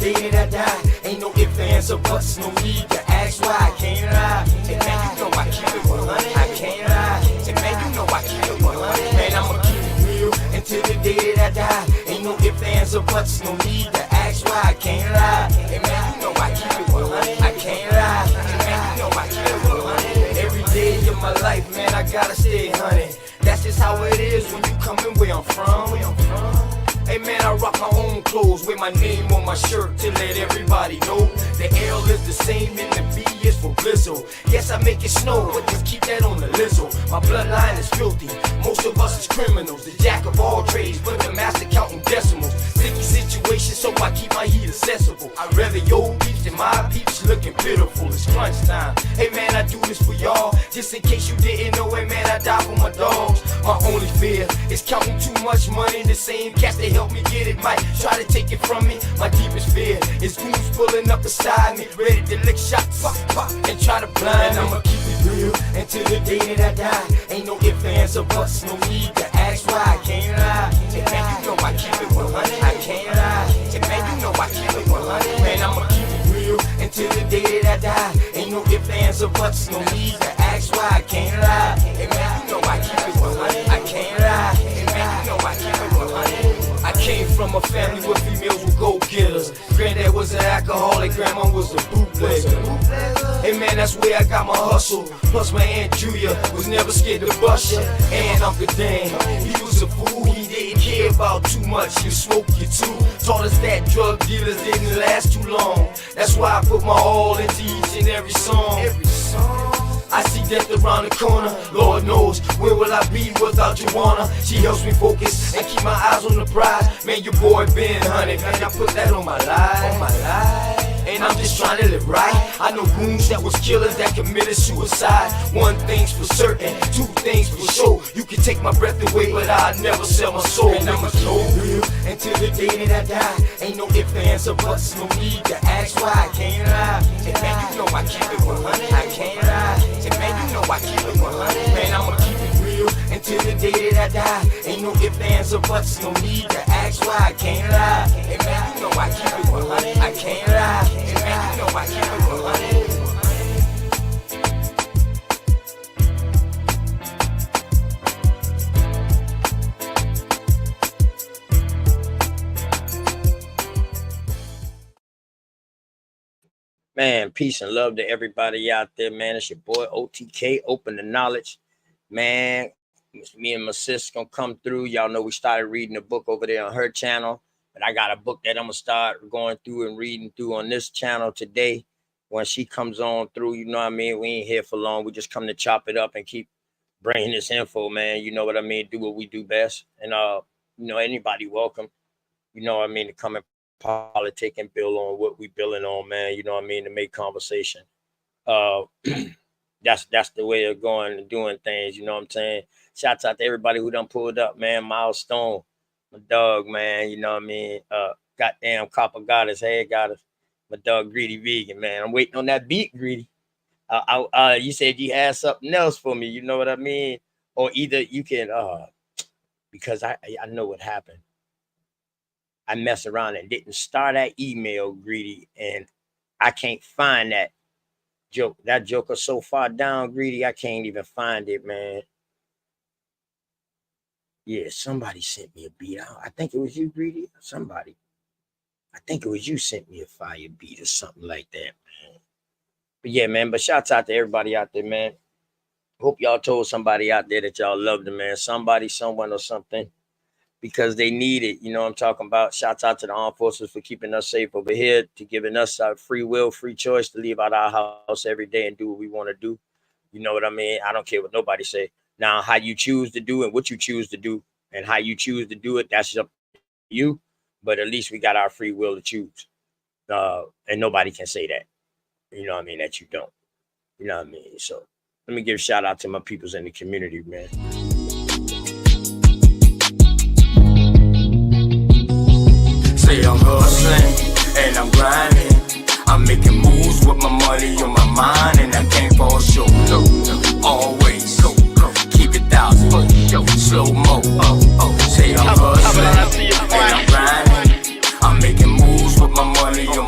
day that I die. Ain't no ifs, ands, or buts, no need to ask why. I can't lie. And man, you know I keep it 100. I can't lie. And man, you know I keep it 100. Man, I'ma keep it real until the day that I die. Ain't no ifs, ands, or buts, no need to ask why. I can't lie. And man, you know I keep it 100. I can't lie. And man, you know I keep it 100. Every day of my life, man, I gotta stay 100. That's just how it is when you coming where I'm from. Hey man, I rock my own clothes with my name on my shirt to let everybody know the L is the same and the B is for Blizzle. Yes, I make it snow, but just keep that on the lizzo. My bloodline is filthy, most of us is criminals. The jack of all trades, but the master counting decimals. Sticky situation, so I keep my heat accessible. I'd rather your peeps than my peeps looking pitiful. It's crunch time. Hey man, I do this for y'all, just in case you didn't know it, man, I die for my dogs. My only fear is counting too much money. The same cats that help me get it might try to take it from me. My deepest fear is goons pulling up beside me, ready to lick shots, pop, pop, and try to blind me. I'ma keep it real until the day that I die. Ain't no ifs, ands, or buts, no need to ask why. I can't lie. And man, you know I keep it 100. I can't lie. And man, you know I keep it 100. Man, I'ma keep it real until the day that I die. Ain't no ifs, ands, or buts, no need to ask why. I can't lie. And man, you know I keep it 100. I can't lie. And man, you know I keep it 100. I came from a family where females were go-getters. Granddad was an alcoholic, grandma was a bootlegger. Hey man, that's where I got my hustle. Plus my Aunt Julia was never scared to bust ya. And Uncle Dan, he was a fool, he didn't care about too much. You smoke, you too. Taught us that drug dealers didn't last too long. That's why I put my all into each and every song. I see death around the corner. Lord knows, where will I be without Joanna? She helps me focus and keep my eyes on the prize. Man, your boy been 100, man, I put that on my life. And I'm just trying to live right. I know goons that was killers that committed suicide. One thing's for certain, two things for sure. You can take my breath away, but I'll never sell my soul. And I'ma keep it real until the day that I die. Ain't no ifs, ands, or buts, no need to ask why. I can't lie. And man, you know I keep it 100. I can't lie. And man, you know I keep it 100. Man, I'ma keep it real until the day that I die. Ain't no ifs, ands, or buts, no need to ask why. I can't lie. And man, you know I keep it 100. I can't lie. And man, you know I keep it 100. Man, peace and love to everybody out there, man. It's your boy OTK, Open the Knowledge. Man, me and my sis gonna come through. Y'all know we started reading a book over there on her channel. But I got a book that I'm gonna start going through and reading through on this channel today. When she comes on through, you know what I mean? We ain't here for long. We just come to chop it up and keep bringing this info, man. You know what I mean? Do what we do best. And, you know, anybody welcome, you know what I mean, to come and politic and build on what we building on, man. You know what I mean? To make conversation. That's the way of going and doing things. You know what I'm saying? Shouts out to everybody who done pulled up, man. Milestone, my dog, man. You know what I mean? Goddamn Copper Goddess, Head Goddess. My dog Greedy Vegan, man. I'm waiting on that beat, Greedy. You said you had something else for me. You know what I mean? Or either you can, because I know what happened. I messed around and didn't start that email, Greedy, and I can't find that joke. That joker so far down, Greedy, I can't even find it, man. Yeah, somebody sent me a beat. I think it was you, Greedy. Somebody. I think it was you sent me a fire beat or something like that, man. But yeah, man, but shouts out to everybody out there, man. Hope y'all told somebody out there that y'all loved them, man. Somebody, someone, or something. Because they need it. You know what I'm talking about? Shouts out to the armed forces for keeping us safe over here, to giving us our free will, free choice to leave out our house every day and do what we want to do. You know what I mean? I don't care what nobody say. Now, how you choose to do and what you choose to do and how you choose to do it, that's up to you. But at least we got our free will to choose. And nobody can say that. You know what I mean? That you don't. You know what I mean? So let me give a shout out to my peoples in the community, man. Say I'm hustling and I'm grinding. I'm making moves with my money on my mind, and I can't fall short. No, always keep it thousand. Slow mo. Say I'm hustling and I'm grinding. I'm making moves with my money on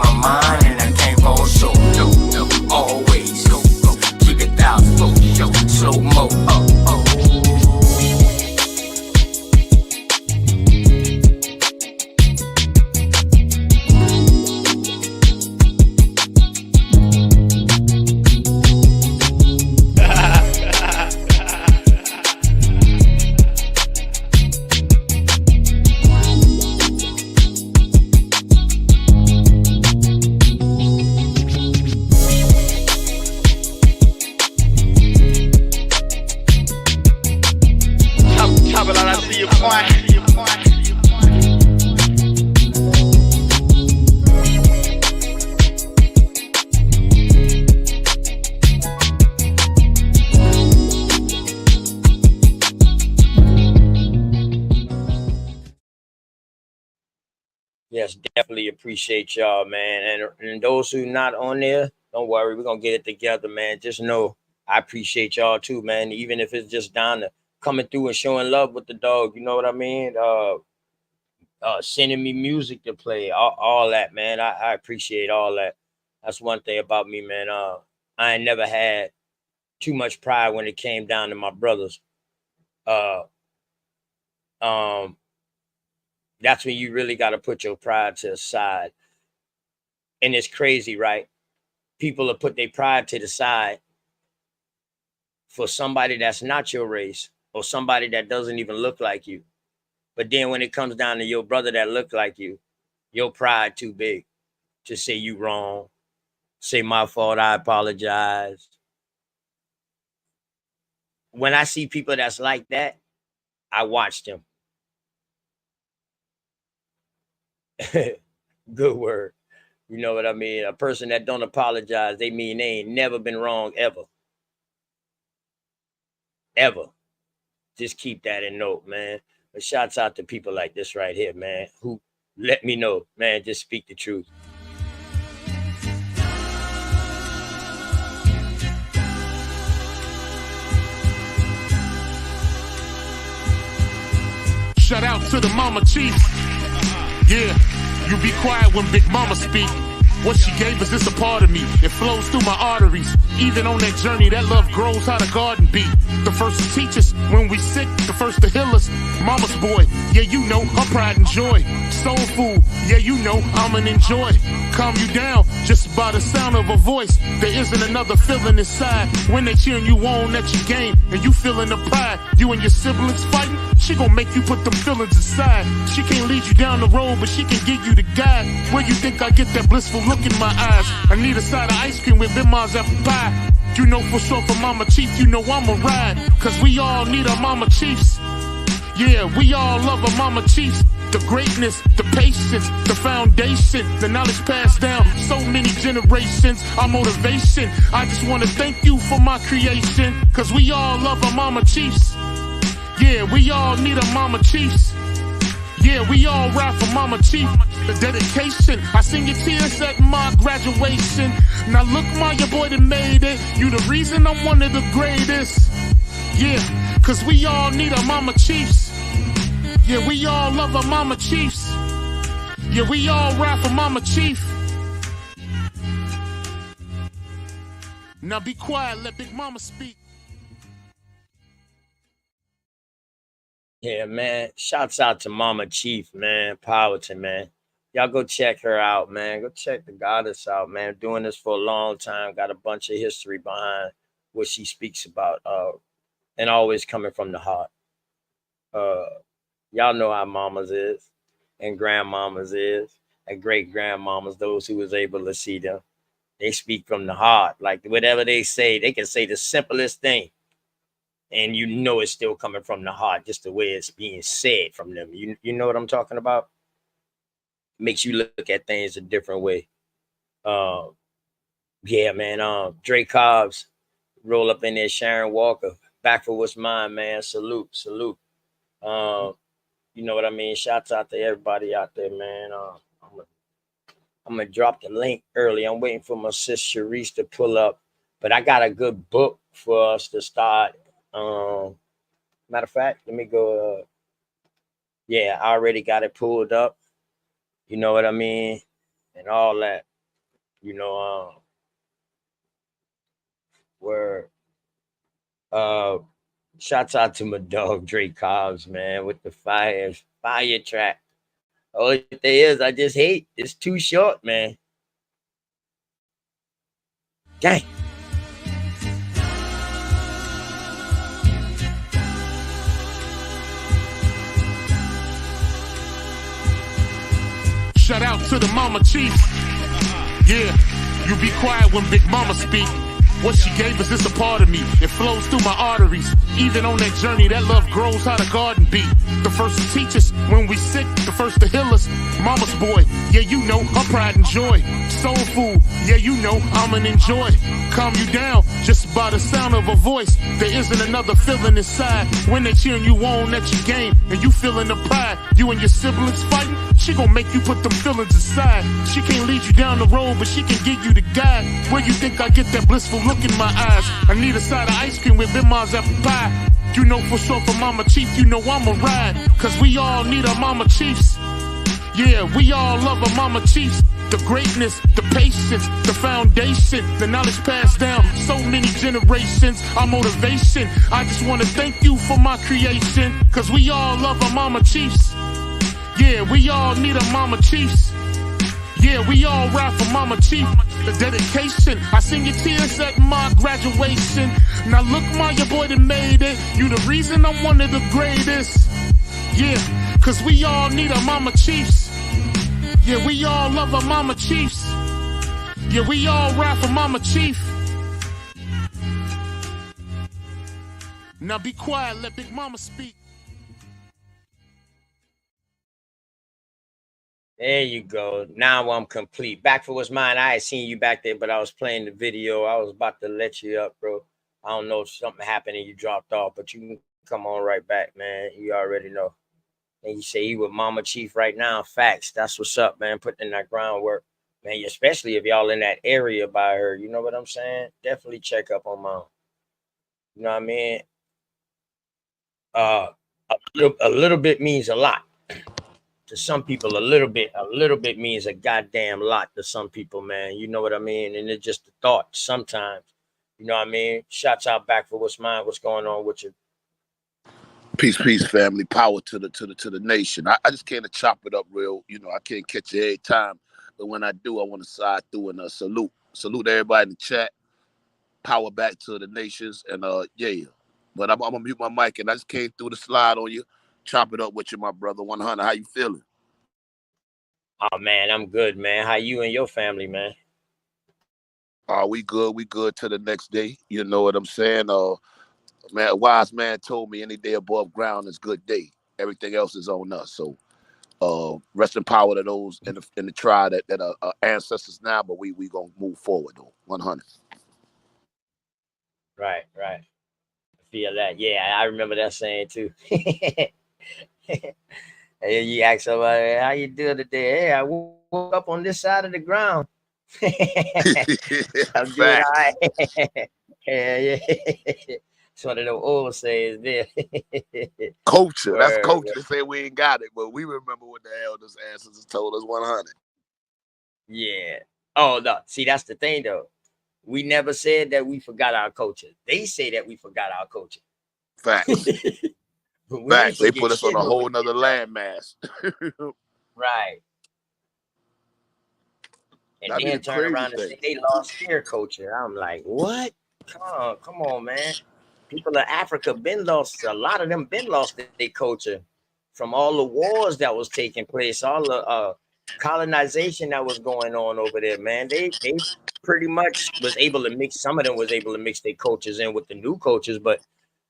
Yes, definitely appreciate y'all, man. And those who not on there, don't worry, we're gonna get it together, man. Just know I appreciate y'all too, man. Even if it's just down to coming through and showing love with the dog, you know what I mean? Sending me music to play, all that, man. I appreciate all that. That's one thing about me, man. I ain't never had too much pride when it came down to my brothers. Uh, um, that's when you really got to put your pride to the side. And it's crazy, right? People will put their pride to the side for somebody that's not your race or somebody that doesn't even look like you. But then when it comes down to your brother that look like you, your pride too big to say you wrong, say my fault, I apologize. When I see people that's like that, I watch them. Good word. You know what I mean? A person that don't apologize, they mean they ain't never been wrong ever. Ever. Just keep that in note, man. But shouts out to people like this right here, man, who let me know, man, just speak the truth. Shout out to the mama chief. Yeah, you be quiet when Big Mama speak. What she gave us is a part of me. It flows through my arteries. Even on that journey, that love grows how the garden be. The first to teach us when we sick, the first to heal us. Mama's boy, yeah, you know, her pride and joy. Soul food, yeah, you know, I'm an enjoy. Calm you down just by the sound of a voice. There isn't another feeling inside when they cheering you on at your game and you feeling the pride. You and your siblings fighting, she gon' make you put them feelings aside. She can't lead you down the road, but she can give you the guide. Where you think I get that blissful look in my eyes? I need a side of ice cream with Bim's apple pie. You know for sure for Mama Chief, you know I'ma ride. Cause we all need our Mama Chiefs. Yeah, we all love our Mama Chiefs. The greatness, the patience, the foundation, the knowledge passed down so many generations, our motivation. I just wanna thank you for my creation. Cause we all love our Mama Chiefs. Yeah, we all need our Mama Chiefs. Yeah, we all ride for Mama Chief. The dedication, I seen your tears at my graduation. Now look, my your boy that made it. You the reason I'm one of the greatest. Yeah, cause we all need our Mama Chiefs. Yeah, we all love our Mama Chiefs. Yeah, we all ride for Mama Chief. Now be quiet, let Big Mama speak. Yeah, man. Shouts out to Mama Chief, man. Powerton, man. Y'all go check her out, man. Go check the goddess out, man. Doing this for a long time. Got a bunch of history behind what she speaks about. And always coming from the heart. Y'all know how mamas is. And grandmamas is. And great grandmamas, those who was able to see them. They speak from the heart. Like whatever they say, they can say the simplest thing. And you know it's still coming from the heart, just the way it's being said from them. You know what I'm talking about? Makes you look at things a different way. Yeah, man. Dre Cobbs, roll up in there, Sharon Walker, back for what's mine, man. Salute. You know what I mean? Shouts out to everybody out there, man. I'm gonna drop the link early. I'm waiting for my sis Sharice to pull up, but I got a good book for us to start. Matter of fact, let me go. Yeah, I already got it pulled up. You know what I mean? And all that. You know, where shouts out to my dog Dre Cobbs, man, with the fire track. All it is, I just hate. It's too short, man. Dang. Shout out to the Mama Chief. Yeah, you be quiet when Big Mama speak. What she gave us is a part of me. It flows through my arteries. Even on that journey, that love grows how the garden be. The first to teach us when we sick, the first to heal us. Mama's boy, yeah, you know, her pride and joy. Soul food, Yeah, you know, I'ma enjoy, calm you down just by the sound of a voice. There isn't another feeling inside when they cheering you on at your game and you feeling the pride. You and your siblings fighting, she gon' make you put them feelings aside. She can't lead you down the road, but she can give you the guide. Where you think I get that blissful look in my eyes? I need a side of ice cream with Bimars apple pie. You know for sure for Mama Chief, you know I'ma ride. Cause we all need our Mama Chiefs. Yeah, we all love our Mama Chiefs. The greatness, the patience, the foundation, the knowledge passed down so many generations, our motivation. I just want to thank you for my creation, cause we all love our Mama Chiefs. Yeah, we all need our Mama Chiefs. Yeah, we all ride for Mama Chief. The dedication, I seen your tears at my graduation. Now look, ma, your boy that made it. You the reason I'm one of the greatest. Yeah, cause we all need our Mama Chiefs. Yeah, we all love our Mama Chiefs. Yeah, we all ride for Mama Chief. Now be quiet, let Big Mama speak. There you go. Now I'm complete. Back for what's mine. I had seen you back there, but I was playing the video. I was about to let you up, bro. I don't know if something happened and you dropped off, but you can come on right back, man. You already know. And you say you with Mama Chief right now. Facts. That's what's up, man. Putting in that groundwork, man. Especially if y'all in that area by her. You know what I'm saying? Definitely check up on Mom. You know what I mean? A little bit means a lot. To some people, a little bit means a goddamn lot to some people, man. You know what I mean? And it's just a thought sometimes. You know what I mean? Shouts out back for what's mine. What's going on with you? Peace, family. Power to the nation. I just came to chop it up real. You know, I can't catch it every time, but when I do, I want to side through and salute everybody in the chat. Power back to the nations and yeah. But I'm gonna mute my mic and I just came through the slide on you. Chop it up with you, my brother. 100. How you feeling? Oh man, I'm good, man. How you and your family, man? We good. We good to the next day. You know what I'm saying? Man, a wise man told me any day above ground is good day. Everything else is on us. So, rest in power to those in the tribe that are ancestors now. But we gonna move forward though. 100. Right. I feel that. Yeah, I remember that saying too. Hey, you ask somebody, how you doing today? Hey, I woke up on this side of the ground. I'm doing all right. Yeah. It's one of the old sayings there. Culture. Word, That's culture. They say we ain't got it, but we remember what the elders ancestors told us. 100. Yeah. Oh, no. See, that's the thing, though. We never said that we forgot our culture. They say that we forgot our culture. Facts. Facts. They put us on a whole nother landmass. Right. And That'd then turn around and say they lost their culture. I'm like, what? Come on, man. People of Africa been lost. A lot of them been lost their culture from all the wars that was taking place, all the colonization that was going on over there, man. They pretty much was able to mix. Some of them was able to mix their cultures in with the new cultures, but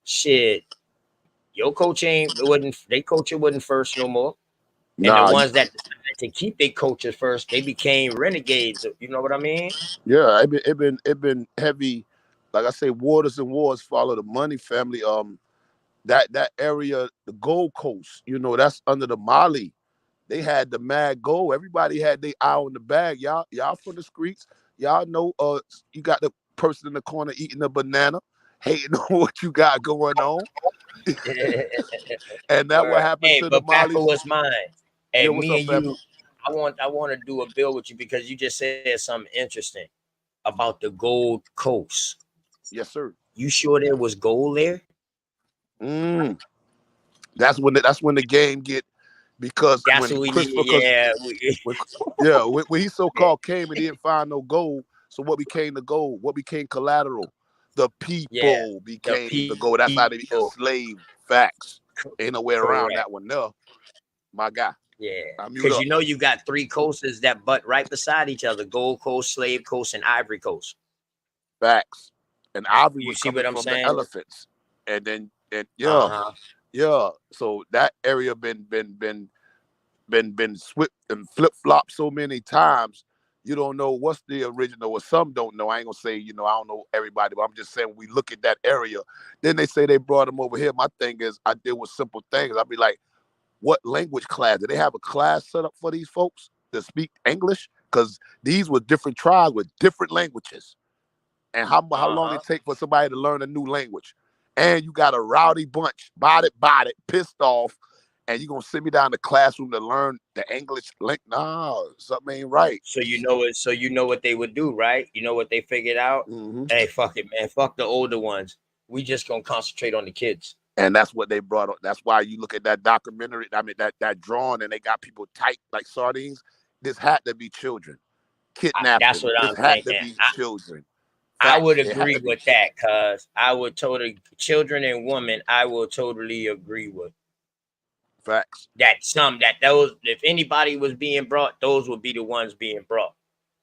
shit, your culture their culture wasn't first no more. And the ones that decided to keep their culture first, they became renegades. You know what I mean? Yeah, it been heavy. Like I say, waters and wars follow the money family. That area, the Gold Coast, you know, that's under the Mali. They had the mad gold. Everybody had their eye on the bag. Y'all from the streets. Y'all know you got the person in the corner eating a banana, hating on what you got going on. And that what happened to the Mali. Back for what's mine. Hey, yeah, me and you, I want to do a bill with you because you just said something interesting about the Gold Coast. Yes, sir. You sure there was gold there? That's when the game get, because that's when what when he so-called came and didn't find no gold, so what became the gold? What became collateral? The people became the gold. That's how they became enslaved. Facts. Ain't no way around that one. No, my guy. Yeah, because you know you got three coasts that butt right beside each other: Gold Coast, Slave Coast, and Ivory Coast. Facts. And Ivory you was see coming what I'm from saying? The elephants, and yeah. So that area been swift and flip flop so many times. You don't know what's the original, or some don't know. I ain't gonna say, I don't know everybody, but I'm just saying we look at that area. Then they say they brought them over here. My thing is, I deal with simple things. I'd be like, what language class? Do they have a class set up for these folks to speak English? Because these were different tribes with different languages. And how long it take for somebody to learn a new language? And you got a rowdy bunch, body, pissed off, and you gonna send me down the classroom to learn the English link? No, something ain't right. So you know it. So you know what they would do, right? You know what they figured out? Hey, fuck it, man. Fuck the older ones. We just gonna concentrate on the kids. And that's what they brought up. That's why you look at that documentary. I mean, that drawing, and they got people tight like sardines. This had to be children kidnapping. That's what this I'm had thinking. to be children. I would agree with that, cuz I would totally, children and women, I will totally agree with. Facts. That those, if anybody was being brought, those would be the ones being brought.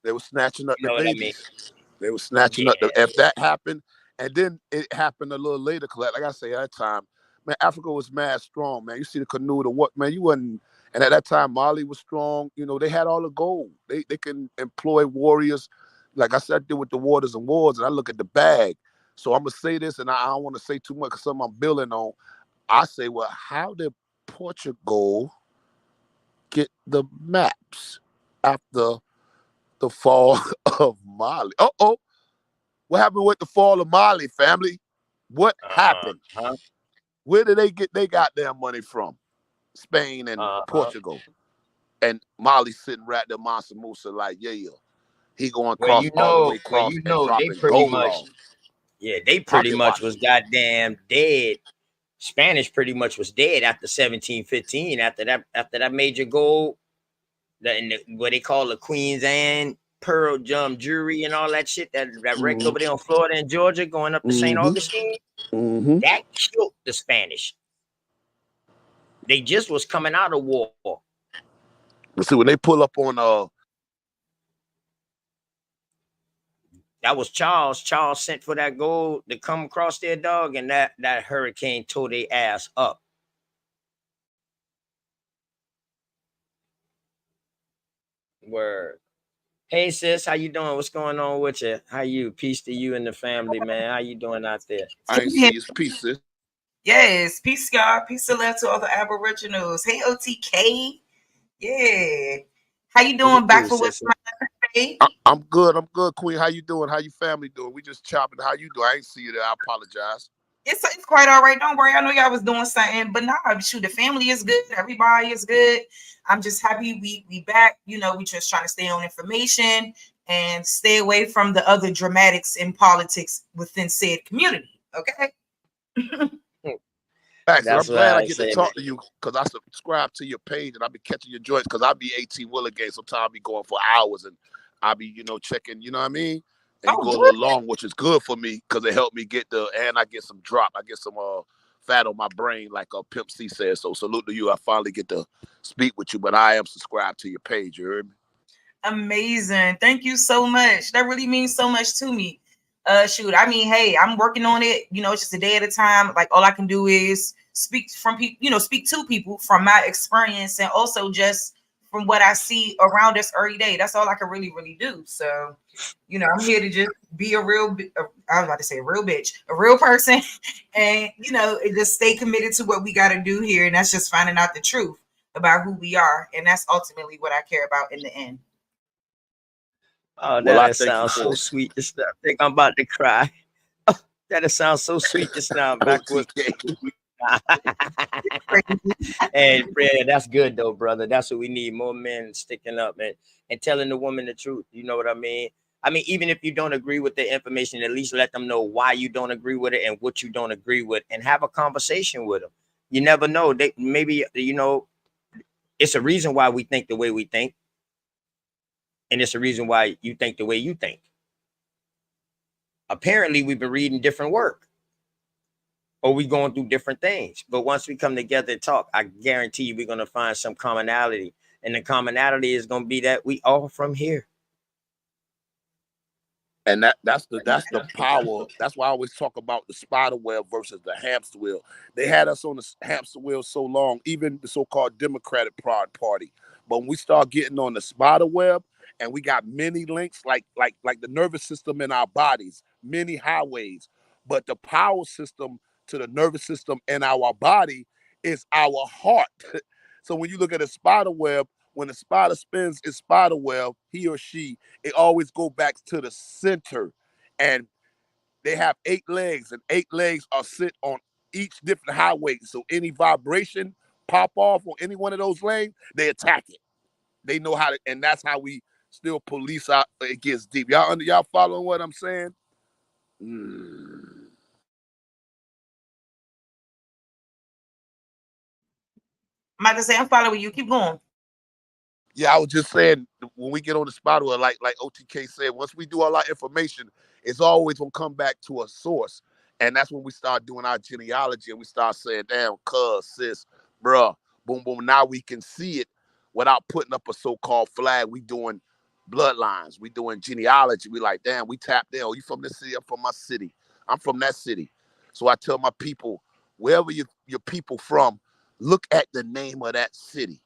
They were snatching up You know the what babies. I mean? They were snatching up if that happened, and then it happened a little later. Like I say, at that time, man, Africa was mad strong, man. You see the canoe, the what, man, you wasn't. And at that time, Mali was strong. They had all the gold. They can employ warriors. Like I said, I did with the Waters and Wars, and I look at the bag. So I'm gonna say this, and I don't want to say too much because something I'm building on. I say, well, how did Portugal get the maps after the fall of Mali? What happened with the fall of Mali, family? What happened? Where did they get their goddamn money from? Spain and Portugal. And Mali sitting right there, Mansa Musa, like, yeah. He going across all the way across and dropping gold off. Yeah, they pretty much was goddamn dead. Spanish pretty much was dead after 1715. After that major gold, what they call the Queen's Anne pearl jewelry and all that shit that wrecked over there in Florida and Georgia going up to St. Augustine. That killed the Spanish. They just was coming out of war. But see, when they pull up on that was Charles. Charles sent for that gold to come across their dog, and that hurricane tore their ass up. Word. Hey sis, how you doing? What's going on with you? How you? Peace to you and the family, man. How you doing out there? I ain't see his peace, sis. Yes, peace, y'all. Peace to love to all the Aboriginals. Hey, OTK. Yeah. How you doing? Back for what's my birthday? I'm good. I'm good, Queen. How you doing? How your family doing? We just chopping. How you doing? I ain't see you there. I apologize. It's quite all right. Don't worry. I know y'all was doing something, but nah, shoot, the family is good. Everybody is good. I'm just happy we back. We just trying to stay on information and stay away from the other dramatics in politics within said community. Okay. Thanks. I'm glad I get to talk to you because I subscribe to your page and I be catching your joints because I be 18 Wheeler game. Sometimes I be going for hours and I be, checking, you know what I mean? And you go a little long, which is good for me because it helped me and I get some drop. I get some fat on my brain, like Pimp C says. So salute to you. I finally get to speak with you, but I am subscribed to your page. You heard me? Amazing. Thank you so much. That really means so much to me. Shoot, I mean, hey, I'm working on it. It's just a day at a time. Like all I can do is speak from people, speak to people from my experience and also just from what I see around us every day. That's all I can really, really do. So, I'm here to just be I was about to say a real bitch, a real person, and just stay committed to what we got to do here, and that's just finding out the truth about who we are, and that's ultimately what I care about in the end. Oh, that sounds so sweet. I think I'm about to cry. Oh, that sounds so sweet just now. Backwards. And that's good though, brother. That's what we need. More men sticking up and telling the woman the truth. You know what I mean? I mean, even if you don't agree with the information, at least let them know why you don't agree with it and what you don't agree with, and have a conversation with them. You never know. They maybe it's a reason why we think the way we think. And it's the reason why you think the way you think. Apparently, we've been reading different work. Or we going through different things. But once we come together and talk, I guarantee you we're going to find some commonality. And the commonality is going to be that we all from here. And that's the power. That's why I always talk about the spider web versus the hamster wheel. They had us on the hamster wheel so long, even the so-called Democratic Party. But when we start getting on the spider web and we got many links, like the nervous system in our bodies, many highways. But the power system to the nervous system in our body is our heart. So when you look at a spider web, when the spider spins its spider web, he or she, it always go back to the center. And they have 8 legs, and 8 legs are sit on each different highway. So any vibration pop off on any one of those lanes, they attack it. They know how to, and that's how we still police out. It gets deep. Y'all following what I'm saying? Mm. I'm about to say I'm following you. Keep going. Yeah, I was just saying when we get on the spot, or like OTK said, once we do all our information, it's always gonna come back to a source, and that's when we start doing our genealogy and we start saying, "Damn, cuz, sis, bruh, boom, boom." Now we can see it without putting up a so-called flag. We doing bloodlines, we doing genealogy. We like, damn, we tapped in. Oh, you from this city? I'm from my city. I'm from that city. So I tell my people, wherever your people from, look at the name of that city.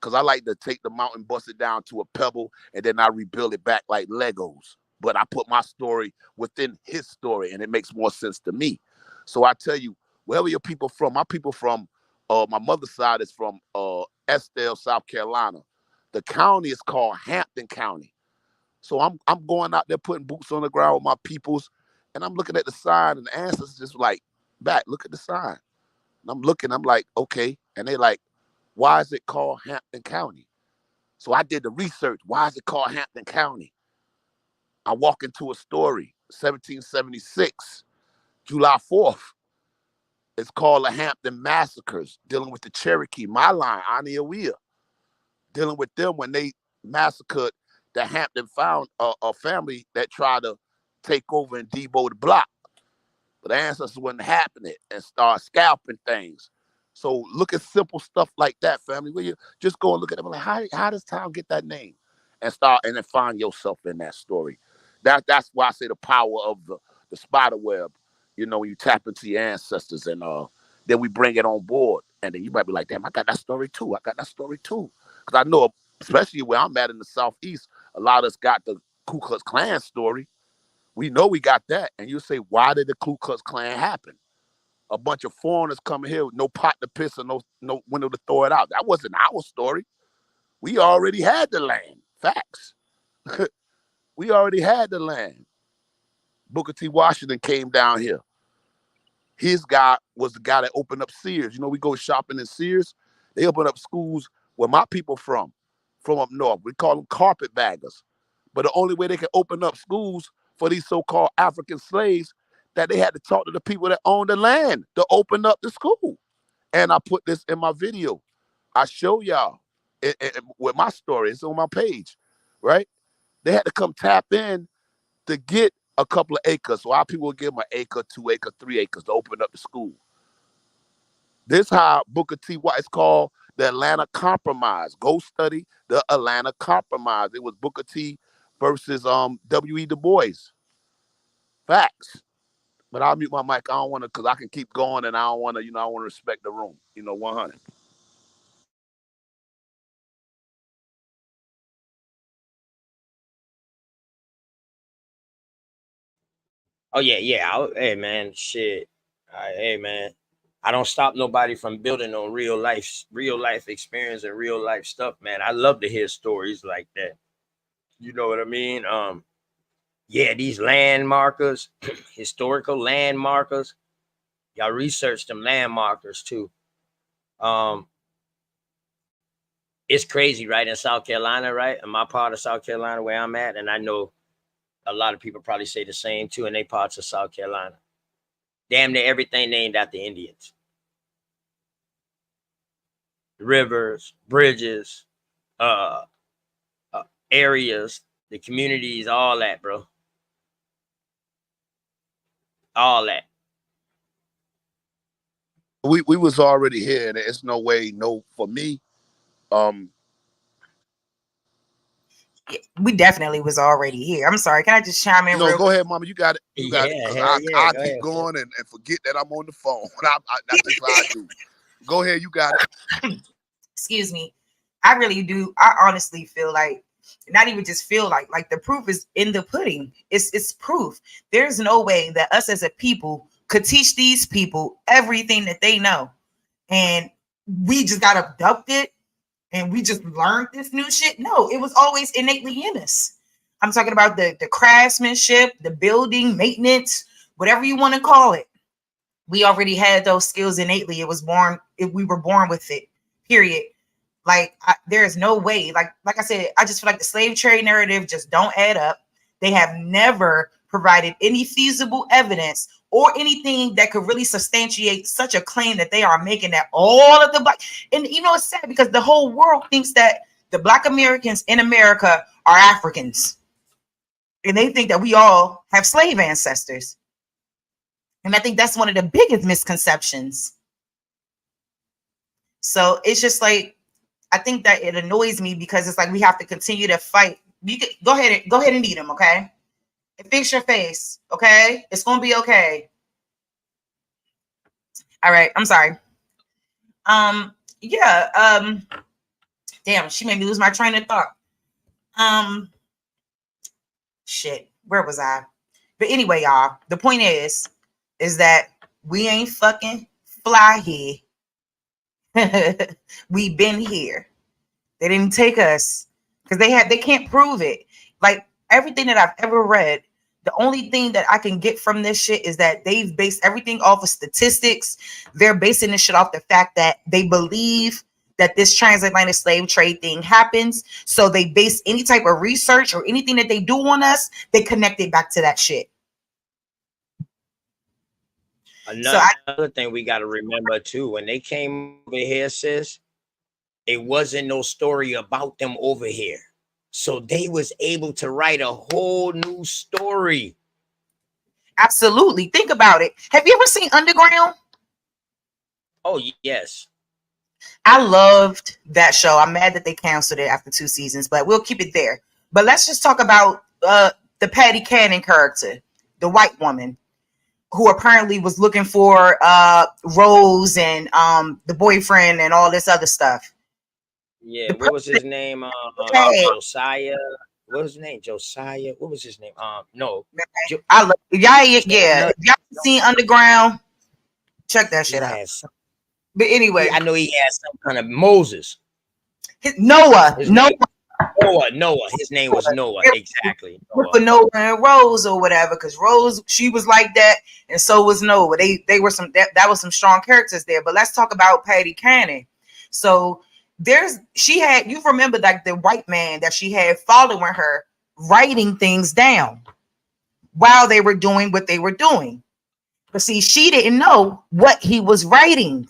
Because I like to take the mountain, bust it down to a pebble, and then I rebuild it back like Legos. But I put my story within his story, and it makes more sense to me. So I tell you, wherever your people from, my people from, my mother's side is from Estelle, South Carolina. The county is called Hampton County. So I'm going out there putting boots on the ground with my peoples, and I'm looking at the sign, and the answers just like, back, look at the sign. And I'm looking, I'm like, okay. And they like, why is it called Hampton County? So I did the research. Why is it called Hampton County? I walk into a story, 1776, July 4th. It's called the Hampton Massacres, dealing with the Cherokee, my line, Aniawea, dealing with them when they massacred the Hampton found a family that tried to take over and debo the block. But the ancestors wasn't having it and start scalping things. So look at simple stuff like that, family. Where you just go and look at them like, how does town get that name? And start and then find yourself in that story. That's why I say the power of the spider web. You know, when you tap into your ancestors, and then we bring it on board. And then you might be like, damn, I got that story too. I got that story too. Because I know, especially where I'm at in the Southeast, a lot of us got the Ku Klux Klan story. We know we got that. And you say, why did the Ku Klux Klan happen? A bunch of foreigners coming here with no pot to piss and no window to throw it out. That wasn't our story. We already had the land. Facts. We already had the land. Booker T. Washington came down here. His guy was the guy that opened up Sears. You know, we go shopping in Sears. They open up schools where my people from up north. We call them carpetbaggers. But the only way they can open up schools for these so-called African slaves, that they had to talk to the people that owned the land to open up the school. And I put this in my video. I show y'all with my story. It's on my page, right? They had to come tap in to get a couple of acres. So our people would give them an acre, 2 acres, 3 acres to open up the school. This how Booker T. White is called the Atlanta Compromise. Go study the Atlanta Compromise. It was Booker T versus W.E. Du Bois. Facts. But I'll mute my mic. I don't want to, because I can keep going, and I don't want to, I want to respect the room. 100. Oh yeah. Hey man, shit. Hey man, I don't stop nobody from building on real life experience and real life stuff, man. I love to hear stories like that. You know what I mean? Yeah, these landmarkers, historical landmarkers. Y'all research them landmarkers too. It's crazy, right? In South Carolina, right? In my part of South Carolina where I'm at, and I know a lot of people probably say the same too in they parts of South Carolina. Damn near everything named after Indians. Rivers, bridges, uh, areas, the communities, all that, bro. All that. We was already here, and there's no way, no, for me. We definitely was already here. I'm sorry. Can I just chime in No, real go quick? ahead, Mama. You got it. You got it. Yeah, Because hell yeah. I Go keep ahead. going and forget that I'm on the phone. That's just how I do. Go ahead. You got it. Excuse me. I really do. I honestly feel like not even just feel like the proof is in the pudding. It's proof. There's no way that us as a people could teach these people everything that they know, and we just got abducted and we just learned this new shit. No, it was always innately in us. I'm talking about the craftsmanship, the building, maintenance, whatever you want to call it. We already had those skills innately. It was born. We were born with it. Period. Like there is no way. Like I said, I just feel like the slave trade narrative just don't add up. They have never provided any feasible evidence or anything that could really substantiate such a claim that they are making, that all of the black, and you know, it's sad because the whole world thinks that the Black Americans in America are Africans, and they think that we all have slave ancestors. And I think that's one of the biggest misconceptions. So it's just like, I think that it annoys me because it's like we have to continue to fight. You can go ahead and eat them, okay? And fix your face, okay? It's gonna be okay. All right, I'm sorry. Yeah, damn, she made me lose my train of thought. Shit, where was I? But anyway, y'all, the point is that we ain't fucking fly here. We been here. They didn't take us because they can't prove it. Like everything that I've ever read, the only thing that I can get from this shit is that they've based everything off of statistics. They're basing this shit off the fact that they believe that this transatlantic slave trade thing happens. So they base any type of research or anything that they do on us, they connect it back to that shit. Another thing we got to remember too, when they came over here, sis, it wasn't no story about them over here. So they was able to write a whole new story. Absolutely. Think about it. Have you ever seen Underground? Oh, yes. I loved that show. I'm mad that they canceled it after 2 seasons, but we'll keep it there. But let's just talk about the Patty Cannon character, the white woman, who apparently was looking for Rose and the boyfriend and all this other stuff. Yeah, what was his name? Josiah. What was his name? Josiah. What was his name? No. I love y'all. Yeah, if y'all seen Underground, check that shit out. But anyway, I know he had some kind of Moses. Noah. Noah. His name was Noah. Exactly. For Noah and Rose or whatever, because Rose, she was like that, and so was Noah. They were some that was some strong characters there. But let's talk about Patty Cannon. So you remember like the white man that she had following her, writing things down while they were doing what they were doing. But see, she didn't know what he was writing.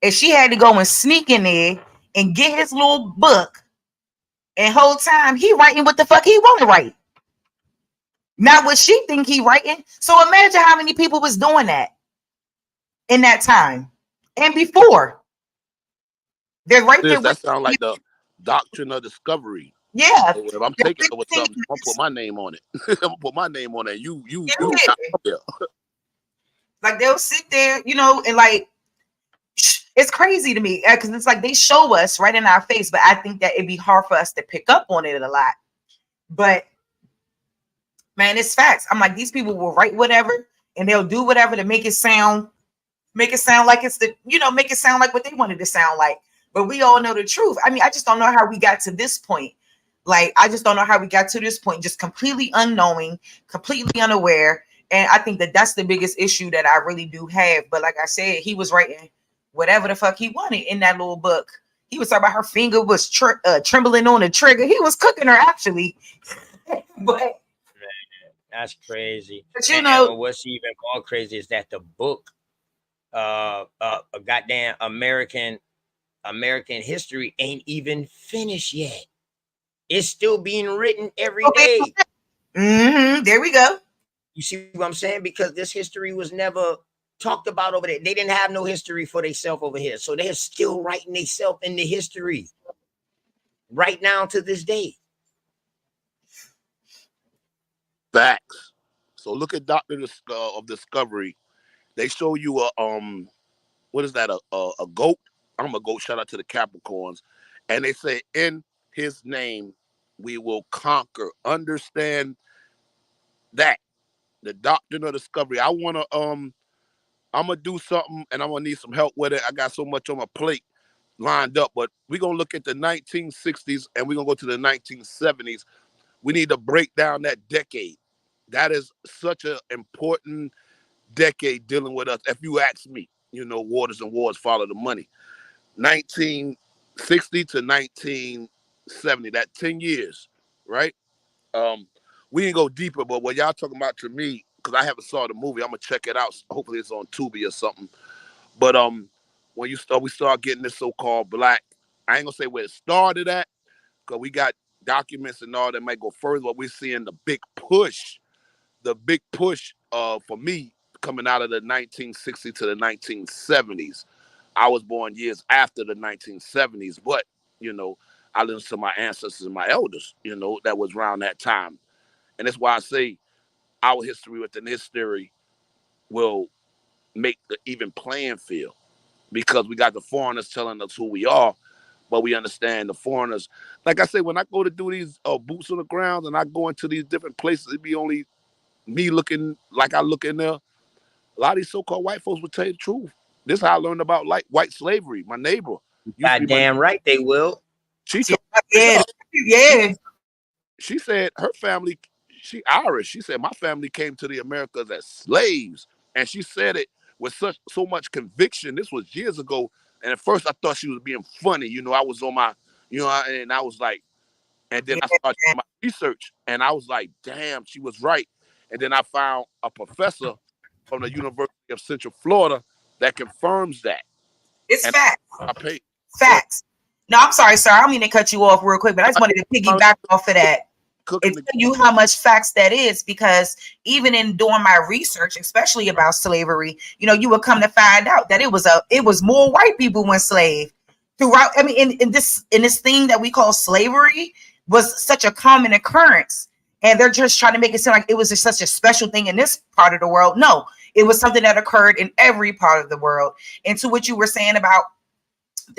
And she had to go and sneak in there and get his little book. And whole time he writing what the fuck he want to write. Not what she think he writing. So imagine how many people was doing that in that time and before. They're right there. That sounds like the doctrine of discovery. Yeah. So if I'm taking over something, I'm gonna put my name on it. I'm gonna put my name on it. You not up there. Like they'll sit there, you know, and like it's crazy to me because it's like they show us right in our face, but I think that it'd be hard for us to pick up on it a lot. But man, it's facts. I'm like, these people will write whatever and they'll do whatever to make it sound like it's make it sound like what they wanted to sound like. But we all know the truth. I mean, I just don't know how we got to this point. Like, I just don't know how we got to this point, just completely unknowing, completely unaware. And I think that that's the biggest issue that I really do have. But like I said, he was writing whatever the fuck he wanted in that little book. He was talking about her finger was trembling on the trigger. He was cooking her actually. But that's crazy. But you know, and what's even more crazy is that the book, a goddamn American history ain't even finished yet. It's still being written every day. Mm-hmm. There we go. You see what I'm saying? Because this history was never talked about over there. They didn't have no history for themselves over here. So they're still writing themselves in the history right now to this day. Facts. So look at Doctor of Discovery. They show you what is that? A goat? I'm a goat. Shout out to the Capricorns. And they say in his name, we will conquer. Understand that. The doctrine of discovery. I'm gonna do something and I'm gonna need some help with it. I got so much on my plate lined up, but we're gonna look at the 1960s and we're gonna go to the 1970s. We need to break down that decade. That is such an important decade dealing with us. If you ask me, waters and wars follow the money. 1960 to 1970, that 10 years, right? We didn't go deeper, but what y'all talking about to me, because I haven't saw the movie, I'm gonna check it out. Hopefully it's on Tubi or something. But when we start getting this so-called black, I ain't gonna say where it started at, because we got documents and all that might go further, but we're seeing the big push for me coming out of the 1960s to the 1970s. I was born years after the 1970s, but I listened to my ancestors and my elders, that was around that time. And that's why I say our history within history will make the even playing field, because we got the foreigners telling us who we are, but we understand the foreigners. Like I say, when I go to do these boots on the ground and I go into these different places, it be only me looking like I look in there. A lot of these so-called white folks would tell you the truth. This is how I learned about white slavery. My neighbor used to be Goddamn right they will. She told Yeah. She said her family, she Irish. She said my family came to the Americas as slaves, and she said it with so much conviction. This was years ago, and at first I thought she was being funny. I was on my, and I was like, and then I started doing my research, and I was like, damn, she was right. And then I found a professor from the University of Central Florida that confirms that. It's And facts. I paid. Facts. No, I'm sorry, sir. I don't mean to cut you off real quick, but I just wanted to piggyback off of that and tell you how much facts that is, because even in doing my research, especially about slavery, you would come to find out that it was more white people who enslaved throughout. I mean, in this thing that we call slavery was such a common occurrence, and they're just trying to make it seem like it was just such a special thing in this part of the world. No, it was something that occurred in every part of the world. And to what you were saying about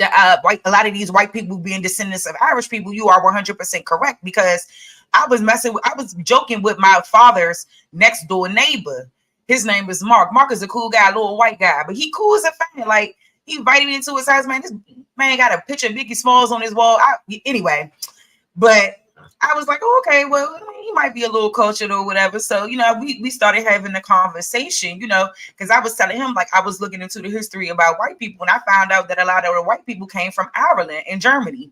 a lot of these white people being descendants of Irish people, you are 100% correct, because I was joking with my father's next door neighbor. His name is Mark. Mark is a cool guy, a little white guy, but he cool as a fan. Like, he invited me into his house, man. This man got a picture of Biggie Smalls on his wall. Anyway, but I was like, oh, okay, well, he might be a little cultured or whatever. So, we started having a conversation, because I was telling him, like, I was looking into the history about white people, and I found out that a lot of the white people came from Ireland and Germany.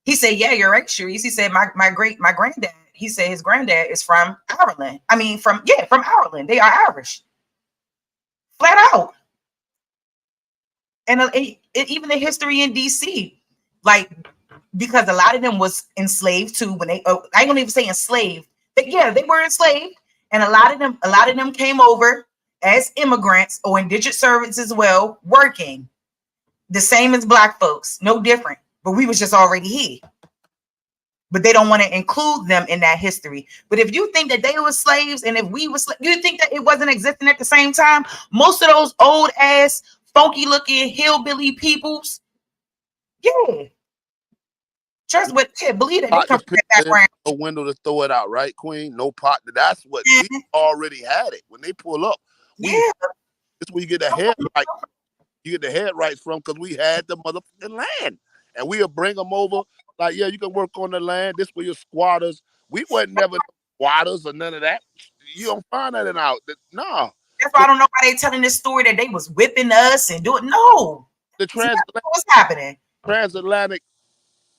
He said, yeah, you're right, Sharice. He said, my granddad, he said his granddad is from Ireland. I mean, from Ireland. They are Irish. Flat out. And even the history in DC, like, because a lot of them was enslaved too. When I ain't gonna even say enslaved, but yeah, they were enslaved, and a lot of them came over as immigrants or indigent servants as well, working the same as black folks, no different. But we was just already here. But they don't want to include them in that history. But if you think that they were slaves, and if we were you think that it wasn't existing at the same time, most of those old ass, funky looking hillbilly peoples, yeah. Trust what, believe that they come from that background. A window to throw it out, right, Queen? No pot. That's what we already had it. When they pull up, it's where you get the head right. You get the head rights from, because we had the motherfucking land. And we'll bring them over. Like, yeah, you can work on the land. This were your squatters. We weren't never squatters or none of that. You don't find that out. No. That's why I don't know why they telling this story that they was whipping us and doing. No. The what's happening? Transatlantic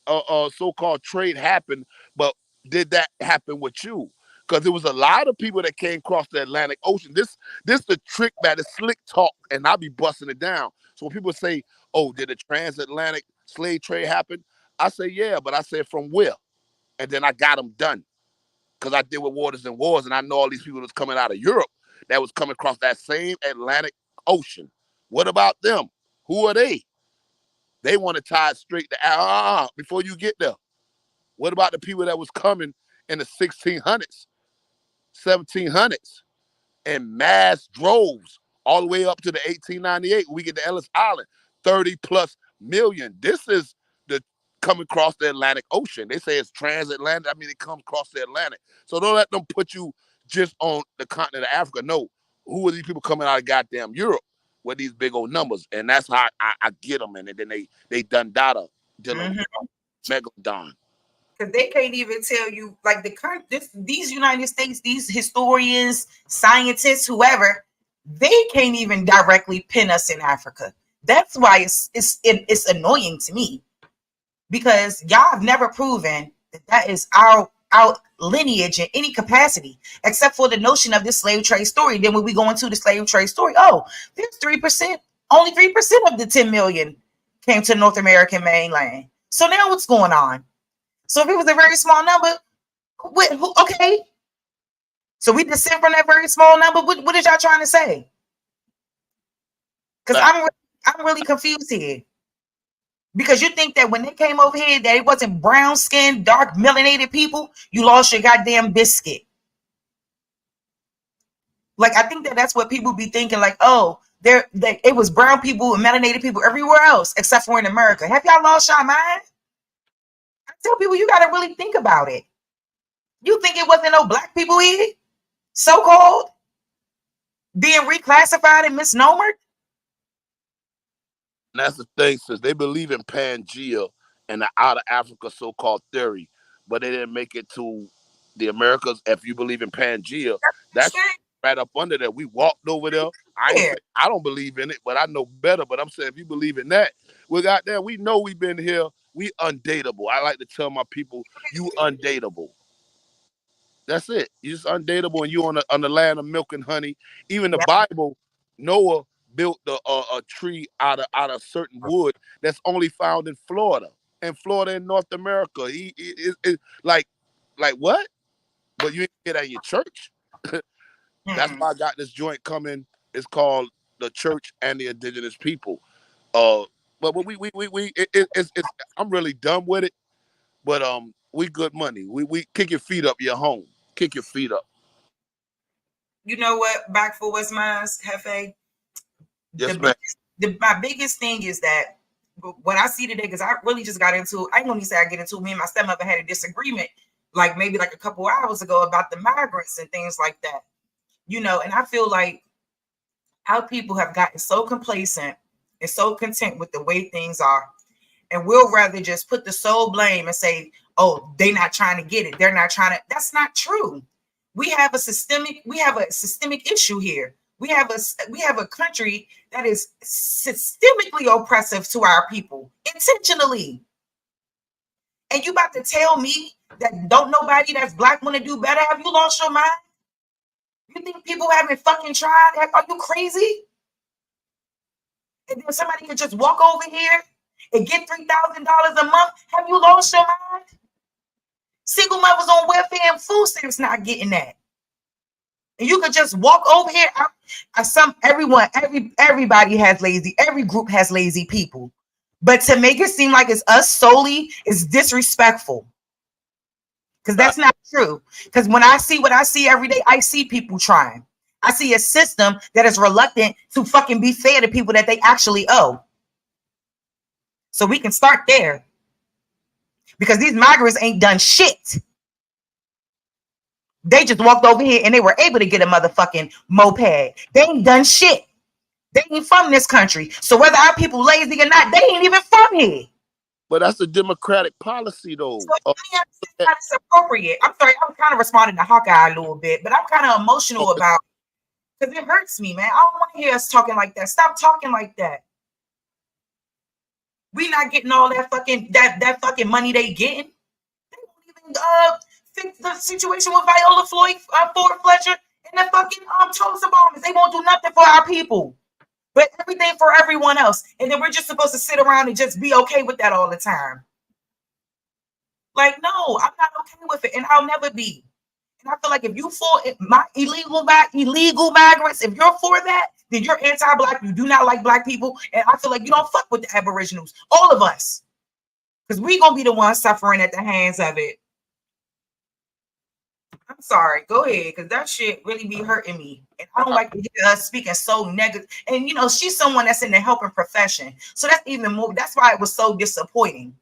so-called trade happened, but did that happen with you? Because there was a lot of people that came across the Atlantic Ocean. This the trick that is slick talk, and I'll be busting it down. So when people say, oh, did the transatlantic slave trade happen? I say, yeah, but I said from where? And then I got them done. Because I deal with waters and wars, and I know all these people that's coming out of Europe that was coming across that same Atlantic Ocean. What about them? Who are they? They want to tie it straight to before you get there. What about the people that was coming in the 1600s, 1700s, in mass droves all the way up to the 1898 when we get to Ellis Island, 30+ million. This is the come across the Atlantic Ocean. They say it's transatlantic. I mean, it comes across the Atlantic. So don't let them put you just on the continent of Africa. No, who are these people coming out of goddamn Europe with these big old numbers? And that's how I get them. And then they done data dealing with Megalodon. Because they can't even tell you, like these United States, these historians, scientists, whoever, they can't even directly pin us in Africa. That's why it's annoying to me, because y'all have never proven that is our lineage in any capacity, except for the notion of the slave trade story. Then when we go into the slave trade story, oh, there's 3%, only 3% of the 10 million came to North American mainland. So now what's going on? So if it was a very small number, okay. So we descend from that very small number. What is y'all trying to say? Because I'm really confused here. Because you think that when they came over here, that it wasn't brown skinned, dark, melanated people, you lost your goddamn biscuit. Like, I think that's what people be thinking, like, oh, it was brown people and melanated people everywhere else except for in America. Have y'all lost your mind? I tell people, you got to really think about it. You think it wasn't no black people here, so-called, being reclassified and misnomered? And that's the thing, since they believe in Pangea and the out of Africa so-called theory, but they didn't make it to the Americas. If you believe in Pangea, that's right up under there. We walked over there. I don't believe in it, but I know better. But I'm saying, if you believe in that, we got there. We know we've been here. We undateable. I like to tell my people, you undateable. That's it. You just undateable, and you on the land of milk and honey. Even the Bible, Noah built a tree out of certain wood that's only found in Florida and North America. He is like what? But you ain't get that in your church. That's why I got this joint coming. It's called The Church and the Indigenous People. But it's I'm really done with it. But we good money. We kick your feet up. You're home. Kick your feet up. You know what? Back for what's mine, Hefe. Yes, ma'am. My biggest thing is that what I see today, because I really just got into, I ain't gonna say I get into, me and my stepmother had a disagreement, like maybe like a couple hours ago, about the migrants and things like that. You know, and I feel like our people have gotten so complacent and so content with the way things are, and we'll rather just put the sole blame and say, oh, they're not trying to get it. They're not trying to. That's not true. We have a systemic issue here. We have a country that is systemically oppressive to our people, intentionally. And you about to tell me that don't nobody that's black want to do better? Have you lost your mind? You think people haven't fucking tried? Are you crazy? And then somebody can just walk over here and get $3,000 a month. Have you lost your mind? Single mothers on welfare and food stamps not getting that. And you could just walk over here. Everybody has lazy. Every group has lazy people. But to make it seem like it's us solely is disrespectful. Because that's not true. Because when I see what I see every day, I see people trying. I see a system that is reluctant to fucking be fair to people that they actually owe. So we can start there. Because these migrants ain't done shit. They just walked over here and they were able to get a motherfucking moped. They ain't done shit. They ain't from this country. So whether our people lazy or not, they ain't even from here. But that's a democratic policy, though. So it's appropriate. I'm sorry, I'm kind of responding to Hawkeye a little bit, but I'm kind of emotional about it because it hurts me, man. I don't want to hear us talking like that. Stop talking like that. We not getting all that fucking money they getting. They won't even fix the situation with Viola Ford Fletcher and the fucking Tulsa bombers. They won't do nothing for our people, but everything for everyone else. And then we're just supposed to sit around and just be okay with that all the time. Like, no, I'm not okay with it, and I'll never be. And I feel like if you for my illegal migrants, if you're for that, then you're anti-black. You do not like black people, and I feel like you don't fuck with the Aboriginals, all of us, because we gonna be the ones suffering at the hands of it. I'm sorry, go ahead, because that shit really be hurting me, and I don't like to hear us speaking so negative. And you know, she's someone that's in the helping profession, so that's even more. That's why it was so disappointing.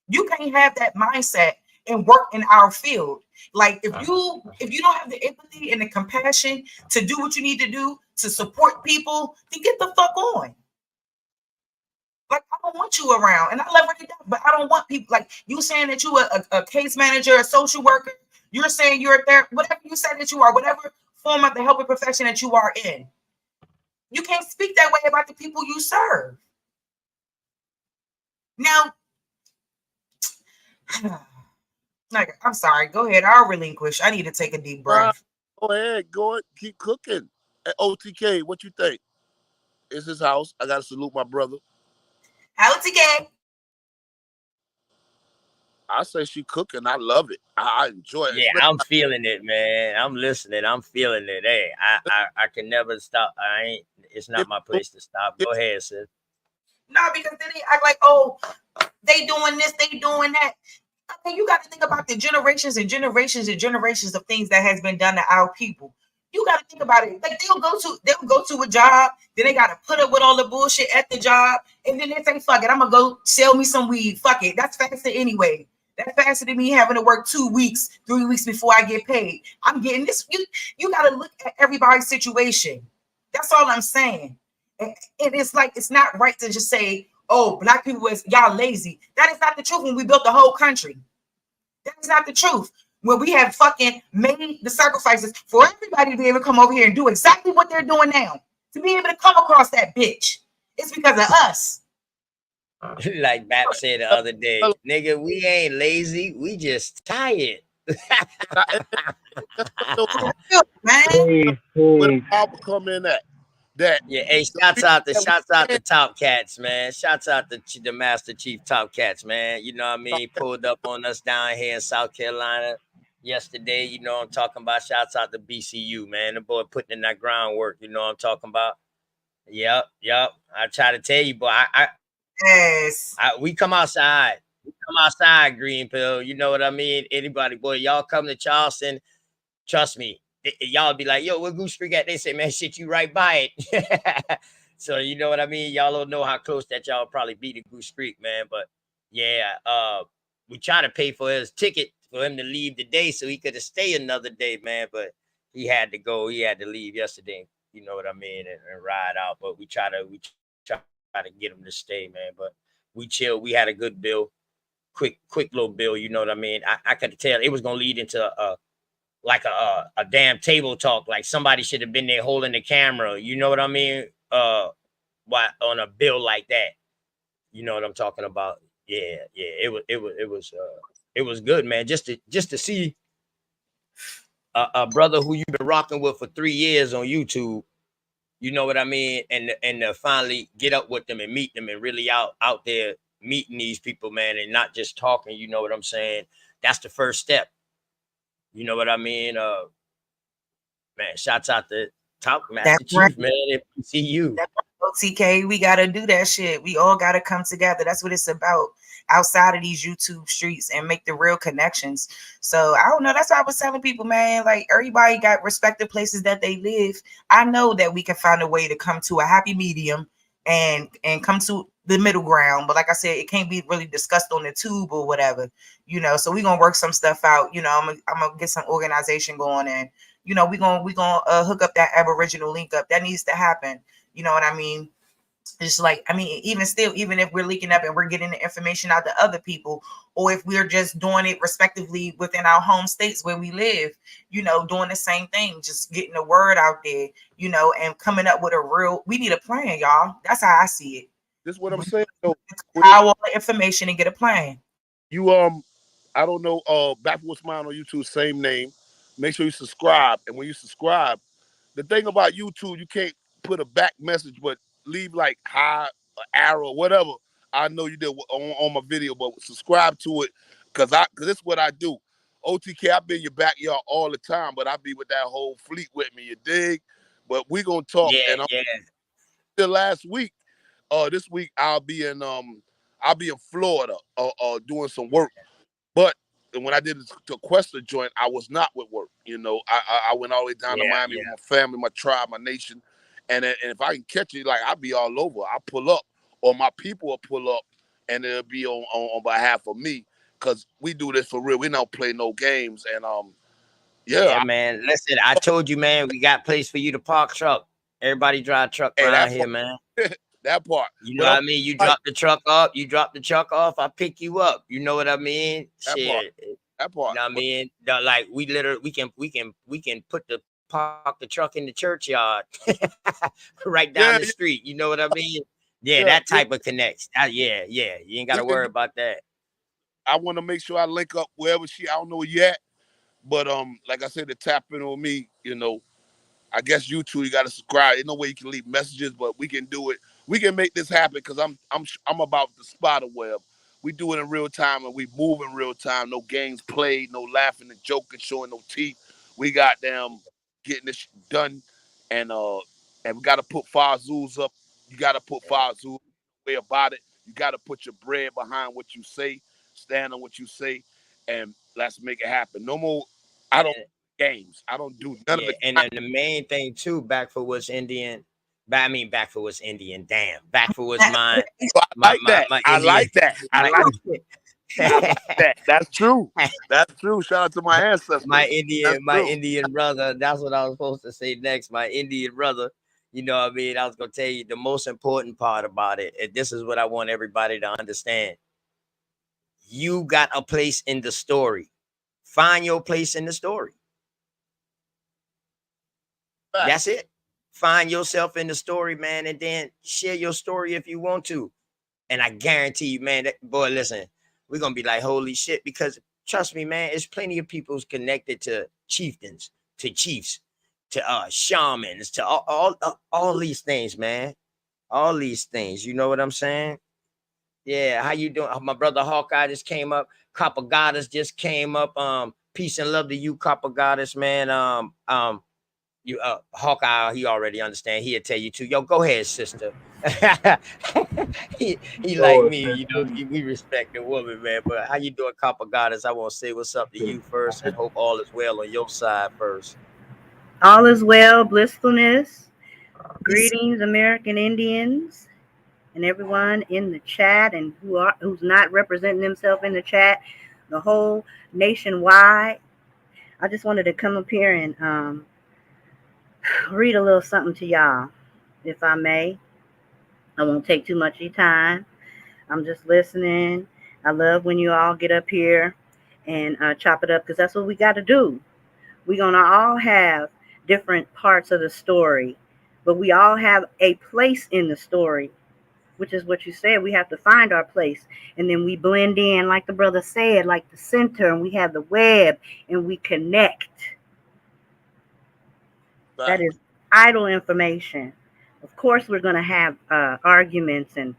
You can't have that mindset and work in our field. Like if you don't have the empathy and the compassion to do what you need to do to support people, then get the fuck on. Like I don't want you around, and I love her to death, but I don't want people like you saying that you a case manager, a social worker. You're saying you're a therapist, whatever you say that you are, whatever form of the helping profession that you are in. You can't speak that way about the people you serve. Now, like, I'm sorry. Go ahead. I'll relinquish. I need to take a deep breath. Go ahead. Go ahead. Keep cooking. OTK, what you think? It's his house. I got to salute my brother. OTK. I say she cooking. I love it. I enjoy it. Yeah, I'm feeling it, man. I'm listening. I'm feeling it. Hey, I can never stop. It's not my place to stop. Go ahead, sis. No, because then they act like, oh, they doing this, they doing that. Okay, you got to think about the generations and generations and generations of things that has been done to our people. You got to think about it. Like they'll go to a job, then they got to put up with all the bullshit at the job, and then they say, "Fuck it, I'm gonna go sell me some weed. Fuck it, that's faster anyway. That's faster than me having to work 2 weeks, 3 weeks before I get paid. I'm getting this." You got to look at everybody's situation. That's all I'm saying. And it's like it's not right to just say, "Oh, black people is y'all lazy." That is not the truth. When we built the whole country, that is not the truth. When we have fucking made the sacrifices for everybody to be able to come over here and do exactly what they're doing now, to be able to come across that bitch, it's because of us. Like Bap said the other day, nigga, we ain't lazy. We just tired. Man, where the power come in at? That yeah, hey, shouts out the Top Cats, man. Shouts out the Master Chief Top Cats, man. You know what I mean? Pulled up on us down here in South Carolina yesterday. You know what I'm talking about. Shouts out to BCU, man. The boy putting in that groundwork. You know what I'm talking about. Yep. I try to tell you, boy. We come outside. We come outside, Green Pill. You know what I mean? Anybody, boy, y'all come to Charleston. Trust me. Y'all be like, yo, where Goose Creek at? They say, man, shit, you right by it. So you know what I mean? Y'all don't know how close that y'all probably be to Goose Creek, man. But yeah, we try to pay for his ticket for him to leave today so he could have stayed another day, man. But he had to go. He had to leave yesterday. You know what I mean? And ride out. But we try to get him to stay, man. But we chill. We had a good bill. Quick little bill. You know what I mean? I could tell it was gonna lead into a damn table talk, like somebody should have been there holding the camera. You know what I mean? Why on a bill like that? You know what I'm talking about? Yeah. It was good, man. Just to see a brother who you've been rocking with for 3 years on YouTube. You know what I mean? And finally get up with them and meet them and really out there meeting these people, man, and not just talking. You know what I'm saying? That's the first step. You know what I mean? Man, shouts out to Top Master Chief, right. Man. See you. OTK, we gotta do that shit. We all gotta come together. That's what it's about outside of these YouTube streets and make the real connections. So I don't know. That's why I was telling people, man, like everybody got respective places that they live. I know that we can find a way to come to a happy medium and come to the middle ground. But like I said, it can't be really discussed on the tube or whatever, you know. So we're gonna work some stuff out. You know, I'm gonna get some organization going, and you know, we're gonna hook up that Aboriginal link up. That needs to happen. You know what I mean? It's like, I mean, even if we're leaking up and we're getting the information out to other people, or if we're just doing it respectively within our home states where we live, you know, doing the same thing, just getting the word out there, you know, and coming up with we need a plan, y'all. That's how I see it. This is what I'm saying. So, all the information and get a plan. You I don't know, Backwards Mind on YouTube, same name. Make sure you subscribe. And when you subscribe, the thing about YouTube, you can't put a back message, but leave like hi, arrow, whatever. I know you did on my video, but subscribe to it because this is what I do. OTK, I be in your backyard all the time, but I be with that whole fleet with me. You dig? But we gonna talk. Yeah, The last week, this week I'll be in Florida, doing some work. But when I did the Questa joint, I was not with work. You know, I went all the way down to Miami with my family, my tribe, my nation. And if I can catch it, like I'll be all over. I'll pull up, or my people will pull up, and it'll be on behalf of me, because we do this for real. We don't play no games. And Yeah, yeah, man. Listen, I told you, man, we got place for you to park truck. Everybody drive truck hey, around that here, part, man. that part. You know But what I'm I mean? You like drop the truck up, you drop the truck off, I pick you up. You know what I mean? that part, Shit. that You part. know what I But mean? Like we literally we can put the park the truck in the churchyard right down the yeah, street. You know what I mean? Yeah, yeah, that yeah, type of connects. Yeah. You ain't we gotta can worry do. about that. I want to make sure I link up wherever I don't know yet, but like I said, to tap in on me, I guess you two, you got to subscribe. There's no way you can leave messages, but we can do it. We can make this happen, because I'm about the spider web. We do it in real time, and we move in real time. No games played, no laughing and joking, showing no teeth. We got them getting this done, and we got to put Fazoo's up. You got to put Fazoo way about it. You got to put your bread behind what you say, stand on what you say, and let's make it happen. No more. I don't games. I don't do none of Yeah, the. and then the main thing too, back for what's Indian. I mean, back for what's Indian. Damn, back for what's mine. I My like my that. my I Indian. like that. I My like I like that. That's true. That's true. Shout out to my my ancestors. That's Indian, my true. Indian brother. That's what I was supposed to say next. My Indian brother. You know what I mean? I was gonna tell you the most important part about it. And this is what I want everybody to understand. You got a place in the story. Find your place in the story. That's Facts. it. Find yourself in the story, man, and then share your story if you want to. And I guarantee you, man, that boy, listen, we're gonna be like, holy shit, because trust me, man, there's plenty of people connected to chieftains, to chiefs, to shamans, to all these things, man. All these things. You know what I'm saying? Yeah, how you doing? My brother Hawkeye just came up. Copper Goddess just came up. Peace and love to you, Copper Goddess, man. You Hawkeye, he already understand. He'll tell you too. Yo, go ahead, sister. he like Lord, me, man, you know. We respect the woman, man. But how you doing, Copper Goddess? I want to say what's up to you first, and hope all is well on your side first. All is well, blissfulness. Greetings, American Indians, and everyone in the chat, and who's not representing themselves in the chat. The whole nationwide. I just wanted to come up here and read a little something to y'all, if I may. I won't take too much of your time. I'm just listening. I love when you all get up here and chop it up, because that's what we got to do. We're going to all have different parts of the story, but we all have a place in the story, which is what you said. We have to find our place, and then we blend in, like the brother said, like the center, and we have the web, and we connect. That Facts. is idle information. Of course, we're going to have arguments and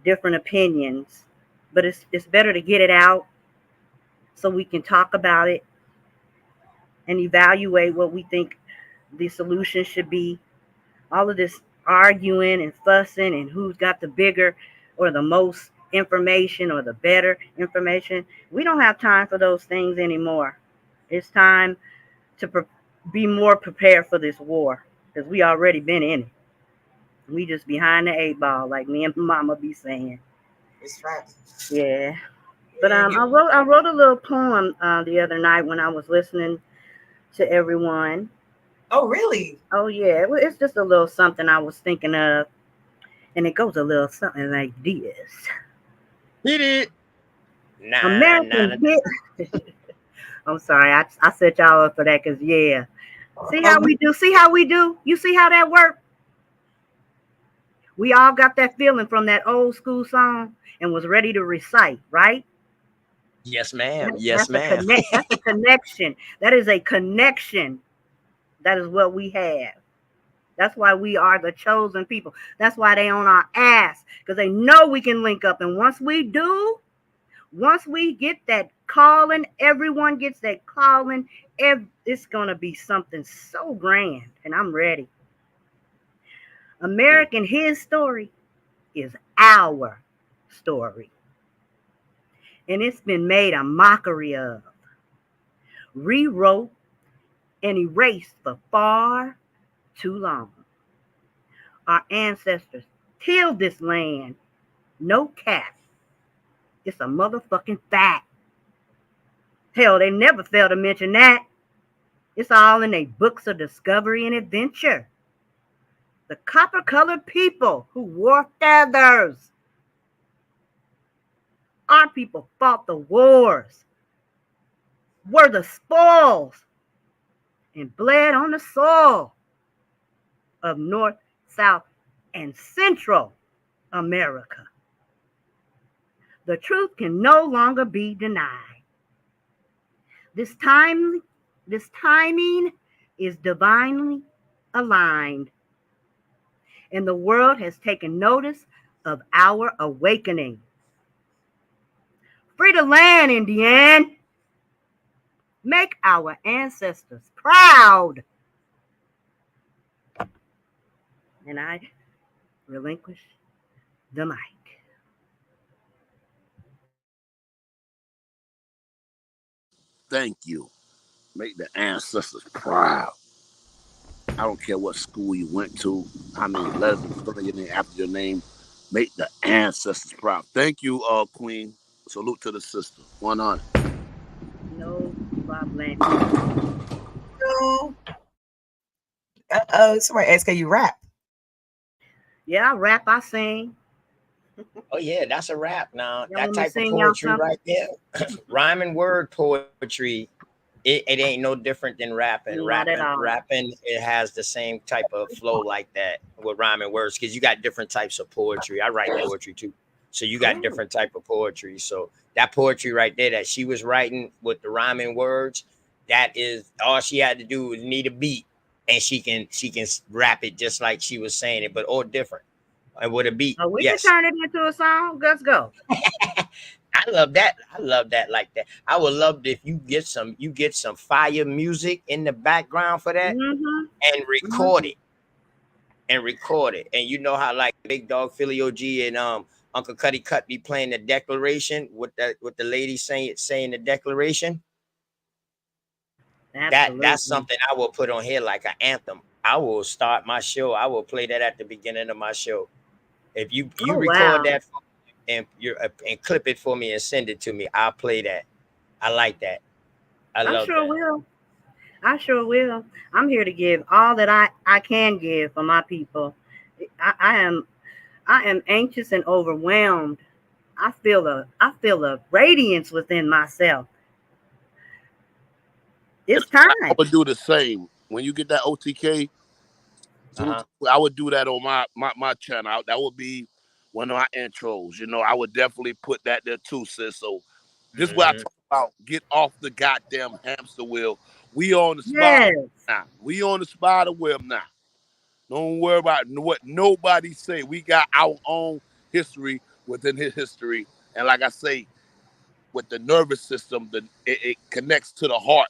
different opinions, but it's better to get it out so we can talk about it and evaluate what we think the solution should be. All of this arguing and fussing and who's got the bigger or the most information or the better information, we don't have time for those things anymore. It's time to be more prepared for this war, because we already been in it. We just behind the eight ball, like me and Mama be saying. It's right. Yeah. But And you, I wrote a little poem the other night when I was listening to everyone. oh, really? Oh yeah, it's just a little something I was thinking of, and it goes a little something like this. Hit it. Nah. American hit. I'm sorry, I set y'all up for that, because yeah. See how we do? See how we do? You see how that worked? We all got that feeling from that old school song and was ready to recite, right? Yes, ma'am. Yes, That's a ma'am. connect. That's a connection. That is a connection. That is what we have. That's why we are the chosen people. That's why they on our ass, because they know we can link up. And once we do, once we get that calling, everyone gets that calling. It's gonna be something so grand, and I'm ready. American His Story is our story, and it's been made a mockery of, rewrote, and erased for far too long. Our ancestors tilled this land, no cap, It's a motherfucking fact. Hell, they never fail to mention that. It's all in their books of discovery and adventure. The copper-colored people who wore feathers. Our people fought the wars, were the spoils, and bled on the soil of North, South, and Central America. The truth can no longer be denied. This timing is divinely aligned, and the world has taken notice of our awakening. Free the land, Indian. Make our ancestors proud. And I relinquish the mic. Thank you. Make the ancestors proud. I don't care what school you went to, how many letters in front of your name after your name. Make the ancestors proud. Thank you, Queen. Salute to the sister. 100. No problem. Somebody asked, can you rap? Yeah, I rap, I sing. Oh yeah, that's a rap now. Y'all That want me to type of sing y'all poetry something? right there. Rhyme and word poetry. It ain't no different than rapping. Not at all. Rapping, it has the same type of flow like that with rhyme and words, because you got different types of poetry. I write poetry too. So you got different type of poetry. So that poetry right there that she was writing with the rhyming words, that is all she had to do was need a beat, and she can rap it just like she was saying it, but all different. And with a beat. Oh, we Yes. can turn it into a song. Let's go. I love that. I love that like that. I would love if you get some fire music in the background for that, and record it. And you know how like Big Dog Philly OG and Uncle Cuddy Cut be playing the declaration with the lady saying the declaration. Absolutely. That's something I will put on here like an anthem. I will start my show. I will play that at the beginning of my show. If you record that and and clip it for me and send it to me, I'll play that. I like that. I love sure that. will. I sure will. I'm here to give all that I can give for my people. I am anxious and overwhelmed. I feel a radiance within myself. It's time. I would do the same. When you get that OTK, I would do that on my channel. That would be one of my intros. You know, I would definitely put that there too, sis. So this is what I talk about. Get off the goddamn hamster wheel. We on the spider now. We on the spider web now. Don't worry about what nobody say. We got our own history within his history. And like I say, with the nervous system, it connects to the heart.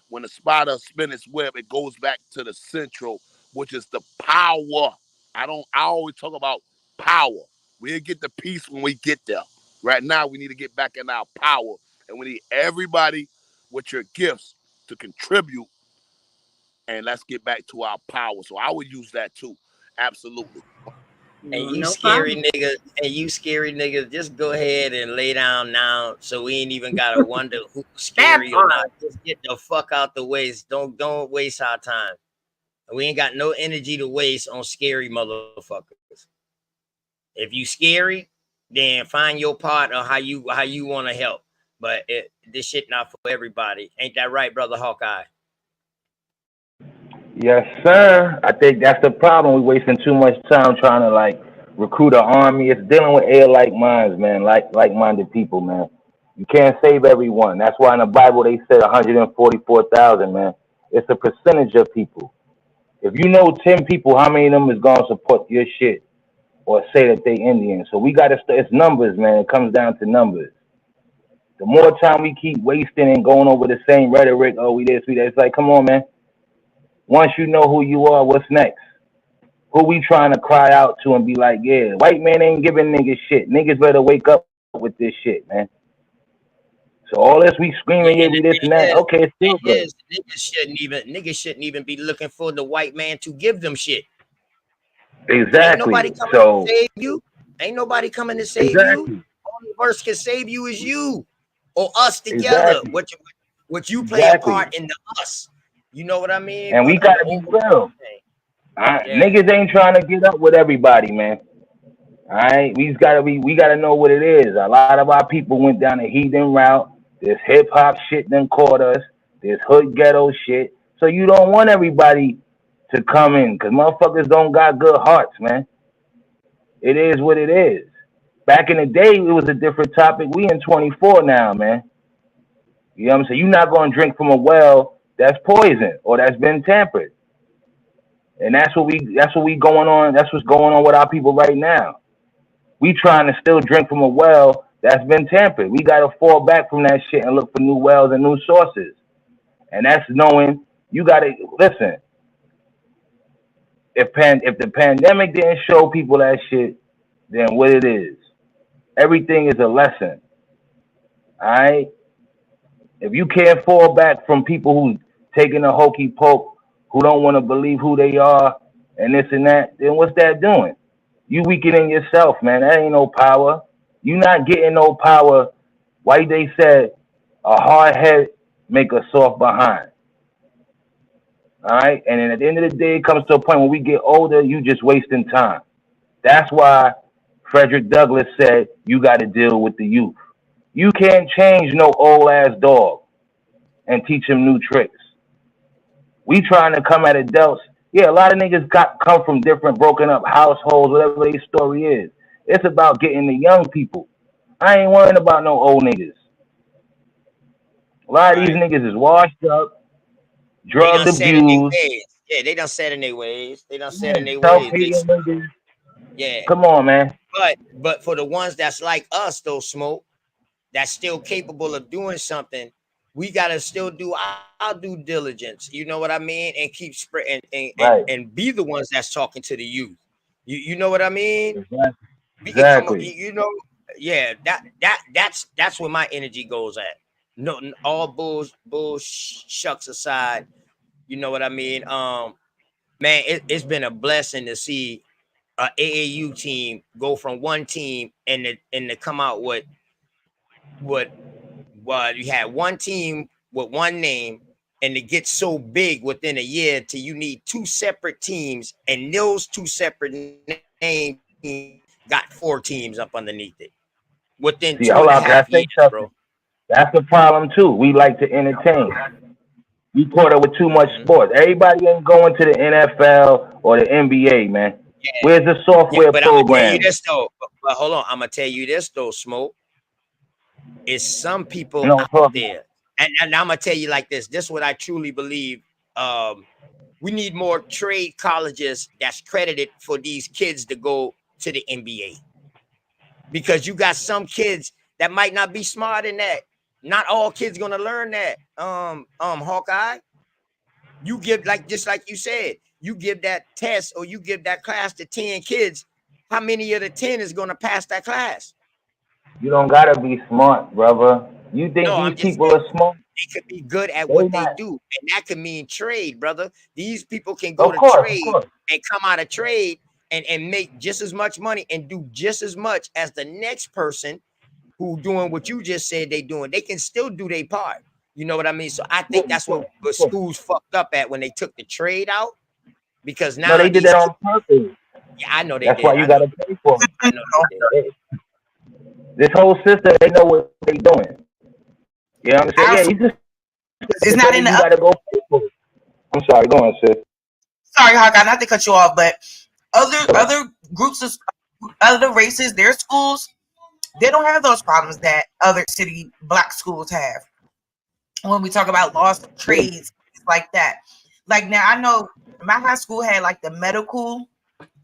When the spider spins its web, it goes back to the central, which is the power. I always talk about power. We'll get the peace when we get there. Right now, we need to get back in our power. And we need everybody with your gifts to contribute. And let's get back to our power. So I would use that too. Absolutely. And you scary niggas, just go ahead and lay down now. So we ain't even gotta wonder who's scary or not. Just get the fuck out the way. Don't waste our time. We ain't got no energy to waste on scary motherfuckers. If you scary, then find your part of how you want to help. But this shit not for everybody. Ain't that right, brother Hawkeye? Yes, sir. I think that's the problem. We're wasting too much time trying to like recruit an army. It's dealing with like minds, man, like-minded people, man. You can't save everyone. That's why in the Bible they said 144,000, man. It's a percentage of people. If you know 10 people, how many of them is gonna support your shit or say that they Indian? So we gotta. It's numbers, man. It comes down to numbers. The more time we keep wasting and going over the same rhetoric, oh, we this, it's like, come on, man. Once you know who you are, what's next? Who we trying to cry out to and be like, yeah, white man ain't giving niggas shit. Niggas better wake up with this shit, man. So all this we screaming, yeah, we this and that. Okay, it's still good. Niggas shouldn't even be looking for the white man to give them shit. Exactly. Ain't nobody coming to save you. Ain't nobody coming to save you. only person can save you is you or us together. Exactly. What you play a Exactly. part in the us. You know what I mean? And we But in the gotta be overall real. thing, yeah. Niggas ain't trying to get up with everybody, man. All right, we gotta know what it is. A lot of our people went down a heathen route. This hip hop shit done caught us. This hood ghetto shit. So you don't want everybody to come in, cause motherfuckers don't got good hearts, man. It is what it is. Back in the day, it was a different topic. We in 24 now, man. You know what I'm saying? You're not gonna drink from a well that's poison or that's been tampered. And that's what we going on. That's what's going on with our people right now. We trying to still drink from a well that's been tampered. We got to fall back from that shit and look for new wells and new sources. And that's knowing you got to listen. If the pandemic didn't show people that shit, then what it is, everything is a lesson. All right. If you can't fall back from people who taking a hokey poke, who don't want to believe who they are, and this and that, then what's that doing? You weakening yourself, man. That ain't no power. You not getting no power. Why they said a hard head make a soft behind. All right. And then at the end of the day, it comes to a point when we get older, you just wasting time. That's why Frederick Douglass said you got to deal with the youth. You can't change no old ass dog and teach him new tricks. We trying to come at adults. Yeah, a lot of niggas come from different broken up households, whatever their story is. It's about getting the young people. I ain't worrying about no old niggas. A lot of these niggas is washed up, drug abused. Yeah, they done set in their ways. They done set in their ways. Self-hating niggas. Yeah. Come on, man. But for the ones that's like us, though, Smoke, that's still capable of doing something, we gotta still do our due diligence. You know what I mean? And keep spreading and be the ones that's talking to the youth. You know what I mean? Exactly. We can come, you know, yeah. That's where my energy goes at. No, all bull shucks aside. You know what I mean? Man, it's been a blessing to see a AAU team go from one team and to come out with what you had one team with one name, and to get so big within a year till you need two separate teams, and those two separate names got four teams up underneath it within 2.5 years, bro. That's the problem too. We like to entertain. We caught up with too much sports. Everybody ain't going to the NFL or the NBA, man. Yeah. Where's the software but program? I'm gonna tell you this though. But hold on, I'm gonna tell you this though, Smoke. Is some people out there, and I'm gonna tell you like this. This is what I truly believe. We need more trade colleges that's credited for these kids to go to the NBA, because you got some kids that might not be smart in that. Not all kids gonna learn that. Hawkeye, you give just like you said, you give that test or you give that class to 10 kids. How many of the 10 is gonna pass that class? You don't gotta be smart, brother. You think these people are smart? They could be good at what they do, and that could mean trade, brother. These people can go to trade and come out of trade and make just as much money and do just as much as the next person who doing what you just said they doing. They can still do their part. You know what I mean? So I think that's what schools fucked up at when they took the trade out, because now they did that on purpose. Yeah, I know they did. That's why you gotta pay for it. I know they did. This whole system, they know what they doing. You know what I'm saying? Yeah, you just it's not in the. You gotta go pay for it. I'm sorry, go on, sis. Sorry, Hawkeye, not to cut you off, but other groups of other races, their schools, they don't have those problems that other city black schools have. When we talk about lost trades like that, like now I know my high school had like the medical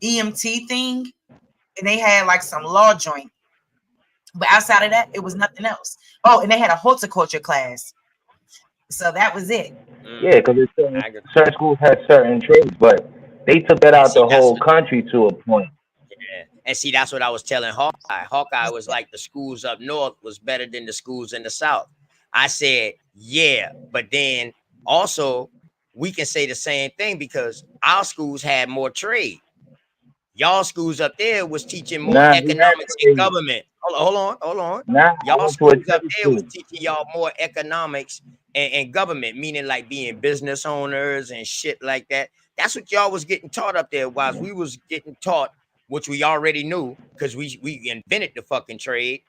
EMT thing, and they had like some law joint. But outside of that, it was nothing else. Oh, and they had a horticulture class. So that was it. Yeah, because certain schools had certain trades, but they took that out the whole country to a point. Yeah. And see, that's what I was telling Hawkeye. Hawkeye was like the schools up north was better than the schools in the south. I said, yeah, but then also we can say the same thing because our schools had more trade. Y'all schools up there was teaching more Nah, we had economics and trade. government. Hold on. Nah, I Y'all went to a schools up trade there was school. teaching y'all more economics and government, meaning like being business owners and shit like that. That's what y'all was getting taught up there. Whilst we was getting taught, which we already knew, because we invented the fucking trade.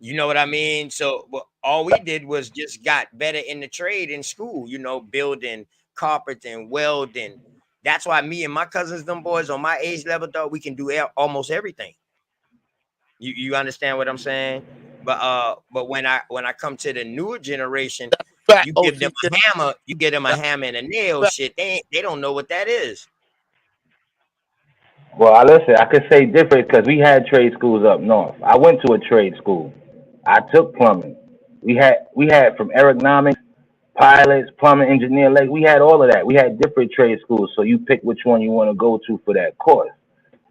You know what I mean? So all we did was just got better in the trade in school, building, carpenting, welding. That's why me and my cousins, them boys on my age level, though, we can do almost everything. You understand what I'm saying? But when I come to the newer generation, Fact, you give them OTK. a hammer, you give them a hammer and a nail, shit. They don't know what that is. Well, listen, I could say different because we had trade schools up north. I went to a trade school. I took plumbing. We had from aeronomics, pilots, plumbing, engineer. Like we had all of that. We had different trade schools, so you pick which one you want to go to for that course.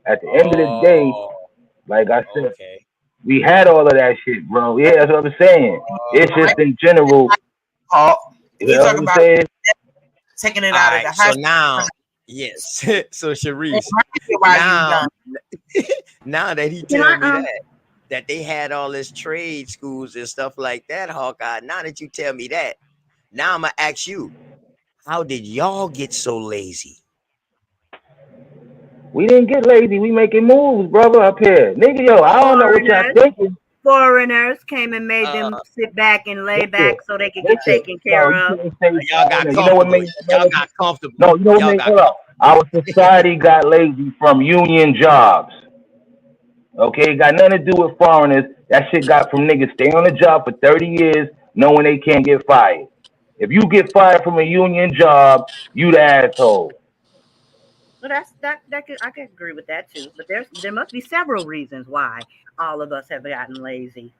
At the end of the day, Oh, like I said, okay. we had all of that shit, bro. Yeah, that's what I'm saying. It's All just in general. Oh, You he know what talking I'm about saying? taking it out of right. the So high now, yes. So Sharice, school while you now young. now that he Can tell me I that they had all this trade schools and stuff like that, Hawkeye. Now that you tell me that, now I'm gonna ask you, how did y'all get so lazy? We didn't get lazy. We making moves, brother, up here. Nigga, yo, I don't know what y'all foreigners thinking. foreigners came and made them Uh, sit back and lay Listen, back so they could get listen. taken No, care you of? can't say y'all got foreigner. You know what comfortable. made Y'all America? got comfortable. No, you know what Y'all made? got Hold up. comfortable. Our society got lazy from union jobs. Okay, got nothing to do with foreigners. That shit got from niggas stay on the job for 30 years knowing they can't get fired. If you get fired from a union job, you the asshole. Well, I can agree with that too. But there must be several reasons why all of us have gotten lazy.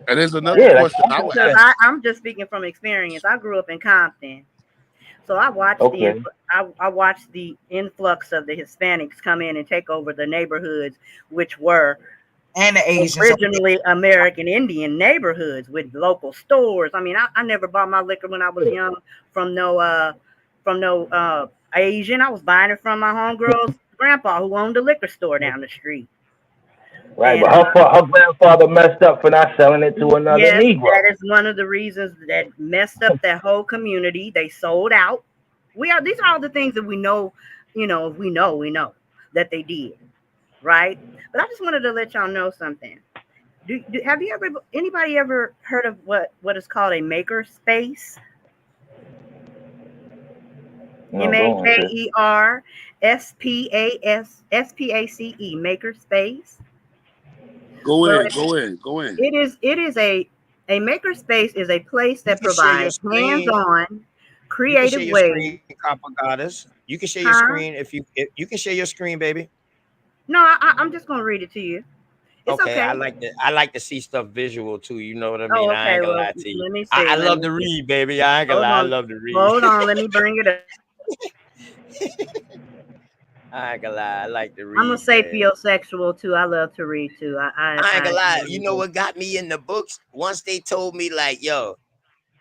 And there's another Yeah, like question I would Because ask. I'm just speaking from experience. I grew up in Compton, so okay. I watched the influx of the Hispanics come in and take over the neighborhoods, which were And the Asians. originally American Indian neighborhoods with local stores. I mean, I never bought my liquor when I was young from no Asian. I was buying it from my homegirl's grandpa who owned a liquor store down the street. Right, And but her grandfather messed up for not selling it to another yes, Negro. that is one of the reasons that messed up that whole community. They sold out. These are all the things that we know, we know that they did, right? But I just wanted to let y'all know something. Have anybody ever heard of what is called a maker space? No, go on, sis. MakerSpace, maker space. Go Well, in, go in, go in. it is a maker space is a place You that can share your provides screen. hands-on, You can share creative your ways. screen, Copper Goddess. You can share your Huh? screen if you can share your screen, baby. No, I'm just gonna read it to you. It's Okay, okay. I like to see stuff visual too. You know what I mean? Oh, I okay. ain't gonna Well, lie to you. let me I see. Let love me to see. read, baby. I ain't gonna Hold lie. I on. love to read. Hold on. Let me bring it up. I ain't gonna lie. I like to I'm a read, man. sapiosexual too. I love to read too. I ain't I gonna lie. You enjoy know it. what got me in the books? Once they told me, like, yo,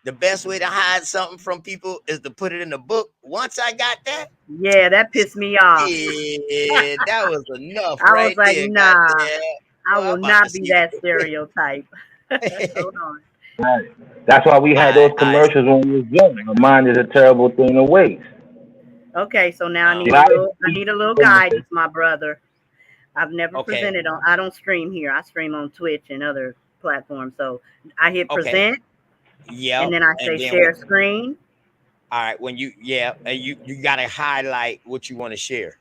the best way to hide something from people is to put it in a book. Once I got that, Yeah, that pissed me off. yeah, that was enough I was right like, there. nah, Goddamn. I Boy, I'm will about to not be see that stereotype. it. Hold on. Right. That's why we had those I commercials when we was young. A mind is a terrible thing to waste. Okay, so now um I need a little guidance, my brother. I've never okay, presented on. I don't stream here. I stream on Twitch and other platforms. So I hit okay, present, and yep. then I say And then share screen. all right, when and you gotta highlight what you want to share.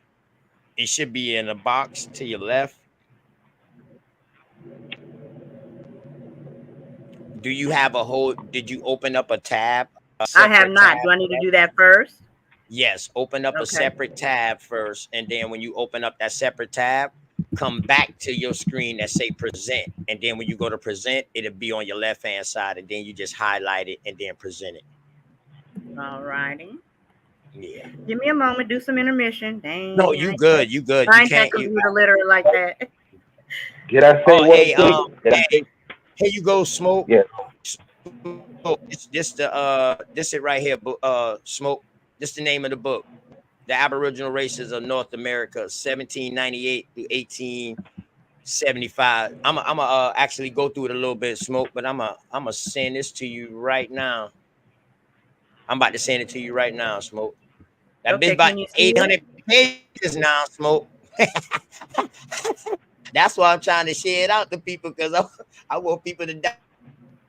It should be in a box to your left. Do you have a whole? Did you open up a tab, a I have separate tab? not. Do I need to do that first? Yes, open up a Okay. separate tab first, and then when you open up that separate tab, come back to your screen that say present, and then when you go to present, it'll be on your left hand side, and then you just highlight it and then present it. All righty. Yeah. Give me a moment. Do some intermission. No, Dang, you good. You good. You I ain't that can't. You. computer literate like that. Did I say Oh, what? hey, Did I hey, say? here you go, smoke. Yeah. Smoke. This it right here. Smoke. This the name of the book. the Aboriginal races of North America, 1798 to 1875. I'm actually go through it a little bit, Smoke, but I'm gonna send this to you right now. I'm about to send it to you right now, Smoke. That bitch Okay, about can you see it? 800 pages now, Smoke. That's why I'm trying to share it out to people because I want people to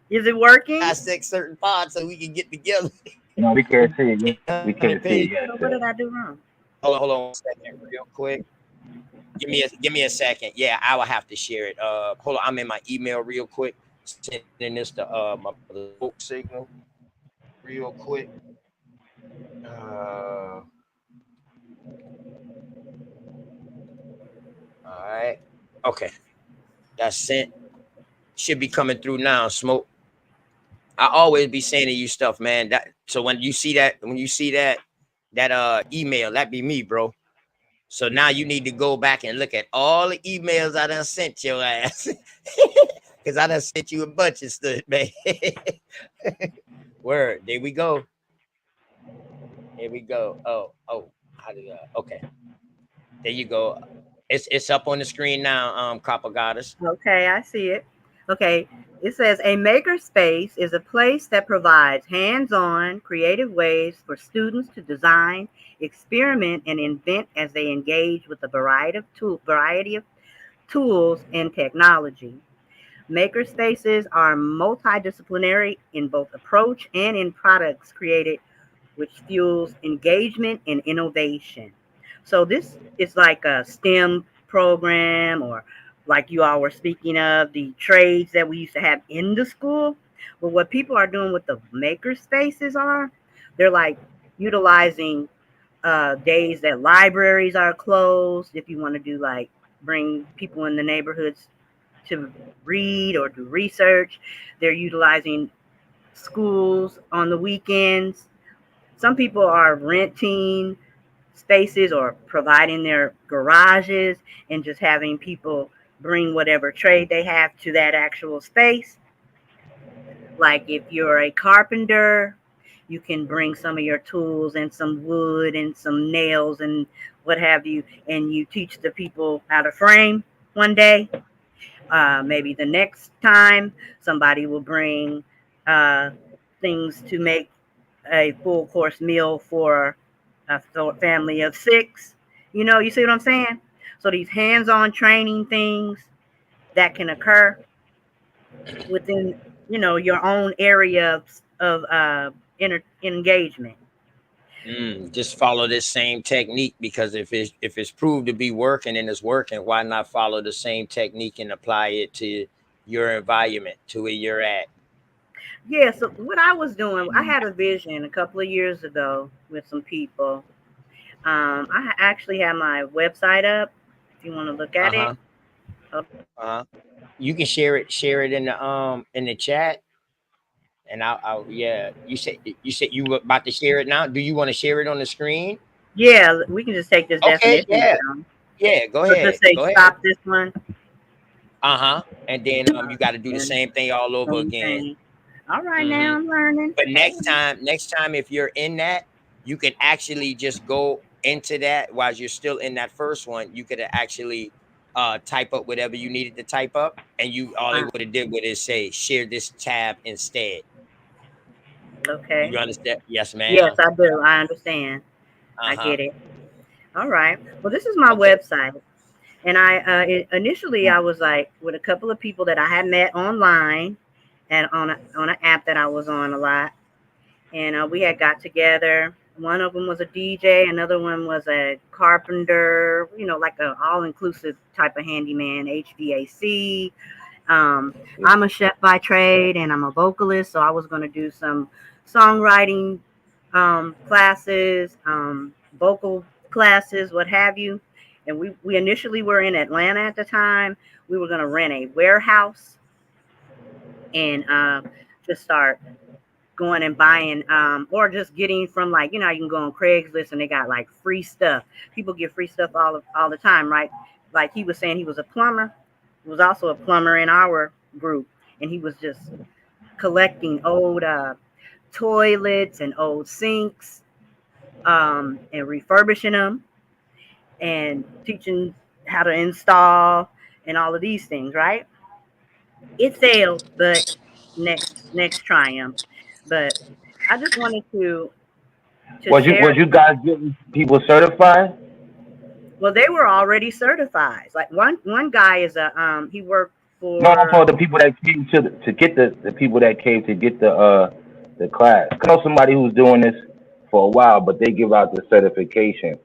Is it working? dissect certain parts so we can get together. No, we can't see it. 800 We can't pages. see it yet. So what did I do wrong? Hold on 1 second, real quick. Give me a second. Yeah, I will have to share it. Hold on, I'm in my email real quick. Sending this to my brother Smoke Signal real quick. All right. Okay. That's sent. Should be coming through now, Smoke. I always be saying to you stuff, man. That so when you see that email, that be me, bro. So now you need to go back and look at all the emails I done sent your ass. Cause I done sent you a bunch of stuff, man. Word. There we go. Here we go. Oh, how did okay. There you go. It's up on the screen now, Copper Goddess. Okay, I see it. Okay, it says a makerspace is a place that provides hands-on, creative ways for students to design, experiment, and invent as they engage with a variety of tools and technology. Makerspaces are multidisciplinary in both approach and in products created, which fuels engagement and innovation. So this is like a STEM program, or like you all were speaking of, the trades that we used to have in the school. But what people are doing with the maker spaces are, they're like utilizing days that libraries are closed. If you want to do like bring people in the neighborhoods to read or do research, they're utilizing schools on the weekends. Some people are renting spaces or providing their garages and just having people bring whatever trade they have to that actual space. Like if you're a carpenter, you can bring some of your tools and some wood and some nails and what have you, and you teach the people how to frame one day. Maybe the next time somebody will bring uh, things to make a full course meal for a family of 6. You see what I'm saying? So these hands-on training things that can occur within, your own area of engagement. Just follow this same technique because if it's proved to be working and it's working, why not follow the same technique and apply it to your environment, to where you're at? Yeah, so what I was doing, I had a vision a couple of years ago with some people. I actually have my website up if you want to look at it. Uh-huh. Uh-huh. You can share it in the chat. And I'll yeah. You said you were about to share it now. Do you want to share it on the screen? Yeah, we can just take this Okay, definition yeah. down. Yeah, go So just ahead. say Go ahead. stop this one. Uh-huh. And then you got to do the And same thing all over same again. thing. All right, Mm-hmm. now I'm learning. But next time, if you're in that, you can actually just go into that while you're still in that first one. You could actually type up whatever you needed to type up, and you all it Uh, would have did would is say share this tab instead. okay. You understand? Yes, Yes, ma'am. I do. I understand. I Uh-huh. get it. All right. Well, this is my Okay. website. And initially I was like with a couple of people that I had met online and on an app that I was on a lot. And we had got together. One of them was a DJ, another one was a carpenter, like an all-inclusive type of handyman, HVAC. I'm a chef by trade, and I'm a vocalist, so I was going to do some songwriting classes, vocal classes, what have you. And we initially were in Atlanta at the time. We were going to rent a warehouse and just start going and buying or just getting from, like, you can go on Craigslist and they got like free stuff. People get free stuff all the time, right? Like he was saying, he was a plumber. He was also a plumber in our group, and he was just collecting old toilets and old sinks and refurbishing them and teaching how to install and all of these things, right? It failed, but next triumph. But I just wanted to share. Was you guys getting people certified? Well, they were already certified. Like one guy is a he worked No, I'm for for the people that came to get the people that came to get the class. I know somebody who's doing this for a while, but they give out the certification.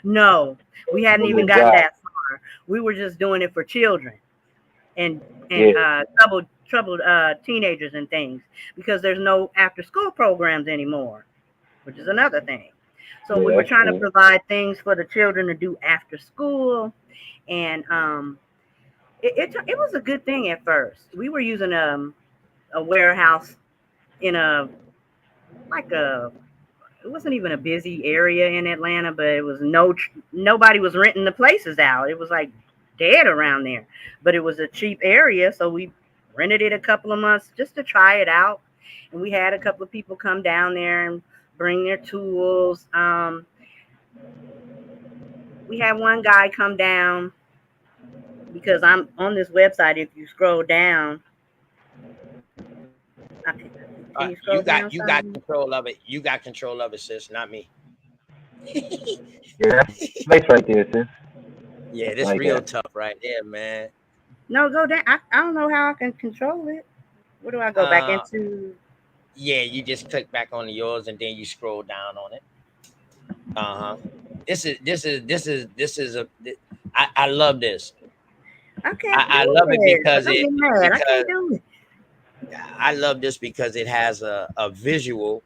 no, we hadn't For even your gotten job. that far. We were just doing it for children and Yeah, troubled teenagers and things because there's no after school programs anymore, which is another thing. So we yeah, were that's trying to cool. provide things for the children to do after school, and it was a good thing at first. We were using a warehouse in a like a it wasn't even a busy area in Atlanta, but it was nobody was renting the places out. It was like dead around there, but it was a cheap area, so we rented it a couple of months just to try it out. And we had a couple of people come down there and bring their tools. We had one guy come down because I'm on this website. If you scroll down, can you scroll down You got some? control of it. You got control of it, sis, not me. Yeah, that's nice right there, sis. Yeah, I this like real that. tough right there, man. No, go down. I don't know how I can control it. Where do I go back Uh, into? yeah, you just click back on yours and then you scroll down on it. Uh huh. This is a. I love this. I can't I do love it it. because Don't it get mad. I because can't do it. I love this because it has a visual,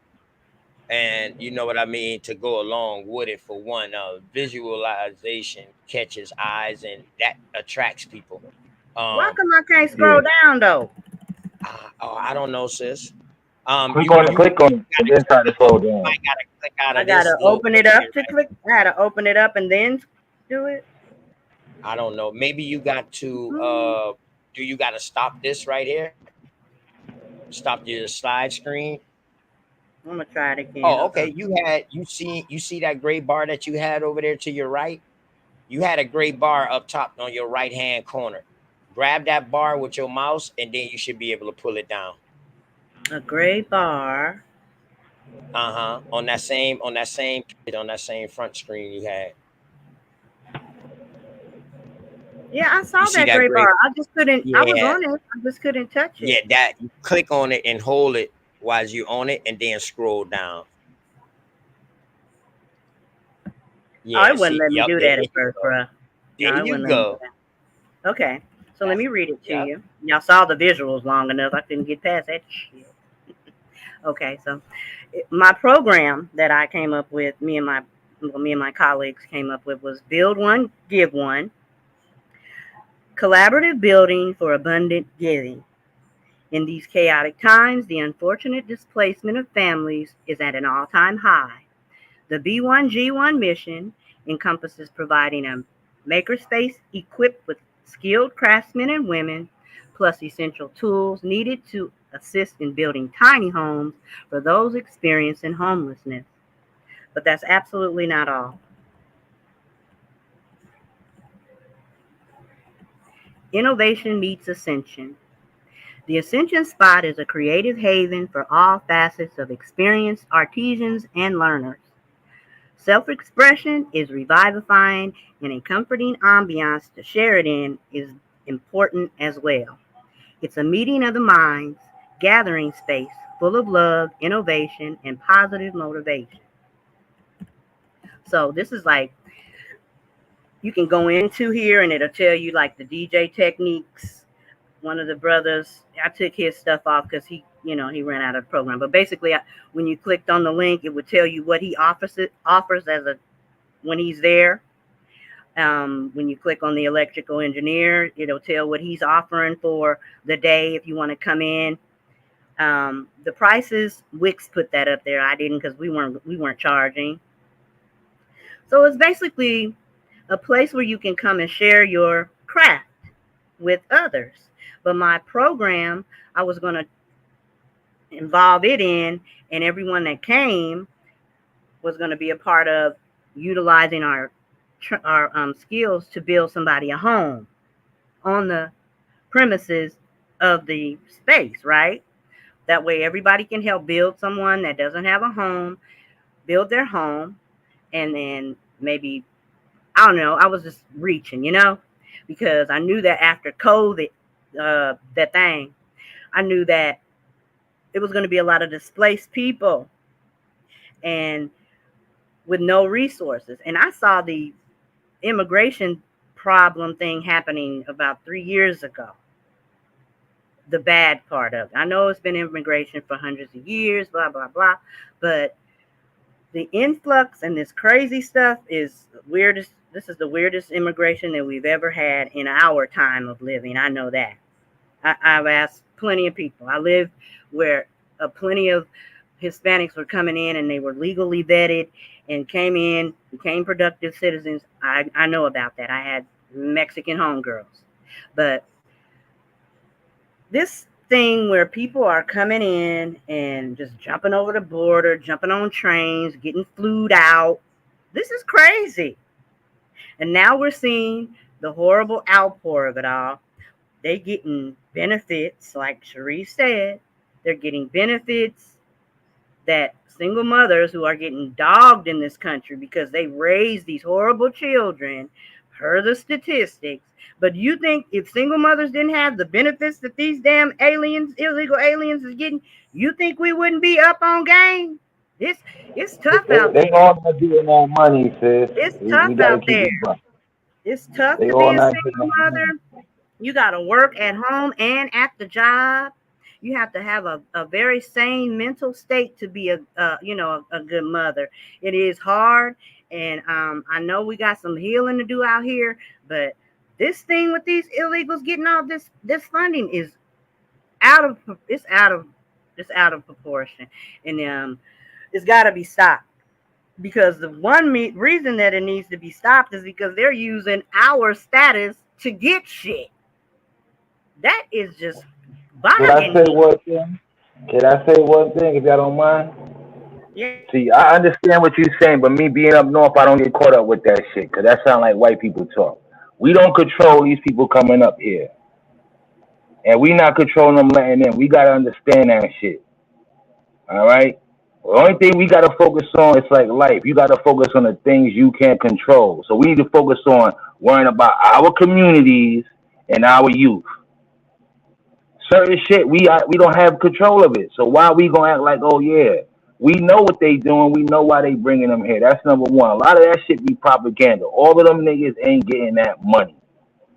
and you know what I mean, to go along with it. For one, visualization catches eyes and that attracts people. Why Um, come I can't Yeah. scroll down though? oh, I don't know, sis. Click on it, and then try to scroll You down. might gotta click out I of this gotta little open it area up to right. click. I gotta open it up and then do it. I don't know. Maybe you got to Hmm. do you got to stop this right here? Stop your slide screen. I'm gonna try it again. Oh, Hold okay. on. You see that gray bar that you had over there to your right? You had a gray bar up top on your right hand corner. Grab that bar with your mouse and then you should be able to pull it down. A gray bar. Uh-huh. On that same front screen you had. Yeah, I You saw see that that gray gray. bar. I just couldn't. I was Yeah. on it. I just couldn't touch Yeah, it. that you click on it and hold it while you on it and then scroll down. Oh, Yeah, it wouldn't see, let me yep, do there that you at first, go. bro. There No, it you wouldn't let me do go. that. Okay, so let That's me read it to yep. you. Y'all saw the visuals long enough. I couldn't get past that shit. Okay, so my program that I came up with, me and my colleagues came up with was build one, give one, collaborative building for abundant giving. In these chaotic times, the unfortunate displacement of families is at an all-time high. The B1G1 mission encompasses providing a makerspace equipped with skilled craftsmen and women, plus essential tools needed to assist in building tiny homes for those experiencing homelessness. But that's absolutely not all. Innovation meets ascension. The Ascension Spot is a creative haven for all facets of experienced artisans and learners. Self expression is revivifying, and a comforting ambiance to share it in is important as well. It's a meeting of the minds, gathering space full of love, innovation, and positive motivation. So, this is like you can go into here and it'll tell you like the DJ techniques. One of the brothers, I took his stuff off because he ran out of the program. But basically, when you clicked on the link, it would tell you what he offers as a when he's there. When you click on the electrical engineer, it'll tell what he's offering for the day if you want to come in. The prices, Wix put that up there. I didn't because we weren't charging. So it's basically a place where you can come and share your craft with others. But my program, I was going to involve it in, and everyone that came was going to be a part of utilizing our skills to build somebody a home on the premises of the space, right? That way everybody can help build someone that doesn't have a home, build their home, and then maybe, I don't know, I was just reaching, because I knew that after COVID, that thing, I knew that it was going to be a lot of displaced people and with no resources. And I saw the immigration problem thing happening about 3 years ago. The bad part of it. I know it's been immigration for hundreds of years, blah, blah, blah. But the influx and this crazy stuff is the weirdest. This is the weirdest immigration that we've ever had in our time of living. I know that. I've asked plenty of people. I live where plenty of Hispanics were coming in and they were legally vetted and came in, became productive citizens. I know about that. I had Mexican homegirls. But this thing where people are coming in and just jumping over the border, jumping on trains, getting flued out, this is crazy. And now we're seeing the horrible outpour of it all. They getting benefits, like Cherie said. They're getting benefits that single mothers who are getting dogged in this country because they raise these horrible children, per the statistics. But you think if single mothers didn't have the benefits that these damn aliens, illegal aliens is getting, you think we wouldn't be up on game? It's tough out there. They all not getting more money, sis. It's We tough gotta out keep there. it going. It's tough They to all be a not single getting mother. You got to work at home and at the job. You have to have a very sane mental state to be a good mother. It is hard, and I know we got some healing to do out here, but this thing with these illegals getting all this funding is out of proportion, and it's got to be stopped. Because the one reason that it needs to be stopped is because they're using our status to get shit. That is just Can I boggling say me. one thing? Can I say one thing, if y'all don't mind? Yeah. See, I understand what you're saying, but me being up north, I don't get caught up with that shit, because that sounds like white people talk. We don't control these people coming up here. And we not controlling them letting in. We got to understand that shit. All right? The only thing we got to focus on is like life. You got to focus on the things you can't control. So we need to focus on worrying about our communities and our youth. Certain shit, we don't have control of it. So why are we going to act like, oh, yeah, we know what they doing. We know why they bringing them here. That's number one. A lot of that shit be propaganda. All of them niggas ain't getting that money.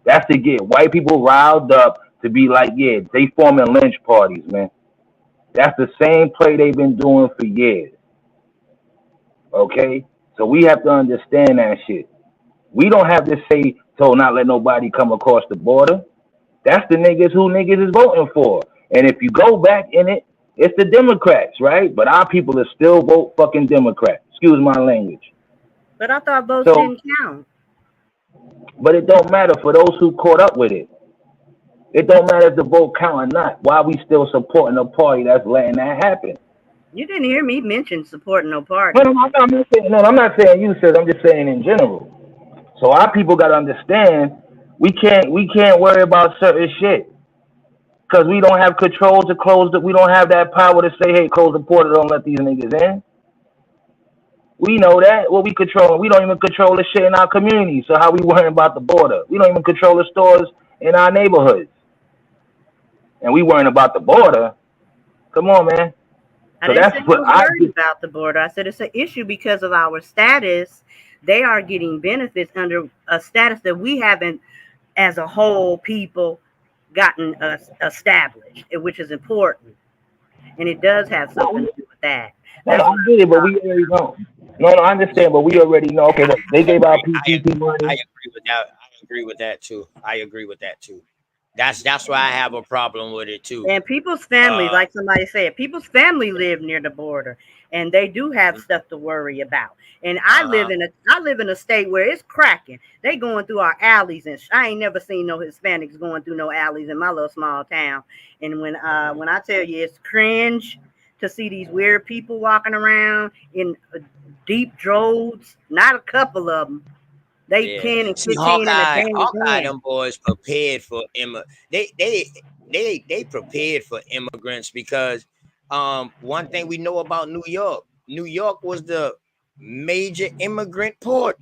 That's to get white people riled up to be like, yeah, they forming lynch parties, man. That's the same play they've been doing for years. Okay? So we have to understand that shit. We don't have to say, so not let nobody come across the border. That's the niggas who niggas is voting for. And if you go back in it, it's the Democrats, right? But our people are still vote fucking Democrats. Excuse my language. But I thought votes didn't count. But it don't matter for those who caught up with it. It don't matter if the vote count or not. Why we still supporting a party that's letting that happen? You didn't hear me mention supporting no party. No, I'm not saying you, sis. I'm just saying in general. So our people got to understand we can't worry about certain shit because we don't have control to close it. We don't have that power to say, hey, close the border, don't let these niggas in. We know that. What we control, we don't even control the shit in our community. So how we worrying about the border? We don't even control the stores in our neighborhoods. And we worrying about the border. Come on, man. I didn't say I was worried about the border. I said it's an issue because of our status. They are getting benefits under a status that we haven't, as a whole people, gotten established, which is important. And it does have something to do with that. No, I get it, but we already know. No, I understand, but we already know. Okay, look, they gave out PPP money. I agree with that. I agree with that too. That's why I have a problem with it too. And people's families, like somebody said, people's family live near the border, and they do have stuff to worry about. And I live in a state where it's cracking. They going through our alleys, and I ain't never seen no Hispanics going through no alleys in my little small town. And when I tell you it's cringe to see these weird people walking around in deep droves, not a couple of them. They Yeah. 10 and See, 15 in a Hawkeye, damn them boys prepared for they prepared for immigrants because one thing we know about New York was the major immigrant port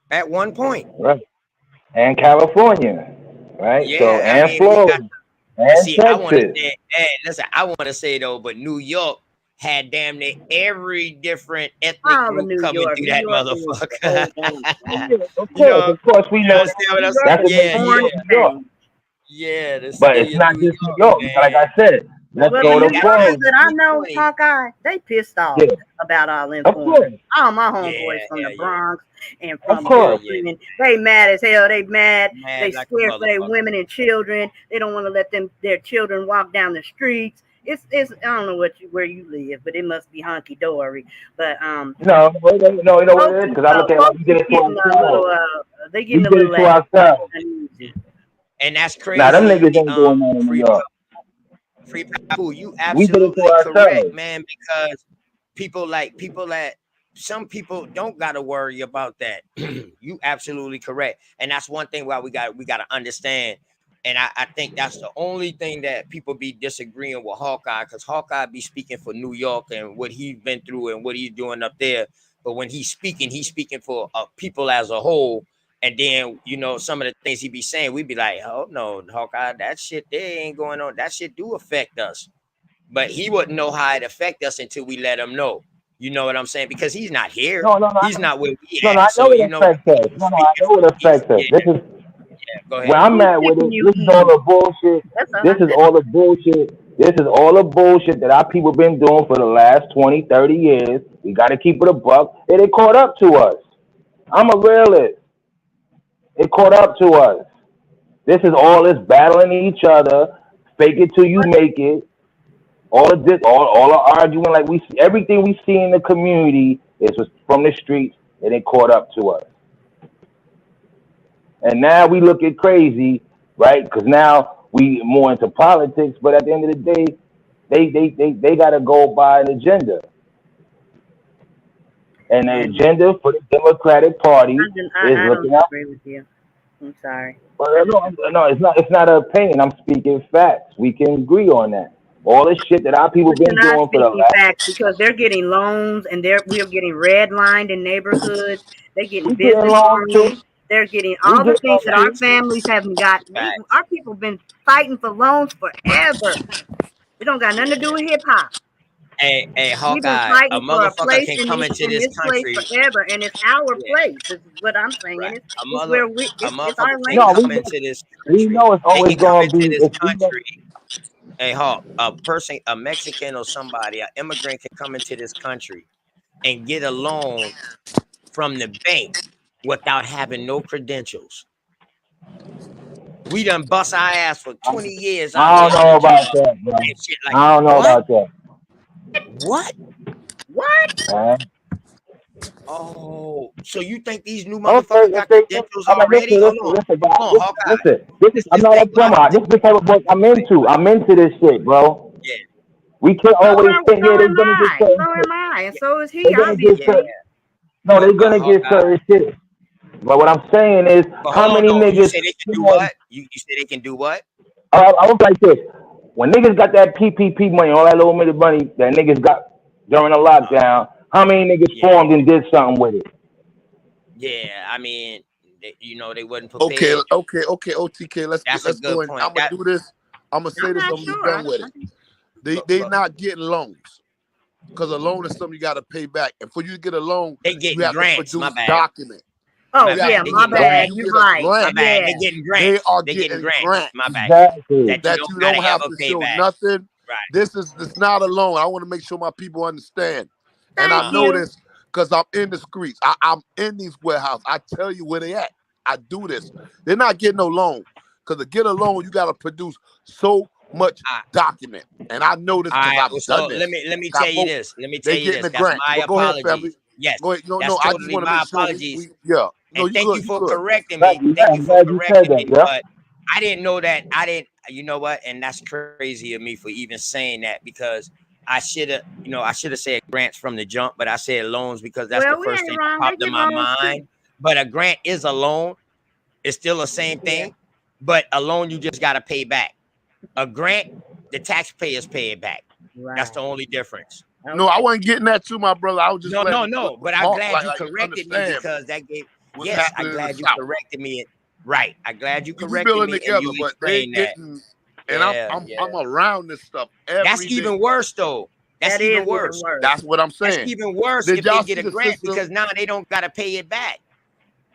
at one point. Right. And California, right? So, Yeah, I and mean we got Florida, and and see I want to Texas. say, hey, listen, I want to say though, but New York had damn near every different ethnic all of group New coming York. through New that York is a motherfucker. whole damn thing. Yeah, of course, we You know understand that. what New I'm York saying? That's is what an makes Yeah, New yeah. orange York, New York. thing. Yeah, the But city it's of not New just New York, York. Like man. I said, let's Well, And the go you to New got Yorkers Florida. that I know, 2020. Hawkeye, they pissed off Yeah, about all them of foreigners. course, All my Yeah, homeboys from the yeah. Bronx and of from Yeah, course. yeah. Brooklyn, they mad as hell. They mad. Mad They like a scared for their motherfucker. women and children. They don't want to let their children walk down the streets. It's I don't know where you live, but it must be hunky dory. But No, no, you know what it is? Because I look at it like folks we is did it to getting a little ourselves. they We getting a did it little to ourselves. uneasy. And that's Now, them crazy. niggas ain't doing nothing in New York. Free Papu, you We did it to absolutely correct, ourselves. man, because people that some people don't gotta worry about that. You absolutely correct. And that's one thing why we gotta understand. And I think that's the only thing that people be disagreeing with Hawkeye, because Hawkeye be speaking for New York and what he's been through and what he's doing up there. But when he's speaking for people as a whole. And then, some of the things he be saying, we be like, oh no, Hawkeye, that shit there ain't going on. That shit do affect us. But he wouldn't know how it affect us until we let him know. You know what I'm saying? Because he's not here. No, no, no, He's not where we no, no. at. I know So, it affects us. No, he's no, I speaking know for, it affects us. This is go where ahead. I'm Who's at with picking it. you This is all in? the bullshit. That's all This I is said. all the bullshit. This is all the bullshit that our people been doing for the last 20, 30 years. We got to keep it a buck. And it caught up to us. I'm a realist. It caught up to us. This is all this battling each other. Fake it till you make it. All of this, all the arguing, like we see, everything we see in the community is from the streets, and it caught up to us. And now we look at crazy, right? Because now we more into politics, but at the end of the day, they got to go by an agenda. And the And agenda for the Democratic Party is I don't looking out. agree with you. I'm sorry. But no, it's not an opinion. I'm speaking facts. We can agree on that. All the shit that our people But you're been not doing for the speaking last. facts because they're getting loans and we're getting redlined in neighborhoods. They're getting We getting business along too. loans. They're getting We all the getting things that our along too. families haven't gotten. Facts. Our people been fighting for loans forever. It don't got nothing to do with hip hop. Hey, We've been Hawkeye, a fighting for a motherfucker place can in come into in this this place country. forever, and it's our Yeah, place. This is what I'm saying. right. It's where A it's our motherfucker can No, land. come into this we country. know it's They always can come gonna into be. this It's we know. country. Hey, Hawk, a person, a Mexican or somebody, an immigrant can come into this country and get a loan from the bank without having no credentials. We done bust our ass for 20 years out I here don't on the know job about that, bro. and shit like I don't know what? about that. What? What? Man. Oh, so you think these new Okay, motherfuckers if got they, credentials I'm like, already? Hold on. listen, bro. Hold on, Hawkeye. Listen. This is. I'm If not they a got plumber. This is the type of work I'm into. I'm into this shit, bro. yeah, We can't always think, So yeah, they're am gonna get I. certain So shit. am I. And yeah, so is he, They're gonna get yeah. certain. obviously. No, they're But gonna get Hawkeye. certain shit. But what I'm saying is, But how hold on many though. You niggas? say they can do what? You say they can do what? I was like this. When niggas got that PPP money, all that little bit of money that niggas got during the lockdown, how many niggas Yeah, formed and did something with it? yeah. I mean, they wasn't Okay, prepared. okay, OTK. That's a Let's go good in. point. I'm gonna That do this. I'm gonna say I'm this. not I'm gonna be sure. done with it. but, They but not getting loans because a loan is something you got to pay back, and for you to get a loan, they you getting have to grants. My produce bad. documents. My Oh, You have yeah, bad. to They my do getting like when bad. grants. you You're get a right. My grant, bad. Yeah. They getting they grants. are They getting getting grants. grants My bad. Exactly. That you that don't you gotta don't have ever to pay show back. nothing. Right. This not a loan. I want to make sure my people understand, and I Thank know you. this because I'm in the streets. I'm in these warehouses. I tell you where they at. I do this. They're not getting no loan because to get a loan, you got to produce so much All right. document, and I know this All because right. I've Well, done so let this. me let me tell Got you both. this. Let me tell They you getting this. the That's grants. my But go ahead, family. apologies. Yes, Go ahead. No, that's no. I just totally want to my make sure apologies. we yeah. No, And you thank good. you You for good. correcting Right, me. yeah, Thank you I'm for glad you said correcting that, me. yeah. But I didn't know that. I didn't. You know what? And that's crazy of me for even saying that because I should have said grants from the jump, but I said loans because that's the Well, we first ain't thing wrong. that They popped in get my loans too. mind. But a grant is a loan. It's still the same thing. But a loan you just got to pay back. A grant, the taxpayers pay it back. Right. That's the only difference. No, I wasn't getting that too, my brother. I was just letting No. But I'm Mark, glad you like corrected me understand because that gave. what's Yes, I'm happening in the glad you South. corrected me. Right. I'm glad you We corrected building me and together, you but they explained that. getting, and I'm around this stuff every That's day. even worse, though. That's That is even worse. That's what I'm That's saying. even worse Did if y'all they get see a the grant sister? because now they don't got to pay it back.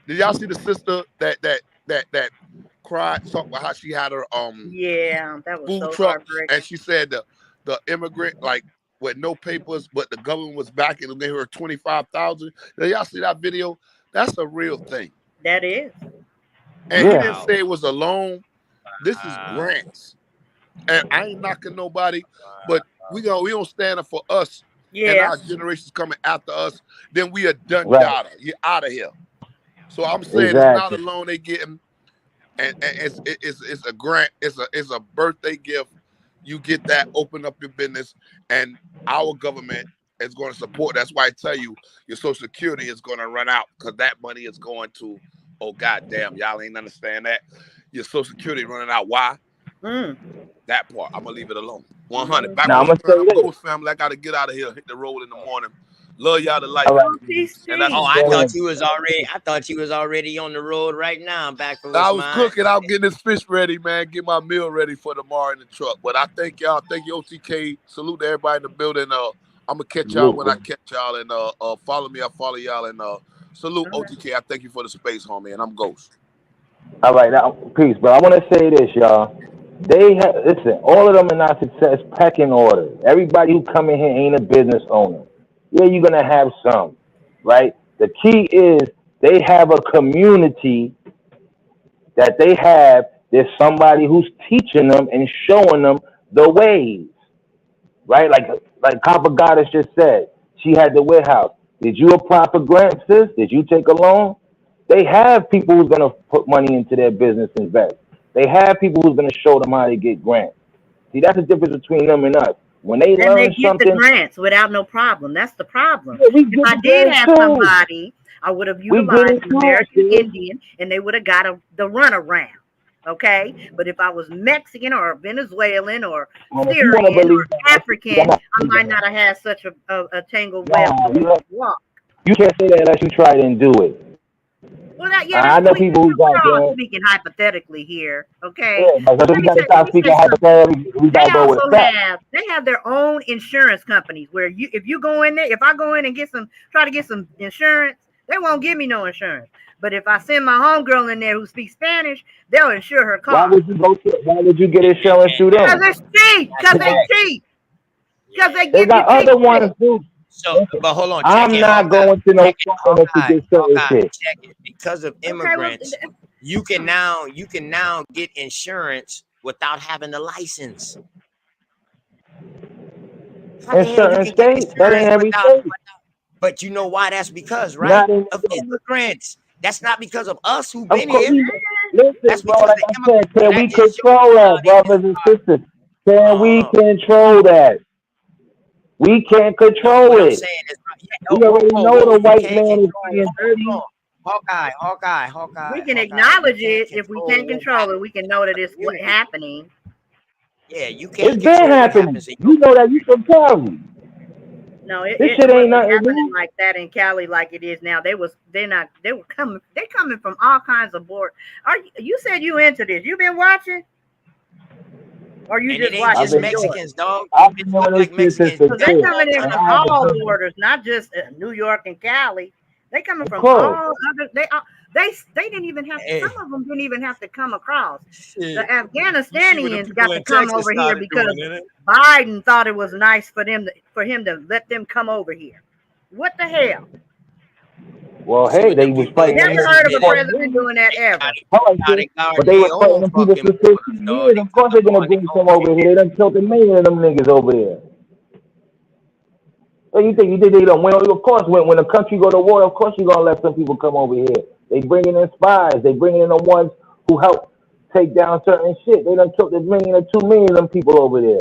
Did y'all see the sister that cried, talked about how she had her Yeah, that was food so truck, heartbreaking. and she said the immigrant, like, with no papers, but the government was backing and gave her 25,000. Did y'all see that video? That's a real thing. That is. And he Yeah. didn't say it was a loan. This is grants. And I ain't knocking nobody, but we don't stand up for us and Yeah. our generations coming after us. Then we are done Right. data. You're out of here. So I'm saying it's not a loan they getting, and it's a grant. It's a birthday gift. You get that, open up your business, and our government is going to support. That's why I tell you your Social Security is going to run out because that money is going to. Oh goddamn, y'all ain't understand that. Your Social Security running out. Why? That part. I'm gonna leave it alone. 100. Back Now, on I'm the gonna say this. Ghost family. I gotta get out of here. Hit the road in the morning. Love y'all to life. All right. And that's I thought you was already on the road right now. Back from I was cooking. I'm getting this fish ready, man. Get my meal ready for tomorrow in the truck. But I thank y'all. Thank you, OTK. Salute to everybody in the building. I'm gonna catch y'all when I catch y'all. And follow me. I follow y'all. And salute OTK. I thank you for the space, homie. And I'm Ghost. All right, now, peace, bro. I want to say this, y'all. Listen, all of them are not success pecking order. Everybody who come in here ain't a business owner. Yeah, you're going to have some, right? The key is they have a community that they have. There's somebody who's teaching them and showing them the ways, right? Like Copper Goddess just said, she had the warehouse. Did you apply for grant, sis? Did you take a loan? They have people who's going to put money into their business and invest. They have people who's going to show them how to get grants. See, that's the difference between them and us. When they And learn they get something, the grants without no problem. That's the problem. yeah, we If get I the did grants have too. somebody, I would have We get utilized it an too, American sis. Indian, and they would have got the runaround. Okay, but if I was Mexican or Venezuelan or And if you want to Syrian or believe that, African, I might not have had such a tangled web to walk. you can't say that unless you try it and do it. Well, that's I know people who got we're all grants. speaking hypothetically here, okay? Yeah, but we got to stop speaking hypothetically. We got to go with facts. They have their own insurance companies where if you go in there, if I go in and try to get some insurance, they won't give me no insurance. But if I send my homegirl in there who speaks Spanish, they'll insure her car. Why would you get insurance through them? Because it's cheap. Because they cheap. Because they They give got you other cheap ones too. So, but hold on. I'm not going to no corner to get certain shit. Check it. Because of immigrants, you can now get insurance without having the license. In certain states, that ain't every state. But you know why? That's because, right, of immigrants. That's not because of us who've been here. Listen, That's bro, because like the I said, immigrants. can we control that, brothers and sisters? Can we control that? We can't control what I'm it. saying is, We already know the white man is being dirty. Hawkeye. We can acknowledge it. If we can't control it, we can know that it's what's happening. Yeah, you can't It's been control what happening. happens. You know that. You from Cali. No, This it shit ain't wasn't nothing happening new. like that in Cali like it is now. They're coming from all kinds of board. You said you into this? You been watching? Or you just watching? Just Mexicans, dog. I've been doing like this shit since the They're kid. coming in from all borders, not just New York and Cali. They coming from all other. They didn't even have. Some of them didn't even have to come across. The Afghanistanians got to come over here because Biden thought it was nice for him to let them come over here. What the hell? Well, hey, they was fighting. Never heard of a president doing that ever. But they were fighting them people for 15 years. Of course they're gonna bring some over here. They done killed a million of them niggas over there. What you think they don't win? Of course, when a country go to war, of course you're gonna let some people come over here. They bringing in spies. They bringing in the ones who help take down certain shit. They done killed a million or 2 million of them people over there.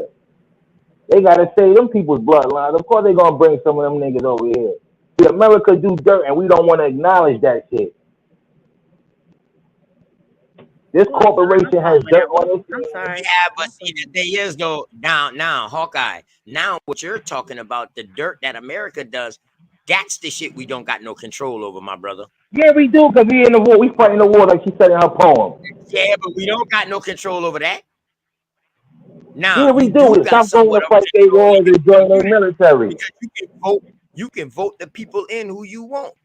They gotta say them people's bloodlines. Of course they gonna bring some of them niggas over here. See, America do dirt and we don't want to acknowledge that shit. This Who else got my corporation has phone dirt there? on I'm it. sorry. Yeah, but see, the thing is though, now, Hawkeye. Now, what you're talking about, the dirt that America does, that's the shit we don't got no control over, my brother. Yeah, we do, because we in the war. We fighting the war like she said in her poem. Yeah, but we don't got no control over that. Now Yeah, we you do. do got Stop going somewhat to of fight their control wars and join their military. because you can vote the people in who you want.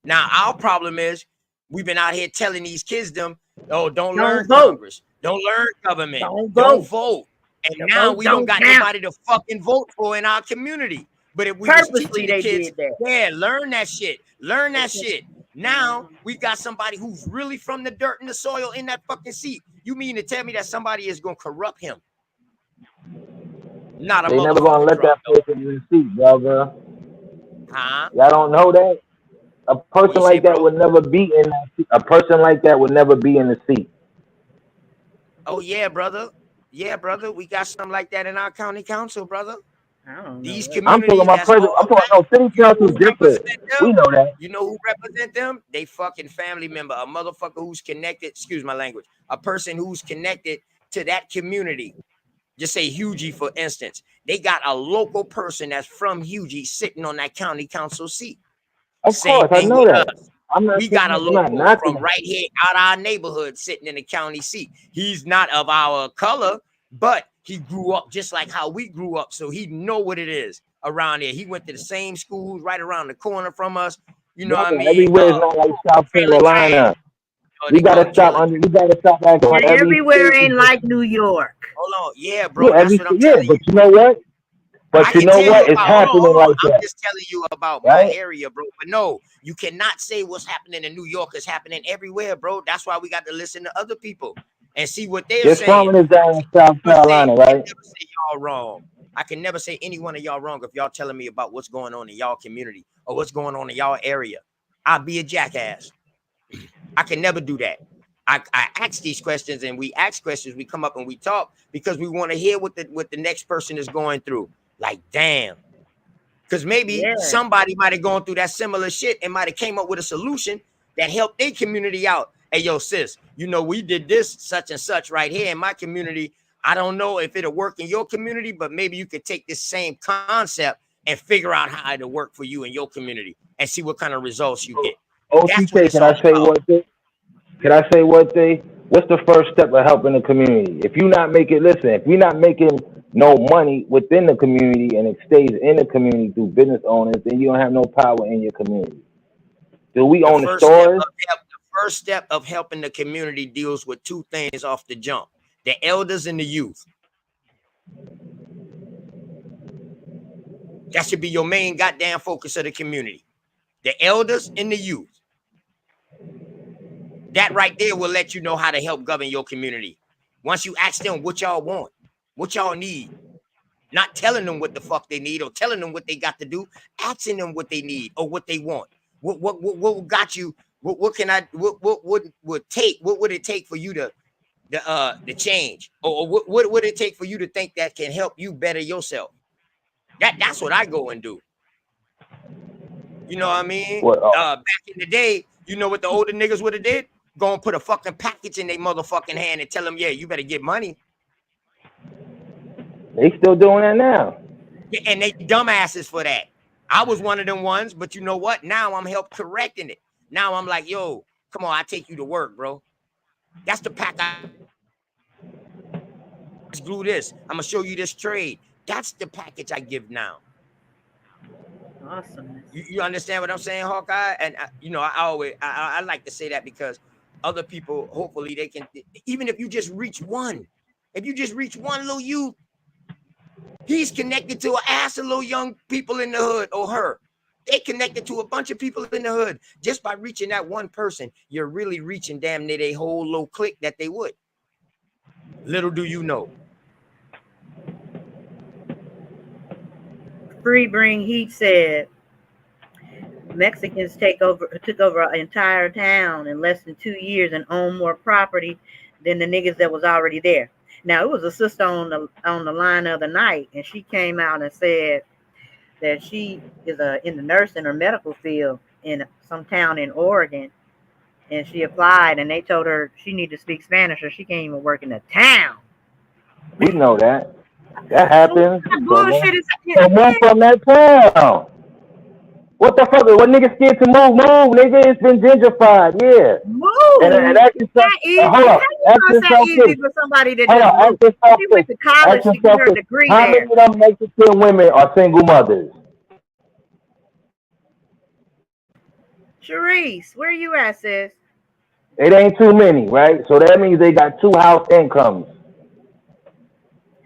Now our problem is we've been out here telling these kids don't learn vote. Congress, don't learn government, don't vote. And The now vote we don't don't got count. nobody to fucking vote for in our community. But if we was Purposely teaching the they kids, did that. yeah, learn that shit. Learn that shit. Now we got somebody who's really from the dirt and the soil in that fucking seat. You mean to tell me that somebody is gonna corrupt him? Not a They never gonna let that person in the seat, brother. Huh? Y'all don't know that? A person like that would never be in that seat. A person like that would never be in the seat. Oh yeah, brother. Yeah, brother. We got something like that in our county council, brother. I don't know. These I'm communities talking about president. I'm talking about city council's different. We know that. You know who represent them? They fucking family member, a motherfucker who's connected, excuse my language, a person who's connected to that community. Just say Hughie, for instance. They got a local person that's from Hughie sitting on that county council seat. Of Same course, I thing know with that. us. I'm not We got a not local knocking from right here out our neighborhood sitting in the county seat. He's not of our color, but he grew up just like how we grew up, so he know what it is around here. He went to the same schools right around the corner from us. You know what I mean? Everywhere is not like South Carolina. We gotta stop acting like Everywhere ain't like New York. Hold on, yeah, bro. That's what I'm yeah, telling you. but you know what? But you know what? It's happening like that. I'm just telling you about my area, bro. But no, you cannot say what's happening in New York is happening everywhere, bro. That's why we got to listen to other people and see what they're There's saying. farmers down in South Carolina, right? I can never say y'all wrong. I can never say any one of y'all wrong if y'all telling me about what's going on in y'all community or what's going on in y'all area. I'll be a jackass. I can never do that. I ask these questions and we ask questions. We come up and we talk because we want to hear what the next person is going through. Like, damn. Because maybe somebody might have gone through that similar shit and might have came up with a solution that helped their community out. Hey, yo, sis, you know, we did this such and such right here in my community. I don't know if it'll work in your community, but maybe you could take this same concept and figure out how it'll work for you in your community and see what kind of results you get. OTK, can I say one thing? Can I say one thing? What's the first step of helping the community? If you're not making, listen, if you're not making no money within the community and it stays in the community through business owners, then you don't have no power in your community. Do we own the stores? The first step of helping the community deals with two things off the jump: the elders and the youth. That should be your main goddamn focus of the community. The elders and the youth. That right there will let you know how to help govern your community. Once you ask them what y'all want, what y'all need, not telling them what the fuck they need or telling them what they got to do, asking them what they need or what they want. What got you? What would it take for you to change? Or what would it take for you to think that can help you better yourself? That's what I go and do. You know what I mean? Back in the day, you know what the older niggas would have did? Go and put a fucking package in their motherfucking hand and tell them, yeah, you better get money. They still doing that now. Yeah, and they dumbasses for that. I was one of them ones, but you know what? Now I'm help correcting it. Now I'm like, yo, come on, I take you to work, bro. That's the pack. Let's glue this. I'm gonna show you this trade. That's the package I give now. Awesome. You understand what I'm saying, Hawkeye? And I like to say that because other people, hopefully they can, even if you just reach one, little youth, he's connected to an ass of little young people in the hood or her. They connected to a bunch of people in the hood. Just by reaching that one person, you're really reaching damn near a whole little clique that they would. Little do you know. Free Bring Heat said Mexicans took over an entire town in less than 2 years and owned more property than the niggas that was already there. Now it was a sister on the line the other night, and she came out and said that she is in the nursing or medical field in some town in Oregon, and she applied, and they told her she need to speak Spanish or she can't even work in the town. We know that. That happens. What bullshit is Someone from that town. What the fuck? What niggas scared to move? Move, nigga. It's been gentrified. Yeah. Move. And ask yourself, Hold on. Ask yourself easy for somebody that hold on. Ask yourself she went to college to get her degree how there. many of them Mexican women are single mothers? Sharice, where you at, sis? It ain't too many, right? So that means they got 2 house incomes.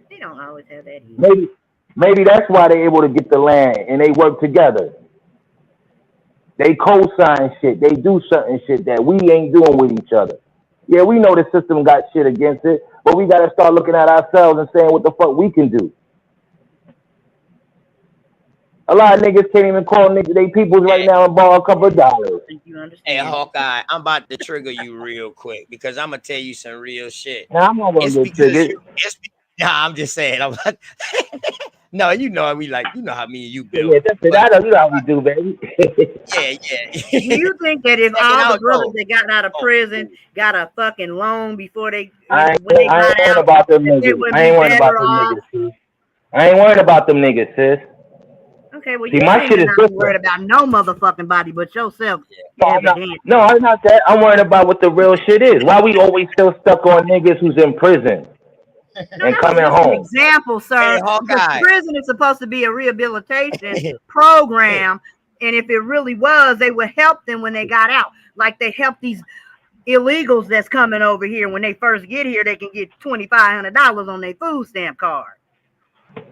They don't always have that either. Maybe that's why they're able to get the land and they work together. They co-sign shit. They do certain shit that we ain't doing with each other. Yeah, we know the system got shit against it, but we got to start looking at ourselves and saying what the fuck we can do. A lot of niggas can't even call niggas they peoples right now and borrow a couple of dollars. Hey, Hawkeye, I'm about to trigger you real quick because I'm gonna tell you some real shit. Now, I'm not gonna get triggered. Nah, I'm just saying. No, you know we like, you know how me and you build. Yeah, that's it. I know you know how we do, baby. Yeah. Do you think that if all the brothers that got out of prison got a fucking loan before they I ain't worried about them niggas. I ain't worried about them niggas, sis. I ain't worried about them niggas, sis. Okay, well, see, my shit is not worried about no motherfucking body but yourself. No, I'm not that. I'm worried about what the real shit is. Why we always still stuck on niggas who's in prison and coming home? An example, sir. Because prison is supposed to be a rehabilitation program, and if it really was, they would help them when they got out. Like they help these illegals that's coming over here. When they first get here, they can get $2,500 on their food stamp card.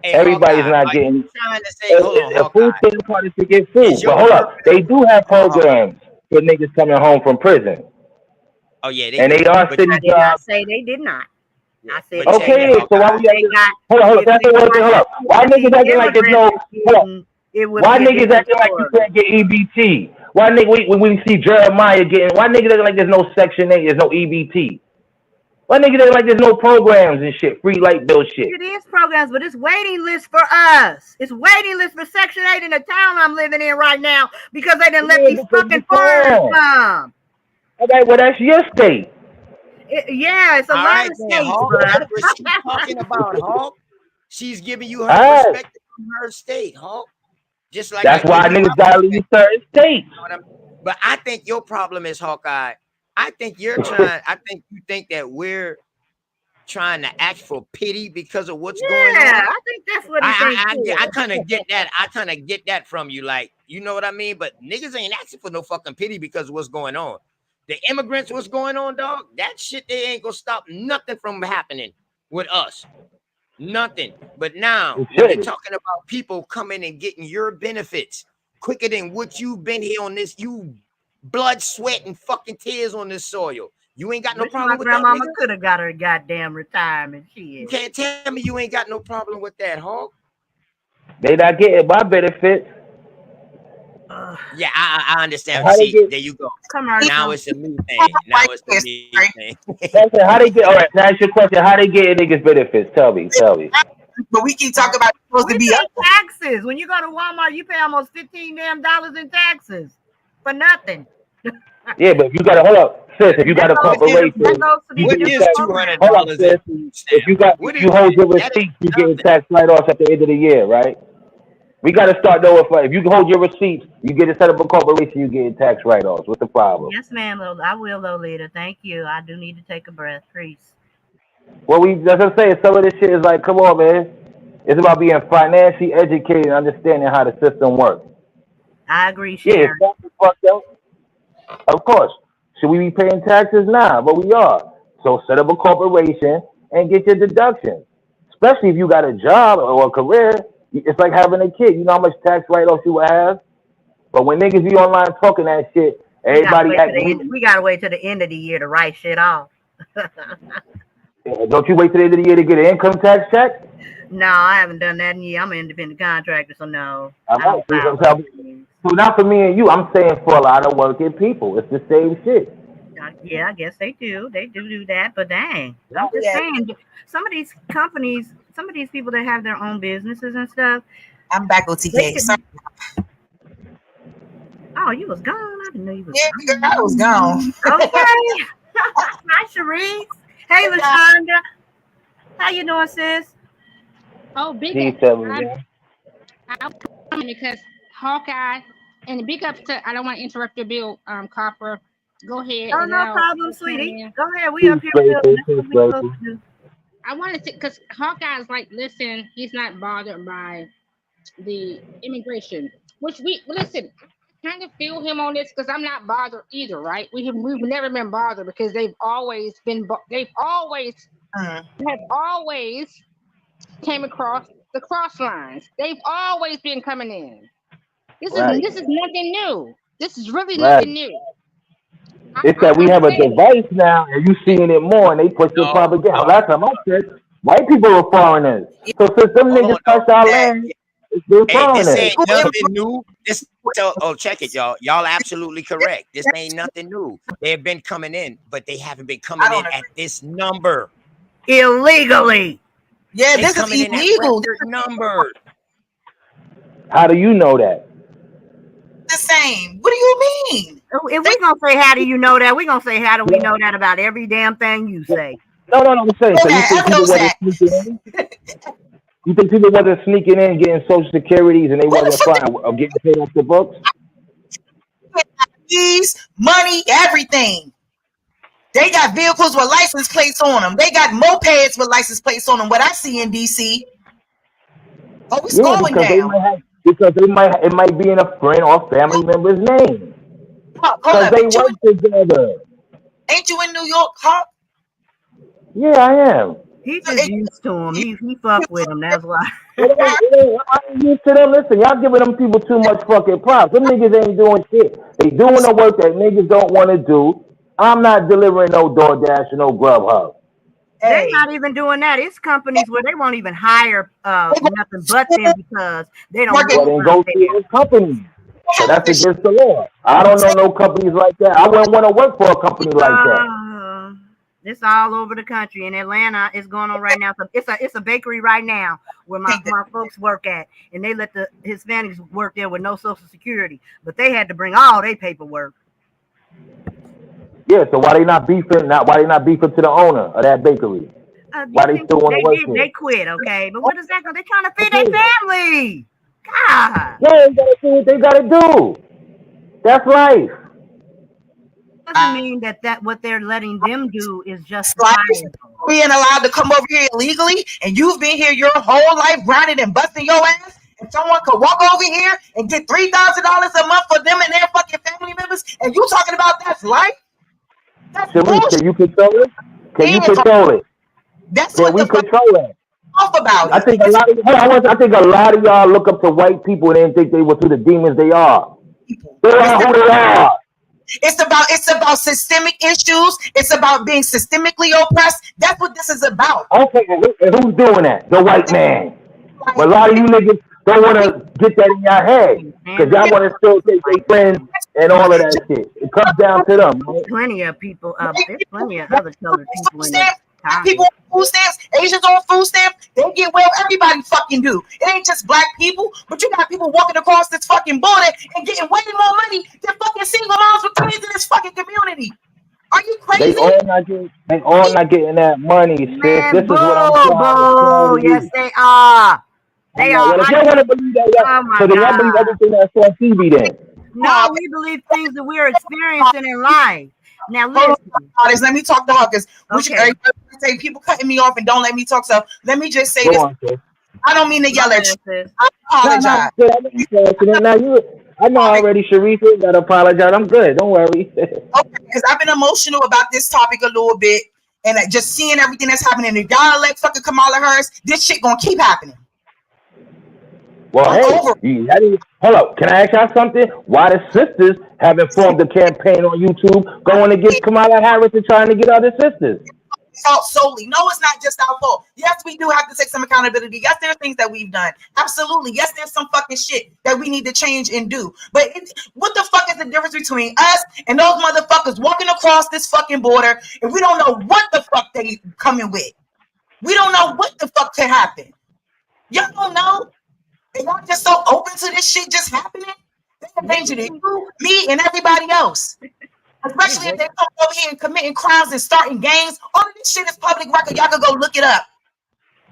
Hey, everybody's not getting. A food stamp card is to get food, but hold up, they do have programs for niggas coming home from prison. Oh yeah, they are city jobs. I did not say they did not. I said okay, so why we hold up? That's the one thing. Hold up. Why niggas acting like there's no? Why niggas acting like you can't get EBT? Why nigga when we see Jeremiah getting? Why niggas acting like there's no Section 8? There's no EBT. Why niggas acting like there's no programs and shit? Free light bill shit. It is programs, but it's waiting list for us. It's waiting list for Section 8 in the town I'm living in right now because they didn't let these fucking foreigners come. Okay, well that's your state. It's a lot of states, what she's talking about, Hawk. She's giving you her perspective from her state, Hawk. Just like that's why niggas gotta leave certain states. But I think your problem is, Hawkeye. I think you think that we're trying to ask for pity because of what's going on. Yeah, I think that's what I kind of get that. I kind of get that from you, like, you know what I mean? But niggas ain't asking for no fucking pity because of what's going on. The immigrants, what's going on, dog? That shit, they ain't gonna stop nothing from happening with us. Nothing. But now, when you're talking about people coming and getting your benefits quicker than what you've been here on this, you blood, sweat, and fucking tears on this soil. You ain't got no problem with that. My grandmama could have got her goddamn retirement. You can't tell me you ain't got no problem with that, Hawk. They not getting my benefits. Yeah, I understand. See, there you go. Come on. Now it's a me thing. Now it's a me thing. How they get? All right, now ask your question. How they get niggas benefits? Tell me. But we keep talking about supposed to be taxes. When you go to Walmart, you pay almost $15 in taxes for nothing. Yeah, but if you gotta hold up, sis. If you got a corporation, hold up, sis. If you hold your receipts, you getting tax write-offs at the end of the year, right? We got to start though. If you hold your receipts, you get to set up a corporation, you get tax write-offs. What's the problem? Yes, ma'am. I will, Lolita. Thank you. I do need to take a breath, please. Well, that's what I'm saying. Some of this shit is like, come on, man. It's about being financially educated and understanding how the system works. I agree, Sharon. Yeah, it's fucked up. Of course. Should we be paying taxes? Nah, but we are. So set up a corporation and get your deductions. Especially if you got a job or a career. It's like having a kid. You know how much tax write-offs you would have? But when niggas be online talking that shit, everybody we gotta wait till the end of the year to write shit off. Don't you wait till the end of the year to get an income tax check? No, I haven't done that in a year. I'm an independent contractor, so no. So not for me and you. I'm saying for a lot of working people. It's the same shit. Yeah, I guess they do. They do that. But dang, I'm Oh, just yeah. saying, some of these companies, some of these people that have their own businesses and stuff, I'm back on they TK. should. Sorry. Oh, you was gone. I didn't know you was Yeah, girl, I gone. was gone. Okay. Hi, Sharice. Hey, LaShonda. How you doing, sis? Oh, big He up. said, yeah. I'm coming because Hawkeye and big up to. I don't want to interrupt your bill, Copper. Go ahead Oh, and no I'll problem, chime sweetie. in. Go ahead. We Peace, up here baby. building. That's what Peace, we supposed baby. to do. I wanted to because Hawkeye's like, listen, he's not bothered by the immigration, which we listen. I kind of feel him on this because I'm not bothered either, right? We've never been bothered because they've always Mm. have always came across the cross lines. They've always been coming in. This Right, is nothing new. This is really right. nothing new. It's that we I'm have a saying device now, and you seeing it more, and they push your No, propaganda. no, Last time I checked, white people were foreigners. Yeah, So since them hold on, niggas though. touched our that land, it's been Hey, this foreigners. ain't people nothing immigrate. new. This so oh, check it, y'all. Y'all absolutely correct. This ain't nothing new. They've been coming in, but they haven't been I coming don't in agree. at this number. Illegally. Yeah, They this is coming in at illegal. This record numbers. How do you know that? is the same. What do you mean? If we're going to say, how do you know that? We're going to say, how do we know that about every damn thing you say? No, I'm saying. So you Yeah, think I people knows wasn't that. sneaking in? You think people wasn't sneaking in, getting social securities, and they What the wasn't fuck? flying or getting paid off the books? Fees, money, everything. They got vehicles with license plates on them. They got mopeds with license plates on them. What I see in DC. Oh, it's Yeah, going because down. it might be in a friend or family member's name. Hold Because up. they work together. Ain't you in New York, huh? Yeah, I am. He just used to him. He fuck with him. That's why. I ain't used to them. Listen, y'all giving them people too much fucking props. Them niggas ain't doing shit. They doing the work that niggas don't want to do. I'm not delivering no DoorDash or no Grubhub. They're Hey, not even doing that. It's companies where they won't even hire nothing but them because they don't working. Well, want then us go to there. those companies. So that's This against the law. I don't know no companies like that. I wouldn't want to work for a company like that. It's all over the country. In Atlanta, it's going on right now. So it's a bakery right now where my folks work at, and they let the Hispanics work there with no social security, but they had to bring all their paperwork. Yeah, so why they not beefing? Why they not beefing to the owner of that bakery? Why they still want to work there? They quit, okay? But what is that? They're trying to feed their family. God. Yeah, they gotta do what they gotta do. That's life. Doesn't mean that what they're letting them do is life justifiable. being allowed to come over here illegally, and you've been here your whole life grinding and busting your ass, and someone could walk over here and get $3,000 a month for them and their fucking family members, and you talking about that's life? That's Sharice, bullshit. can you control it? Can you control it? That's Can what we the fuck control that? off about I it. think a lot of y'all look up to white people and didn't think they were who the demons they are. They are who they are. It's about systemic issues. It's about being systemically oppressed. That's what this is about. Okay, and who's doing that? The white man. But a lot of you niggas don't want to get that in your head because y'all want to still take their friends and all of that shit. It comes down to them. Right? Plenty of people. There's plenty of other colored people in Stamps, the people on food stamps, Asians on food stamps, they get well. Everybody fucking do. It ain't just black people, but you got people walking across this fucking border and getting way more money than fucking single moms with kids in this fucking community. Are you crazy? They all not getting that money, sis. Man, This is what I'm trying to tell you. yes, they are. They are. Well, if y'all want to believe that, Oh my so then y'all God. believe everything that's on TV then. No, we believe things that we're experiencing in life. Now listen. Let me talk to her because Okay. say people cutting me off and don't let me talk. So let me just say Go this. on, sis. I don't mean to yell at you. Sis. I apologize. I know already, Sharice, you gotta apologize. I'm good. Don't worry. Okay, because I've been emotional about this topic a little bit, and just seeing everything that's happening. If y'all elect fucking Kamala Harris, this shit gonna keep happening. Well, I'm hey, hold up. Can I ask y'all something? Why the sisters haven't formed a campaign on YouTube going against Kamala Harris and trying to get other sisters? fault solely. No, it's not just our fault. Yes, we do have to take some accountability. Yes, there are things that we've done. Absolutely. Yes, there's some fucking shit that we need to change and do. But what the fuck is the difference between us and those motherfuckers walking across this fucking border and we don't know what the fuck they coming with? We don't know what the fuck could happen. Y'all don't know. And y'all just so open to this shit just happening. They're endangering you, me, and everybody else. Especially if they come over here and committing crimes and starting gangs. All of this shit is public record. Y'all can go look it up.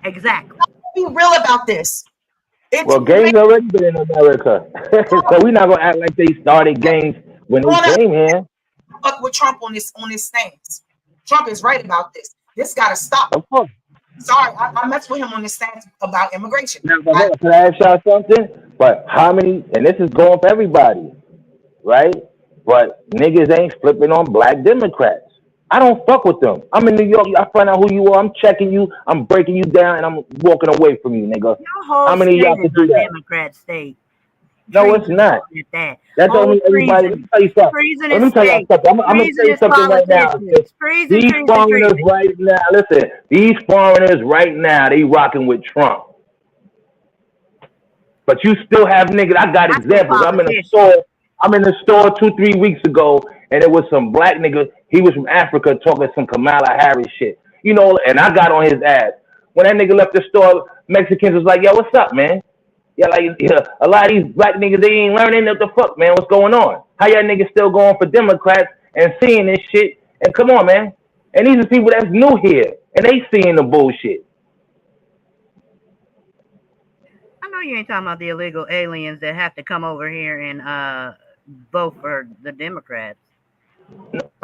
Exactly. Be real about this. Well, gangs already been in America, so we're not gonna act like they started gangs when they came here. Fuck with Trump on this stance. Trump is right about this. This gotta stop. Of course. Sorry, I messed with him on this stance about immigration. Now, can I ask y'all something? But how many? And this is going for everybody, right? But niggas ain't flipping on black Democrats. I don't fuck with them. I'm in New York. I find out who you are. I'm checking you. I'm breaking you down, and I'm walking away from you, nigga. How many of y'all can do that? Democrat state. No, it's not. That don't mean everybody. Let me tell you something. Let me tell you something. I'm gonna tell you something right now. These foreigners right now, listen. These foreigners right now, they rocking with Trump. But you still have niggas. I got examples. I'm in a store. I'm in the store 2-3 weeks ago, and it was some black nigga. He was from Africa talking some Kamala Harris shit. You know, and I got on his ass. When that nigga left the store, Mexicans was like, yo, what's up, man? Yeah, like a lot of these black niggas, they ain't learning what the fuck, man. What's going on? How y'all niggas still going for Democrats and seeing this shit? And come on, man. And these are people that's new here, and they seeing the bullshit. I know you ain't talking about the illegal aliens that have to come over here and vote for the Democrats.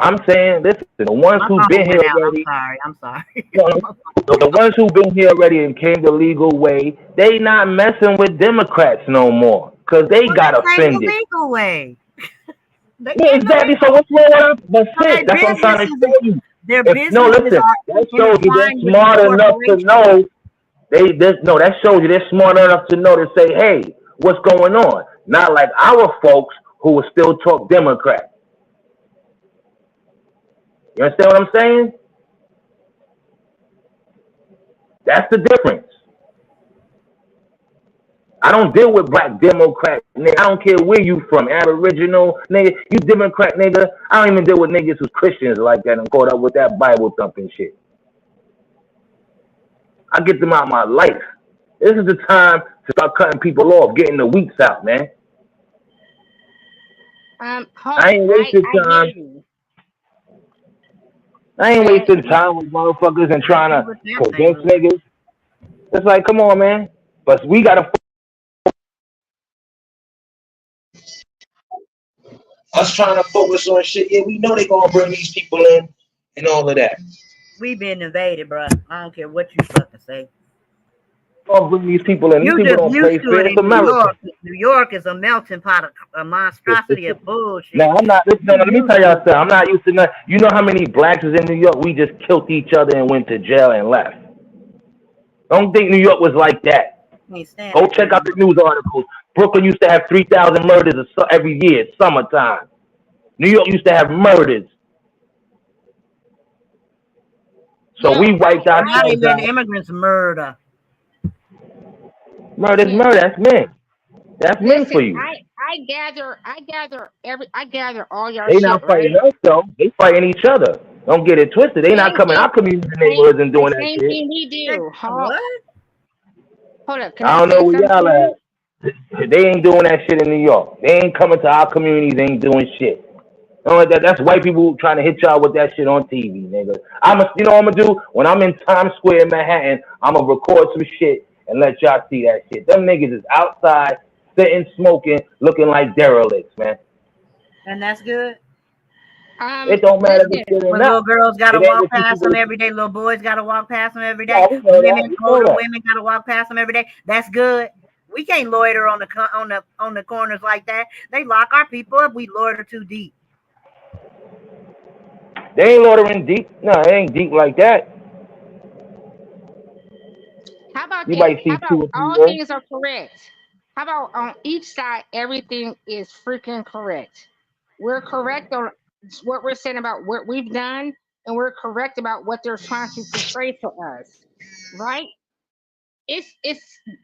I'm saying, listen, the ones who've been here already. I'm sorry. The ones who've been here already and came the legal way, they not messing with Democrats no more because they got offended. The legal way. Yeah, exactly. So what's wrong with them? That's it. That's what I'm trying to tell you. No, listen. That shows you they're smart enough to know. That shows you they're smart enough to know to say, hey, what's going on? Not like our folks who will still talk Democrat. You understand what I'm saying? That's the difference. I don't deal with black Democrats, nigga. I don't care where you from, Aboriginal, nigga. You Democrat, nigga. I don't even deal with niggas who's Christians like that and caught up with that Bible thumping shit. I get them out of my life. This is the time to start cutting people off, getting the weeks out, man. I ain't wasting time. I ain't wasting time with motherfuckers and trying to convince niggas. It's like, come on, man. But we gotta. Us trying to focus on shit. Yeah, we know they gonna bring these people in and all of that. We been invaded, bro. I don't care what you fucking say. Gonna bring these people in. These people don't play fair. It's America. New York is a melting pot of a monstrosity of bullshit. No, I'm not. No, let me tell y'all something. I'm not used to nothing. You know how many blacks is in New York? We just killed each other and went to jail and left. Don't think New York was like that. Go check out the news articles. Brooklyn used to have 3,000 murders every year. It's summertime. New York used to have murders. So we wiped out. Not even immigrants murder. Murder's murder. That's men. That's men for you. I gather all your They shit, not fighting right? us though. They fighting each other. Don't get it twisted. They not coming our community neighborhoods and doing that Same shit. thing we do. Hold up. I don't know where y'all at. They ain't doing that shit in New York. They ain't coming to our communities. They ain't doing shit. That's white people trying to hit y'all with that shit on TV, nigga. You know what I'm gonna do? When I'm in Times Square in Manhattan, I'm gonna record some shit and let y'all see that shit. Them niggas is outside, sitting, smoking, looking like derelicts, man. And that's good. It don't matter if it's good or not. Little girls gotta walk past them every day. Little boys gotta walk past them every day. Women gotta walk past them every day. That's good. We can't loiter on the corners like that. They lock our people up. We loiter too deep. They ain't loitering deep. No, it ain't deep like that. How about you this? might see How about all things are correct? How about on each side, everything is freaking correct? We're correct on what we're saying about what we've done, and we're correct about what they're trying to portray to us, right? It's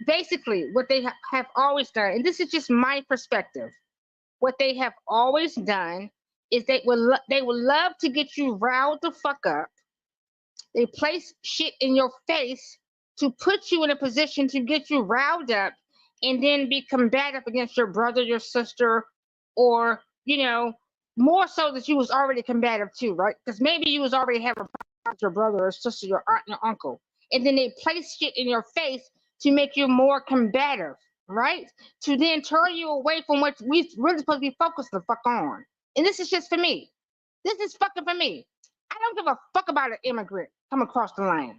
basically what they have always done, and this is just my perspective. What they have always done is they would love to get you riled the fuck up. They place shit in your face to put you in a position to get you riled up and then be combative against your brother, your sister, or, more so that you was already combative too, right? Because maybe you was already having a problem with your brother or sister, your aunt, your uncle. And then they place shit in your face to make you more combative, right? To then turn you away from what we really supposed to be focused the fuck on. And this is just for me. This is fucking for me. I don't give a fuck about an immigrant come across the line.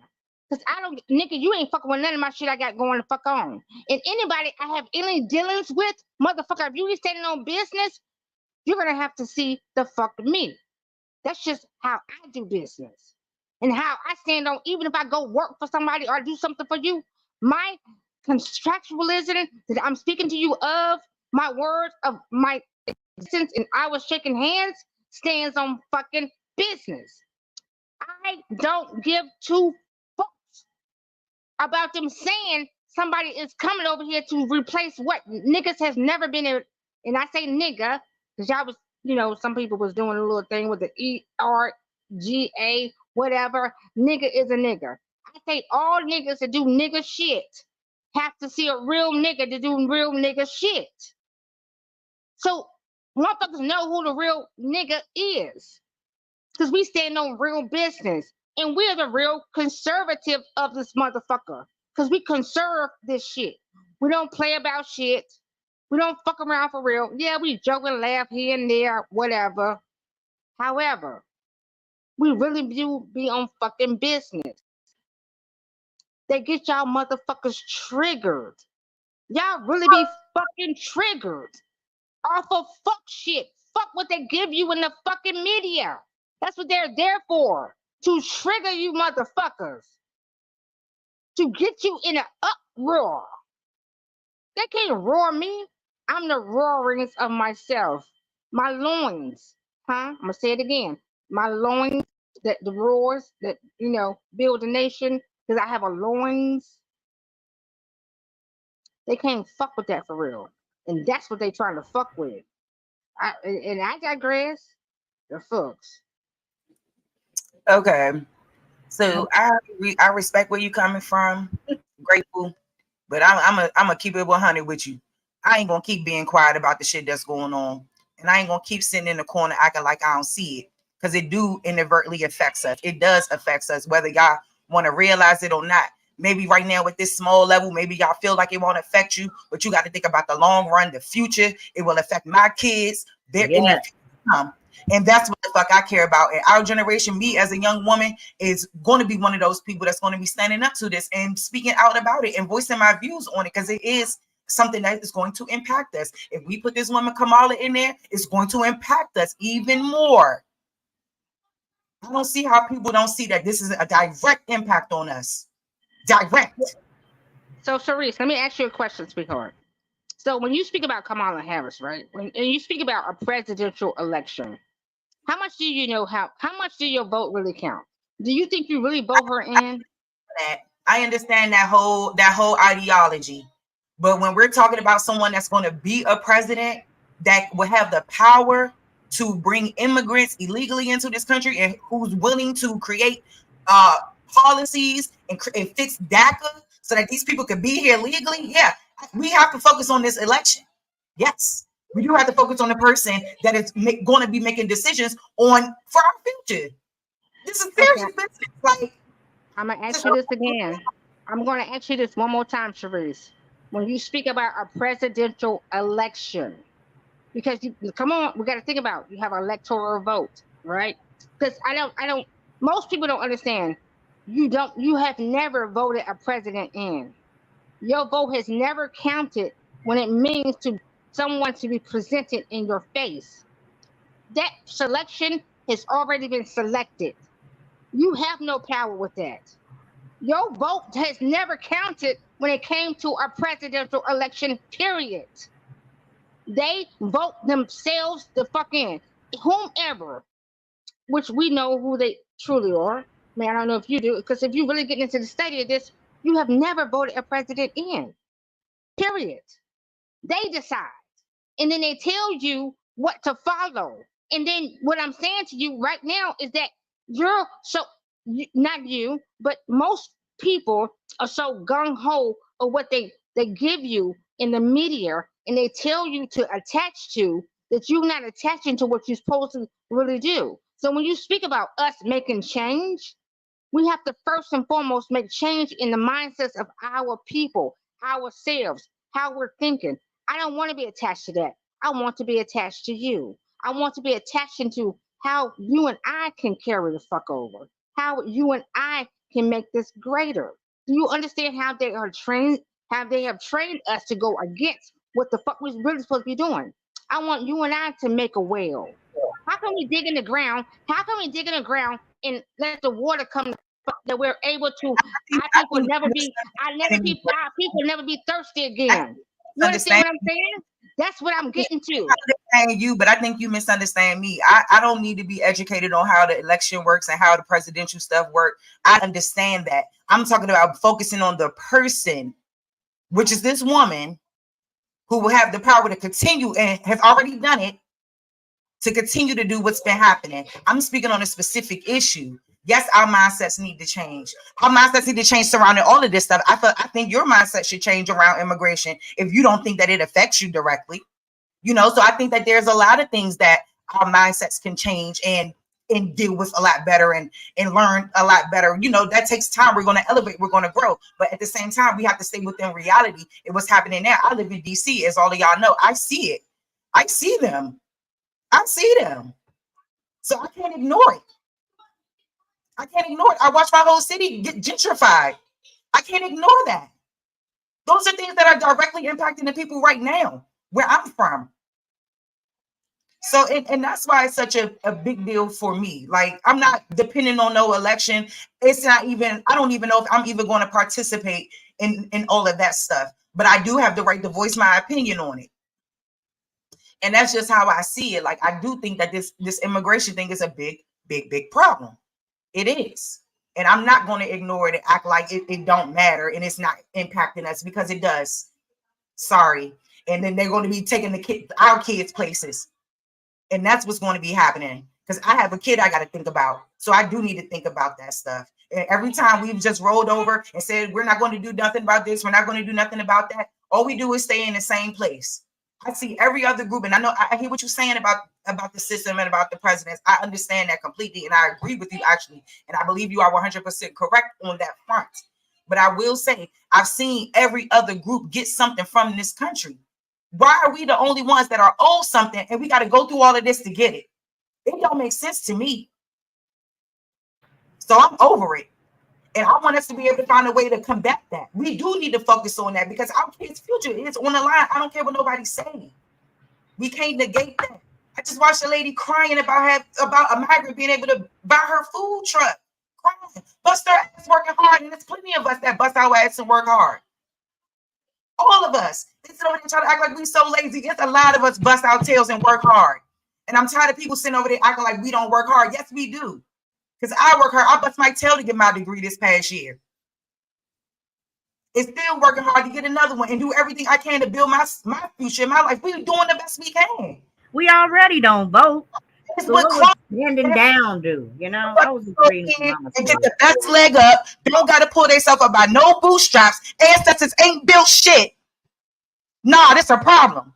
Cause nigga, you ain't fucking with none of my shit I got going the fuck on. And anybody I have any dealings with, motherfucker, if you ain't standing on business, you're gonna have to see the fuck me. That's just how I do business. And how I stand on, even if I go work for somebody or do something for you, my contractualism that I'm speaking to you of, my words of my existence, and I was shaking hands, stands on fucking business. I don't give two fucks about them saying somebody is coming over here to replace what niggas has never been in. And I say nigga because y'all was, some people was doing a little thing with the ERGA, whatever. Nigga is a nigga. I say all niggas that do nigga shit have to see a real nigga to do real nigga shit. So motherfuckers know who the real nigga is. Because we stand on real business. And we're the real conservative of this motherfucker. Because we conserve this shit. We don't play about shit. We don't fuck around for real. Yeah, we joke and laugh here and there, whatever. However, we really do be on fucking business. They get y'all motherfuckers triggered. Y'all really be fucking triggered off of fuck shit. Fuck what they give you in the fucking media. That's what they're there for. To trigger you motherfuckers. To get you in an uproar. They can't roar me. I'm the roarings of myself. My loins. I'm going to say it again. My loins, the roars that, build a nation. Because I have a loins. They can't fuck with that for real. And that's what they trying to fuck with. I digress. The fucks. Okay. So I respect where you coming from. Grateful. But I'm gonna keep it 100 with you. I ain't gonna keep being quiet about the shit that's going on. And I ain't gonna keep sitting in the corner acting like I don't see it. Because it do inadvertently affects us. It does affect us, whether y'all want to realize it or not. Maybe right now at this small level, maybe y'all feel like it won't affect you, but you got to think about the long run, the future. It will affect my kids. They're in their future. And that's what the fuck I care about. And our generation, me as a young woman, is going to be one of those people that's going to be standing up to this and speaking out about it and voicing my views on it, because it is something that is going to impact us. If we put this woman Kamala in there, it's going to impact us even more. I don't see how people don't see that this is a direct impact on us. Direct. So, Cerise, let me ask you a question, sweetheart. So, when you speak about Kamala Harris, right? And you speak about a presidential election, how much do you know how much do your vote really count? Do you think you really vote her in? I understand that whole ideology. But when we're talking about someone that's going to be a president that will have the power to bring immigrants illegally into this country and who's willing to create policies and fix DACA so that these people can be here legally, yeah, we have to focus on this election. Yes, we do have to focus on the person that is going to be making decisions for our future. This is serious business. Like, I'm going to ask you this again. I'm going to ask you this one more time, Sharice. When you speak about a presidential election, because come on, we got to think about, you have an electoral vote, right? Because most people don't understand. You have never voted a president in. Your vote has never counted when it means to someone to be presented in your face. That selection has already been selected. You have no power with that. Your vote has never counted when it came to a presidential election, period. They vote themselves the fuck in. Whomever. which we know who they truly are. Man, I don't know if you do, because if you really get into the study of this, you have never voted a president in. Period. They decide. And then they tell you what to follow. And then what I'm saying to you right now is that you're so, not you, but most people are so gung ho of what they give you in the media, and they tell you to attach to, that you're not attaching to what you're supposed to really do. So when you speak about us making change, we have to first and foremost make change in the mindsets of our people, ourselves, how we're thinking. I don't want to be attached to that. I want to be attached to you. I want to be attached into how you and I can carry the fuck over, how you and I can make this greater. Do you understand how they are trained, how they have trained us to go against what the fuck we're really supposed to be doing? I want you and I to make a well. How can we dig in the ground? How can we dig in the ground and let the water come, that we're able to, our people never be, our people never be thirsty again? You understand what I'm saying? That's what I'm getting to. I understand you, but I think you misunderstand me. I don't need to be educated on how the election works and how the presidential stuff works. I understand that. I'm talking about focusing on the person, which is this woman who will have the power to continue and has already done it, to continue to do what's been happening. I'm speaking on a specific issue. Yes, our mindsets need to change. Our mindsets need to change surrounding all of this stuff. I think your mindset should change around immigration if you don't think that it affects you directly. You know, so I think that there's a lot of things that our mindsets can change and deal with a lot better and learn a lot better. You know, that takes time. We're going to elevate, we're going to grow. But at the same time, we have to stay within reality. And what's happening now, I live in DC, as all of y'all know. I see it. I see them. I see them. So I can't ignore it. I can't ignore it. I watch my whole city get gentrified. I can't ignore that. Those are things that are directly impacting the people right now, where I'm from. So, and that's why it's such a big deal for me. Like, I'm not depending on no election. It's not even, I don't even know if I'm even going to participate in all of that stuff. But I do have the right to voice my opinion on it. And that's just how I see it. Like, I do think that this immigration thing is a big problem. It is. And I'm not going to ignore it and act like it don't matter and it's not impacting us, because it does. Sorry. And then they're going to be taking our kids places. And that's what's going to be happening, because I have a kid I got to think about. So I do need to think about that stuff. And every time we've just rolled over and said, we're not going to do nothing about this, we're not going to do nothing about that, all we do is stay in the same place. I see every other group, and I know I hear what you're saying about the system and about the presidents. I understand that completely, and I agree with you, actually. And I believe you are 100% correct on that front. But I will say, I've seen every other group get something from this country. Why are we the only ones that are owed something and we got to go through all of this to get it? It don't make sense to me. So I'm over it. And I want us to be able to find a way to combat that. We do need to focus on that, because our kids' future is on the line. I don't care what nobody's saying. We can't negate that. I just watched a lady crying about a migrant being able to buy her food truck. Crying. Bust her ass working hard. And there's plenty of us that bust our ass and work hard. All of us. They sit over there and try to act like we so lazy. There's a lot of us bust our tails and work hard. And I'm tired of people sitting over there acting like we don't work hard. Yes, we do. Because I work hard. I bust my tail to get my degree this past year. It's still working hard to get another one and do everything I can to build my future, my life. We're doing the best we can. We already don't vote. It's So what what would standing down do? You know, I was agreeing with Mama. And get the best leg up. They don't got to pull themselves up by no bootstraps. Ancestors ain't built shit. Nah, that's a problem.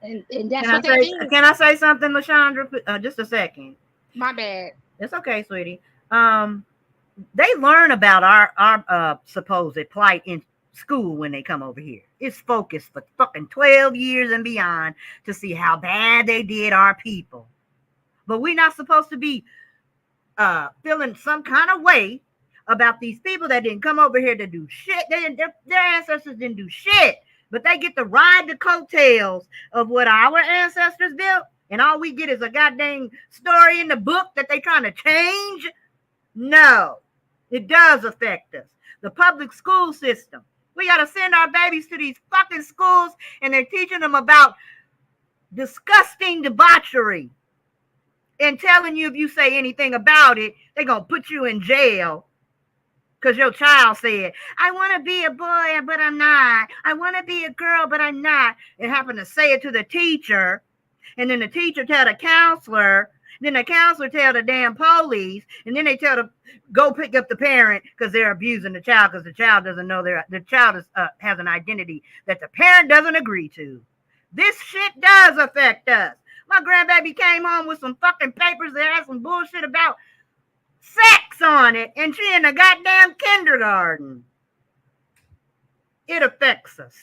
And that's what they do. Can I say something, LaShondra? Just a second. My bad. It's okay, sweetie. They learn about our supposed plight in school when they come over here. It's focused for fucking 12 years and beyond to see how bad they did our people. But we're not supposed to be feeling some kind of way about these people that didn't come over here to do shit. Their ancestors didn't do shit, but they get to ride the coattails of what our ancestors built, and all we get is a goddamn story in the book that they trying to change. No, it does affect us. The public school system. We got to send our babies to these fucking schools, and they're teaching them about disgusting debauchery and telling you if you say anything about it, they're going to put you in jail because your child said, I want to be a boy, but I'm not. I want to be a girl, but I'm not. It happened to say it to the teacher, and then the teacher tell the counselor, then the counselor tell the damn police, and then they tell the go pick up the parent because they're abusing the child because the child doesn't know the child is, has an identity that the parent doesn't agree to. This shit does affect us. My grandbaby came home with some fucking papers that had some bullshit about sex on it, and she in a goddamn kindergarten. It affects us.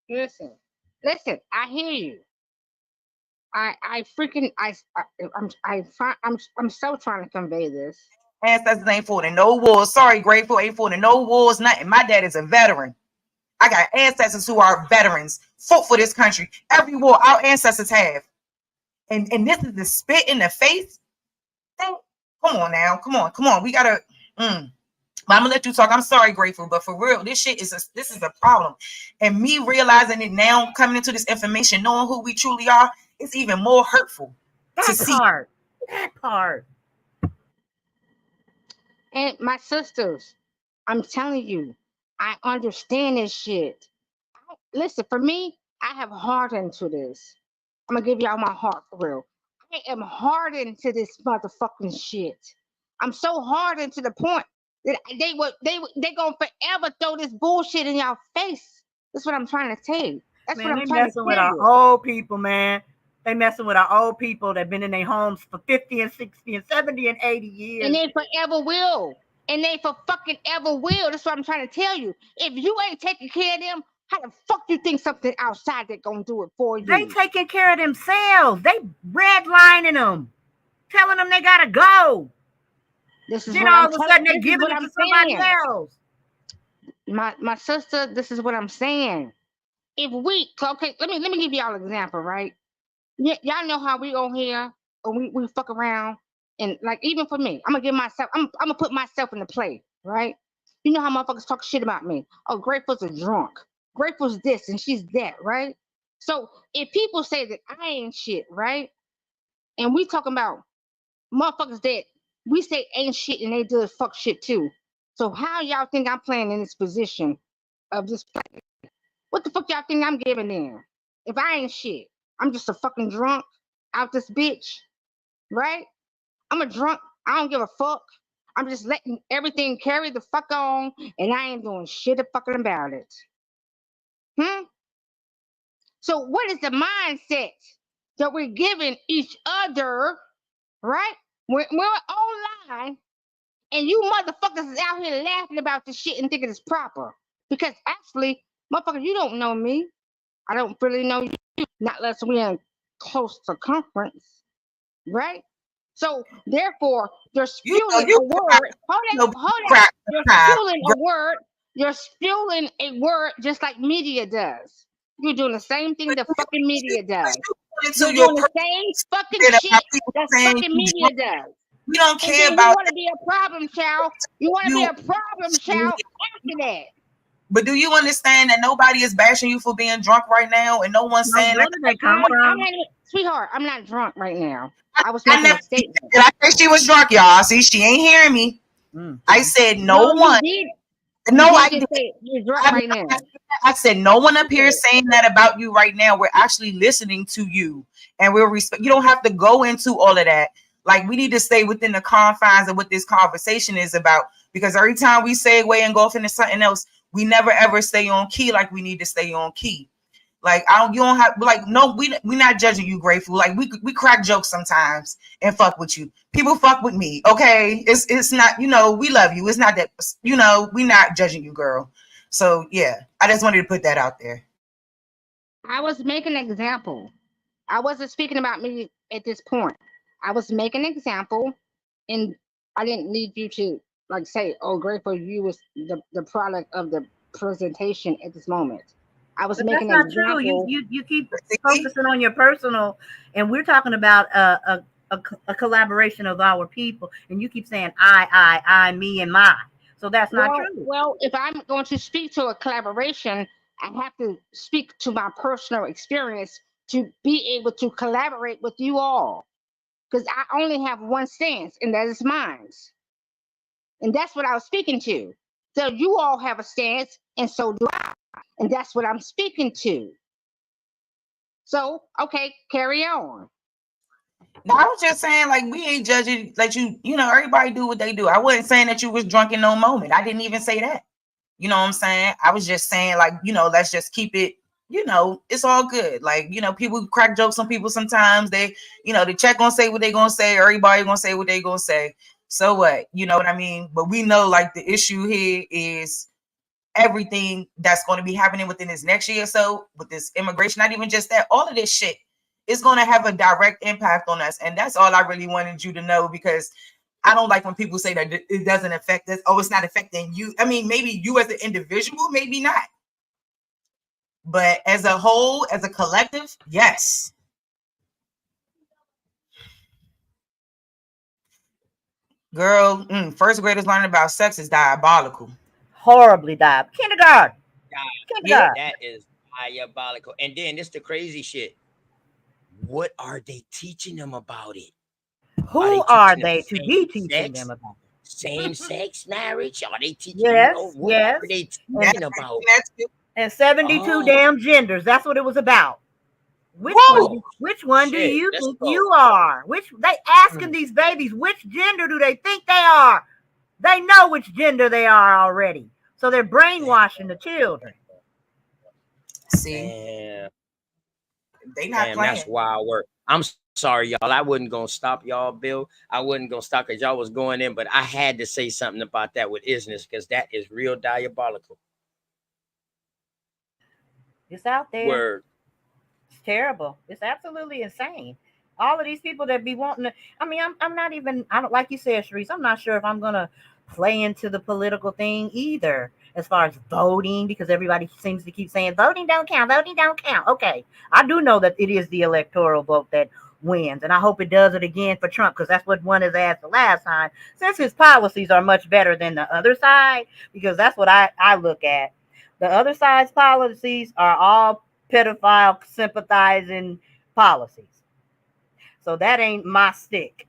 Listen, I hear you. I'm so trying to convey this. Ancestors ain't fought in no wars. Sorry, Grateful ain't fought in no wars. Nothing. My dad is a veteran. I got ancestors who are veterans, fought for this country. Every war our ancestors have. And this is the spit in the face thing. Come on now. Come on. We gotta I'm gonna let you talk. I'm sorry, Grateful, but for real, this is a problem. And me realizing it now, coming into this information, knowing who we truly are, it's even more hurtful. That part. And my sisters, I'm telling you, I understand this shit. Listen, for me, I have hardened to this. I'm gonna give y'all my heart for real. I am hardened to this motherfucking shit. I'm so hardened to the point that they gonna forever throw this bullshit in y'all face. That's what I'm trying to tell you. That's Man, what I'm they trying to messing with tell our you. old people, man. They messing with our old people that been in their homes for 50 and 60 and 70 and 80 years. And they forever will. And they for fucking ever will. That's what I'm trying to tell you. If you ain't taking care of them, how the fuck you think something outside that gonna do it for you? They taking care of themselves. They redlining them, telling them they gotta go. This is then what all I'm of a sudden they this is giving what it I'm to somebody saying. else. My sister, this is what I'm saying. If we okay, let me give y'all an example, right? Y'all know how we on here and we fuck around, and like even for me, I'm gonna put myself in the play, right? You know how motherfuckers talk shit about me. Oh, Grateful's a drunk. Grateful's this and she's that, right? So if people say that I ain't shit, right? And we talking about motherfuckers that we say ain't shit and they do fuck shit too. So how y'all think I'm playing in this position of this play? What the fuck y'all think I'm giving in? If I ain't shit, I'm just a fucking drunk out this bitch, right? I'm a drunk. I don't give a fuck. I'm just letting everything carry the fuck on, and I ain't doing shit fucking about it. So what is the mindset that we're giving each other, right? We're online, and you motherfuckers is out here laughing about this shit and thinking it's proper. Because actually, motherfucker, you don't know me. I don't really know you, not unless we're in close circumference, right? So therefore, you're spewing a word. Hold on. You're spewing a word just like media does. You're doing the same thing the fucking media does. You're doing the same fucking shit that fucking media does. We don't care and then about. You want to be a problem child. You want to be a problem child after that. But do you understand that nobody is bashing you for being drunk right now, and no one's saying that? I'm not, sweetheart, I'm not drunk right now. I was making a statement. Did I say she was drunk, y'all? See, she ain't hearing me. I said no one. No, I didn't. You're drunk right now. I said no one up here is saying that about you right now. We're actually listening to you, and we'll respect. You don't have to go into all of that. Like, we need to stay within the confines of what this conversation is about, because every time we segue and go off into something else, we never ever stay on key like we need to stay on key. Like, you don't have, like, no, we not judging you, Grateful. Like, we crack jokes sometimes and fuck with you. People fuck with me, okay? It's not, we love you. It's not that, we not judging you, girl. So yeah, I just wanted to put that out there. I was making an example. I wasn't speaking about me at this point. I was making an example, and I didn't need you to like say, "Oh, Grateful, you was the product of the presentation at this moment." I was making an example. That's not true. You keep focusing on your personal, and we're talking about a collaboration of our people, and you keep saying I, me, and my. So that's not true. Well, if I'm going to speak to a collaboration, I have to speak to my personal experience to be able to collaborate with you all. Because I only have one stance, and that is mine. And that's what I was speaking to. So you all have a stance, and so do I. And that's what I'm speaking to. So, okay, carry on. No, I was just saying, like, we ain't judging, like, you know, everybody do what they do. I wasn't saying that you was drunk in no moment. I didn't even say that. You know what I'm saying? I was just saying, like, you know, let's just keep it, you know, it's all good. Like, you know, people crack jokes on people sometimes. They, you know, the check gonna say what they gonna say. Everybody gonna say what they gonna say. So what? You know what I mean? But we know, like, the issue here is everything that's going to be happening within this next year or so with this immigration. Not even just that, all of this shit is going to have a direct impact on us. And that's all I really wanted you to know, because I don't like when people say that it doesn't affect us. Oh, it's not affecting you. I mean, maybe you as an individual, maybe not. But as a whole, as a collective, yes. Girl, first graders learning about sex is diabolical. Horribly diabolical. Kindergarten. Yeah, that is diabolical. And then this the crazy shit. What are they teaching them about it? Who are they to be teaching them about it? Same-sex marriage? Are they teaching? Yes, what yes. are they teaching about? And 72 damn genders. That's what it was about. Which one do you think you are? They asking these babies which gender do they think they are? They know which gender they are already. So they're brainwashing the children. See, they not playing. That's wild work. I'm sorry, y'all. I wasn't gonna stop y'all, Bill. I wasn't gonna stop because y'all was going in, but I had to say something about that with isness, because that is real diabolical. It's out there. Word. It's terrible. It's absolutely insane. All of these people that be wanting to, I mean, I'm not even, I don't, like you said, Sharice, I'm not sure if I'm gonna play into the political thing either, as far as voting, because everybody seems to keep saying voting don't count, voting don't count. Okay, I do know that it is the electoral vote that wins, and I hope it does it again for Trump, because that's what won his ass the last time, since his policies are much better than the other side, because that's what I look at. The other side's policies are all pedophile sympathizing policies. So that ain't my stick.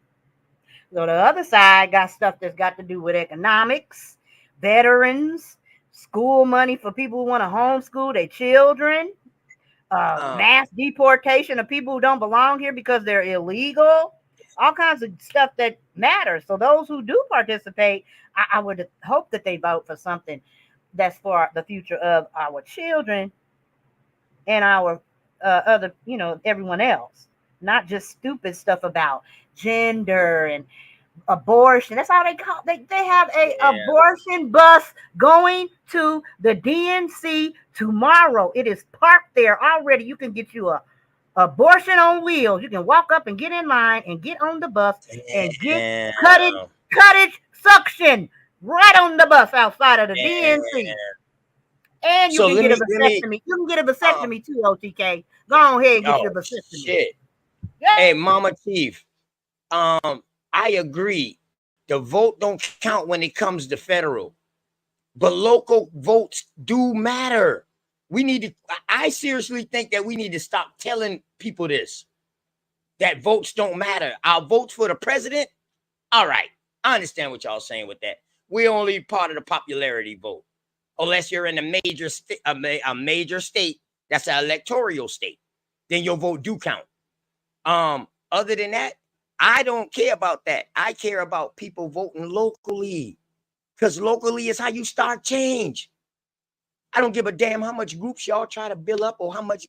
So the other side got stuff that's got to do with economics, veterans, school money for people who want to homeschool their children, mass deportation of people who don't belong here because they're illegal, all kinds of stuff that matters. So those who do participate, I would hope that they vote for something that's for the future of our children and our other, you know, everyone else. Not just stupid stuff about gender and abortion. That's how they call. They have a abortion bus going to the DNC tomorrow. It is parked there already. You can get you a abortion on wheels. You can walk up and get in line and get on the bus and get cuttage suction right on the bus outside of the DNC. And you can get a vasectomy. You can get a vasectomy too, OTK. Go on ahead and get your vasectomy. Shit. Yeah. Hey, Mama Chief. I agree. The vote don't count when it comes to federal, but local votes do matter. We need to. I seriously think that we need to stop telling people this, that votes don't matter. Our votes for the president. All right, I understand what y'all saying with that. We're only part of the popularity vote, unless you're in a major state that's an electoral state. Then your vote do count. Other than that, I don't care about that. I care about people voting locally, because locally is how you start change. I don't give a damn how much groups y'all try to build up or how much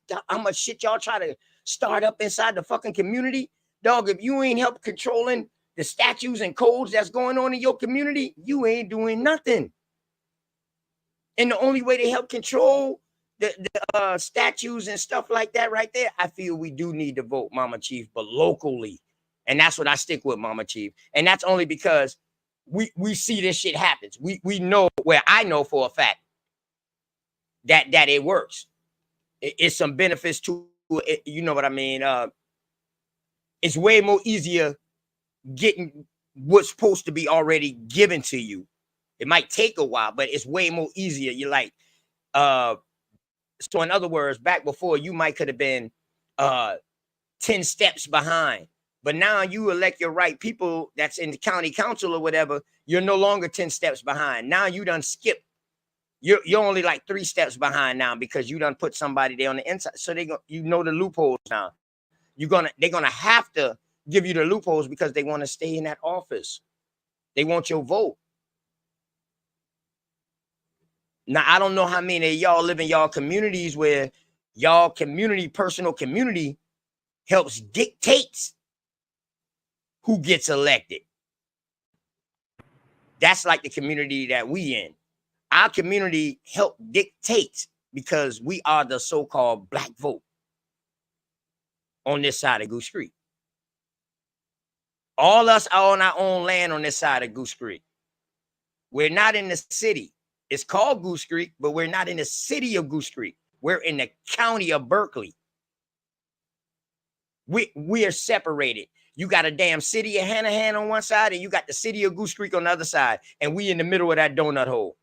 shit y'all try to start up inside the fucking community. Dog, if you ain't help controlling the statutes and codes that's going on in your community, you ain't doing nothing. And the only way to help control the statues and stuff like that right there, I feel we do need to vote, Mama Chief, but locally. And that's what I stick with, Mama Chief. And that's only because we see this shit happens. We know, where I know for a fact that it works. It's some benefits to it, you know what I mean? It's way more easier getting what's supposed to be already given to you It might take a while, but it's way more easier. You're like, so in other words, back before you might could have been 10 steps behind. But now you elect your right people that's in the county council or whatever, you're no longer 10 steps behind. Now you done skip. You're only like 3 steps behind now because you done put somebody there on the inside. So you know the loopholes now. They're gonna have to give you the loopholes because they want to stay in that office. They want your vote. Now, I don't know how many of y'all live in y'all communities where y'all community, personal community, helps dictates who gets elected. That's like the community that we in. Our community help dictate because we are the so-called black vote on this side of Goose Creek. All us are on our own land on this side of Goose Creek. We're not in the city. It's called Goose Creek, but we're not in the city of Goose Creek. We're in the county of Berkeley. We are separated. You got a damn city of Hanahan on one side, and you got the city of Goose Creek on the other side, and we in the middle of that donut hole.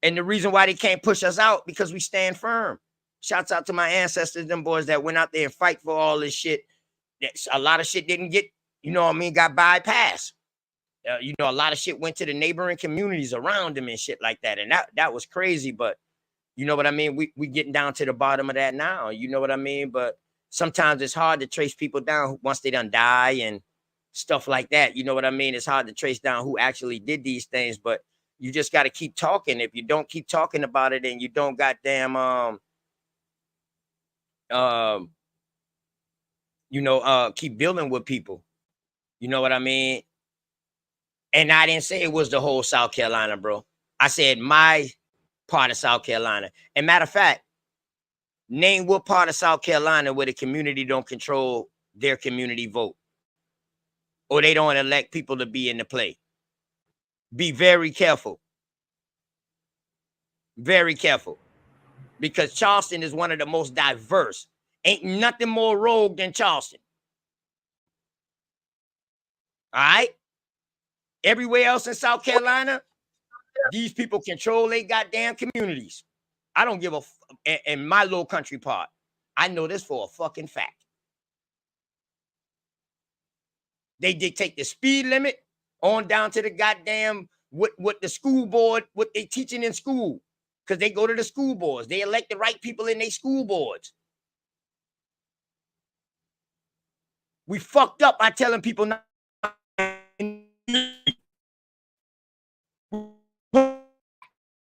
And the reason why they can't push us out, because we stand firm. Shouts out to my ancestors, them boys that went out there and fight for all this shit. A lot of shit didn't get, you know what I mean, got bypassed. You know, a lot of shit went to the neighboring communities around them and shit like that. And that was crazy, but you know what I mean? We getting down to the bottom of that now. You know what I mean? But sometimes it's hard to trace people down once they done die and stuff like that. You know what I mean? It's hard to trace down who actually did these things, but you just got to keep talking. If you don't keep talking about it and you don't goddamn, keep building with people. You know what I mean? And I didn't say it was the whole South Carolina, bro. I said my part of South Carolina. And matter of fact, name what part of South Carolina where the community don't control their community vote, or they don't elect people to be in the play. Be very careful. Very careful. Because Charleston is one of the most diverse. Ain't nothing more rogue than Charleston. All right? Everywhere else in South Carolina, these people control their goddamn communities. I don't give a in my little country part. I know this for a fucking fact. They dictate the speed limit on down to the goddamn what the school board, what they teaching in school. Because they go to the school boards. They elect the right people in their school boards. We fucked up by telling people not.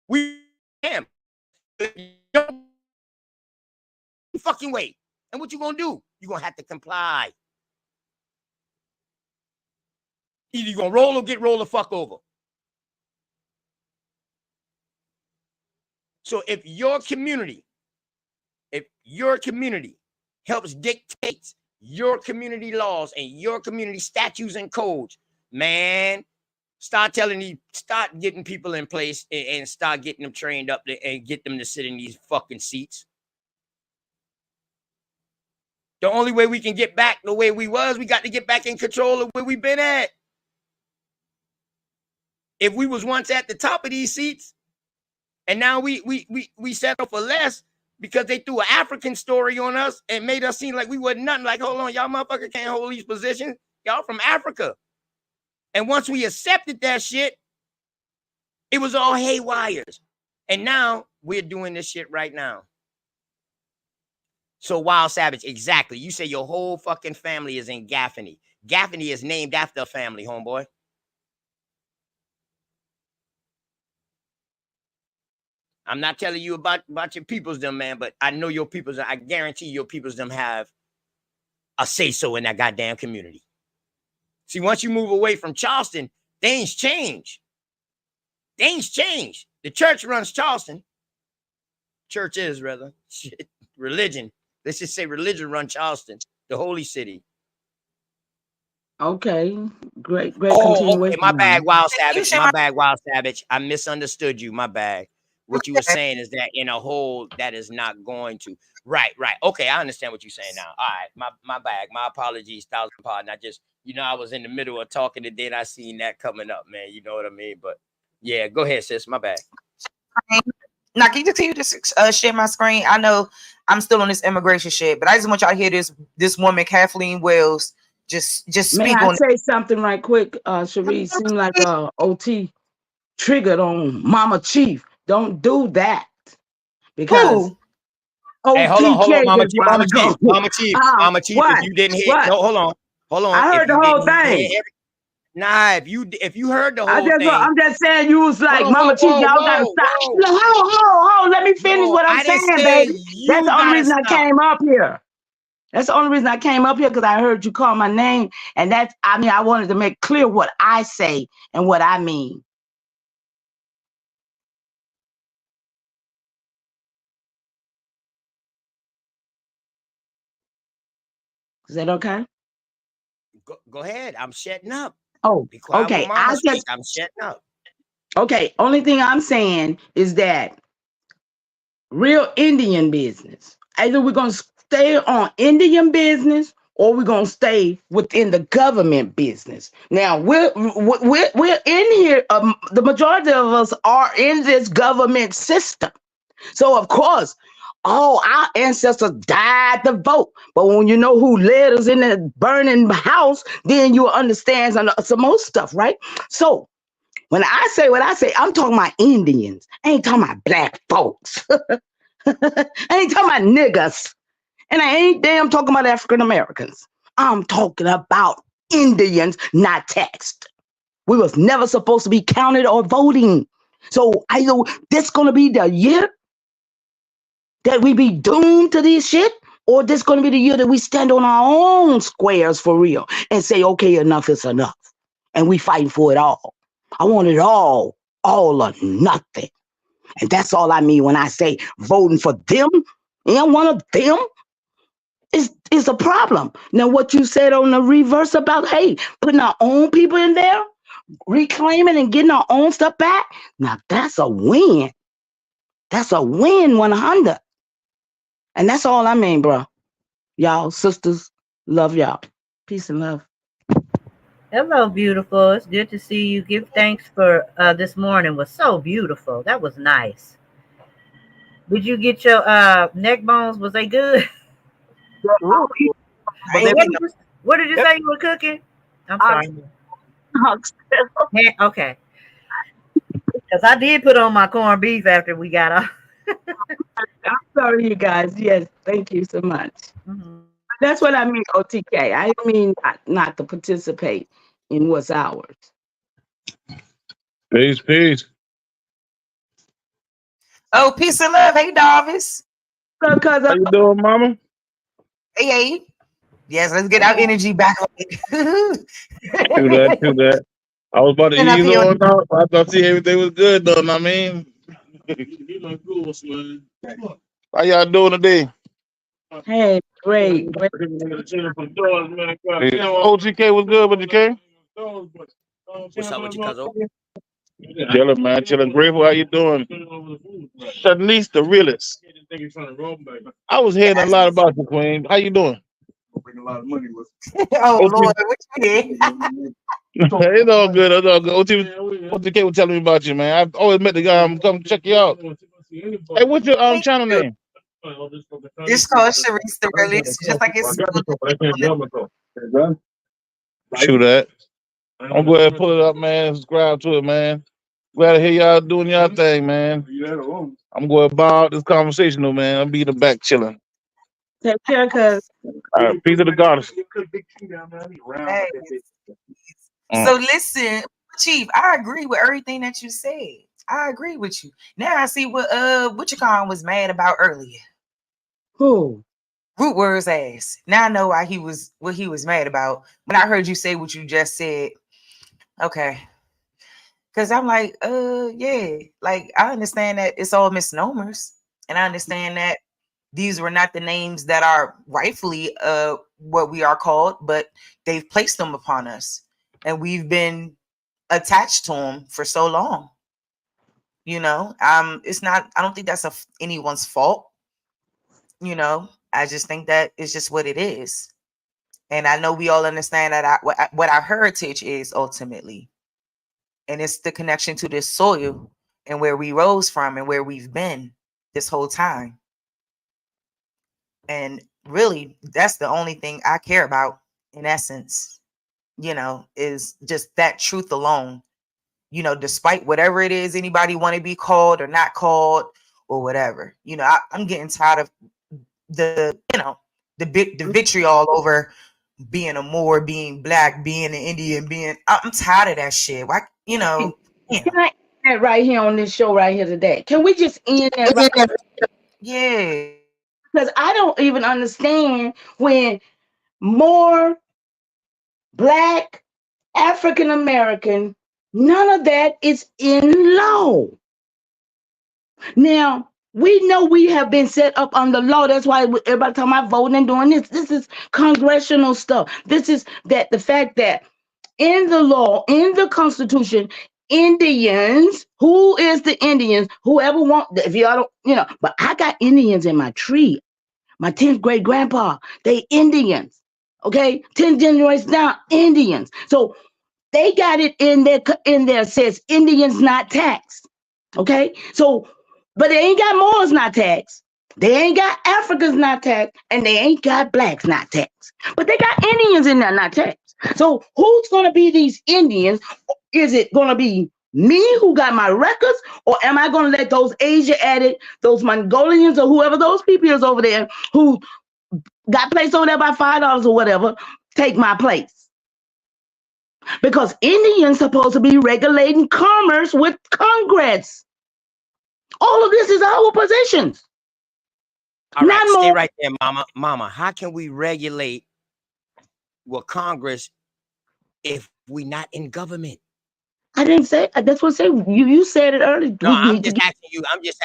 We am fucking wait. And what you gonna do? You're gonna have to comply. Either you're gonna roll or get rolled the fuck over. So if your community helps dictate your community laws and your community statutes and codes, man, start getting people in place and start getting them trained up and get them to sit in these fucking seats. The only way we can get back the way we was, we got to get back in control of where we've been at. If we was once at the top of these seats, and now we settle for less because they threw an African story on us and made us seem like we wasn't nothing. Like, hold on, y'all motherfuckers can't hold these positions. Y'all from Africa. And once we accepted that shit, it was all haywires. And now we're doing this shit right now. So Wild Savage, exactly. You say your whole fucking family is in Gaffney. Gaffney is named after a family, homeboy. I'm not telling you about your peoples them, man, but I know your peoples. I guarantee your peoples them have a say-so in that goddamn community. See, once you move away from Charleston, things change. Things change. The church runs Charleston. Church is, rather. Shit. Religion. Let's just say religion runs Charleston, the holy city. Okay. Great Oh, continuation. okay. My bad, Wild Savage. My bad, Wild Savage. I misunderstood you. My bad. What you were saying is that in a whole, that is not going to. Right. Okay, I understand what you're saying now. All right, my bad. My apologies, thousand pardon. I just I was in the middle of talking and then I seen that coming up, man. You know what I mean? But yeah, go ahead, sis. My bad. Now, can you continue to share my screen? I know I'm still on this immigration shit, but I just want y'all to hear this woman, Kathleen Wells, just May speak I on say something right quick? Cherie, seemed like OT triggered on Mama Chief. Don't do that because who? Hey, hold on, OTK Mama is Chief, where I'm going. Mama Chief. If What? you didn't hear, What? no, hold on. I heard If the you whole didn't thing. hear nah, if you heard the whole thing, I'm just saying you was like, whoa, Mama Chief, y'all gotta stop. whoa. No, hold. Let me finish No, what I'm I didn't saying, say baby. That's you the only gotta reason I stop. came up here. That's the only reason I came up here, because I heard you call my name. And I wanted to make clear what I say and what I mean. Is that okay? Go ahead. I'm shutting up. Oh, Be quiet when okay. Mama speak. I'm shutting up. Okay. Only thing I'm saying is that real Indian business. Either we're going to stay on Indian business or we're going to stay within the government business. Now, we're in here. The majority of us are in this government system. So, of course, all our ancestors died to vote. But when you know who led us in the burning house, then you understand some more stuff, right? So, when I say what I say, I'm talking about Indians. I ain't talking about black folks. I ain't talking about niggas. And I ain't damn talking about African Americans. I'm talking about Indians not taxed. We was never supposed to be counted or voting. So either this gonna be the year that we be doomed to this shit, or this gonna be the year that we stand on our own squares for real and say, okay, enough is enough. And we fighting for it all. I want it all or nothing. And that's all I mean when I say voting for them and one of them is a problem. Now, what you said on the reverse about, hey, putting our own people in there, reclaiming and getting our own stuff back, now that's a win. That's a win 100. And that's all I mean, bro. Y'all, sisters, love y'all. Peace and love. Hello, beautiful. It's good to see you. Give thanks for this morning was so beautiful. That was nice. Did you get your neck bones? Was they good? Ooh, I But ain't getting what did you say you were cooking? I'm sorry. Okay. Because I did put on my corned beef after we got off. I'm sorry, you guys. Yes, thank you so much. Mm-hmm. That's what I mean, OTK. I mean not to participate in what's ours. Peace. Oh, peace and love. Hey, Darvis. How you doing, mama? Hey. Yes, let's get our energy back. True that. I was about to And up ease here. on up. I thought everything was good, though. I mean, how y'all doing today? Hey, great. OGK was good, but you came? What's up with you, cousin? Chilling, man. Chilling. Grateful. How you doing? Shanice, the realest. I was hearing a lot about you, Queen. How you doing? Oh, Lord. What you did? It's all good. It's all good. OTK was telling me about you, man. I've always met the guy. I'm come check you out. Hey, what's your channel name? It's called Sharice the Realist, just like it's Shoot that. I'm going to pull it up, man. Subscribe to it, man. Glad to hear y'all doing y'all thing, man. I'm going to bow out this conversation, though, man. I'll be in the back chilling. Take care, cuz. All right, peace of the goddess. Hey. So listen, Chief, I agree with everything that you said. I agree with you. Now I see what Witchicon was mad about earlier. Who? Root Word's ass. Now I know why he was mad about. When I heard you say what you just said, okay. Cause I'm like, yeah, like I understand that it's all misnomers, and I understand that these were not the names that are rightfully what we are called, but they've placed them upon us, and we've been attached to them for so long. You know, it's not. I don't think that's anyone's fault. You know, I just think that it's just what it is. And I know we all understand that what our heritage is ultimately. And it's the connection to this soil and where we rose from and where we've been this whole time. And really, that's the only thing I care about in essence, is just that truth alone. Despite whatever it is anybody want to be called or not called or whatever. I'm getting tired of the the vitriol over being a Moor, being black, being an Indian, I'm tired of that shit. Why, Can I end that right here on this show right here today? Can we just end that right? Yeah. Because I don't even understand when more black, African American, none of that is in law. Now, we know we have been set up under law. That's why everybody talking about voting and doing this. This is congressional stuff. This is that the fact that in the law, in the Constitution, Indians, who is the Indians? Whoever want, if y'all don't, but I got Indians in my tree. My 10th great grandpa, they Indians. Okay, 10 generations down, Indians. So they got it in there says Indians not taxed. Okay, so but they ain't got Moors not taxed. They ain't got Africans not taxed, and they ain't got blacks not taxed. But they got Indians in there not taxed. So who's gonna be these Indians? Is it gonna be me who got my records, or am I gonna let those Asia added, those Mongolians or whoever those people is over there who got placed over there by $5 or whatever, take my place? Because Indians supposed to be regulating commerce with Congress. All of this is our positions. All right, stay right there, mama. Mama, how can we regulate with Congress if we not in government? I didn't say that's what I say. You said it earlier. No, I'm just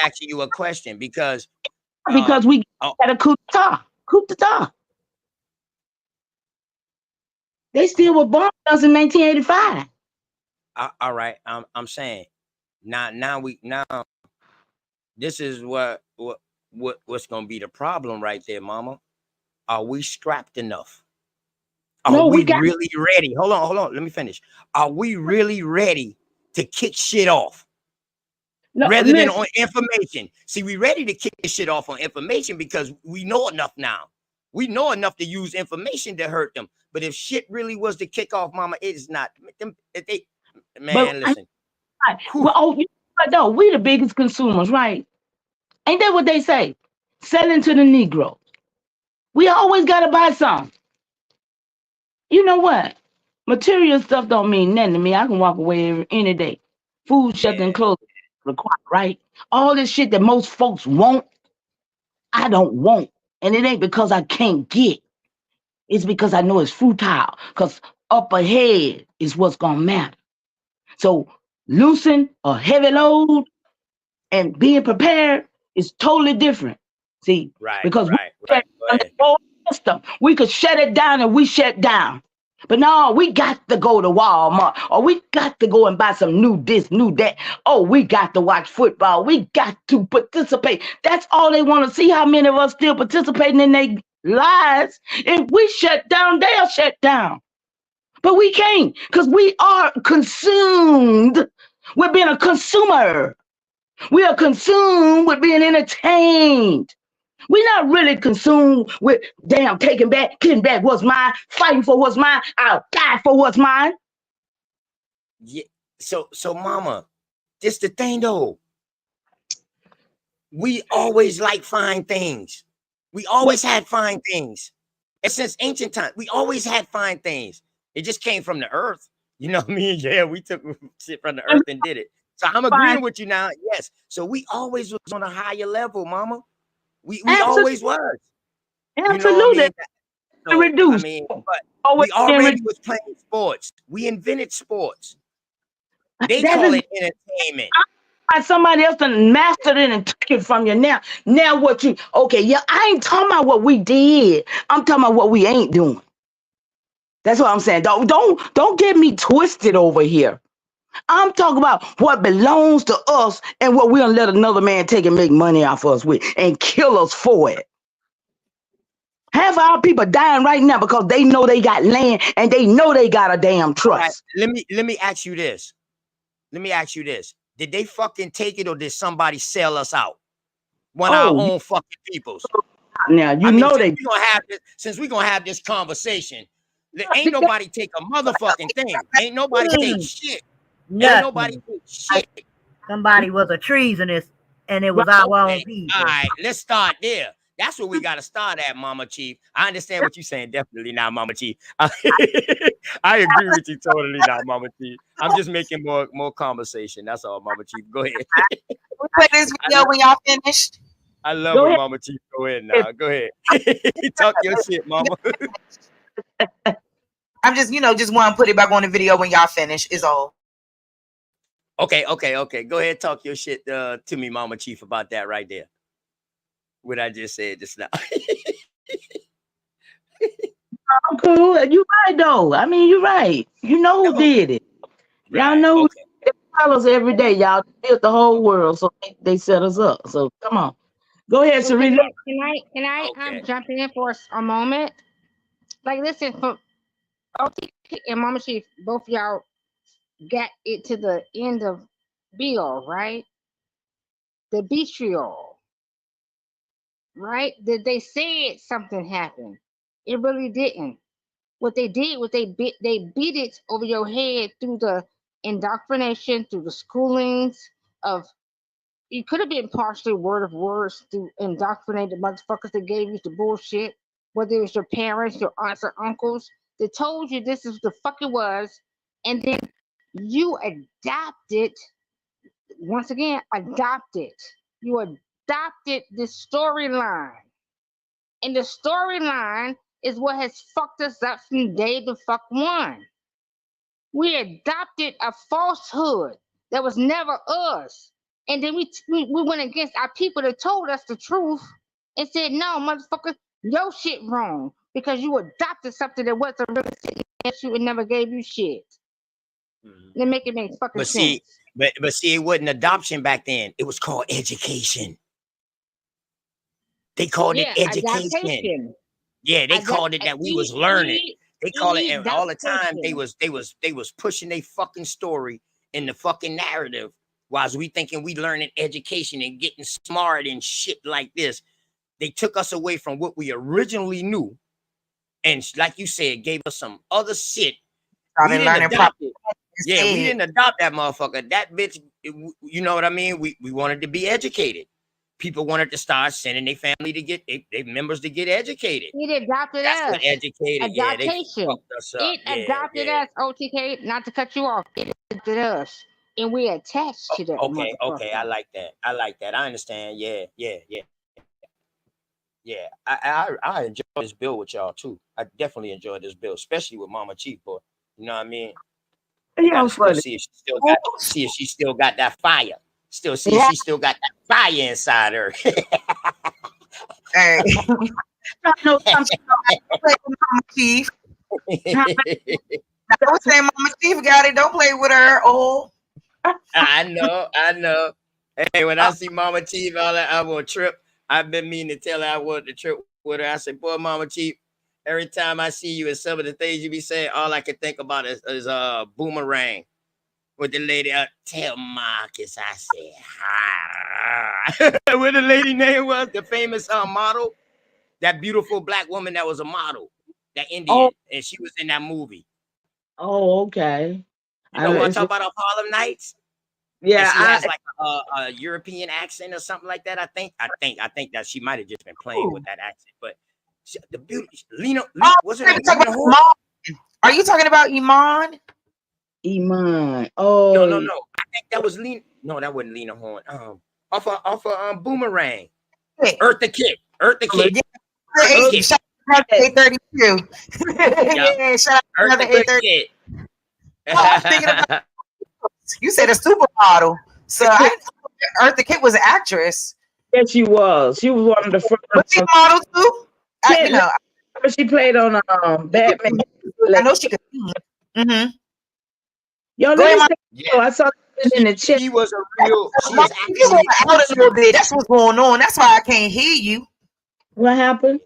asking you a question because we had a coup d'etat. Coup d'etat. They still were born in 1985. All right, I'm saying now this is what's gonna be the problem right there, mama. Are we strapped enough? Are we really ready? Hold on. Let me finish. Are we really ready to kick shit off? Rather than on information. See, we ready to kick this shit off on information because we know enough now. We know enough to use information to hurt them. But if shit really was to kick off, mama, it is not. Listen. Well, no, we the biggest consumers, right? Ain't that what they say? Selling to the Negroes. We always gotta buy some. You know what? Material stuff don't mean nothing to me. I can walk away any day. Food, shelter, and clothes required, right? All this shit that most folks want, I don't want. And it ain't because I can't get. It's because I know it's futile. Because up ahead is what's gonna matter. So loosen a heavy load and being prepared is totally different. See, because we could shut it down and we shut down. But no, we got to go to Walmart, or we got to go and buy some new this, new that. Oh, we got to watch football. We got to participate. That's all they want to see, how many of us still participating in their lives. If we shut down, they'll shut down. But we can't, because we are consumed with being a consumer. We are consumed with being entertained. We're not really consumed with damn getting back what's mine, fighting for what's mine. I'll die for what's mine. Yeah. So mama, this the thing though. We always like fine things. We always had fine things. And since ancient times, we always had fine things. It just came from the earth. You know what I mean? Yeah, we took shit from the earth and did it. So I'm agreeing with you now. Yes. So we always was on a higher level, mama. We always was. Absolutely. You know what I mean? I mean, but we already was playing sports. We invented sports. They call it entertainment. Somebody else done mastered it and took it from you. Now what you I ain't talking about what we did. I'm talking about what we ain't doing. That's what I'm saying. Don't get me twisted over here. I'm talking about what belongs to us and what we're gonna let another man take and make money off us with and kill us for it. Half of our people dying right now because they know they got land and they know they got a damn trust. Right. Let me ask you this. Let me ask you this. Did they fucking take it or did somebody sell us out? One of our own fucking peoples. Now you know they since we're gonna have this conversation, ain't nobody take a motherfucking thing. Ain't nobody take shit. Nothing. Ain't nobody take shit. Somebody was a treasonous and it was our own people. All right, let's start there. That's where we got to start at, Mama Chief. I understand what you're saying. Definitely not, Mama Chief. I agree with you totally not, Mama Chief. I'm just making more conversation. That's all, Mama Chief. Go ahead. We'll play this video when y'all finished. I love when Mama Chief go ahead now. Go ahead. Talk your shit, Mama. I'm just, just want to put it back on the video when y'all finish is all. Okay. Go ahead, talk your shit to me, Mama Chief, about that right there. What I just said just now. I'm cool. You right though. I mean, you're right. You know who did it. Y'all know they tell us every day. Y'all built the whole world, so they set us up. So come on. Go ahead, Serena. Can I jump in for a moment? Like, listen, for OTK and Mama Chief, both y'all got it to the end of Bill, right? The betrayal, right? That they said something happened. It really didn't. What they did was they beat it over your head through the indoctrination, through the schoolings of. It could have been partially word of words to indoctrinate the motherfuckers that gave you the bullshit, whether it was your parents, your aunts or uncles, that told you this is the fuck it was, and then you adopted, once again, you adopted this storyline. And the storyline is what has fucked us up from day to fuck one. We adopted a falsehood that was never us. And then we went against our people that told us the truth and said, no, motherfucker, your shit wrong because you adopted something that wasn't really sitting against you and never gave you shit. They make it make fucking sense. But see, it wasn't adoption back then. It was called education. They called it education. Adaptation. Yeah, they called it that we was learning. They call it, and all the time they was pushing their fucking story in the fucking narrative. Whilst we thinking we learning education and getting smart and shit like this, they took us away from what we originally knew, and like you said, gave us some other shit. We didn't adopt it. Yeah, we didn't adopt that motherfucker. That bitch, you know what I mean? We wanted to be educated. People wanted to start sending their family to get their members to get educated. It adopted us. What educated. Adaptation. Yeah, they fucked us up. It adopted us, OTK, not to cut you off. It adopted us. And we attached to that. Okay, I like that. I understand. Yeah. I enjoy this bill with y'all too. I definitely enjoyed this bill, especially with Mama Chief, boy. You know what I mean? Yeah, see if she still got that fire. She still got that fire inside her. Hey. I know something about Mama Chief. I was saying Mama Chief got it. Don't play with her. Oh. I know. Hey, when I see Mama Chief, I want to trip. I've been meaning to tell her I wanted to trip with her. I said, boy, Mama Chief, every time I see you and some of the things you be saying, all I can think about is Boomerang. With the lady, tell Marcus I said hi. What the lady name was, the famous model, that beautiful black woman that was a model, that Indian, and she was in that movie. Oh, okay. You know what I'm talking about, of Harlem Nights? Yeah, and she has like a European accent or something like that. I think that she might have just been playing with that accent, but the beauty, Lena was it Lena Horne? Are you talking about Iman? Iman. Oh no. I think that was Lena. No, that wasn't Lena Horne. Off of Boomerang. Eartha Kitt. Yeah. Shout out to 832. Yeah, shout out to 832. You said a supermodel. So Eartha Kitt was an actress. Yes, she was. She was one of the first. Was she a model too? She played on Batman. I know she could sing. Mm-hmm. Yo, I saw it in the chat. She was a real. She is actually. That's what's going on. That's why I can't hear you. What happened?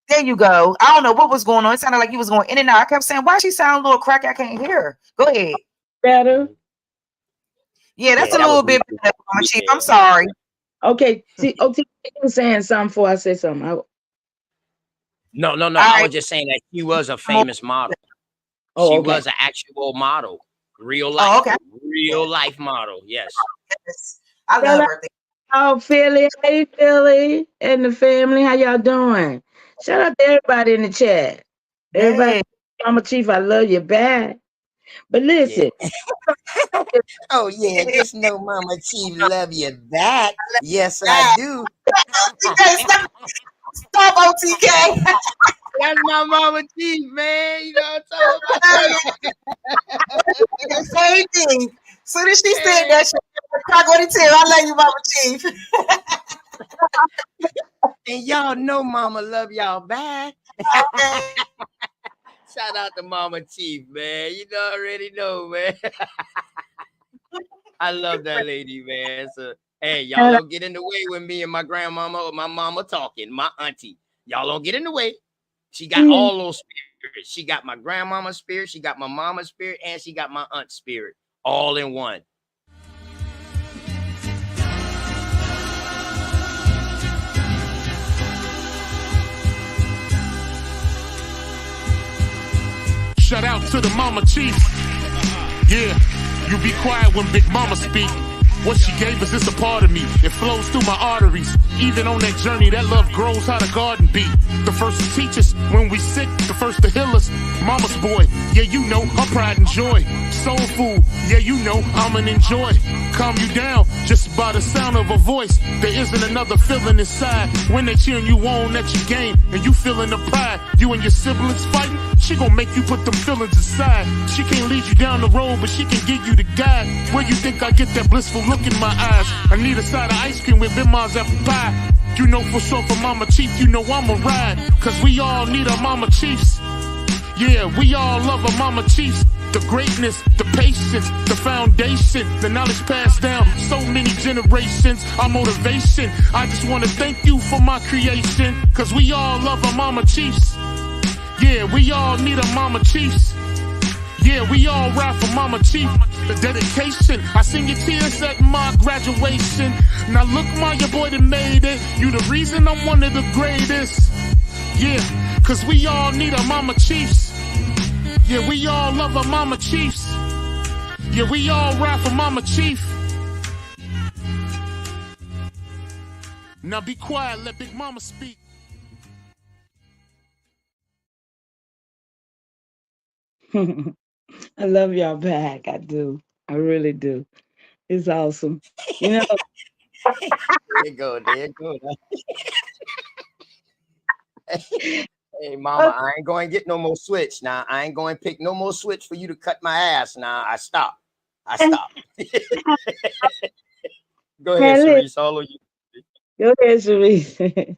There you go. I don't know what was going on. It sounded like he was going in and out. I kept saying, why she sound a little cracky? I can't hear her. Go ahead. Better. Yeah, that's Yeah, a that little was bit me. better, Mama Chief. I'm Yeah. sorry. Okay. See, OT, you were saying something before I said something. No. All I right. was just saying that she was a famous model. Oh, She okay. was an actual model, real Oh, life, okay. real life model. Yes. Yes. I love her. Oh, Philly. Hey, Philly and the family. How y'all doing? Shout out to everybody in the chat. Everybody, Hey. Mama Chief, I love you back. But listen. Oh yeah, just know Mama Chief love you back. Yes, I do. OTK, stop OTK. That's my Mama Chief, man. You know what I'm talking about? Same thing. Soon as she said that, she crack on the tail. I love you, Mama Chief. And y'all know Mama love y'all back. Okay. Shout out to Mama Chief, man. You know, already know, man. I love that lady, man. So, hey, y'all don't get in the way with me and my grandmama or my mama talking. My auntie, y'all don't get in the way. She got all those spirits. She got my grandmama's spirit. She got my mama's spirit, and she got my aunt's spirit, all in one. Shout out to the Mama Chief. Yeah, you be quiet when Big Mama speak. What she gave us is a part of me. It flows through my arteries. Even on that journey, that love grows how the garden be. The first to teach us when we sick, the first to heal us. Mama's boy, yeah, you know, her pride and joy. Soul food, yeah, you know, I'm an enjoy. Calm you down just by the sound of a voice. There isn't another feeling inside when they cheering you on at your game and you feeling the pride. You and your siblings fighting, she gon' make you put them feelings aside. She can't lead you down the road, but she can give you the guide. Where you think I get that blissful look in my eyes? I need a side of ice cream with Bim's apple pie. You know for sure for Mama Chief, you know I'ma ride. Cause we all need our Mama Chiefs. Yeah, we all love our Mama Chiefs. The greatness, the patience, the foundation, the knowledge passed down so many generations, our motivation. I just want to thank you for my creation. Cause we all love our Mama Chiefs. Yeah, we all need our Mama Chiefs. Yeah, we all ride for Mama Chief. The dedication, I seen your tears at my graduation. Now look, Ma, your boy that made it. You the reason I'm one of the greatest. Yeah, cause we all need our Mama Chiefs. Yeah, we all love our Mama Chiefs. Yeah, we all ride for Mama Chief. Now be quiet, let Big Mama speak. I love y'all back. I do. I really do. It's awesome. You know. There you go. There you go. Hey, Mama, I ain't going to get no more switch now. I ain't going to pick no more switch for you to cut my ass now. I stop. Go ahead, Sharice. All of you. Go ahead, Sharice.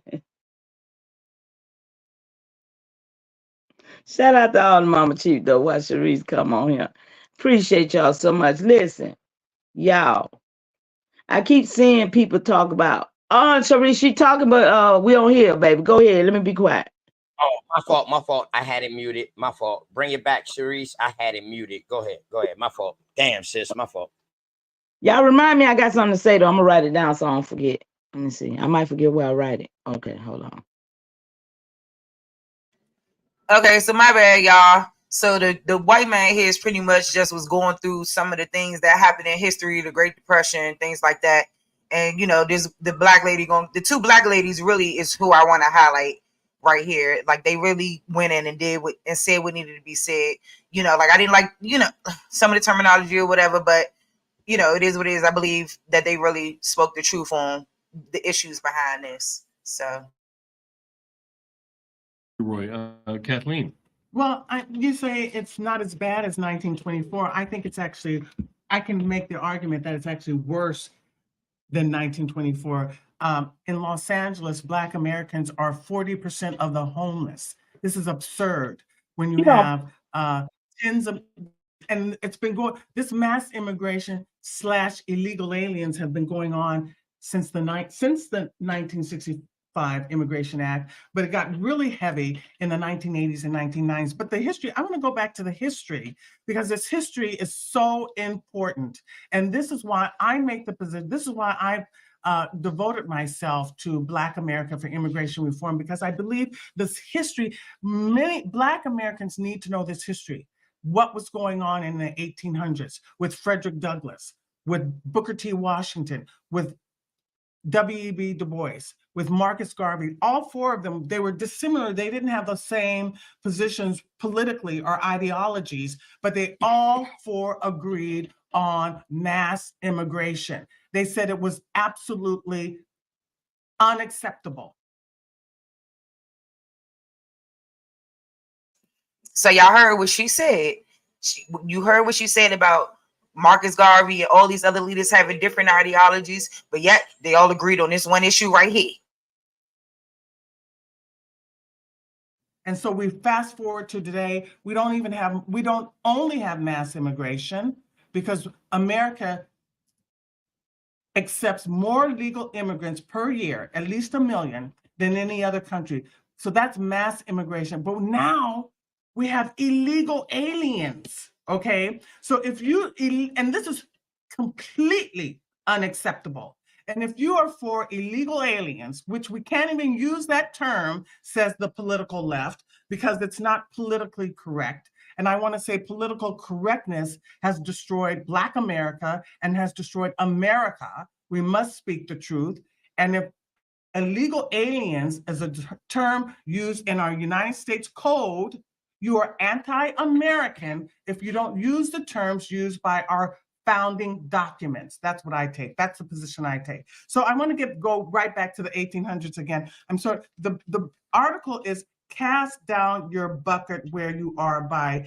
Shout out to all the Mama Chief, though. Watch Sharice come on here. Appreciate y'all so much. Listen, y'all. I keep seeing people talk about, oh, Sharice, she talking, but we don't hear, baby. Go ahead. Let me be quiet. Oh, my fault. I had it muted. My fault. Bring it back, Sharice. I had it muted. Go ahead. My fault. Damn, sis. My fault. Y'all remind me I got something to say, though. I'm going to write it down so I don't forget. Let me see. I might forget where I write it. Okay, hold on. Okay, so my bad, y'all. So the white man here is pretty much just was going through some of the things that happened in history, the Great Depression, things like that. And you know, there's the two black ladies really is who I want to highlight right here. Like they really went in and did what and said what needed to be said. You know, like I didn't like, you know, some of the terminology or whatever, but you know, it is what it is. I believe that they really spoke the truth on the issues behind this. So Roy, Kathleen. Well, you say it's not as bad as 1924. I think it's actually, I can make the argument that it's actually worse than 1924. In Los Angeles, Black Americans are 40% of the homeless. This is absurd when you have tens of, and it's been going, this mass immigration / illegal aliens have been going on since the 1960s. Immigration Act, but it got really heavy in the 1980s and 1990s. But the history, I want to go back to the history because this history is so important. And this is why I make the position, this is why I've devoted myself to Black America for immigration reform, because I believe this history, many Black Americans need to know this history. What was going on in the 1800s with Frederick Douglass, with Booker T. Washington, with W.E.B. Du Bois, with Marcus Garvey, all four of them, they were dissimilar. They didn't have the same positions politically or ideologies, but they all four agreed on mass immigration. They said it was absolutely unacceptable. So y'all heard what she said. You heard what she said about Marcus Garvey and all these other leaders having different ideologies, but yet they all agreed on this one issue right here. And so we fast forward to today, we don't only have mass immigration, because America accepts more legal immigrants per year, at least 1 million, than any other country. So that's mass immigration. But now we have illegal aliens, okay? So if you, and this is completely unacceptable. And if you are for illegal aliens, which we can't even use that term, says the political left, because it's not politically correct. And I want to say political correctness has destroyed Black America and has destroyed America. We must speak the truth. And if illegal aliens is a term used in our United States Code, you are anti-American if you don't use the terms used by our founding documents. That's what I take. That's the position I take. So I want to go right back to the 1800s again. I'm sorry, the article is Cast Down Your Bucket Where You Are by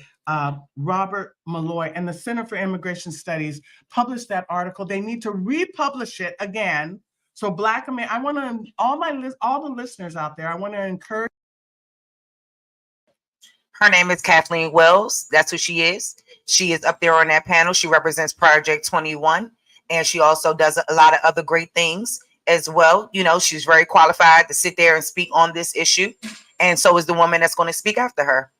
Robert Malloy, and the Center for Immigration Studies published that article. They need to republish it again. So Black America, I want to, all the listeners out there, I want to encourage. Her name is Kathleen Wells. That's who she is. She is up there on that panel. She represents Project 21, and she also does a lot of other great things as well. You know, she's very qualified to sit there and speak on this issue. And so is the woman that's going to speak after her.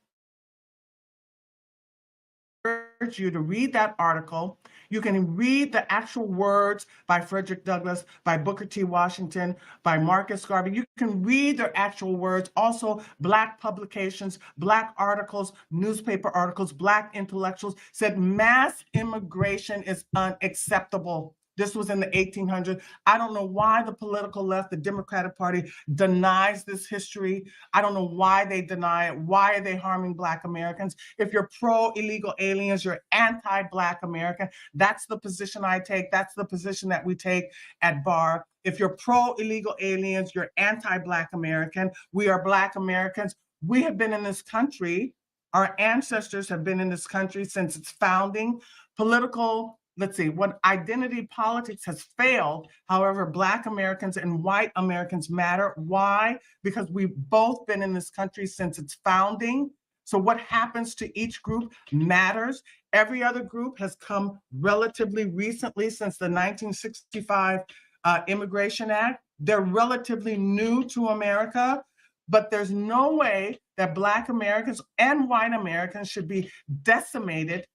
I urge you to read that article. You can read the actual words by Frederick Douglass, by Booker T. Washington, by Marcus Garvey. You can read their actual words. Also, Black publications, Black articles, newspaper articles, Black intellectuals said mass immigration is unacceptable. This was in the 1800s. I don't know why the political left, the Democratic Party, denies this history. I don't know why they deny it. Why are they harming Black Americans? If you're pro-illegal aliens, you're anti-Black American. That's the position I take. That's the position that we take at BAR. If you're pro-illegal aliens, you're anti-Black American. We are Black Americans. We have been in this country. Our ancestors have been in this country since its founding. When identity politics has failed, however, Black Americans and white Americans matter. Why? Because we've both been in this country since its founding. So what happens to each group matters. Every other group has come relatively recently since the 1965 Immigration Act. They're relatively new to America, but there's no way that Black Americans and white Americans should be decimated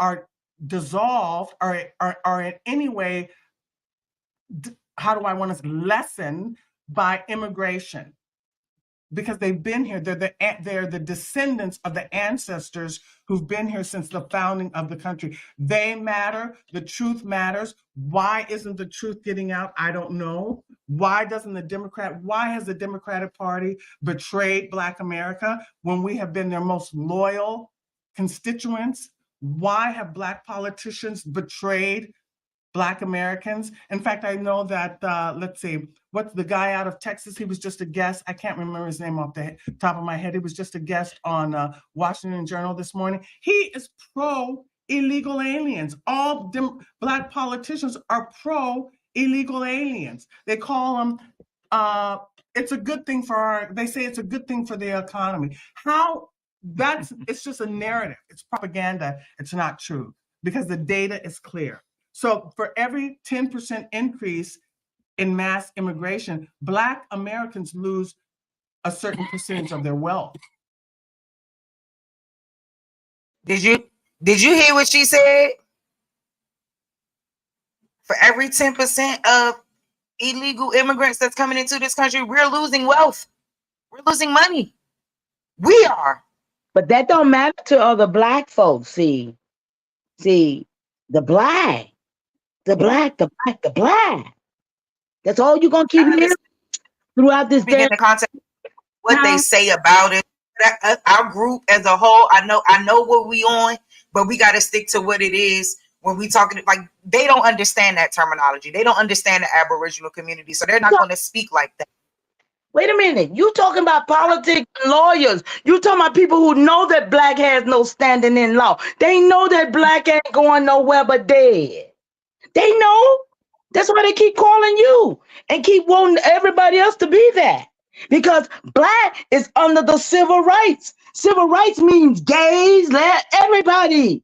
or dissolved or in any way, how do I want to lessen by immigration? Because they've been here. They're the descendants of the ancestors who've been here since the founding of the country. They matter. The truth matters. Why isn't the truth getting out? I don't know. Why has the Democratic Party betrayed Black America when we have been their most loyal constituents? Why have Black politicians betrayed Black Americans? In fact, I know that, what's the guy out of Texas? He was just a guest. I can't remember his name off the top of my head. He was just a guest on Washington Journal this morning. He is pro-illegal aliens. All Black politicians are pro-illegal aliens. They call them, it's a good thing they say it's a good thing for the economy. It's just a narrative. It's propaganda. It's not true because the data is clear. So for every 10% increase in mass immigration, Black Americans lose a certain percentage of their wealth. Did you hear what she said? For every 10% of illegal immigrants that's coming into this country, we're losing wealth. We're losing money. We are. But that don't matter to other Black folks. See, the black. That's all you're gonna keep hearing throughout this Speaking day. in the context of what they say about it. Our group as a whole, I know what we on, but we got to stick to what it is when we talking. Like, they don't understand that terminology. They don't understand the Aboriginal community, so they're not going to speak like that. Wait a minute. You talking about politics and lawyers. You talking about people who know that Black has no standing in law. They know that Black ain't going nowhere but dead. They know. That's why they keep calling you and keep wanting everybody else to be that. Because Black is under the civil rights. Civil rights means gays, everybody.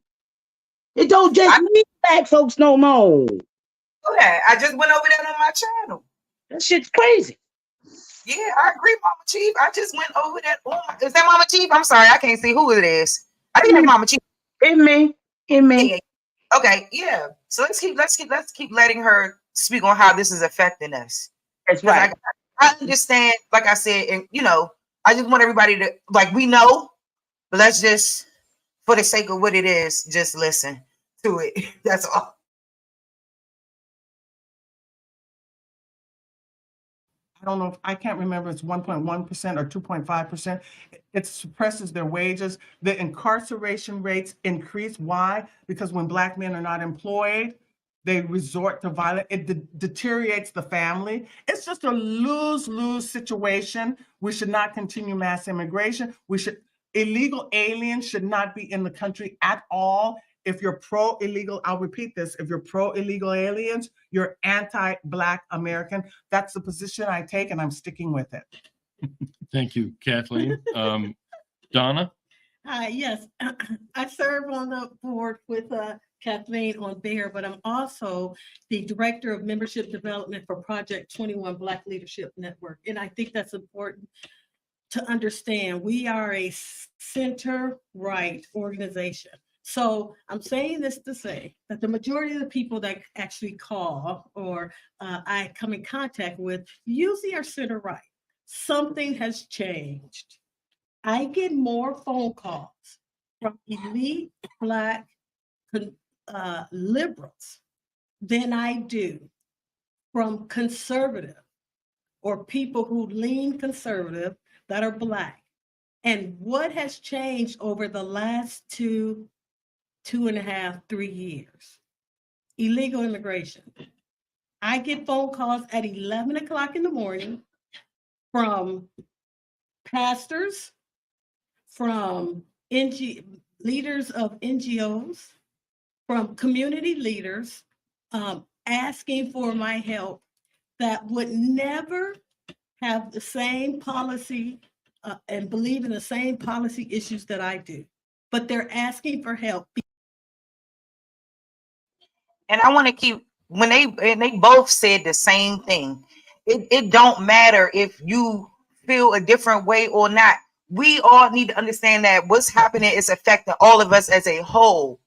It don't just mean Black folks no more. Okay, I just went over that on my channel. That shit's crazy. Yeah, I agree, Mama Chief. I just went over that. Is that Mama Chief? I'm sorry, I can't see who it is. I think it's Mama Chief. It's me. Yeah. Okay, yeah. So let's keep letting her speak on how this is affecting us. That's right. I understand, like I said, and I just want everybody to, like, we know, but let's just, for the sake of what it is, just listen to it. That's all. I don't know, I can't remember, it's 1.1% or 2.5%. It suppresses their wages. The incarceration rates increase. Why? Because when Black men are not employed, they resort to violence. It deteriorates the family. It's just a lose-lose situation. We should not continue mass immigration. Illegal aliens should not be in the country at all. If you're pro-illegal, I'll repeat this, if you're pro-illegal aliens, you're anti-Black American. That's the position I take, and I'm sticking with it. Thank you, Kathleen. Donna? Yes, I serve on the board with Kathleen on BEAR, but I'm also the Director of Membership Development for Project 21 Black Leadership Network. And I think that's important to understand. We are a center-right organization. So I'm saying this to say that the majority of the people that actually call or I come in contact with usually are center-right. Something has changed. I get more phone calls from elite Black liberals than I do from conservative or people who lean conservative that are Black. And what has changed over the last 2.5, 3 years? Illegal immigration. I get phone calls at 11 o'clock in the morning from pastors, from leaders of NGOs, from community leaders, asking for my help that would never have the same policy and believe in the same policy issues that I do, but they're asking for help. And I want to keep, when they both said the same thing. It don't matter if you feel a different way or not. We all need to understand that what's happening is affecting all of us as a whole.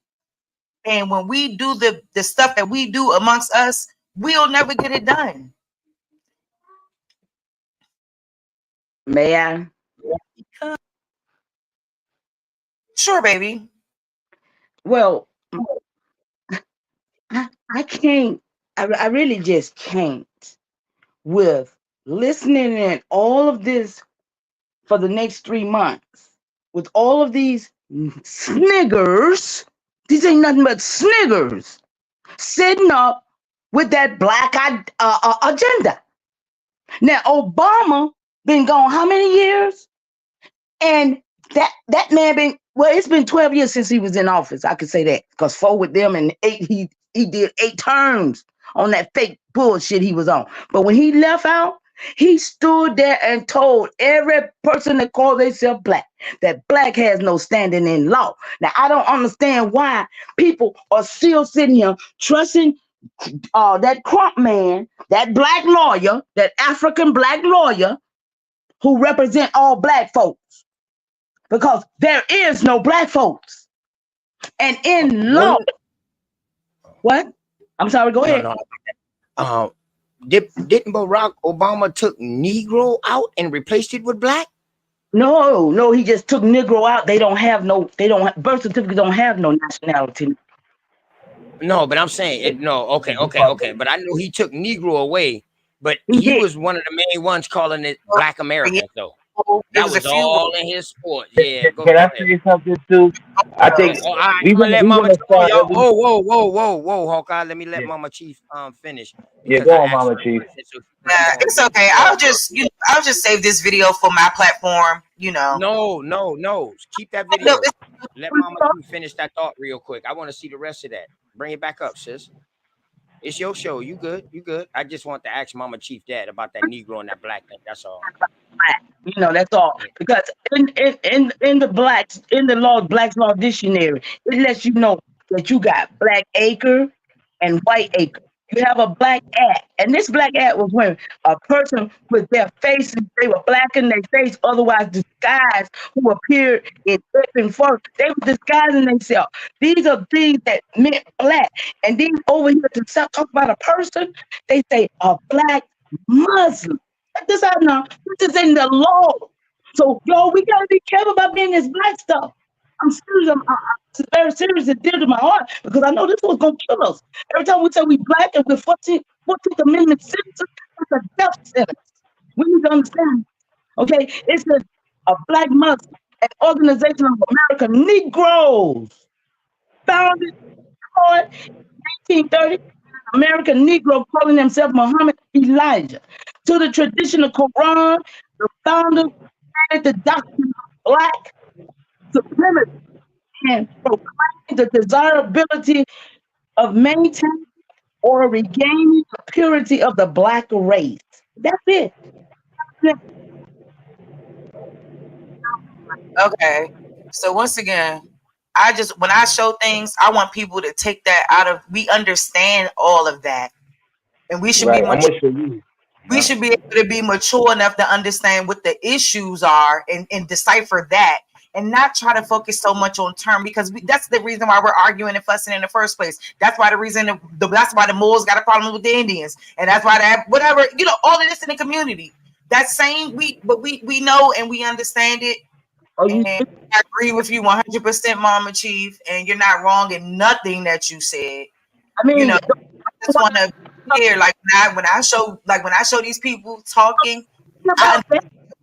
And when we do the stuff that we do amongst us, we'll never get it done. May I? Sure, baby. Well, I can't, I really just can't with listening and all of this for the next 3 months with all of these sniggers. These ain't nothing but sniggers sitting up with that Black agenda. Now, Obama been gone how many years? And that man been, well, it's been 12 years since he was in office. I could say that because 4 with them and 8, he did 8 terms on that fake bullshit he was on. But when he left out, he stood there and told every person that called themselves Black that Black has no standing in law. Now, I don't understand why people are still sitting here trusting that Crump man, that black lawyer, that African black lawyer who represent all black folks, because there is no black folks. And in law, what? I'm sorry, go ahead. No. Didn't Barack Obama took Negro out and replaced it with black? No, he just took Negro out. Birth certificates don't have no nationality. No, but I'm saying okay. But I know he took Negro away, but he was one of the main ones calling it Black Americans, though. That was all in his sport. Yeah. Can I say something too? I think we gonna let Mama Chief. Whoa, Hawkeye. Let me let Mama Chief finish. Yeah, go on, Mama Chief. It's okay. I'll just save this video for my platform. No. Keep that video. Let Mama Chief finish that thought real quick. I want to see the rest of that. Bring it back up, sis. It's your show. You good? I just want to ask Mama Chief that about that Negro and that black thing. That's all. That's all. Because in the law, Black's Law Dictionary, it lets you know that you got black acre and white acre. You have a black act, and this black act was when a person with their faces, they were blacking their face, otherwise disguised, who appeared in open fur. They were disguising themselves. These are things that meant black. And then over here to talk about a person, they say a black Muslim. This out now. This is in the law. So y'all, we gotta be careful about being this black stuff. I'm serious. I'm very serious and dear to my heart, because I know this was gonna kill us. Every time we say we black and we're 14th Amendment citizens, it's a death sentence. We need to understand. Okay, it's a black Muslim, an organization of American Negroes, founded in 1930. American Negro calling themselves Muhammad Elijah. To the traditional Quran, the founders added the doctrine of black supremacy and proclaimed the desirability of maintaining or regaining the purity of the black race. That's it. Okay. So once again, when I show things, I want people to take that out of. We understand all of that, and we should be mature. We should be able to be mature enough to understand what the issues are and decipher that, and not try to focus so much on term, because that's the reason why we're arguing and fussing in the first place. That's why that's why the Moors got a problem with the Indians, and that's why whatever all of this in the community. That same we know and we understand it. And I agree with you 100%, Mama Chief, and you're not wrong in nothing that you said. I mean, I just want to hear, like, when I show these people talking,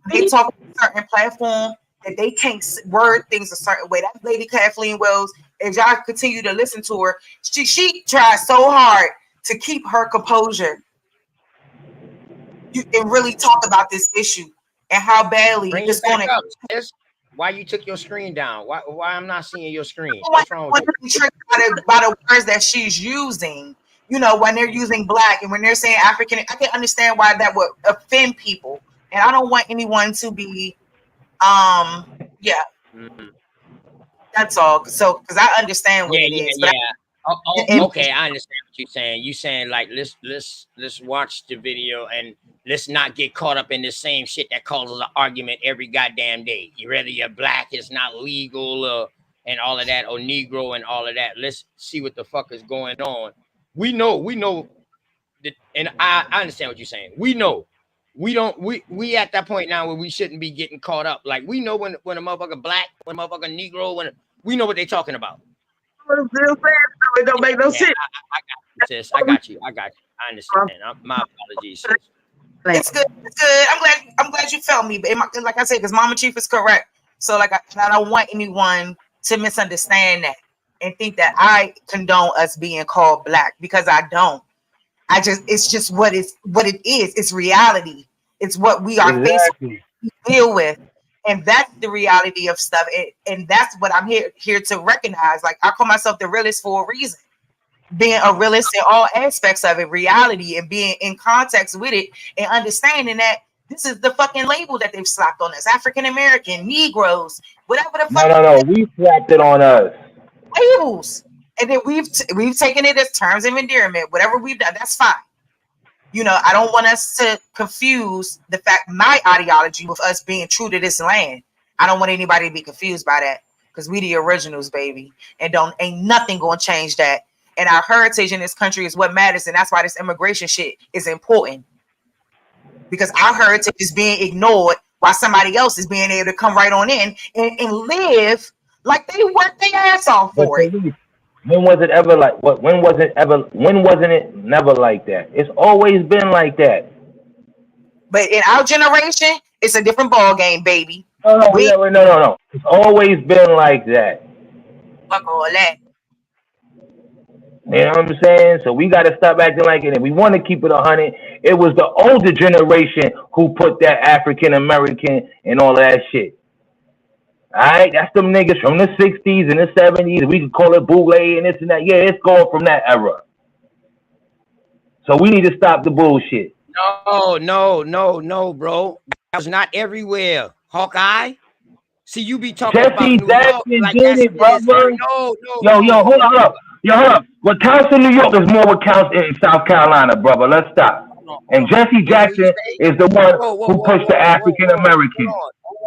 they talk on a certain platform that they can't word things a certain way. That lady Kathleen Wells, as y'all continue to listen to her, she tries so hard to keep her composure and really talk about this issue and how badly it's going to. Why you took your screen down? Why I'm not seeing your screen? What's wrong with you? Tricked by the words that she's using. When they're using black and when they're saying African, I can understand why that would offend people. And I don't want anyone to be, That's all. So, because I understand what it is. Okay, I understand what you're saying. You saying like let's watch the video and let's not get caught up in the same shit that causes an argument every goddamn day. Whether you're black, it's not legal, and all of that, or Negro and all of that. Let's see what the fuck is going on. We know that, and I understand what you're saying. We know. We at that point now where we shouldn't be getting caught up. Like, we know when a motherfucker black, when a motherfucker Negro, we know what they talking about. It don't make no sense. I got you. I understand. My apologies, sis. It's good. I'm glad you felt me. But like I said, because Mama Chief is correct. So I don't want anyone to misunderstand that and think that I condone us being called black, because I don't. It's just what it is. It's reality. It's what we are facing, deal with. And that's the reality of stuff. And that's what I'm here to recognize. Like, I call myself the realist for a reason. Being a realist in all aspects of it, reality, and being in context with it, and understanding that this is the fucking label that they've slapped on us. African American, Negroes, whatever the fuck. No. We slapped it on us. Labels. And then we've taken it as terms of endearment. Whatever we've done, that's fine. You know, I don't want us to confuse the fact my ideology with us being true to this land. I don't want anybody to be confused by that because we the originals, baby, and ain't nothing gonna change that. And our heritage in this country is what matters, and that's why this immigration shit is important. Because our heritage is being ignored while somebody else is being able to come right on in and live like they worked their ass off for it. When was it ever like what? When wasn't it never like that? It's always been like that. But in our generation, it's a different ball game, baby. No. It's always been like that. Fuck all that. You know what I'm saying? So we got to stop acting like it. If we want to keep it 100, it was the older generation who put that African American and all that shit. All right, that's them niggas from the 60s and the 70s. We could call it bootleg and this and that. Yeah, it's going from that era. So we need to stop the bullshit. No, bro. That was not everywhere. Hawkeye. See, you be talking Jesse about Jackson like did it, brother. Yo, hold up. What counts in New York is more what counts in South Carolina, brother. Let's stop. And Jesse Jackson is the one who pushed the African American.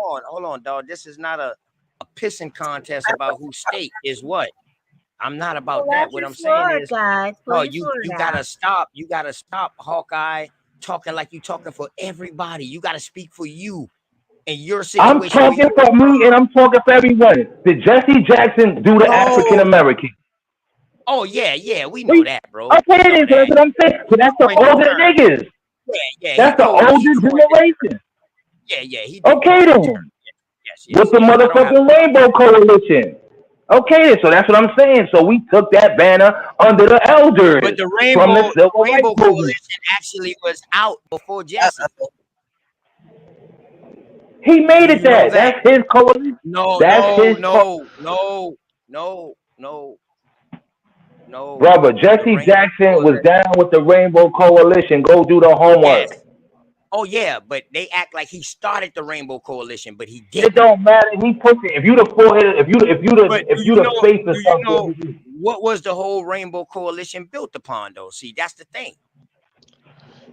Hold on, dog. This is not a pissing contest about whose state is what. I'm not about that. What I'm saying is, no, you gotta stop. You gotta stop, Hawkeye, talking like you talking for everybody. You gotta speak for you and your situation. I'm talking for me and I'm talking for everyone. Did Jesse Jackson do the African American? Oh yeah, we know that, bro. Okay, that's what I'm saying. So that's the older niggas. Yeah. That's the older generation. Yeah. Okay then. Yes. With the motherfucking Rainbow Coalition. Okay then, so that's what I'm saying. So we took that banner under the elders. But the Rainbow Coalition actually was out before Jesse. He made it that. That's his coalition. No. Brother, Jesse Jackson was down with the Rainbow Coalition. Go do the homework. Yes. Oh yeah, but they act like he started the Rainbow Coalition, but he didn't. It don't matter. He pushed it. If you the forehead, if you the face of something. What was the whole Rainbow Coalition built upon, though? See, that's the thing.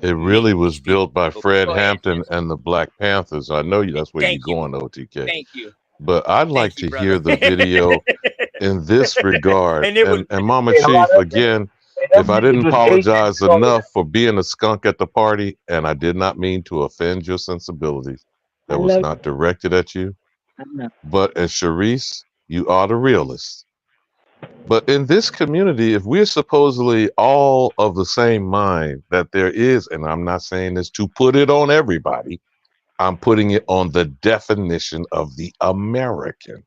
It really was built by Fred Hampton and the Black Panthers. I know that's where you're going, OTK. Thank you. But I'd like to hear the video in this regard. And Mama Chief, again, if I didn't apologize enough for being a skunk at the party, and I did not mean to offend your sensibilities, that was not directed at you. But as Sharice, you are the realist. But in this community, if we're supposedly all of the same mind that there is, and I'm not saying this to put it on everybody, I'm putting it on the definition of the American.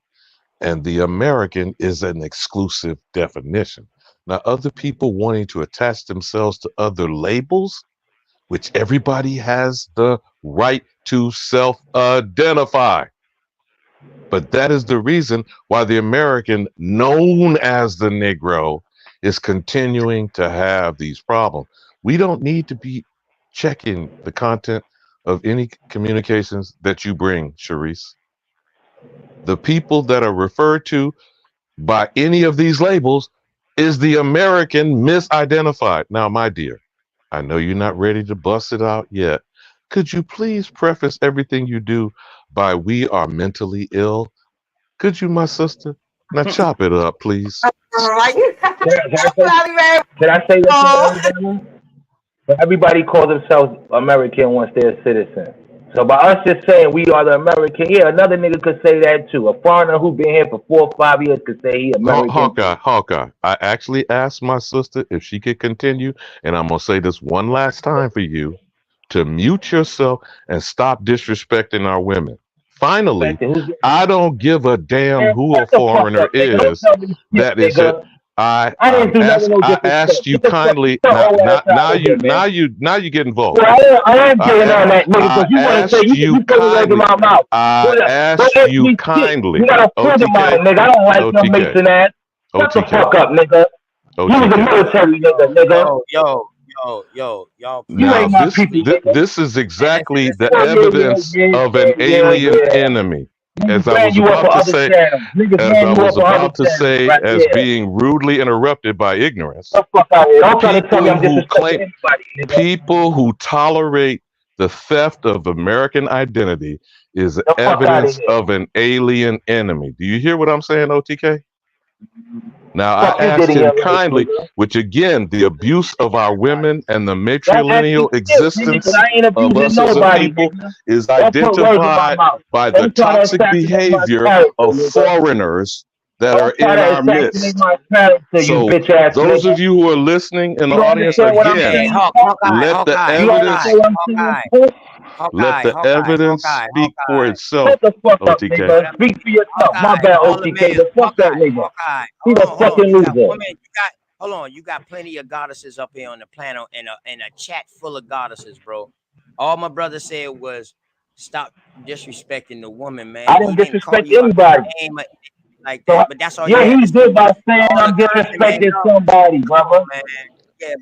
And the American is an exclusive definition. Now, other people wanting to attach themselves to other labels, which everybody has the right to self-identify. But that is the reason why the American, known as the Negro, is continuing to have these problems. We don't need to be checking the content of any communications that you bring, Sharice. The people that are referred to by any of these labels is the American misidentified. Now, my dear, I know you're not ready to bust it out yet. Could you please preface everything you do by "we are mentally ill"? Could you, my sister? Now chop it up, please. Can I say that? Everybody calls themselves American once they're a citizen. So by us just saying we are the American, yeah, another nigga could say that too. A foreigner who been here for 4 or 5 years could say he American. Hawkeye. I actually asked my sister if she could continue, and I'm gonna say this one last time for you, to mute yourself and stop disrespecting our women. Finally, I don't give a damn who a foreigner is. That is it. I asked you kindly. Now you get involved. I am getting on that nigga because you want to say you put it right in my mouth. I asked you kindly. You got a friend of mine, nigga. I don't like no Mason ass. Shut the fuck up, nigga. You was a military nigga. Yo, y'all. Now this is exactly the evidence of an alien enemy. as I was about to say, as being rudely interrupted by ignorance. People who tolerate the theft of American identity is evidence of an alien enemy. Do you hear what I'm saying, OTK? Now, I asked him kindly, which again, the abuse of our women and the matrilineal existence of us as a people is identified by the toxic behavior of foreigners that are in our midst. So, those of you who are listening in the audience, again, let the evidence speak for itself. OTK. Speak for yourself. My bad, OTK. The fuck that nigga. He's a fucking loser. Hold on, you got plenty of goddesses up here on the planet in a chat full of goddesses, bro. All my brother said was stop disrespecting the woman, man. I didn't disrespect anybody like that, but that's all. Yeah, he did by saying I'm disrespecting somebody, brother. Yeah,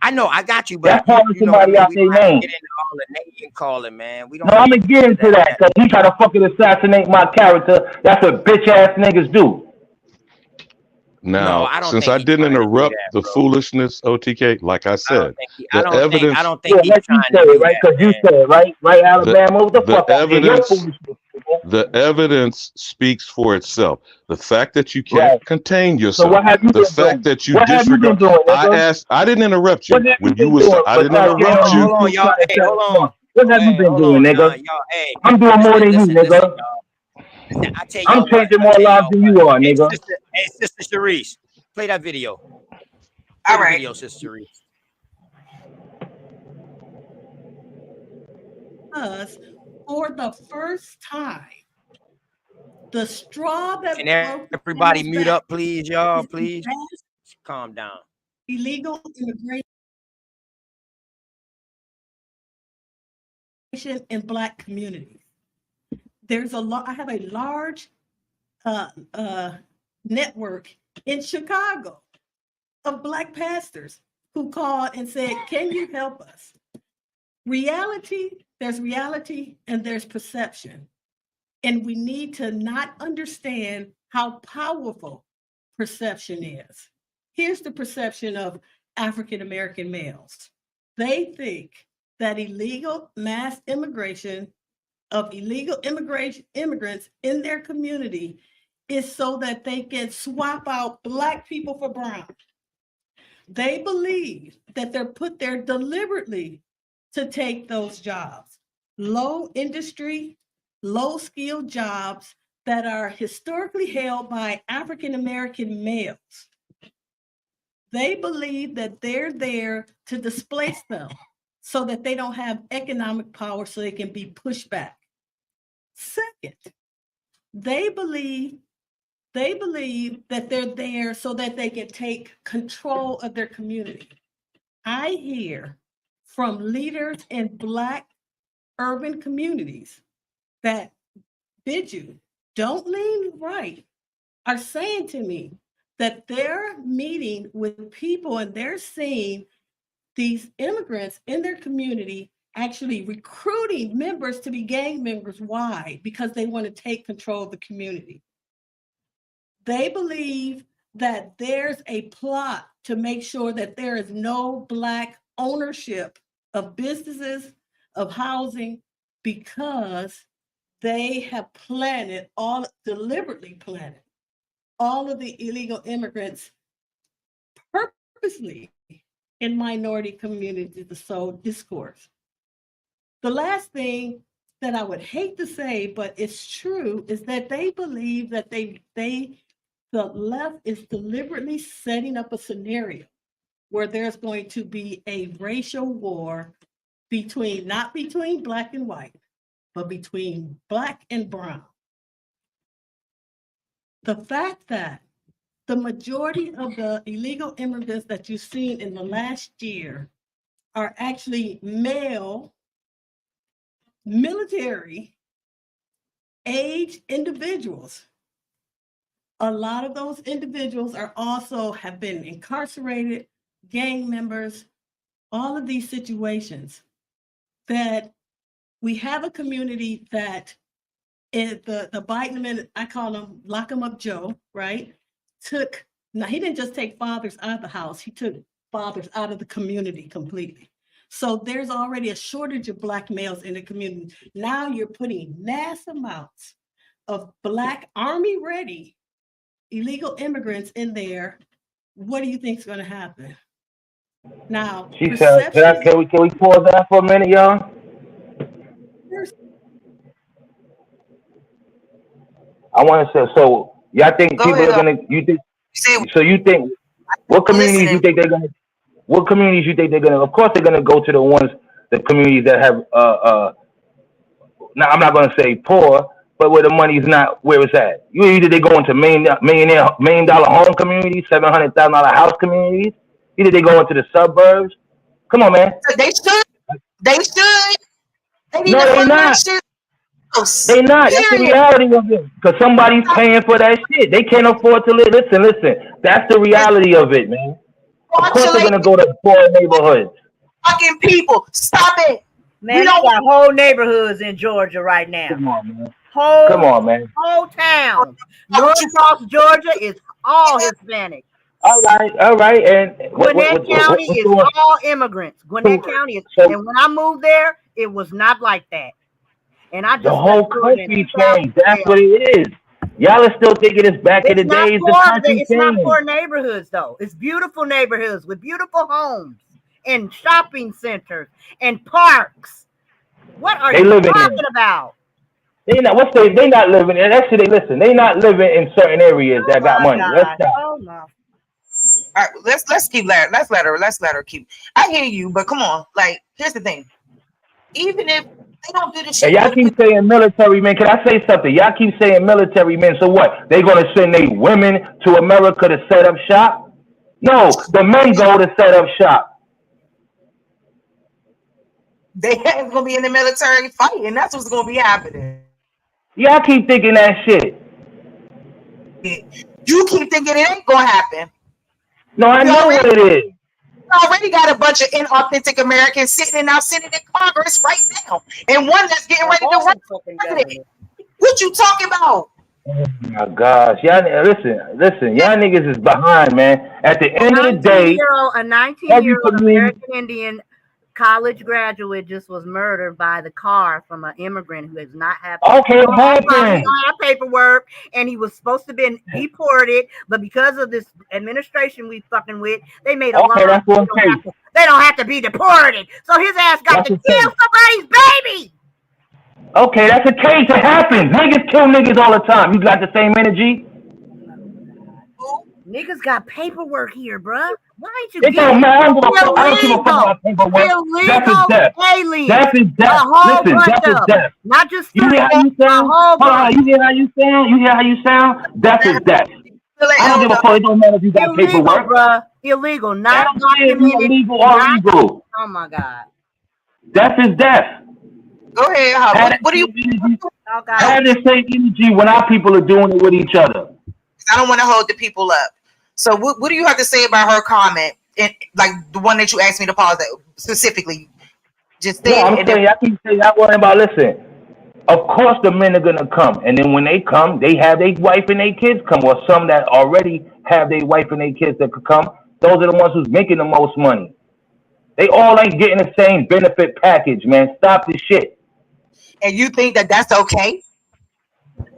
I know, I got you, but that's calling somebody out their name. Get into all the name calling, man. We don't. No, I'm gonna get into that because he tried to fucking assassinate my character. That's what bitch ass niggas do. Now, since I didn't interrupt the foolishness, OTK, like I said, I don't think he's trying to do that. Because you said, right, Alabama, what the fuck the evidence speaks for itself. The fact that you can't contain yourself, the fact that you disregard. I didn't interrupt you when you was. I didn't interrupt you. Hold on, y'all. Hey, hold on. What have you been doing, nigga? I'm doing more than you, nigga. I'm changing more lives than you are, nigga. Hey, Sister Sharice, play that video. All right. Video, Sister Sharice. Because for the first time, the straw that can everybody mute up, please, y'all? Please calm down. Illegal immigration in Black communities. There's a lot. I have a large network in Chicago of Black pastors who called and said, "Can you help us?" There's reality and there's perception. And we need to not understand how powerful perception is. Here's the perception of African American males. They think that illegal mass immigration of illegal immigrants in their community is so that they can swap out Black people for brown. They believe that they're put there deliberately to take those jobs, low industry, low skilled jobs that are historically held by African American males. They believe that they're there to displace them so that they don't have economic power so they can be pushed back. Second, they believe that they're there so that they can take control of their community. I hear from leaders in Black urban communities that don't lean right, are saying to me that they're meeting with people and they're seeing these immigrants in their community actually recruiting members to be gang members. Why? Because they want to take control of the community. They believe that there's a plot to make sure that there is no Black ownership of businesses, of housing, because they have deliberately planted all of the illegal immigrants purposely in minority communities to sow discourse. The last thing that I would hate to say, but it's true, is that they believe that the left is deliberately setting up a scenario where there's going to be a racial war not between Black and white, but between Black and brown. The fact that the majority of the illegal immigrants that you've seen in the last year are actually male, military age individuals. A lot of those individuals have been incarcerated, gang members, all of these situations, that we have a community that the Biden, I call him lock him up Joe, right? Now he didn't just take fathers out of the house, he took fathers out of the community completely. So there's already a shortage of Black males in the community. Now you're putting mass amounts of Black Army ready illegal immigrants in there. What do you think is going to happen? Now, she said, can we pause that for a minute, y'all? I want to say, so y'all think people are gonna? You think? So you think? What communities you think they're gonna? What communities you think they're gonna? Of course, they're gonna go to the communities that have. Now I'm not gonna say poor, but where the money's not where it's at. Either they go into $1 million home communities, $700,000 house communities. Either they go into the suburbs. Come on, man. They should. They should. They need No, to they're fund not. that shit. They not. That's the reality of it. Because somebody's paying for that shit. They can't afford to live. Listen. That's the reality of it, man. Of course they're gonna go to poor neighborhoods. Fucking people, stop it. Man, we got whole neighborhoods in Georgia right now. Come on, man. Whole town. North Cross, Georgia is all Hispanic. All right. And Gwinnett County is all immigrants. Gwinnett County is, and when I moved there, it was not like that. And I just the whole country changed. That's what it is. Y'all are still thinking it's back in the days. It's not poor neighborhoods though. It's beautiful neighborhoods with beautiful homes and shopping centers and parks. What are you talking about? They not living in. Actually, listen. They not living in certain areas that got money. Let's stop. All right, let's keep let's let her keep. I hear you, but come on. Like, here's the thing. Even if they don't do this shit. And y'all keep saying military men. Can I say something? Y'all keep saying military men. So what? They gonna send their women to America to set up shop? No, the men go to set up shop. They ain't gonna be in the military fighting. That's what's gonna be happening. Y'all keep thinking that shit. You keep thinking it ain't gonna happen. No, I know what it is. Already got a bunch of inauthentic Americans sitting in our Senate and Congress right now, and one that's getting ready to run for president. What you talking about? Oh my gosh, y'all listen, y'all niggas is behind, man. At the end of the day, a 19-year-old American Indian college graduate just was murdered by the car from an immigrant who has not had paperwork, and he was supposed to have been deported, but because of this administration we fucking with, they made a law. They don't have to be deported, so his ass got to kill somebody's baby. Okay, that's a case. It happens. Niggas kill niggas all the time. You got the same energy? Niggas got paperwork here, bruh. Why ain't you? It don't matter. I don't give a fuck about paperwork. Death is death. Death is death. Listen, death is death. Not just you hear how you sound? You hear how you sound? You hear how you sound? Death is death. I don't give a fuck. It don't matter if you got paperwork. Bruh. Illegal, not documented. Illegal or legal. Oh my God. Death is death. Go ahead, Howard. What do you? Have the same energy when our people are doing it with each other. I don't want to hold the people up. So what do you have to say about her comment? And like the one that you asked me to pause that specifically. Just no, I'm saying I keep saying I worry about. Listen, of course the men are gonna come, and then when they come, they have their wife and their kids come, or some that already have their wife and their kids that could come. Those are the ones who's making the most money. They all ain't getting the same benefit package, man. Stop this shit. And you think that that's okay?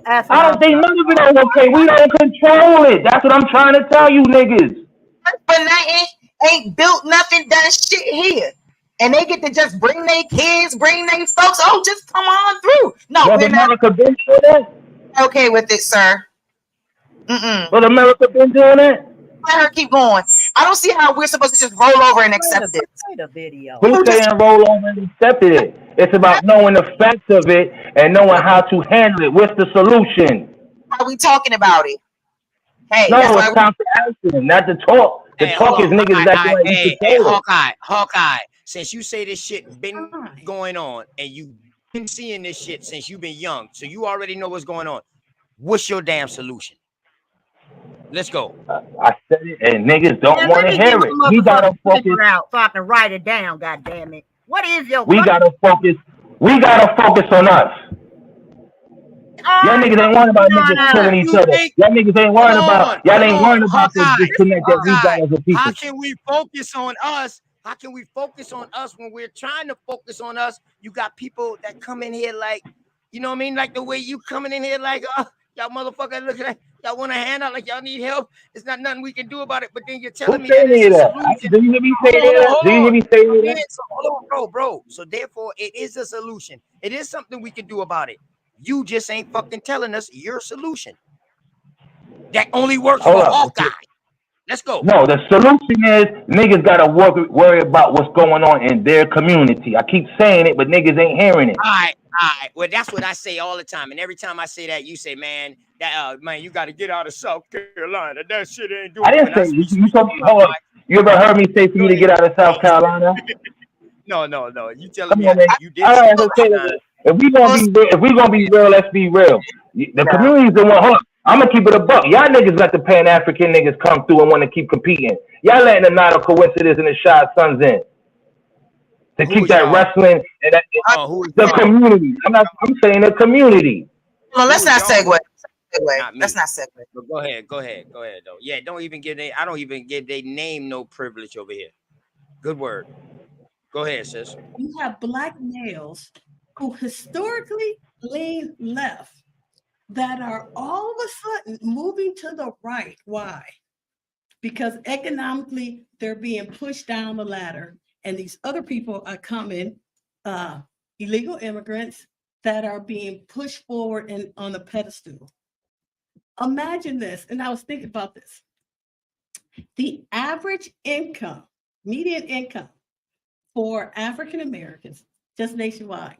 I don't think none of it is okay. We don't control it. That's what I'm trying to tell you, niggas. But nothing ain't built nothing, done shit here. And they get to just bring their kids, bring their folks. Oh, just come on through. No, we're America not been doing that? Okay with it, sir. But America been doing it? Let her keep going. I don't see how we're supposed to just roll over and accept it. We're saying roll over and accept it. It's about knowing the facts of it and knowing how to handle it. What's the solution? Are we talking about it? Hey, no, it's time for action, not the talk. The talk is niggas that Hawkeye. Since you say this shit been going on and you've been seeing this shit since you've been young, so you already know what's going on. What's your damn solution? Let's go. I said it, and niggas don't want to hear it. We gotta focus out so I can write it down. God damn it! What is your? We gotta focus. We gotta focus on us. Y'all niggas ain't worrying about niggas killing each other. Y'all niggas ain't worrying about the disconnect that we got as a people. How can we focus on us? How can we focus on us when we're trying to focus on us? You got people that come in here like, you know what I mean? Like the way you coming in here like, y'all motherfuckers looking like y'all want a handout, like y'all need help. It's not nothing we can do about it. But then you're telling me that it's a solution. Do you hear me say that? Do you hear me say that? Hold on, bro. So therefore, it is a solution. It is something we can do about it. You just ain't fucking telling us your solution. That only works for Hawkeye. Let's go. No, the solution is niggas gotta worry about what's going on in their community. I keep saying it, but niggas ain't hearing it. All right. Well, that's what I say all the time. And every time I say that, you say, man, man, you got to get out of South Carolina. That shit ain't doing. I didn't say you told me. Hold on. You ever heard me say for you to get out of South Carolina? No. You telling me you did. All right, okay. If we gonna be real, let's be real. The community's the one. Hold on. I'm gonna keep it a buck. Y'all niggas let the Pan African niggas come through and want to keep competing. Y'all letting the not a coincidence and the Shot Sons in to keep that wrestling and that, the community. I'm saying the community. Well, let's not segue. Let's not segue. But go ahead though. Yeah, don't even give I don't even give they name no privilege over here. Good word. Go ahead, sis. You have black males who historically lean left that are all of a sudden moving to the right. Why? Because economically they're being pushed down the ladder, and these other people are coming, illegal immigrants that are being pushed forward and on the pedestal. Imagine this, and I was thinking about this. The average income, median income for African Americans, just nationwide,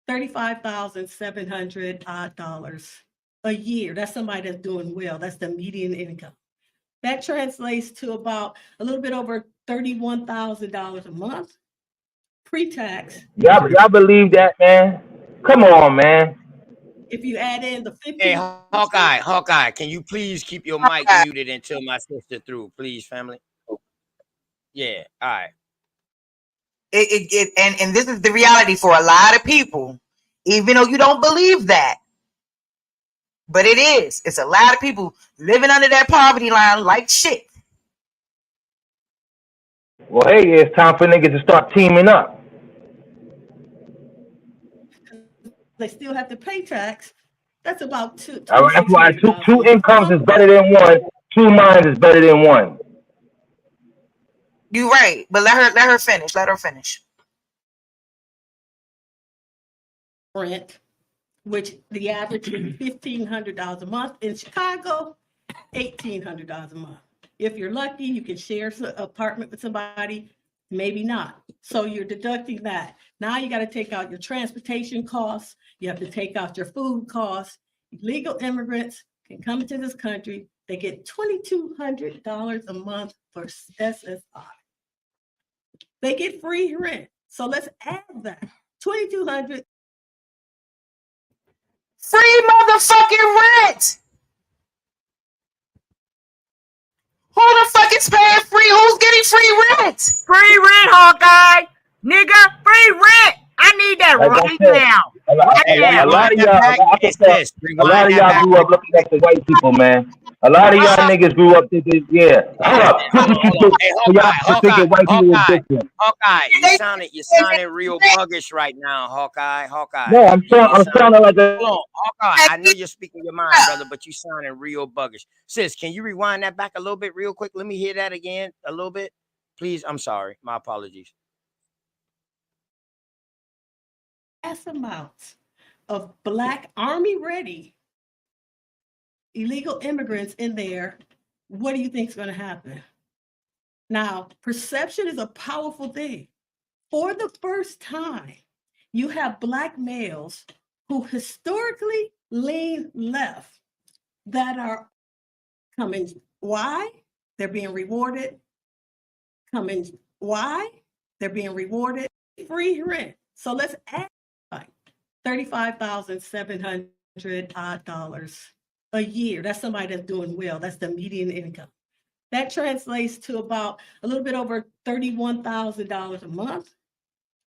$35,700 a year. That's somebody that's doing well. That's the median income. That translates to about a little bit over $31,000 a month pre-tax. Y'all believe that, man? Come on, man. If you add in the 50. Hey, Hawkeye, can you please keep your mic muted until my sister through, please, family? Yeah, all right. And this is the reality for a lot of people, even though you don't believe that. But it is. It's a lot of people living under that poverty line like shit. Well, hey, it's time for niggas to start teaming up. They still have to pay tax. That's about two. That's why two incomes is better than one. Two minds is better than one. You're right, but let her finish. Let her finish. Rent, which the average is $1,500 a month. In Chicago, $1,800 a month. If you're lucky, you can share an apartment with somebody, maybe not. So you're deducting that. Now you got to take out your transportation costs. You have to take out your food costs. Legal immigrants can come into this country. They get $2,200 a month for SSI. They get free rent. So let's add that. $2,200. Free motherfucking rent. Who the fuck is paying free? Who's getting free rent? Free rent, Hawkeye. Nigga, free rent. I need that right now. A lot of y'all grew up looking at the white people, man. A lot of y'all niggas grew up thinking, Hawkeye, you sounding real buggish right now, Hawkeye. No, I'm sounding like a. Hold on, Hawkeye. I know you're speaking your mind, brother, but you sounding real buggish. Sis, can you rewind that back a little bit, real quick? Let me hear that again, a little bit, please. I'm sorry, my apologies. Amounts of Black Army ready illegal immigrants in there. What do you think is going to happen? Now, perception is a powerful thing. For the first time, you have Black males who historically lean left that are coming. Why? They're being rewarded. Why? They're being rewarded. Free rent. So let's add $35,700 a year. That's somebody that's doing well. That's the median income. That translates to about a little bit over $31,000 a month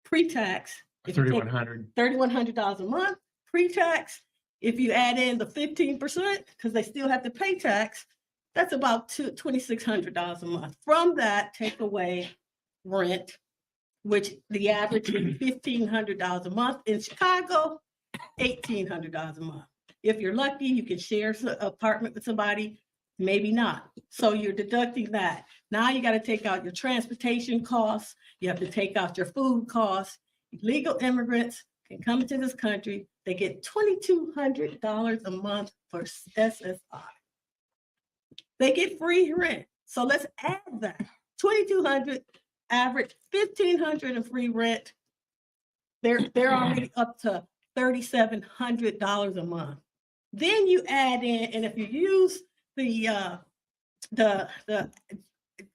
pre-tax. $3,100 a month pre-tax. If you add in the 15%, because they still have to pay tax, that's about $2,600 a month. From that, take away rent, which the average is $1,500 a month. In Chicago, $1,800 a month. If you're lucky, you can share an apartment with somebody, maybe not. So you're deducting that. Now you got to take out your transportation costs. You have to take out your food costs. Legal immigrants can come into this country. They get $2,200 a month for SSI. They get free rent. So let's add that. $2,200 average, $1,500 in free rent. They're already up to $3,700 a month. Then you add in, and if you use the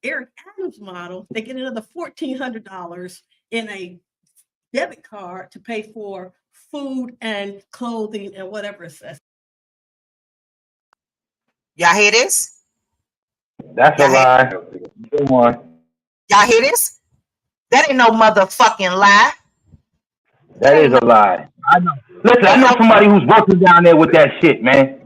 Eric Adams model, they get another $1,400 in a debit card to pay for food and clothing and whatever it says. Y'all hear this? That's a lie. Go on. Y'all hear this? That ain't no motherfucking lie. That is a lie. I know. Listen, I know somebody who's working down there with that shit, man.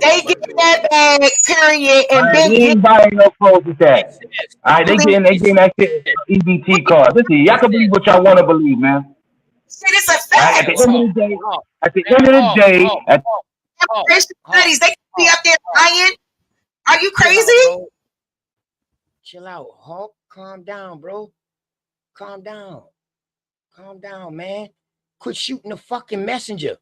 They get that bag, period, and They big ain't buying no clothes with that. All right, they getting that shit EBT card. Listen, y'all can believe what y'all want to believe, man. Shit, it's a Right, fact. at the end of the day, Immigration studies, they can be up there lying. Are you crazy? Chill out, Hawk. Calm down, bro. Calm down. Calm down, man. Quit shooting the fucking messenger.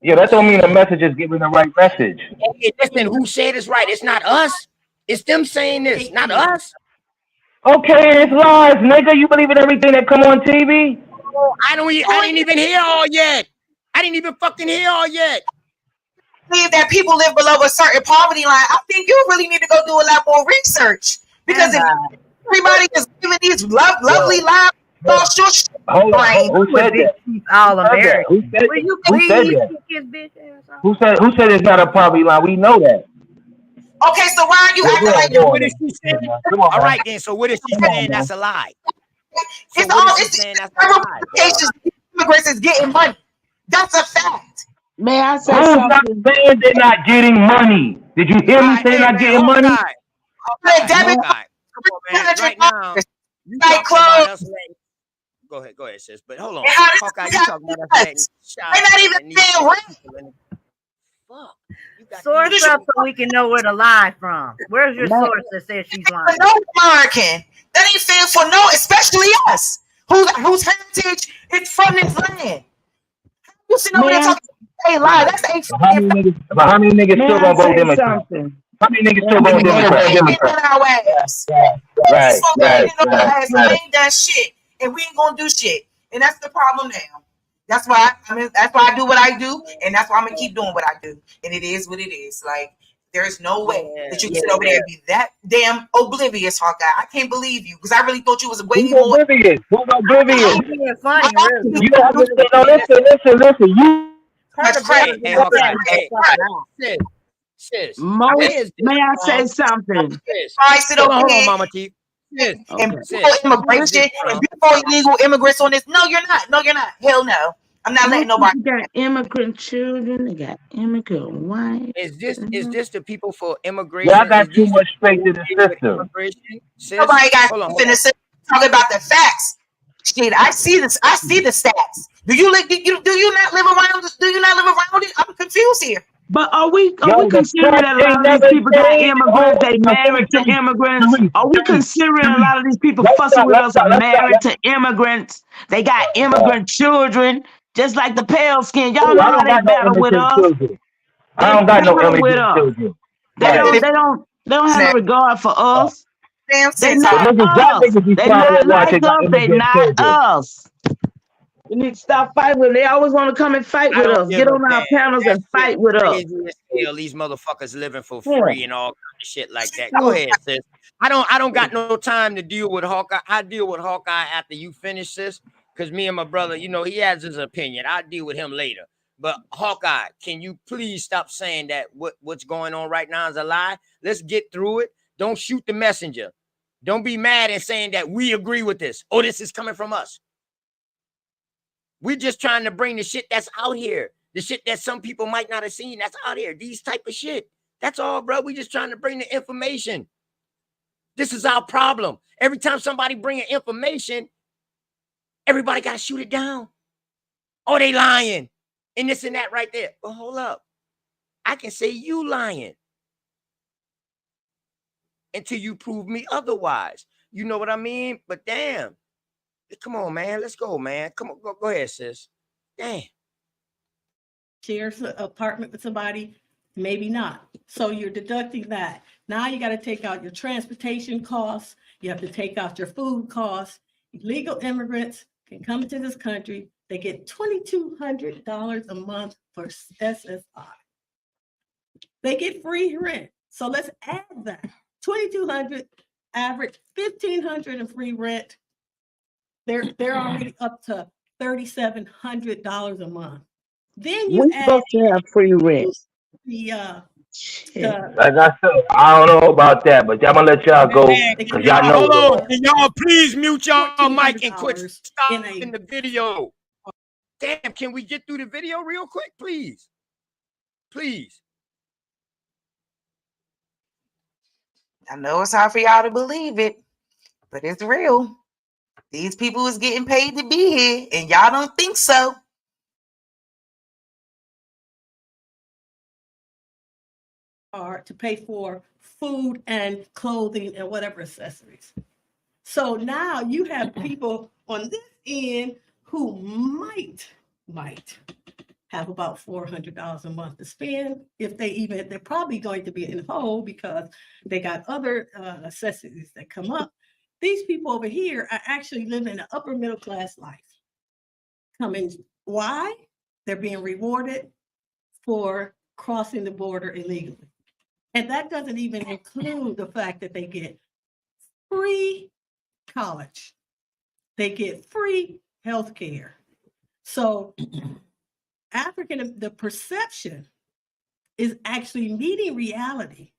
Yeah, that don't mean the message is giving the right message. Hey, listen, who said it's right? It's not us. It's them saying this, not us. Okay, it's lies, nigga. You believe in everything that come on TV? I didn't even hear all yet. I didn't even fucking hear all yet. Believe that people live below a certain poverty line. I think you really need to go do a lot more research because if everybody is giving these lovely lives, hold on. Who said that? All American. Who said that? Who said it's not a poverty line? We know that. Okay, so why are you acting like that? What is she saying? All right, then. So what is she saying? That's a lie. So it's immigrants is getting money. That's a fact. May I say Who's not something? saying they're not getting money? Did you hear me say they're not getting money? Right now, you talking about us. Go ahead, sis. But hold on, Hawkeye, you talking about us? They're not even paying rent. Fuck. Source up so we can know where to lie from. Where's your source that says she's lying? No American. That ain't fair for no, especially us, whose heritage is from this land. You sitting over there talking, hey, lie. That's ain't But how many niggas still gonna vote Democrat? How many niggas still vote Democrat? Right. We ain't done shit, and we ain't gonna do shit, and that's the problem now. That's why that's why I do what I do, and that's why I'm gonna keep doing what I do. And it is what it is. Like there's no way that you can sit over there and be that damn oblivious, Hawkeye. I can't believe you because I really thought you was way more oblivious. Who's oblivious? Funny, really. You don't understand. No, listen. You. That's crazy. Hey, Hawkeye. Hey, sis. May I say something? I sit over Hold here on, Mama T. Sis, and before immigration and before illegal immigrants on this. No, you're not. No, you're not. Hell no. I'm not letting nobody. You got immigrant children. They got immigrant wives. Is this the people for immigration? Y'all got too much faith in the system. Nobody got finna talk about the facts. Shit, I see this. I see the stats. Do you not live around? Do you not live around it? I'm confused here. But are we considering that a lot of these people got immigrants? They married to immigrants. Are we considering a lot of these people fussing with us are married to immigrants? They got immigrant children, just like the pale skin. Y'all know how they battle with us. I don't got no immigrant children. They don't have no regard for us. They're not us. They're not like us. They're not us. We need to stop fighting with them. They always want to come and fight with us. Get on our panels and fight with us. These motherfuckers living for free and all kind of shit like that. Go ahead, sis. I don't got no time to deal with Hawkeye. I deal with Hawkeye after you finish, sis. Because me and my brother, he has his opinion. I'll deal with him later. But Hawkeye, can you please stop saying that what's going on right now is a lie? Let's get through it. Don't shoot the messenger. Don't be mad and saying that we agree with this. Oh, this is coming from us. We're just trying to bring the shit that's out here. The shit that some people might not have seen that's out here. These type of shit. That's all, bro. We just trying to bring the information. This is our problem. Every time somebody bring information, everybody got to shoot it down. Oh, they lying. And this and that right there. Well, hold up. I can say you lying until you prove me otherwise. You know what I mean? But damn. Come on, man. Let's go, man. Come on. Go ahead, sis. Damn. Shares an apartment with somebody, maybe not. So you're deducting that. Now you got to take out your transportation costs. You have to take out your food costs. Illegal immigrants can come into this country. They get $2,200 a month for SSI. They get free rent. So let's add that. $2,200 average, $1,500 in free rent. They're already up to $3,700 a month. Then you add supposed to have free rent. Like I said, I don't know about that, but I'm gonna let y'all go because y'all know. Hold on, can y'all please mute y'all mic and quit stopping the video. Damn, can we get through the video real quick, please? Please. I know it's hard for y'all to believe it, but it's real. These people is getting paid to be here, and y'all don't think so. To pay for food and clothing and whatever accessories. So now you have people on this end who might have about $400 a month to spend. If they're probably going to be in the hole because they got other necessities that come up. These people over here are actually living an upper middle class life. Why? They're being rewarded for crossing the border illegally. And that doesn't even include the fact that they get free college. They get free health care. So the perception is actually meeting reality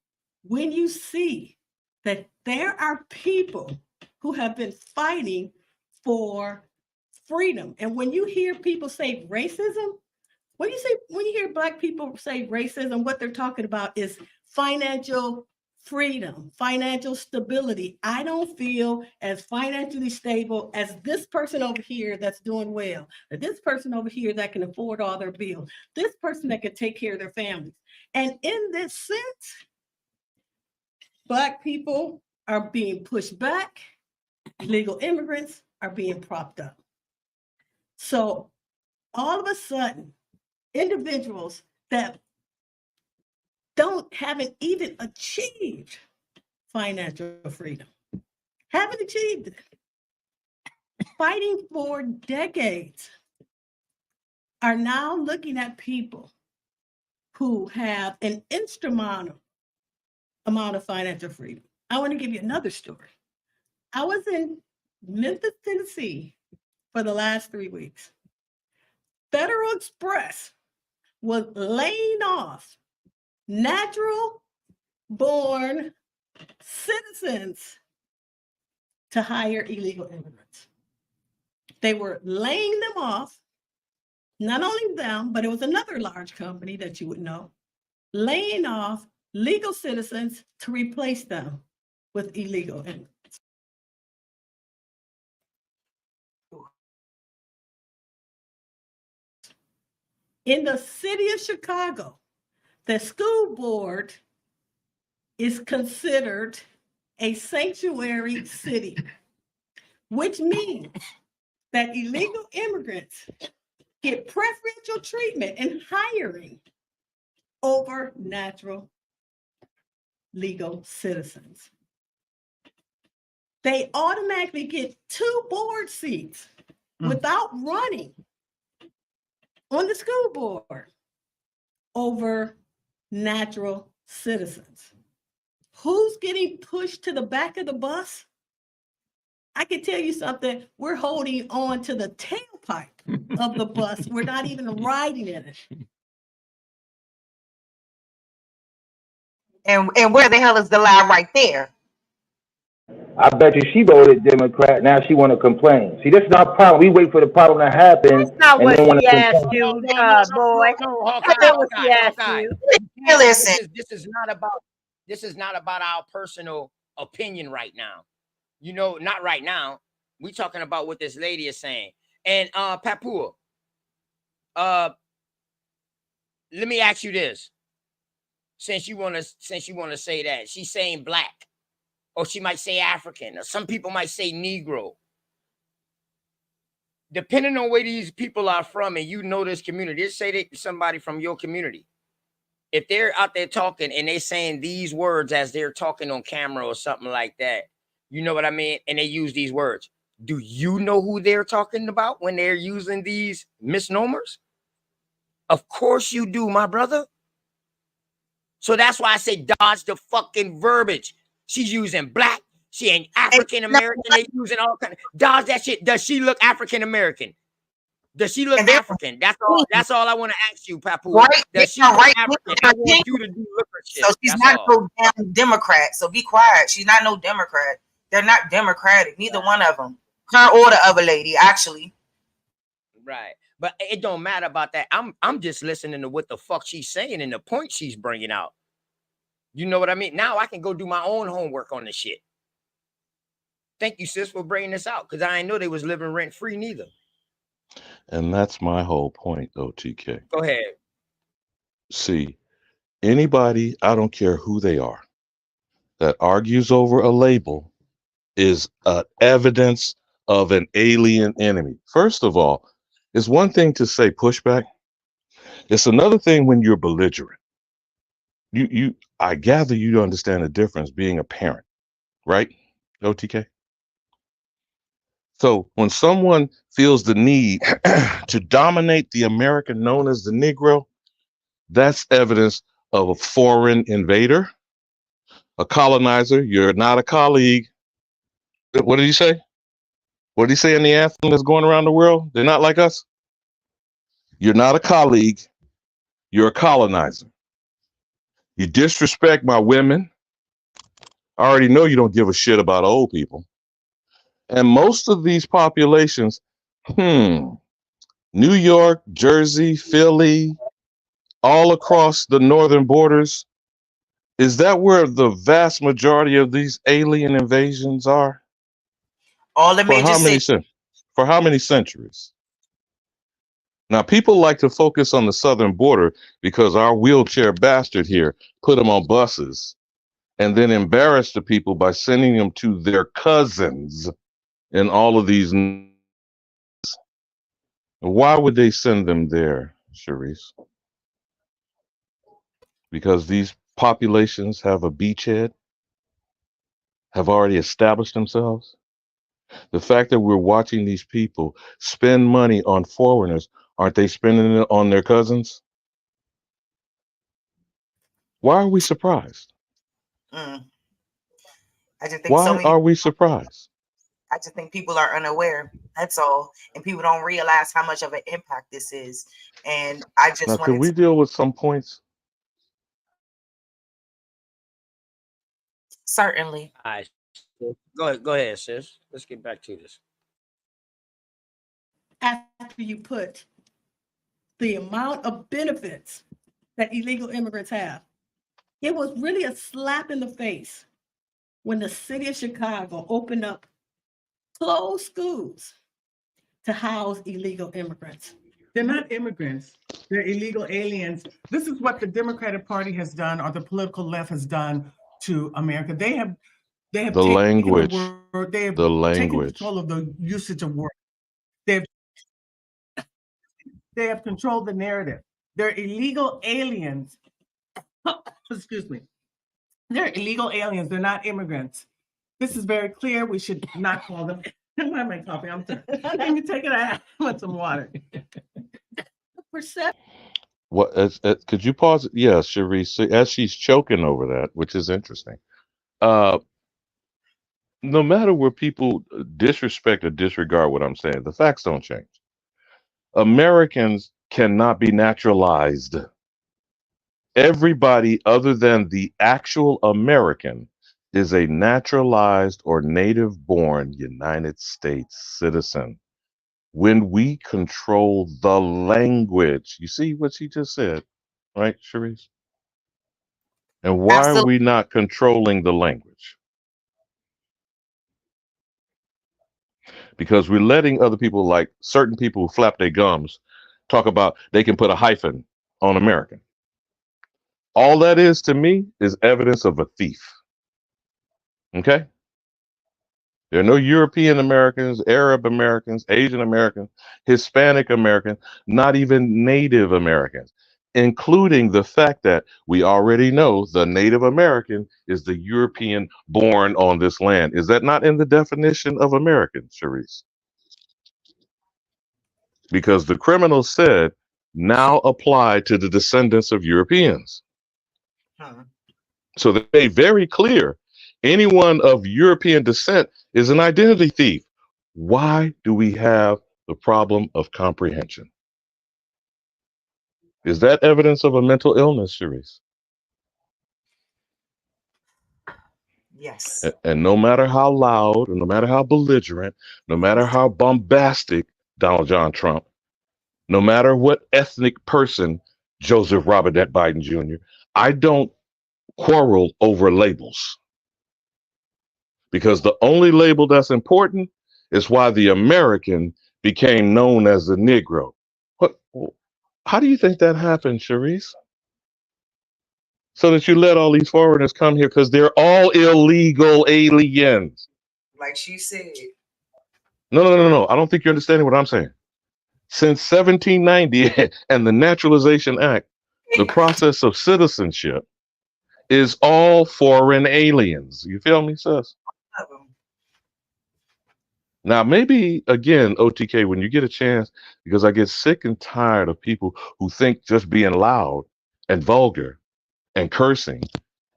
when you see that there are people who have been fighting for freedom. And when you hear people say racism, when you hear Black people say racism, what they're talking about is financial freedom, financial stability. I don't feel as financially stable as this person over here that's doing well, or this person over here that can afford all their bills, this person that can take care of their families. And in this sense, Black people are being pushed back, illegal immigrants are being propped up. So all of a sudden, individuals that haven't even achieved financial freedom, haven't achieved it, fighting for decades, are now looking at people who have an insurmountable amount of financial freedom. I want to give you another story. I was in Memphis, Tennessee for the last 3 weeks. Federal Express was laying off natural-born citizens to hire illegal immigrants. They were laying them off, not only them, but it was another large company that you would know, laying off legal citizens to replace them with illegal immigrants. In the city of Chicago, the school board is considered a sanctuary city, which means that illegal immigrants get preferential treatment in hiring over natural legal citizens. They automatically get 2 board seats without running on the school board over natural citizens. Who's getting pushed to the back of the bus? I can tell you something, we're holding on to the tailpipe of the bus. We're not even riding in it. And where the hell is the lie right there? I bet you she voted Democrat. Now she want to complain. See, this is our problem. We wait for the problem to happen That's not and what then want she to asked complain. you, No, no, no, boy. no, Hawkeye, That's not what she asked Hawkeye. you. You can't- Listen. This is not about our personal opinion right now. You know, not right now. We talking about what this lady is saying. And Papua, let me ask you this. Since you wanna say that, she's saying black, or she might say African, or some people might say Negro. Depending on where these people are from, and you know this community, just say that somebody from your community. If they're out there talking and they saying these words as they're talking on camera or something like that, you know what I mean? And they use these words. Do you know who they're talking about when they're using these misnomers? Of course you do, my brother. So that's why I say dodge the fucking verbiage. She's using black. She ain't African American. They using all kind of dodge that shit. Does she look African American? Does she look African? That's all. That's all I want to ask you, Papu. Right? Does she Yeah, look right. African? I want you to do look her shit. So she's That's not all. no damn Democrat. So be quiet. She's not no Democrat. They're not Democratic. Neither one of them. Her or the other lady, actually. Right. But it don't matter about that. I'm just listening to what the fuck she's saying and the point she's bringing out. You know what I mean? Now I can go do my own homework on this shit. Thank you, sis, for bringing this out, because I didn't know they was living rent free neither. And that's my whole point, though, TK. Go ahead. See, anybody, I don't care who they are, that argues over a label is evidence of an alien enemy. First of all, it's one thing to say pushback. It's another thing when you're belligerent. I gather you understand the difference being a parent, right? OTK. So when someone feels the need to dominate the American known as the Negro, that's evidence of a foreign invader, a colonizer. You're not a colleague. What did he say? What did he say in the anthem that's going around the world? They're not like us. You're not a colleague. You're a colonizer. You disrespect my women. I already know you don't give a shit about old people. And most of these populations, New York, Jersey, Philly, all across the northern borders, is that where the vast majority of these alien invasions are? All the For major how many cities. for how many centuries? Now, people like to focus on the southern border because our wheelchair bastard here put them on buses and then embarrass the people by sending them to their cousins in all of these. Why would they send them there, Sharice? Because these populations have a beachhead, have already established themselves. The fact that we're watching these people spend money on foreigners, aren't they spending it on their cousins? Why are we surprised? I just think Why are we surprised? I just think people are unaware. That's all. And people don't realize how much of an impact this is. And I just Now, wanted could we to deal with some points? certainly. All right. Go ahead, sis. Let's get back to this. After you put the amount of benefits that illegal immigrants have, it was really a slap in the face when the city of Chicago opened up closed schools to house illegal immigrants. They're not immigrants. They're illegal aliens. This is what the Democratic Party has done, or the political left has done to America. They have The taken language. the word, they have The taken language. control of the usage of words. They have controlled the narrative. They're illegal aliens. Excuse me. They're illegal aliens. They're not immigrants. This is very clear. We should not call them. I make coffee. I'm sorry. Let me take it out. I want some water. Perception. What? Could you pause it? Yeah, Sharice. So as she's choking over that, which is interesting. No matter where people disrespect or disregard what I'm saying, the facts don't change. Americans cannot be naturalized. Everybody other than the actual American is a naturalized or native-born United States citizen. When we control the language, you see what she just said, right, Sharice? And why are Absolutely. we not controlling the language? Because we're letting other people, like certain people who flap their gums, talk about they can put a hyphen on American. All that is to me is evidence of a thief. Okay? There are no European Americans, Arab Americans, Asian Americans, Hispanic Americans, not even Native Americans, including the fact that we already know the Native American is the European born on this land. Is that not in the definition of American, Sharice? Because the criminal said, now apply to the descendants of Europeans. So they made very clear anyone of European descent is an identity thief. Why do we have the problem of comprehension? Is that evidence of a mental illness, Sharice? Yes. And no matter how loud, and no matter how belligerent, no matter how bombastic Donald John Trump, no matter what ethnic person Joseph Robinette Biden Jr., I don't quarrel over labels. Because the only label that's important is why the American became known as the Negro. What? How do you think that happened, Sharice? So that you let all these foreigners come here because they're all illegal aliens. Like she said. No. I don't think you're understanding what I'm saying. Since 1790 and the Naturalization Act, the process of citizenship is all foreign aliens. You feel me, sis? Now, maybe again, OTK, when you get a chance, because I get sick and tired of people who think just being loud and vulgar and cursing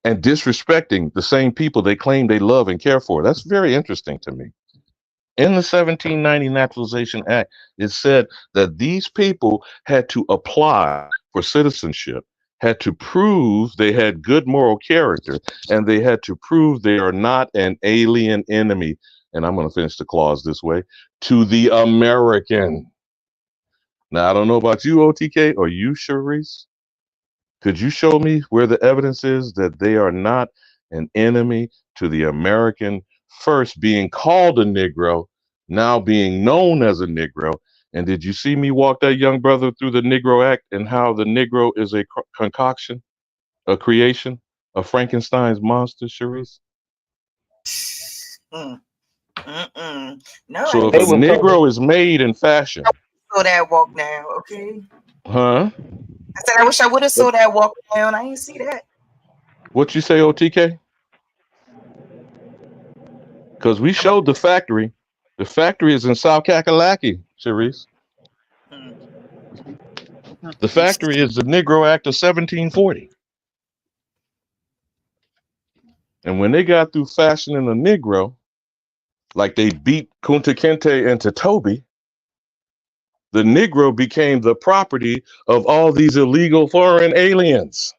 and disrespecting the same people they claim they love and care for. That's very interesting to me. In the 1790 Naturalization Act, it said that these people had to apply for citizenship, had to prove they had good moral character, and they had to prove they are not an alien enemy. And I'm going to finish the clause this way, to the American. Now, I don't know about you, OTK, or you, Sharice. Could you show me where the evidence is that they are not an enemy to the American, first being called a Negro, now being known as a Negro? And did you see me walk that young brother through the Negro Act and how the Negro is a concoction, a creation, of Frankenstein's monster, Sharice? No, So I if a didn't. Negro is made in fashion, Saw that walk down, okay? huh? I said I wish I would have saw that walk down. I didn't see that. What you say, OTK? Because we showed the factory. The factory is in South Kakalaki, Sharice. The factory is the Negro Act of 1740. And when they got through fashioning a Negro, like they beat Kunta Kinte into Toby, the Negro became the property of all these illegal foreign aliens.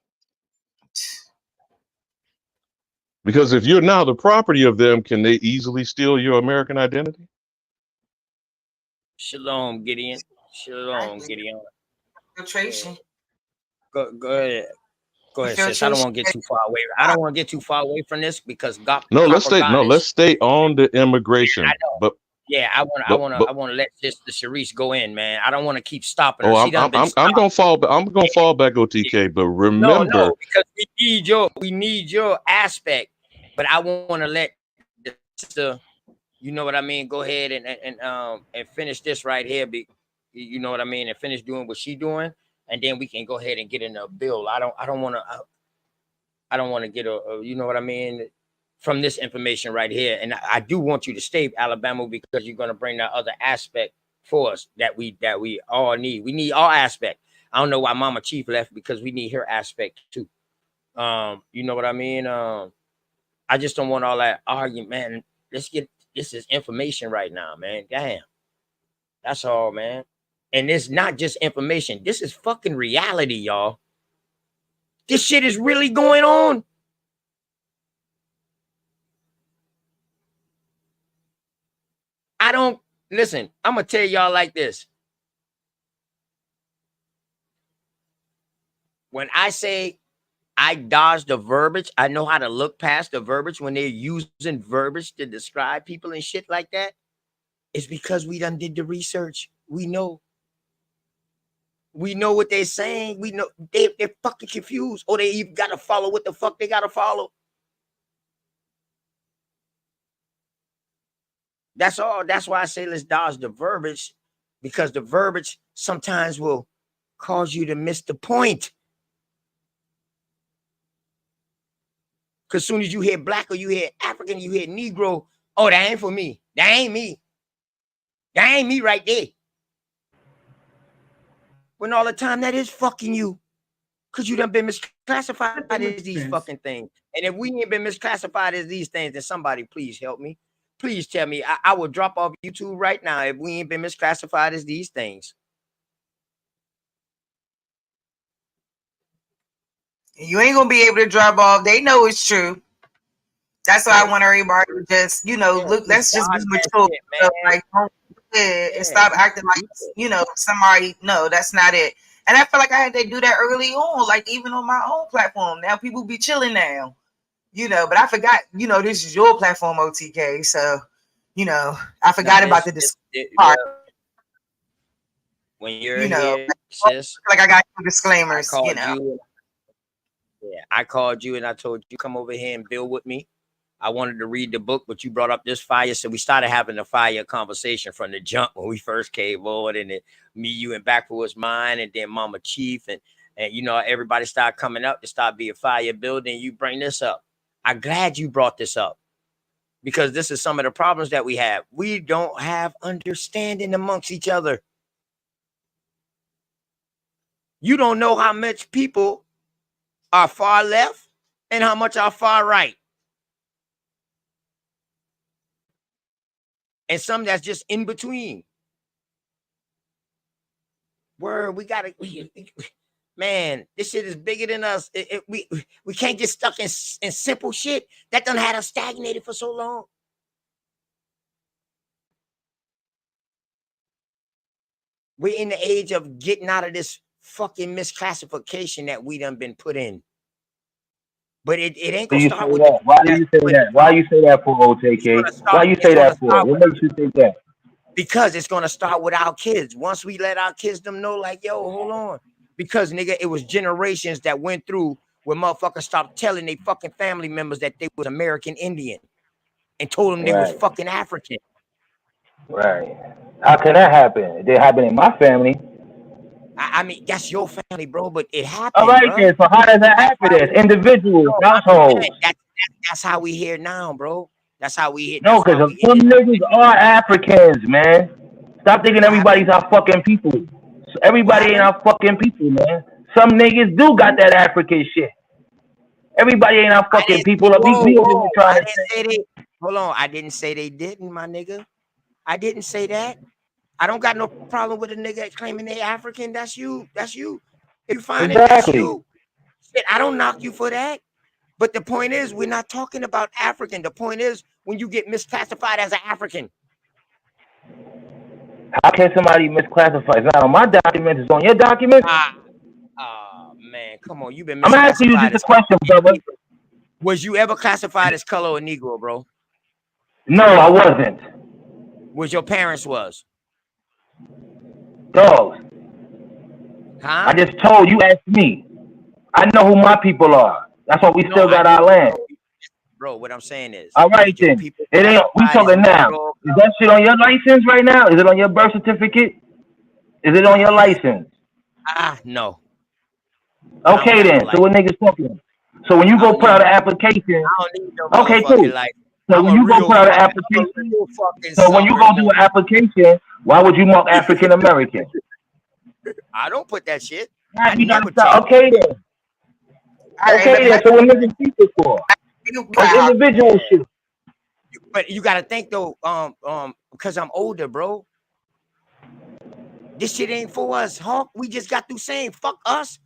Because if you're now the property of them, can they easily steal your American identity? Shalom, Gideon. Shalom, Gideon. Filtration. Go ahead. Go ahead, sis. I don't want to get too far away. I don't want to get too far away from this because let's stay on the immigration. I know. But yeah, I want to let the Sharice go in, man. I don't want to keep stopping her. I'm gonna fall back. I'm gonna fall back, OTK. But remember, no, because we need your aspect. But I want to let the sister, you know what I mean, go ahead and finish this right here. You know what I mean, and finish doing what she doing, and then we can go ahead and get in a bill. I don't want to get you know what I mean, from this information right here. And I do want you to stay, Alabama, because you're gonna bring that other aspect for us that we all need. We need all aspect. I don't know why Mama Chief left, because we need her aspect too. You know what I mean? I just don't want all that argument, man. This is information right now, man. Damn. That's all, man. And it's not just information. This is fucking reality, y'all. This shit is really going on. I don't listen. I'm gonna tell y'all like this. When I say I dodge the verbiage, I know how to look past the verbiage when they're using verbiage to describe people and shit like that. It's because we done did the research. We know what they're saying. We know they're fucking confused, or they even gotta follow what the fuck they gotta follow. That's all. That's why I say let's dodge the verbiage, because the verbiage sometimes will cause you to miss the point. Because as soon as you hear black or you hear African, you hear Negro, oh, that ain't for me. That ain't me. That ain't me right there. When all the time that is fucking you. Because you done been misclassified as these fucking things. And if we ain't been misclassified as these things, then somebody please help me. Please tell me. I will drop off YouTube right now if we ain't been misclassified as these things. You ain't gonna be able to drop off. They know it's true. That's why I want everybody to just, look. Let's just be mature. Like, don't and stop acting like somebody. No, that's not it. And I feel like I had to do that early on, like even on my own platform. Now people be chilling now, but I forgot. This is your platform, OTK. So, I forgot about the part. When you're here, sis, like I got disclaimers. I called you and I told you come over here and build with me. I wanted to read the book, but you brought up this fire. So we started having a fire conversation from the jump when we first came on, and then me, you, and Backwards Mine, and then Mama Chief, and everybody started coming up to start being fire building. You bring this up. I'm glad you brought this up, because this is some of the problems that we have. We don't have understanding amongst each other. You don't know how much people are far left and how much are far right. And some that's just in between. Word, we gotta, man, this shit is bigger than us. We can't get stuck in simple shit that done had us stagnated for so long. We're in the age of getting out of this fucking misclassification that we done been put in. But it ain't gonna start with that. Why do you say that? Why you say that for, OTK? Why you say that for? What makes you think that? Because it's gonna start with our kids. Once we let our kids them know, like, yo, hold on. Because nigga, it was generations that went through where motherfuckers stopped telling their fucking family members that they was American Indian and told them they was fucking African. Right. How can that happen? It didn't happen in my family. I mean, that's your family, bro, but it happened. All right, then. So how does that happen? As individuals, households. That's how we here now, bro. That's how we hit. No, because some niggas are Africans, man. Stop thinking everybody's our fucking people. Everybody ain't our fucking people, man. Some niggas do got that African shit. Everybody ain't our fucking people. Hold on, I didn't say they didn't, my nigga. I didn't say that. I don't got no problem with a nigga claiming they African. That's you. That's you. If you find it, that's you. Shit, I don't knock you for that. But the point is, we're not talking about African. The point is, when you get misclassified as an African. How can somebody misclassify? It's not on my document. It's on your document. Man, come on. You've been misclassified. I'm asking you just a question, brother. Was you ever classified as color or Negro, bro? No, I wasn't. Was your parents was? Dogs. Huh? I just told you, asked me. I know who my people are. That's why we still got our land. Bro, what I'm saying is. All right, then. It ain't, we talking now. Is that shit on your license right now? Is it on your birth certificate? Is it on your license? No. Okay, then. So what niggas talking? So when you go put out an application. Okay, cool. So when you go put out an application. So when you go do an application, why would you mark African American? I don't put that shit. Okay, then. Okay, then. So what niggas think it for? Like individual shit. But you gotta think though, because I'm older, bro. This shit ain't for us, Hawk. We just got through saying fuck us.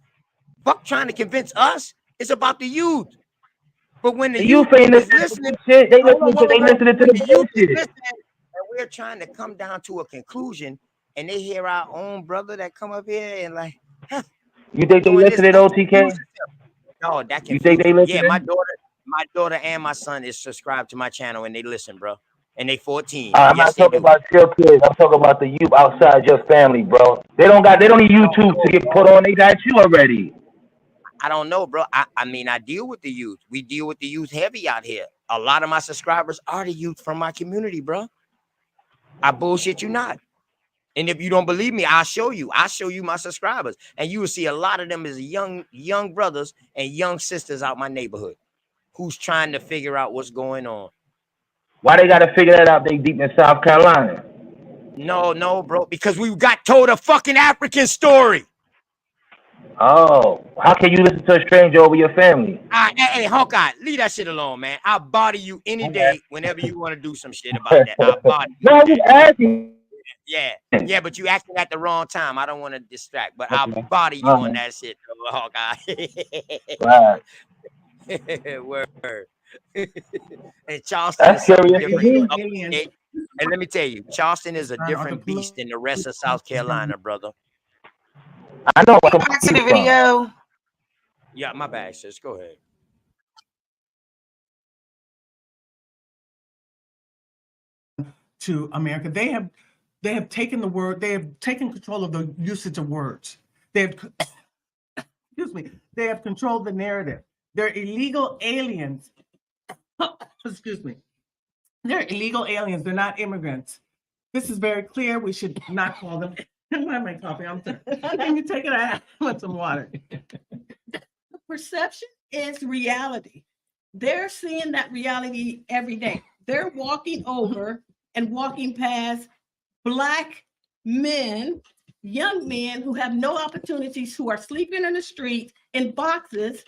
Fuck trying to convince us. It's about the youth. But when the youth is listening, shit, they listening to the bullshit. we're trying to come down to a conclusion, and they hear our own brother that come up here and like, huh, You think they doing this, listening, that OTK? confuses them. No, that You think confuses they them. Yeah, listening? my daughter and my son is subscribed to my channel, and they listen, bro. And they 14. I'm Yes, not they talking do. about your kids. I'm talking about the youth outside your family, bro. They don't need YouTube to get put on. They got you already. I don't know, bro. I mean, I deal with the youth. We deal with the youth heavy out here. A lot of my subscribers are the youth from my community, bro. I bullshit you not. And if you don't believe me, I'll show you. I'll show you my subscribers. And you will see a lot of them as young brothers and young sisters out my neighborhood who's trying to figure out what's going on. Why they got to figure that out? They deep in South Carolina. No, bro. Because we got told a fucking African story. Oh, how can you listen to a stranger over your family? Hey, Hawkeye, leave that shit alone, man. I'll body you any day whenever you want to do some shit about that. I'll body you. No, I'm just asking. Yeah, but you acting at the wrong time. I don't want to distract, but I'll body you on that shit, Hawkeye. Word. And Charleston That's is something curious. different. And let me tell you, Charleston is a different beast than the rest of South Carolina, brother. I know. Back to the video. Yeah, my bad, sis. Go ahead. To America, they have taken the word. They have taken control of the usage of words. They have, excuse me. They have controlled the narrative. They're illegal aliens. Excuse me. They're illegal aliens. They're not immigrants. This is very clear. We should not call them. Why am I coughing? I'm sorry. Let me take it out. I want some water. Perception is reality. They're seeing that reality every day. They're walking over and walking past Black men, young men who have no opportunities, who are sleeping in the street in boxes,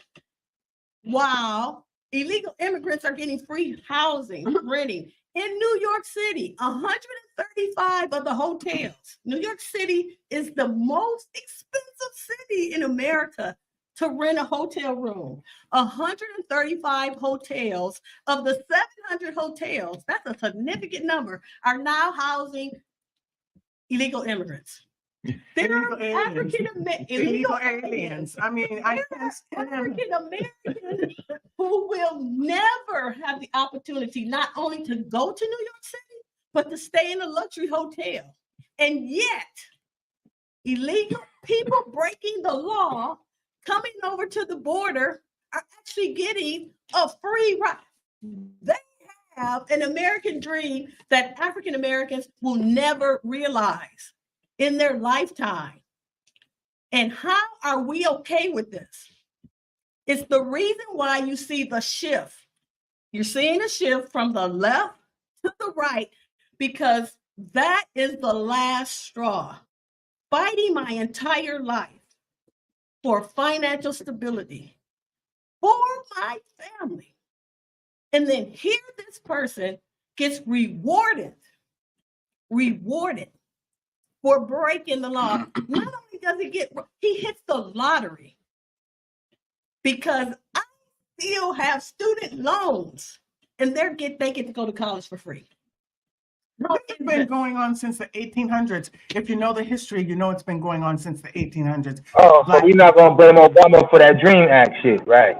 while illegal immigrants are getting free housing, renting. In New York City, 135 of the hotels. New York City is the most expensive city in America to rent a hotel room. 135 hotels of the 700 hotels, that's a significant number, are now housing illegal immigrants. They're illegal aliens. I mean, African Americans who will never have the opportunity not only to go to New York City, but to stay in a luxury hotel. And yet, illegal people breaking the law, coming over to the border, are actually getting a free ride. They have an American dream that African Americans will never realize in their lifetime. And how are we okay with this? It's the reason why you see the shift. You're seeing a shift from the left to the right, because that is the last straw. Fighting my entire life for financial stability for my family. And then here this person gets rewarded for breaking the law. Not only does he hits the lottery, because I still have student loans and they get to go to college for free. No, it's been going on since the 1800s. If you know the history, you know it's been going on since the 1800s. Oh, so we're not going to blame Obama for that Dream Act shit. Right.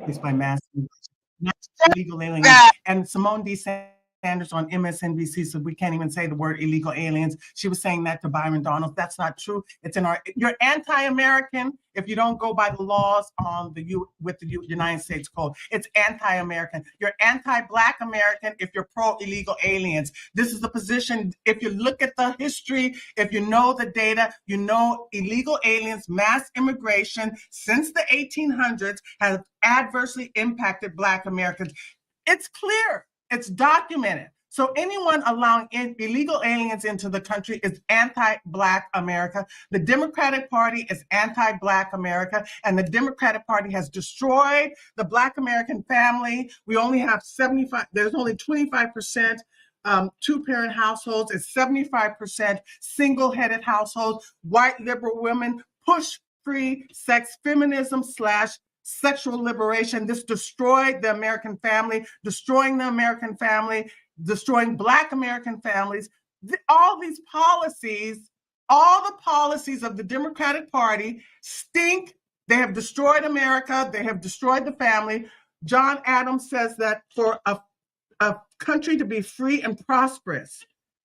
It's by mass illegal aliens. And Simone D. Sanders on MSNBC said we can't even say the word illegal aliens. She was saying that to Byron Donalds. That's not true. It's in you're anti-American if you don't go by the laws on the United States Code. It's anti-American. You're anti-Black American if you're pro-illegal aliens. This is the position. If you look at the history, if you know the data, you know illegal aliens, mass immigration since the 1800s has adversely impacted Black Americans. It's clear. It's documented. So anyone allowing illegal aliens into the country is anti-Black America. The Democratic Party is anti-Black America, and the Democratic Party has destroyed the Black American family. We only have 75, there's only 25% two-parent households, it's 75% single-headed households, white liberal women push free sex feminism / sexual liberation. This destroyed the American family. Destroying the American family destroying Black American families. All these policies, all the policies of the Democratic Party stink. They have destroyed America. They have destroyed the family. John Adams says that for a country to be free and prosperous,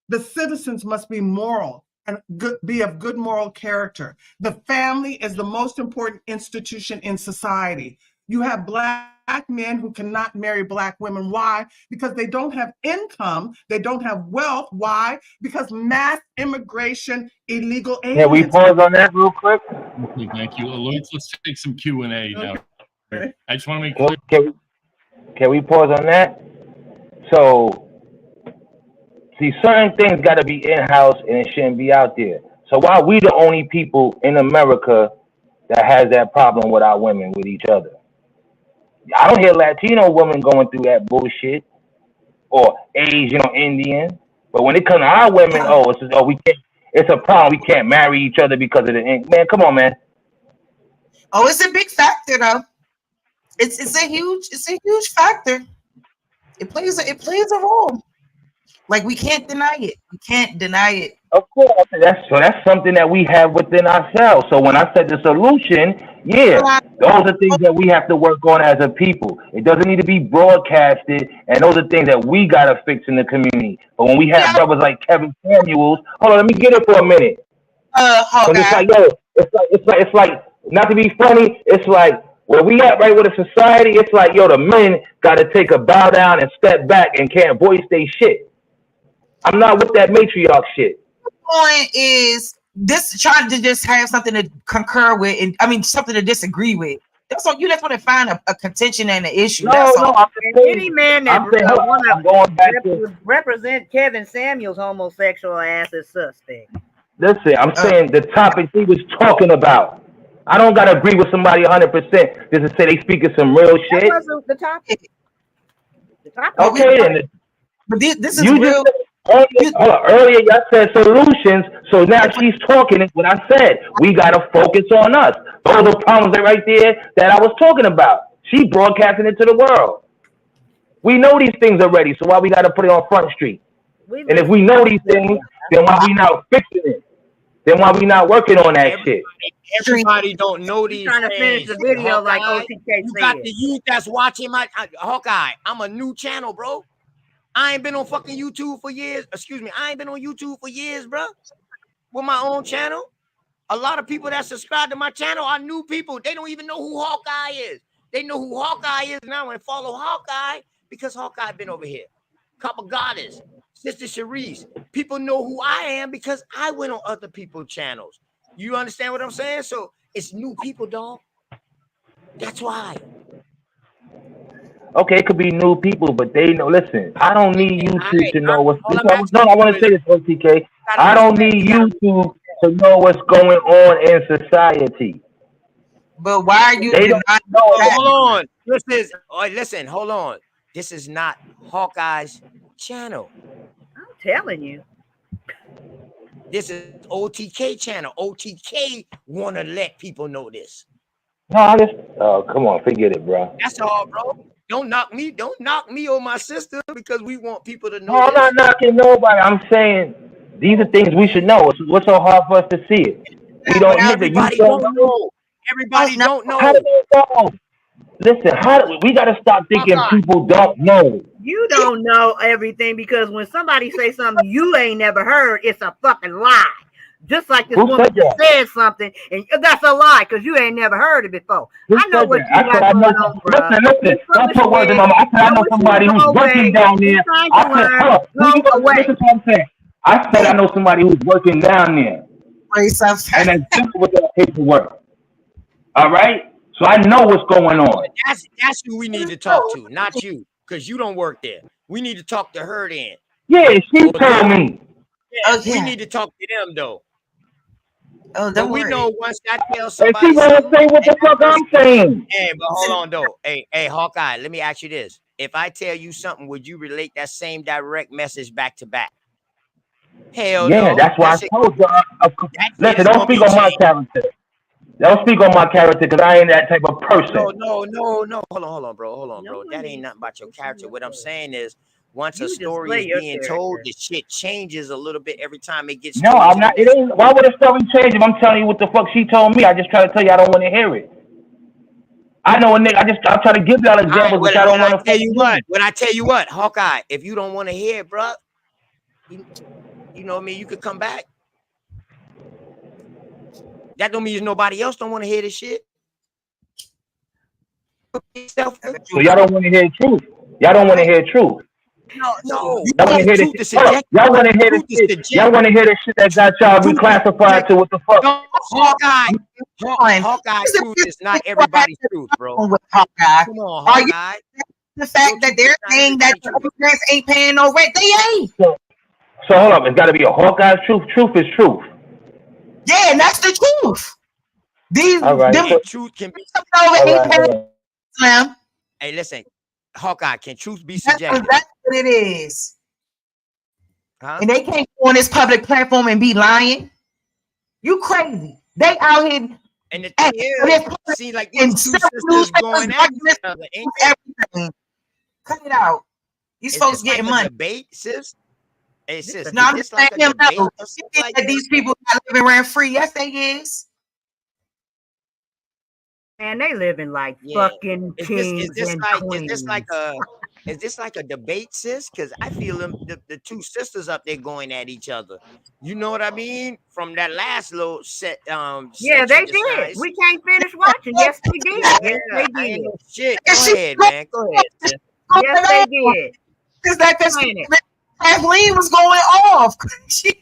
the citizens must be moral and be of good moral character. The family is the most important institution in society. You have Black men who cannot marry Black women. Why? Because they don't have income. They don't have wealth. Why? Because mass immigration, illegal aliens. Yeah, we pause on that real quick. Okay, thank you. Let's take some Q&A now. I just want to make clear. Can we pause on that? So, see, certain things got to be in-house and it shouldn't be out there. So why are we the only people in America that has that problem with our women, with each other? I don't hear Latino women going through that bullshit, or Asian or Indian. But when it comes to our women, we can't. It's a problem. We can't marry each other because of the ink. Man, come on, man. Oh, it's a big factor, though. It's a huge factor. It plays a role. Like, we can't deny it. We can't deny it. Of course, that's something that we have within ourselves. So when I said the solution, those are things that we have to work on as a people. It doesn't need to be broadcasted, and those are things that we gotta fix in the community. But when we have brothers like Kevin Samuels, hold on, let me get it for a minute. It's like, not to be funny, it's like where we at right with a society. It's like, the men gotta take a bow down and step back and can't voice their shit. I'm not with that matriarch shit. The point is this trying to just have something to concur with, and I mean something to disagree with. That's all. You just want to find a contention and an issue. Any man that want to represent Kevin Samuels' homosexual ass is suspect. Listen, I'm saying the topic he was talking about. I don't gotta agree with somebody 100% just to say they speaking some real shit. That wasn't the topic. Okay, then. But this is real. Earlier, y'all said solutions, so now she's talking what I said. We gotta focus on us. Those are the problems right there that I was talking about. She broadcasting it to the world. We know these things already, so why we gotta put it on Front Street? And if we know these things, then why we not fixing it? Then why we not working on that shit? Everybody don't know these trying to finish the video like OTK said. You got the youth that's watching my Hawkeye. I'm a new channel, bro. I ain't been on fucking YouTube for years. I ain't been on YouTube for years, bro. With my own channel. A lot of people that subscribe to my channel are new people. They don't even know who Hawkeye is. They know who Hawkeye is now and follow Hawkeye because Hawkeye been over here. Copper Goddess, Sister Sharice. People know who I am because I went on other people's channels. You understand what I'm saying? So it's new people, dog. That's why. Okay, it could be new people, but they know. Listen, I don't need YouTube to know what's. No, I want to say this, OTK. I don't need YouTube to know what's going on in society. But why are you? They don't know that. Hold on. Listen. Hold on. This is not Hawkeye's channel. I'm telling you. This is OTK channel. OTK want to let people know this. No, come on, forget it, bro. That's all, bro. Don't knock me or my sister because we want people to know. No, I'm not knocking nobody. I'm saying these are things we should know. What's so hard for us to see it? We don't need Everybody don't know. Everybody don't know. How do they know? Listen, we got to stop thinking people don't know. You don't know everything because when somebody say something you ain't never heard, it's a fucking lie. Just like this woman just said something, and that's a lie because you ain't never heard it before. I know what you got going on, bro. Listen. Don't put words in my mouth. I said I know somebody who's working down there. Listen to what I'm saying. I said I know somebody who's working down there. And that's simple with that paperwork. All right? So I know what's going on. That's who we need to talk to, not you, because you don't work there. We need to talk to her then. Yeah, she told me. Yeah, we need to talk to them though. Oh, don't worry. We know once I tell somebody. She gonna say what the fuck I'm saying. Hey, but hold on though. Hey, Hawkeye, let me ask you this: if I tell you something, would you relate that same direct message back to back? Hell no. Yeah, that's why I told you. Listen, don't speak on my character. Don't speak on my character because I ain't that type of person. No. Hold on, bro. That ain't nothing about your character. What I'm saying is, once a You just story play is your being told, character. the shit changes a little bit every time it gets No, told I'm to the not. It next. ain't. Why would a story change if I'm telling you what the fuck she told me? I just try to tell you I don't want to hear it. I know a nigga. I'm trying to give y'all examples, but y'all don't want to fucking hear it. When I tell you what, Hawkeye, if you don't want to hear it, bro, you know what I mean? You could come back. That don't mean nobody else don't want to hear this shit. So y'all don't want to hear the truth. Y'all don't want to hear the truth. No. Y'all want to hear Truth this is shit. Hold up. Y'all want to hear this shit. Y'all want to hear this shit that got y'all reclassified to what the fuck? No, Hawkeye truth is not everybody's truth, bro. With Hawkeye. Come on, Hawkeye. The fact that they're saying that the immigrants ain't paying no rent, they ain't. So hold up. It's got to be a Hawkeye's truth. Truth is truth. Yeah, and that's the truth. These all right. Truth can be. Slim. Hey, listen, Hawkeye, can truth be subjective? That's what it is. Huh? And they can't go on this public platform and be lying. You crazy. They out here. And the thing is, see, like these two sisters going at each other. Everything. Cut it out. These folks getting money. Debate, sis? Hey, sis, no, I'm this just like saying, a debate or something like that these people not living rent free. Yes, they is. And they living like fucking kings and queens. Is this like a debate, sis? Because I feel the two sisters up there going at each other. You know what I mean? From that last little set. Yeah, they did. Nice. We can't finish watching. Yes, they did. Yes, they did. Shit. Go ahead, man. Go ahead, sis. Yes, they did. Because Kathleen was going off. she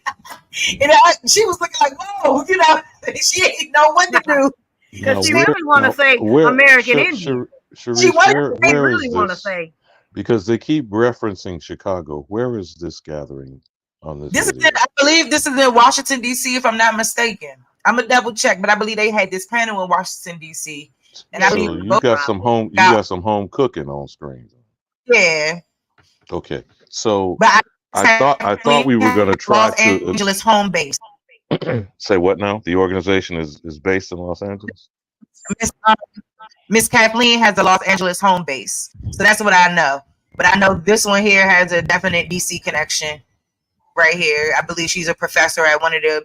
was looking like, whoa, you know, she didn't know what to do. Because she really want to say American Indian. Sharice, where is this? Say. Because they keep referencing Chicago. Where is this gathering on this video? I believe this is in Washington, D.C., if I'm not mistaken. I'm going to double check, but I believe they had this panel in Washington, D.C. And so you got some home cooking on screen. Yeah. Okay. So I thought we were going to try Los Angeles home base. Say what now? The organization is based in Los Angeles? Miss Kathleen has a Los Angeles home base. So that's what I know. But I know this one here has a definite DC connection right here. I believe she's a professor at one of the,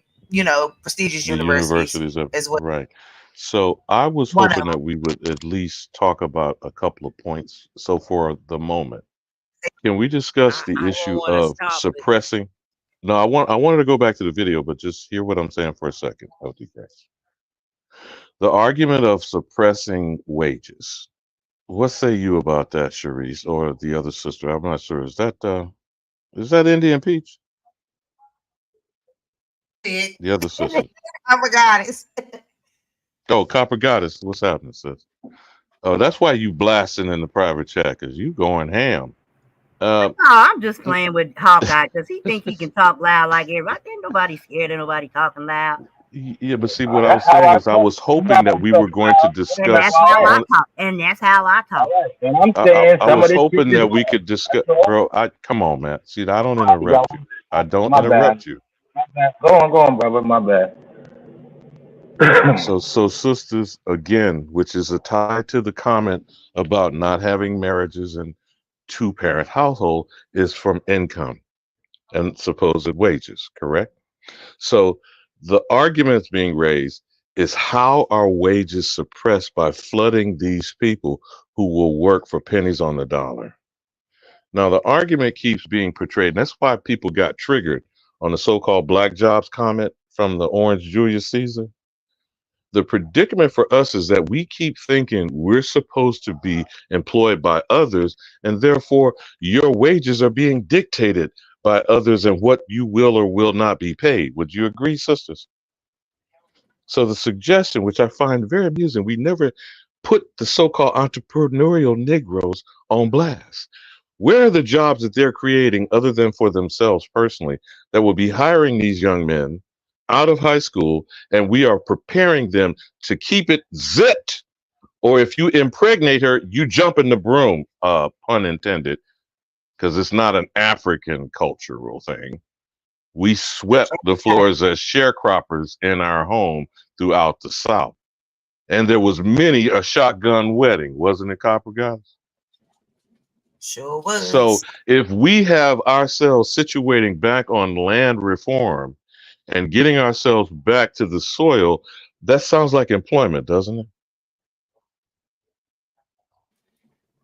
prestigious universities as well. Right. So I was hoping that we would at least talk about a couple of points. So for the moment, can we discuss the issue of suppressing? No, I wanted to go back to the video, but just hear what I'm saying for a second, LDK. The argument of suppressing wages. What say you about that, Sharice, or the other sister? I'm not sure. Is that Indian Peach? The other sister. Copper Goddess. Oh, Copper Goddess. What's happening, sis? Oh, that's why you blasting in the private chat, because you going ham. No, I'm just playing with Hawkeye because he think he can talk loud like everybody. Ain't nobody scared of nobody talking loud. Yeah, but see, what I was saying is I was hoping that we were going to discuss. And that's how I talk. And I'm saying I was hoping that we could discuss. Bro, come on, man. See, I don't interrupt you. I don't interrupt you. Go on, brother. My bad. So sisters, again, which is a tie to the comment about not having marriages and two-parent household, is from income and supposed wages, correct? So the arguments being raised is how are wages suppressed by flooding these people who will work for pennies on the dollar? Now, the argument keeps being portrayed, and that's why people got triggered on the so-called Black Jobs comment from the Orange Julius Caesar. The predicament for us is that we keep thinking we're supposed to be employed by others, and therefore your wages are being dictated by others and what you will or will not be paid. Would you agree, sisters? So the suggestion, which I find very amusing, we never put the so-called entrepreneurial Negroes on blast. Where are the jobs that they're creating other than for themselves personally that will be hiring these young men out of high school, and we are preparing them to keep it zipped? Or if you impregnate her, you jump in the broom, pun intended, because it's not an African cultural thing. We swept the floors as sharecroppers in our home throughout the South. And there was many a shotgun wedding, wasn't it, Copper Goddess? Sure was. So if we have ourselves situating back on land reform and getting ourselves back to the soil, that sounds like employment, doesn't it?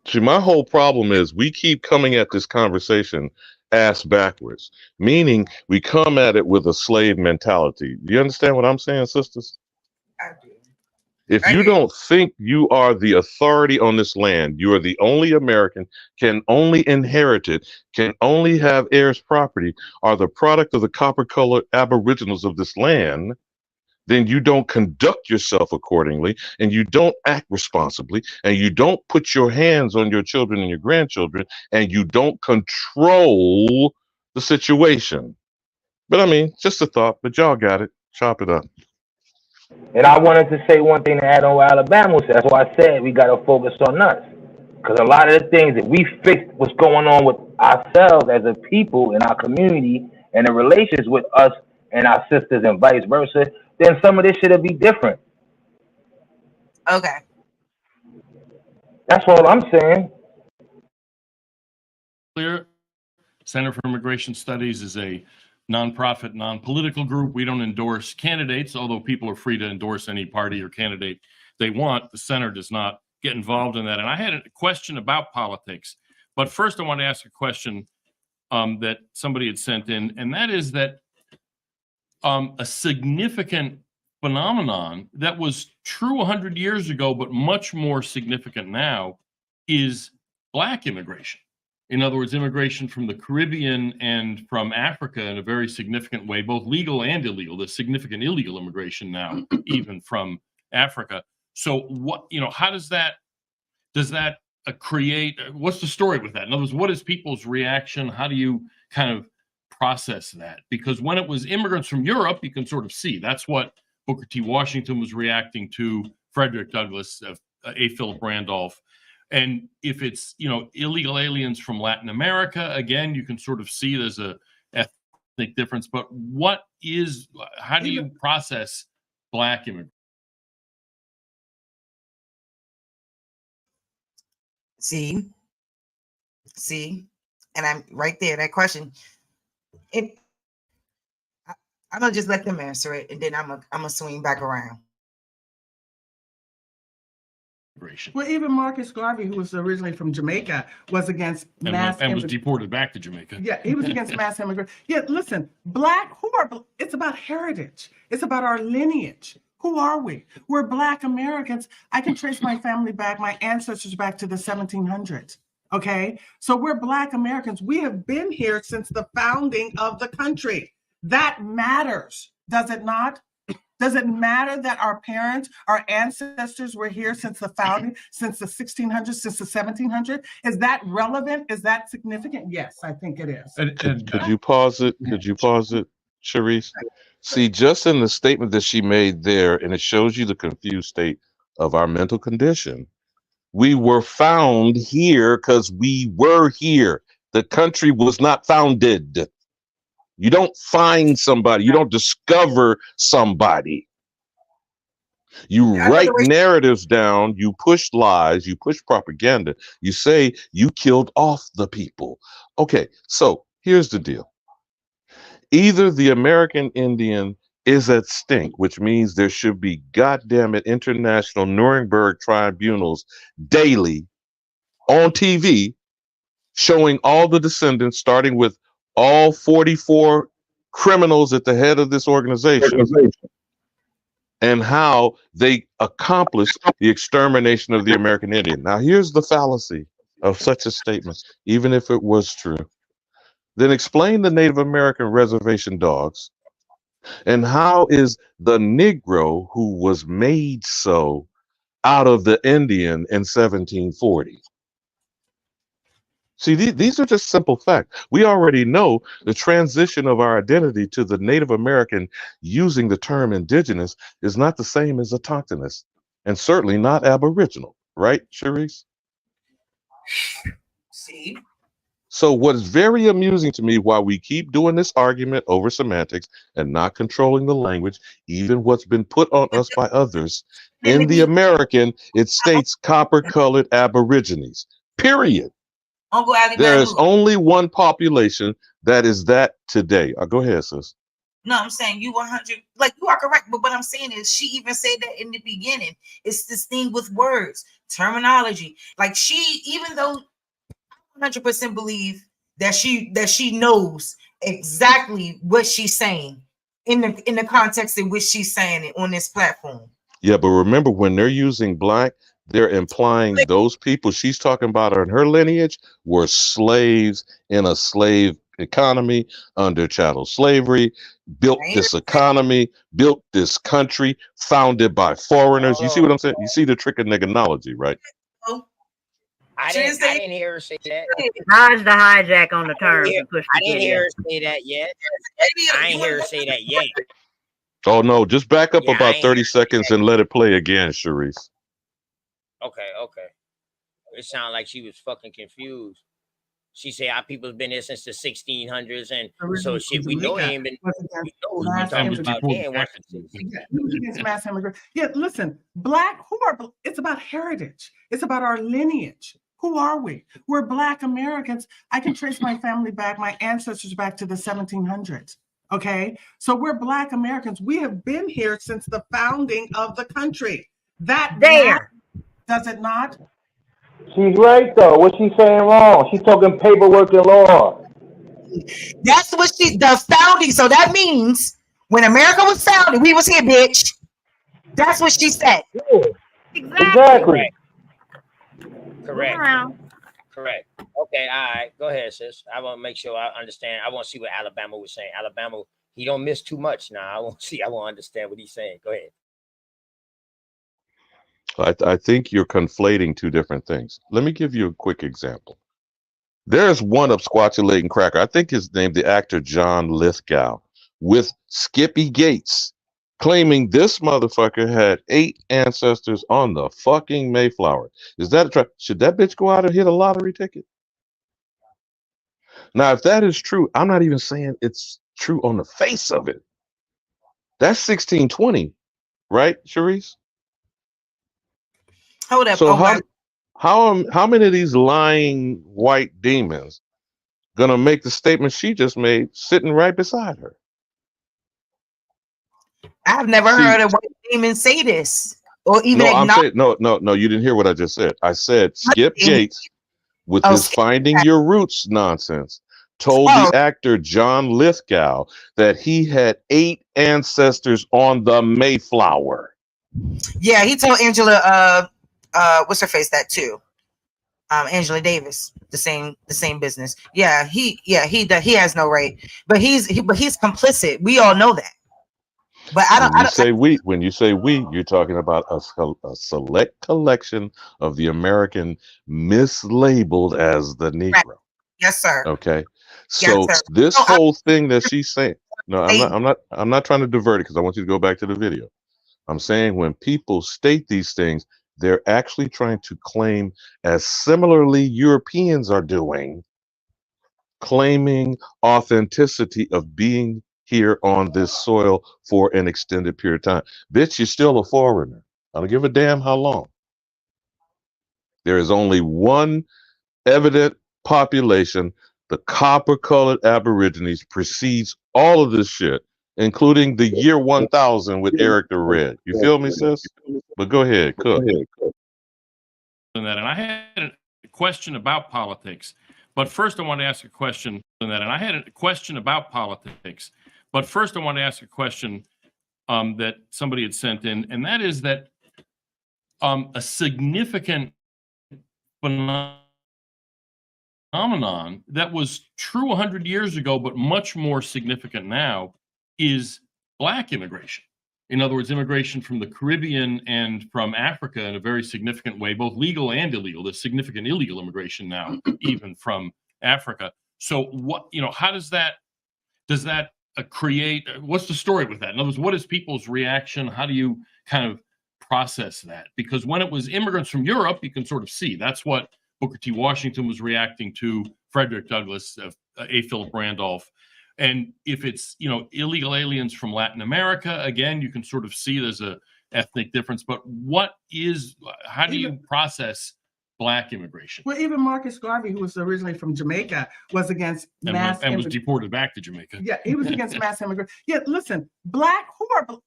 See, my whole problem is we keep coming at this conversation ass backwards, meaning we come at it with a slave mentality. Do you understand what I'm saying, sisters? I do. If you don't think you are the authority on this land, you are the only American, can only inherit it, can only have heirs property, are the product of the copper-colored aboriginals of this land, then you don't conduct yourself accordingly, and you don't act responsibly, and you don't put your hands on your children and your grandchildren, and you don't control the situation. But I mean, just a thought, but y'all got it. Chop it up. And I wanted to say one thing to add on what Alabama said. That's why I said we got to focus on us. Because a lot of the things that we fixed what's going on with ourselves as a people in our community and the relations with us and our sisters and vice versa, then some of this should be different. Okay. That's all I'm saying. Clear. Center for Immigration Studies is a nonprofit, non-political group. We don't endorse candidates, although people are free to endorse any party or candidate they want. The center does not get involved in that. And I had a question about politics, but first I want to ask a question that somebody had sent in, and that is that a significant phenomenon that was true 100 years ago, but much more significant now, is Black immigration. In other words, immigration from the Caribbean and from Africa in a very significant way, both legal and illegal. There's significant illegal immigration now, even from Africa. So what, how does that create, what's the story with that? In other words, what is people's reaction? How do you kind of process that? Because when it was immigrants from Europe, you can sort of see that's what Booker T. Washington was reacting to, Frederick Douglass, A. Philip Randolph. And if it's, illegal aliens from Latin America, again, you can sort of see there's a ethnic difference. But how do you process Black immigration? See, and I'm right there, that question. I'm gonna just let them answer it, and then I'm gonna swing back around. Well, even Marcus Garvey, who was originally from Jamaica, was against mass and was deported back to Jamaica. Yeah, he was against mass immigration. Yeah, listen, it's about heritage. It's about our lineage. Who are we? We're Black Americans. I can trace my family back, my ancestors back to the 1700s. Okay, so we're Black Americans. We have been here since the founding of the country. That matters, does it not? Does it matter that our parents, our ancestors were here since the founding, since the 1600s, since the 1700s? Is that relevant? Is that significant? Yes, I think it is. Could you pause it? Sharice? See, just in the statement that she made there, and it shows you the confused state of our mental condition. We were found here because we were here. The country was not founded. You don't find somebody. You don't discover somebody. You write narratives down. You push lies. You push propaganda. You say you killed off the people. Okay, so here's the deal. Either the American Indian is at stink, which means there should be goddammit international Nuremberg tribunals daily on TV showing all the descendants, starting with all 44 criminals at the head of this organization and how they accomplished the extermination of the American Indian. Now, here's the fallacy of such a statement, even if it was true. Then explain the Native American reservation dogs and how is the Negro who was made so out of the Indian in 1740? See, these are just simple facts. We already know the transition of our identity to the Native American using the term indigenous is not the same as autochthonous, and certainly not aboriginal, right, Sharice? See? So what is very amusing to me while we keep doing this argument over semantics and not controlling the language, even what's been put on us by others, in the American, it states copper-colored aborigines, period. Uncle Ali There is Bamboo. only one population that is that today. Go ahead, sis. No, I'm saying you 100, like you are correct. But what I'm saying is she even said that in the beginning. It's this thing with words, terminology. Like she, even though 100% believe that she knows exactly what she's saying in the context in which she's saying it on this platform. Yeah, but remember when they're using black, they're implying those people she's talking about in her lineage were slaves in a slave economy under chattel slavery, built this economy, built this country, founded by foreigners. You see what I'm saying? You see the trick of nigganology, right? I didn't hear her say that. Dodge the hijack on the terms and push I the didn't video. hear her say that yet. I ain't hear her say that yet. Oh no, just back up Yeah, I about ain't 30 seconds and let it play again, Sharice. Okay. It sounded like she was fucking confused. She said our people's been there since the 1600s, and so shit, we know it ain't been. We know we been talking about then. Mass immigration. Yeah, listen, it's about heritage. It's about our lineage. Who are we? We're Black Americans. I can trace my family back, my ancestors back to the 1700s. Okay, so we're Black Americans. We have been here since the founding of the country. That there, does it not? She's right though. What she's saying wrong? She's talking paperwork and law. That's what the founding. So that means when America was founded, we was here, bitch. That's what she said. Yeah. Exactly. Correct. Okay, all right. Go ahead, sis. I want to make sure I understand. I want to see what Alabama was saying. Alabama, he don't miss too much now. I want to understand what he's saying. Go ahead. I think you're conflating two different things. Let me give you a quick example. There's one upsquatulating cracker. I think his name, the actor John Lithgow, with Skippy Gates, claiming this motherfucker had 8 ancestors on the fucking Mayflower. Is that should that bitch go out and hit a lottery ticket? Now, if that is true, I'm not even saying it's true on the face of it. That's 1620, right, Sharice? Hold up. So how many of these lying white demons gonna make the statement she just made sitting right beside her? I've never heard a white demon say this or even acknowledge. No, you didn't hear what I just said. I said Skip Gates, with his finding your roots nonsense, told the actor John Lithgow that he had 8 ancestors on the Mayflower. Yeah, he told Angela what's her face that too. Angela Davis, the same business. Yeah, he has no right, but he's complicit. We all know that. But When you say we, you're talking about a select collection of the American mislabeled as the Negro. Yes, sir. Okay. So this whole thing that she's saying, no, I'm not trying to divert it because I want you to go back to the video. I'm saying when people state these things, they're actually trying to claim, as similarly Europeans are doing, claiming authenticity of being here on this soil for an extended period of time. Bitch, you're still a foreigner. I don't give a damn how long. There is only one evident population. The copper-colored Aborigines precedes all of this shit, including the year 1000 with Eric the Red. You feel me, sis? But go ahead, cook. And I had a question about politics, but first I want to ask a question. That somebody had sent in, and that is that a significant phenomenon that was true 100 years ago, but much more significant now, is Black immigration. In other words, immigration from the Caribbean and from Africa in a very significant way, both legal and illegal. There's significant illegal immigration now, even from Africa. So how does that create, what's the story with that? In other words, what is people's reaction? How do you kind of process that? Because when it was immigrants from Europe, you can sort of see that's what Booker T. Washington was reacting to, Frederick Douglass, A. Philip Randolph. And if it's, illegal aliens from Latin America, again, you can sort of see there's a ethnic difference. But how do you process black immigration. Well, even Marcus Garvey, who was originally from Jamaica, was against and was deported back to Jamaica. Yeah, he was against mass immigration. Yeah, listen,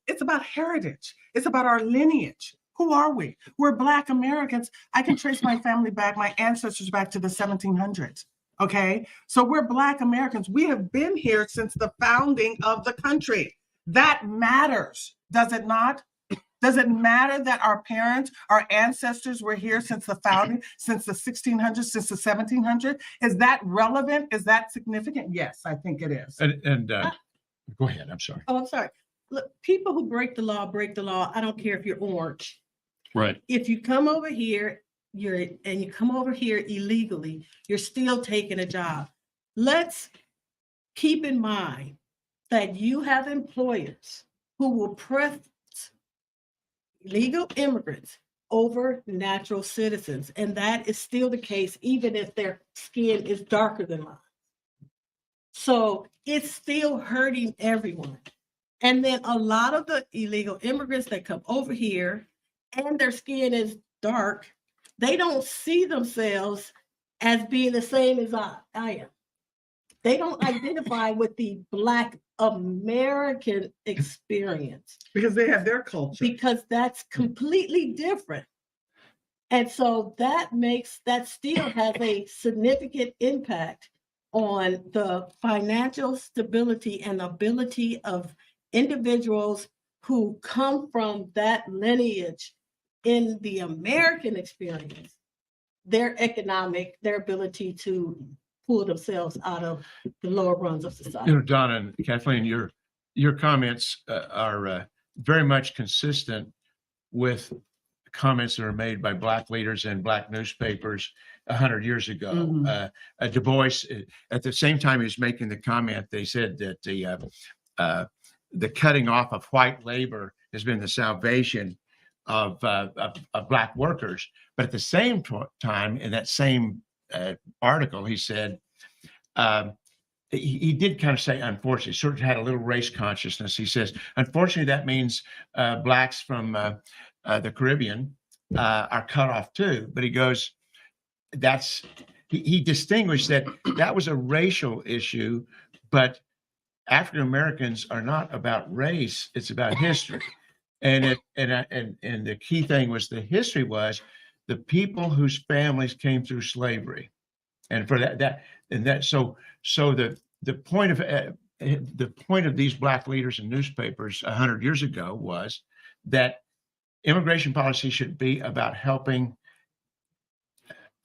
it's about heritage. It's about our lineage. Who are we? We're Black Americans. I can trace my family back, my ancestors back to the 1700s. Okay, so we're Black Americans. We have been here since the founding of the country. That matters, does it not? Does it matter that our parents, our ancestors were here since the founding, since the 1600s, since the 1700s? Is that relevant? Is that significant? Yes, I think it is. And go ahead, I'm sorry. Oh, I'm sorry. Look, people who break the law, break the law. I don't care if you're orange. Right. If you come over here, you come over here illegally, you're still taking a job. Let's keep in mind that you have employers who will preference legal immigrants over natural citizens. And that is still the case, even if their skin is darker than mine. So it's still hurting everyone. And then a lot of the illegal immigrants that come over here and their skin is dark, they don't see themselves as being the same as I am. They don't identify with the Black American experience. Because they have their culture. Because that's completely different. And so that still has a significant impact on the financial stability and ability of individuals who come from that lineage in the American experience, their ability to pull themselves out of the lower rungs of society. You know, Donna and Kathleen, your comments are very much consistent with comments that are made by Black leaders and Black newspapers 100 years ago. Mm-hmm. Du Bois, at the same time he was making the comment, they said that the cutting off of white labor has been the salvation of Black workers. But at the same time, in that same article, he said, he did kind of say, unfortunately, sort of had a little race consciousness. He says, unfortunately, that means Blacks from the Caribbean are cut off too. But he goes, he distinguished that was a racial issue, but African Americans are not about race; it's about history. And the key thing was the history was the people whose families came through slavery, and for so the point of these Black leaders and newspapers 100 years ago was that immigration policy should be about helping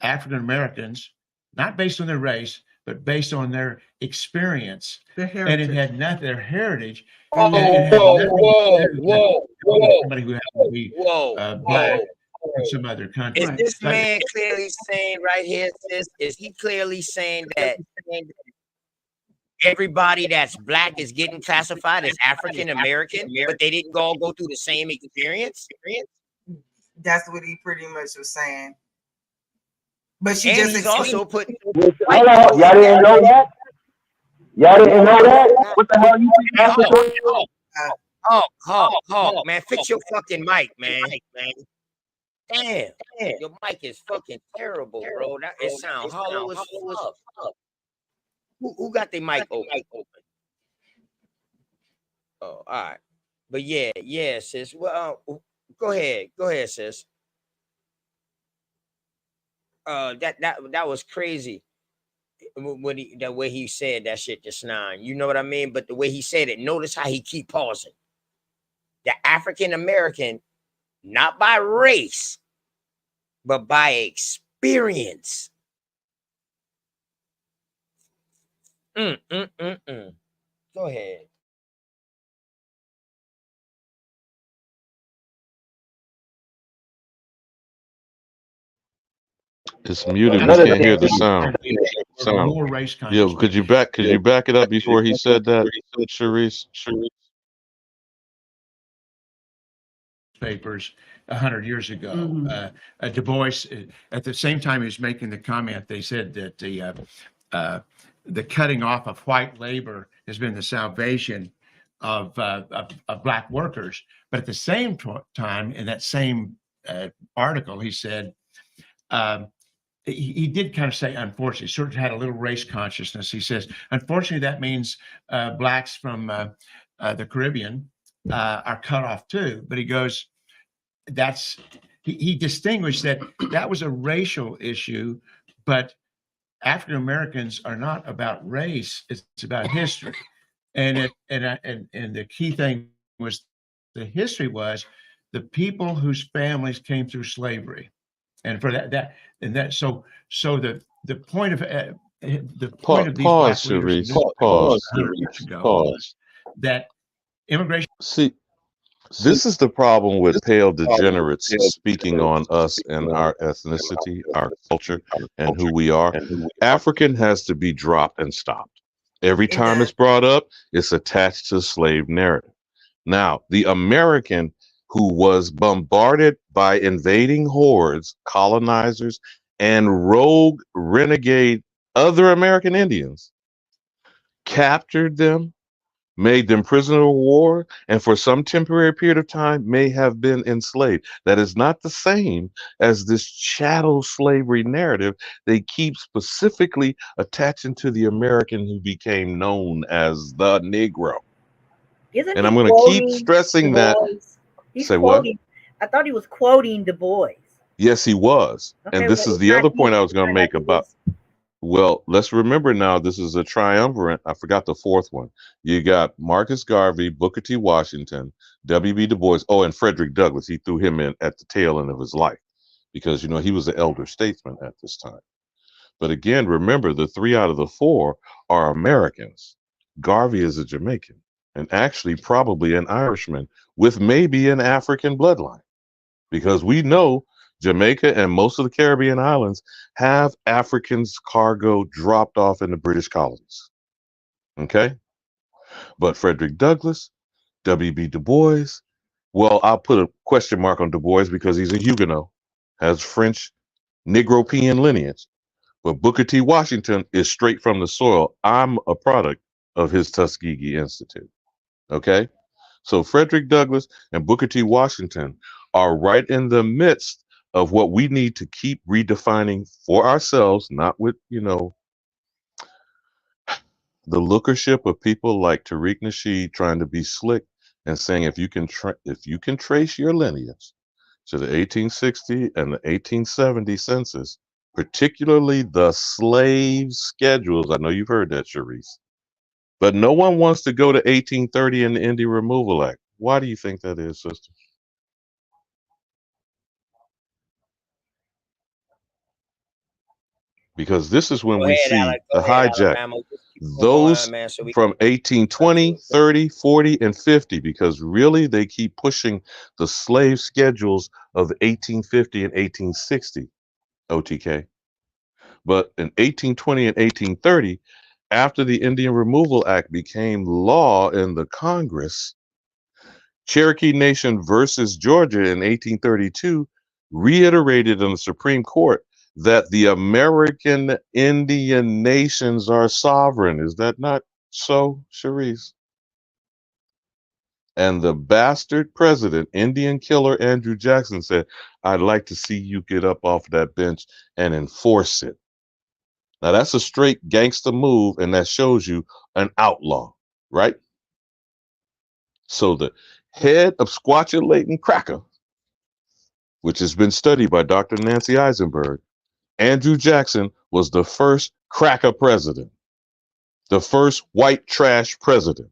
African Americans, not based on their race, but based on their experience. And it had not their heritage. Somebody who happened to be Black in some other country. Is this man clearly saying right here, sis, is he clearly saying that everybody that's Black is getting classified as African American, but they didn't all go through the same experience? That's what he pretty much was saying. But she and just he's also put. Hold on, y'all didn't know that? Y'all didn't know that? What the hell you think? Man, fix your fucking mic, man. Damn, your mic is fucking terrible, bro. It sounds hollow as fuck. Who got their mic open? Oh, all right. But yeah, sis. Well, go ahead, sis. That was crazy when the way he said that shit just now. You know what I mean? But the way he said it, notice how he keep pausing. The African American, not by race, but by experience. Go ahead. It's muted. We can't hear the sound. Yeah, could you back it up before he said that, Sharice? Papers 100 years ago. Mm-hmm. Du Bois, at the same time he was making the comment, they said that the cutting off of white labor has been the salvation of Black workers. But at the same time, in that same article, he said, he did kind of say, unfortunately, sort of had a little race consciousness. He says, unfortunately, that means blacks from the Caribbean are cut off too. But he goes, he distinguished that was a racial issue, but African Americans are not about race; it's about history. And the key thing was the history was the people whose families came through slavery, and for so the point of these Pause, black leaders Sharice. Pause. 100 years ago Pause. that immigration. See, this is the problem with pale degenerates speaking on us and our ethnicity, our culture, and who we are. African has to be dropped and stopped. Every time it's brought up, it's attached to slave narrative. Now, the American who was bombarded by invading hordes, colonizers, and rogue renegade other American Indians, captured them, made them prisoner of war, and for some temporary period of time may have been enslaved. That is not the same as this chattel slavery narrative they keep specifically attaching to the American who became known as the Negro. And I'm going to keep stressing that. Say what? I thought he was quoting Du Bois. Yes, he was. Okay, and this is the other point I was going to make about. Well, let's remember now, this is a triumvirate. I forgot the fourth one. You got Marcus Garvey, Booker T. Washington, W.B. Du Bois, and Frederick Douglass. He threw him in at the tail end of his life because, he was an elder statesman at this time. But again, remember, the 3 out of the 4 are Americans. Garvey is a Jamaican and actually probably an Irishman with maybe an African bloodline, because we know Jamaica and most of the Caribbean islands have Africans' cargo dropped off in the British colonies. Okay? But Frederick Douglass, W.B. Du Bois, well, I'll put a question mark on Du Bois because he's a Huguenot, has French Negropean lineage. But Booker T. Washington is straight from the soil. I'm a product of his Tuskegee Institute. Okay? So Frederick Douglass and Booker T. Washington are right in the midst of what we need to keep redefining for ourselves, not with, the lookership of people like Tariq Nasheed trying to be slick and saying if you can trace your lineage to the 1860 and the 1870 census, particularly the slave schedules. I know you've heard that, Sharice. But no one wants to go to 1830 and the Indian Removal Act. Why do you think that is, sister? Because this is when we see the hijack. Those from 1820, 30, 40, and 50, because really they keep pushing the slave schedules of 1850 and 1860, OTK. But in 1820 and 1830, after the Indian Removal Act became law in the Congress, Cherokee Nation versus Georgia in 1832 reiterated in the Supreme Court that the American Indian nations are sovereign. Is that not so, Sharice? And the bastard president, Indian killer Andrew Jackson, said, I'd like to see you get up off that bench and enforce it. Now, that's a straight gangster move, and that shows you an outlaw, right? So the head of squatulating cracker, which has been studied by Dr. Nancy Eisenberg, Andrew Jackson was the first cracker president, the first white trash president.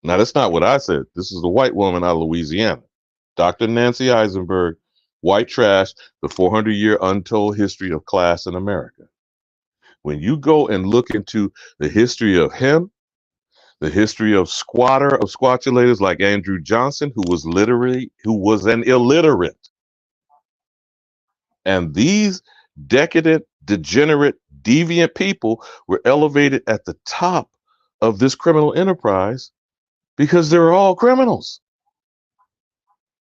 Now, that's not what I said. This is a white woman out of Louisiana. Dr. Nancy Eisenberg, white trash, the 400-year untold history of class in America. When you go and look into the history of him, the history of squatulators like Andrew Johnson, who was an illiterate. And these decadent, degenerate, deviant people were elevated at the top of this criminal enterprise because they're all criminals.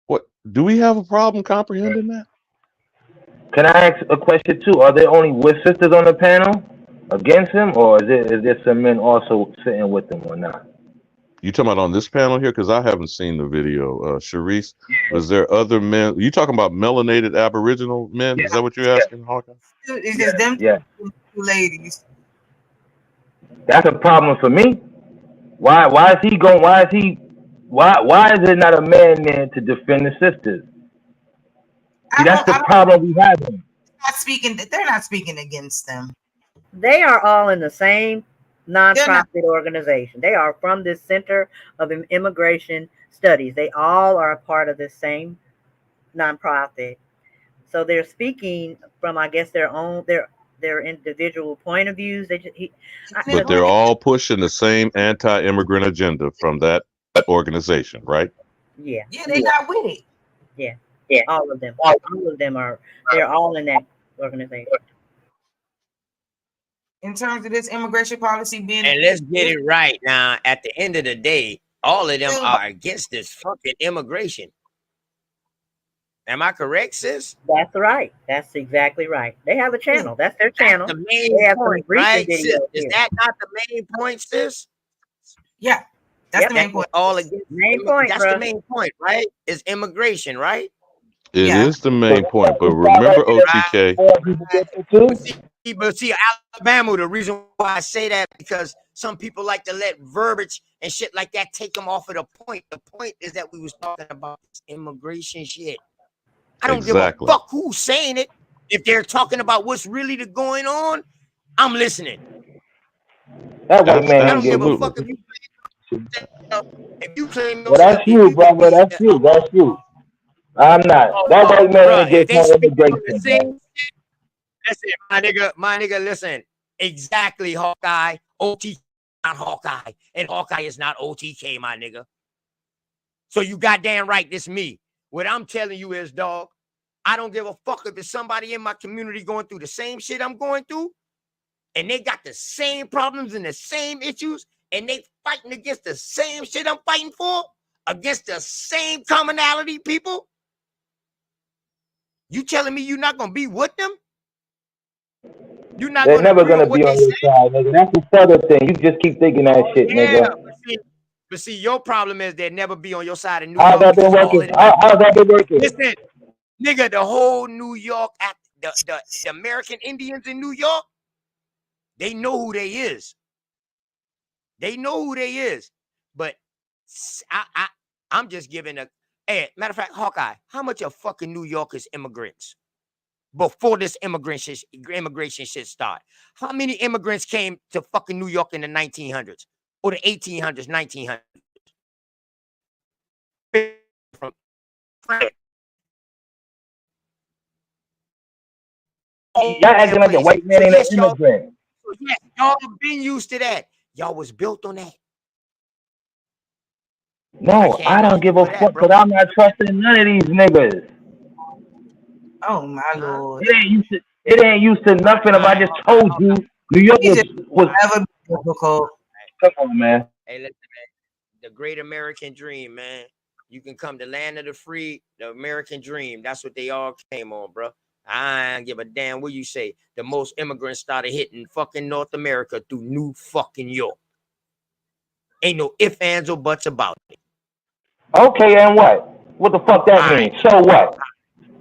What, do we have a problem comprehending that? Can I ask a question too? Are there only with sisters on the panel against him, or is there some men also sitting with them or not? You talking about on this panel here? Because I haven't seen the video. Sharice, was there other men? You talking about melanated Aboriginal men? Is that what you're asking, Hawkeye? It's just them two ladies. That's a problem for me. Why is he going? Why is it not a man there to defend the sisters? See, that's the problem we have. They're not speaking against them. They are all in the same nonprofit organization. They are from this Center of Immigration Studies. They all are a part of the same nonprofit. So they're speaking from, I guess, their individual point of views. But they're all pushing the same anti-immigrant agenda from that organization, right? Yeah. Yeah, they got with it. Yeah. Yeah. All of them. All of them they're all in that organization. In terms of this immigration policy being, and let's get it right now. At the end of the day, all of them are against this fucking immigration. Am I correct, sis? That's right. That's exactly right. They have a channel. That's their channel. That's the main point, right? Sis, is that not the main point, sis? Yeah, that's the main point. All against main point. That's the main point, right? Is immigration, right? It is the main point, but remember, OTK. But see, Alabama, the reason why I say that, because some people like to let verbiage and shit like that take them off of the point. The point is that we was talking about this immigration shit. I don't give a fuck who's saying it. If they're talking about what's really going on, I'm listening. That white man I don't give a fuck if you claim well, that's you, brother. That's you. That's you. I'm not. That white man ain't just no immigration. Listen, my nigga, listen. Exactly, Hawkeye. OTK not Hawkeye. And Hawkeye is not OTK, my nigga. So you goddamn right, this me. What I'm telling you is, dog, I don't give a fuck if it's somebody in my community going through the same shit I'm going through, and they got the same problems and the same issues, and they fighting against the same shit I'm fighting for, against the same commonality, people. You telling me you're not gonna be with them? You're not. They're never gonna be on your side, nigga. That's the other thing. You just keep thinking that shit, nigga. But see, your problem is they'll never be on your side in New How's York. that been working? How's that been working? Listen, nigga, the whole New York, the American Indians in New York, they know who they is. They know who they is. But I'm just giving a. Hey, matter of fact, Hawkeye, how much of fucking New York is immigrants? Before this immigration shit start, how many immigrants came to fucking New York in the 1900s or the 1800s, 1900s? From France. Y'all acting like the white man ain't an immigrant. Yeah, y'all been used to that. Y'all was built on that. No, I don't give a fuck, but I'm not trusting none of these niggas. Oh my lord! It ain't used to nothing. If I just told you, New York was never difficult. Come on, man. Hey, listen, man. The great American dream, man. You can come to land of the free, the American dream. That's what they all came on, bro. I don't give a damn what you say. The most immigrants started hitting fucking North America through New fucking York. Ain't no ifs, ands, or buts about it. Okay, and what? What the fuck that means? So what?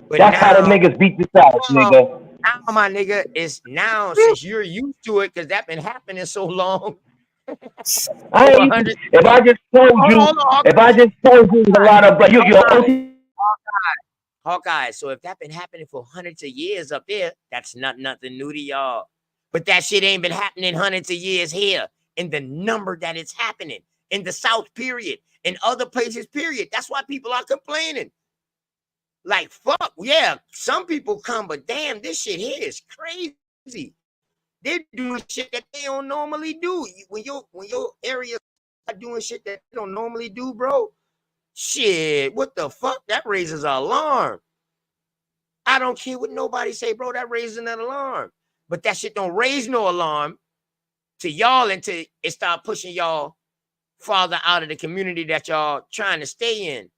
But that's how the niggas beat the South, nigga. Now, my nigga, is now, since you're used to it, because that's been happening so long. If I just told you a lot of Hawkeye. So if that been happening for hundreds of years up there, that's nothing new to y'all. But that shit ain't been happening hundreds of years here in the number that it's happening in the South, period, in other places, period. That's why people are complaining. Like, fuck, yeah, some people come, but damn, this shit here is crazy. They're doing shit that they don't normally do. When your area are doing shit that they don't normally do, bro, shit, what the fuck? That raises an alarm. I don't care what nobody say, bro, that raises an alarm. But that shit don't raise no alarm to y'all until it start pushing y'all farther out of the community that y'all trying to stay in.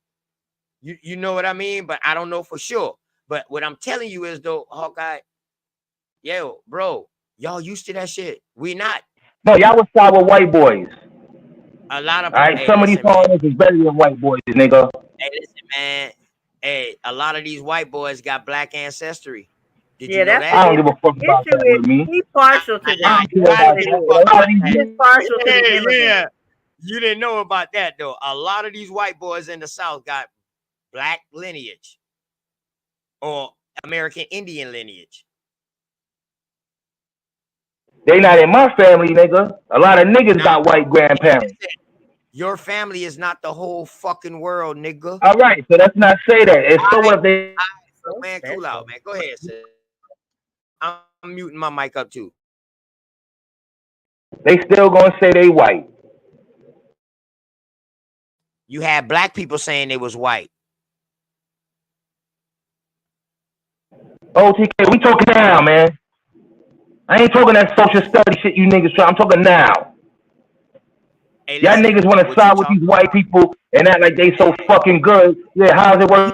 You know what I mean? But I don't know for sure. But what I'm telling you is, though, Hawkeye, yo, bro, y'all used to that shit. We not. No, y'all was side with white boys. A lot of All right, hey, some of these listen, man. foreigners is better than white boys, nigga. Hey, listen, man. Hey, a lot of these white boys got black ancestry. Did you Yeah, know that's that? I don't the give a fuck about issue. that Is with me. he's partial to the I You don't care gotta about give that. a But fuck a lot of about these that. he's partial to the Hey, immigrants. yeah. You didn't know about that though. A lot of these white boys in the South got black lineage or American Indian lineage. they not in my family, nigga. A lot of niggas Nah, got white grandparents. listen, your family is not the whole fucking world, nigga. All right, so let's not say that. And so All what if they right, so man, cool out, man. Go ahead, sis. I'm muting my mic up too. still gonna say they white? You had black people saying they was white. OTK, we talking now, man. I ain't talking that social study shit you niggas try. I'm talking now. Hey, Y'all listen, niggas want to what you side with talking these white people and act like they so fucking good. Yeah, how's it work?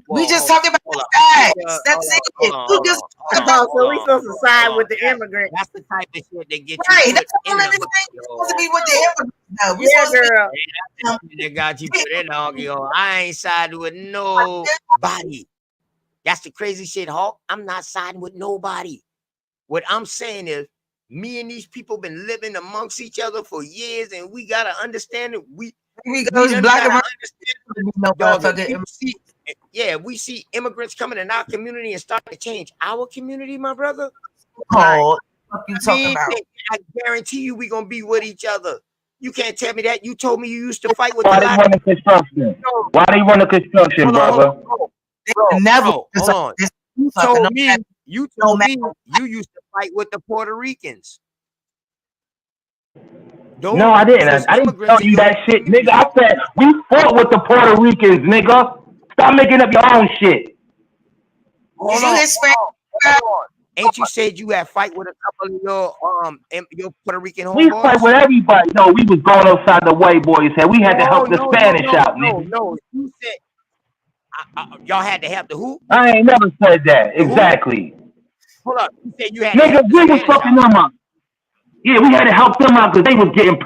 We just hold talking about hold the on. facts. That's it. Hold on, You hold just on, talk about So we supposed to side with the immigrant. That's the type of shit that get right. you That's put in all the this thing monkey supposed to hole. be with the immigrants. No, we Yeah, supposed to girl. be. That's the shit that got you put in the monkey hole. I ain't siding with nobody. That's the crazy shit, Hawk. I'm not siding with nobody. What I'm saying is, me and these people been living amongst each other for years, and we gotta understand it. We goes done black gotta American. No dog, motherfucker. we see immigrants coming in our community and starting to change our community, my brother. Oh, what you talking about? I guarantee you, we gonna be with each other. You can't tell me that. You told me you used to fight with Why the they running construction? No. Why they running construction, brother? Bro, hold on. You told me you used to fight with the Puerto Ricans. No, I didn't. I didn't tell you that shit, nigga. I said we fought with the Puerto Ricans, nigga. Stop making up your own shit. Hold on. Ain't you said you had fight with a couple of your Puerto Rican We homeboys? fight with everybody. No, we was going outside the white boys' head. We had to help the Spanish out, nigga. No. You said y'all had to help the who? I ain't never said that. Exactly. Hold up. You said you had Nigga, to help we the was Spanish fucking out. them up. Yeah, we had to help them out because they was getting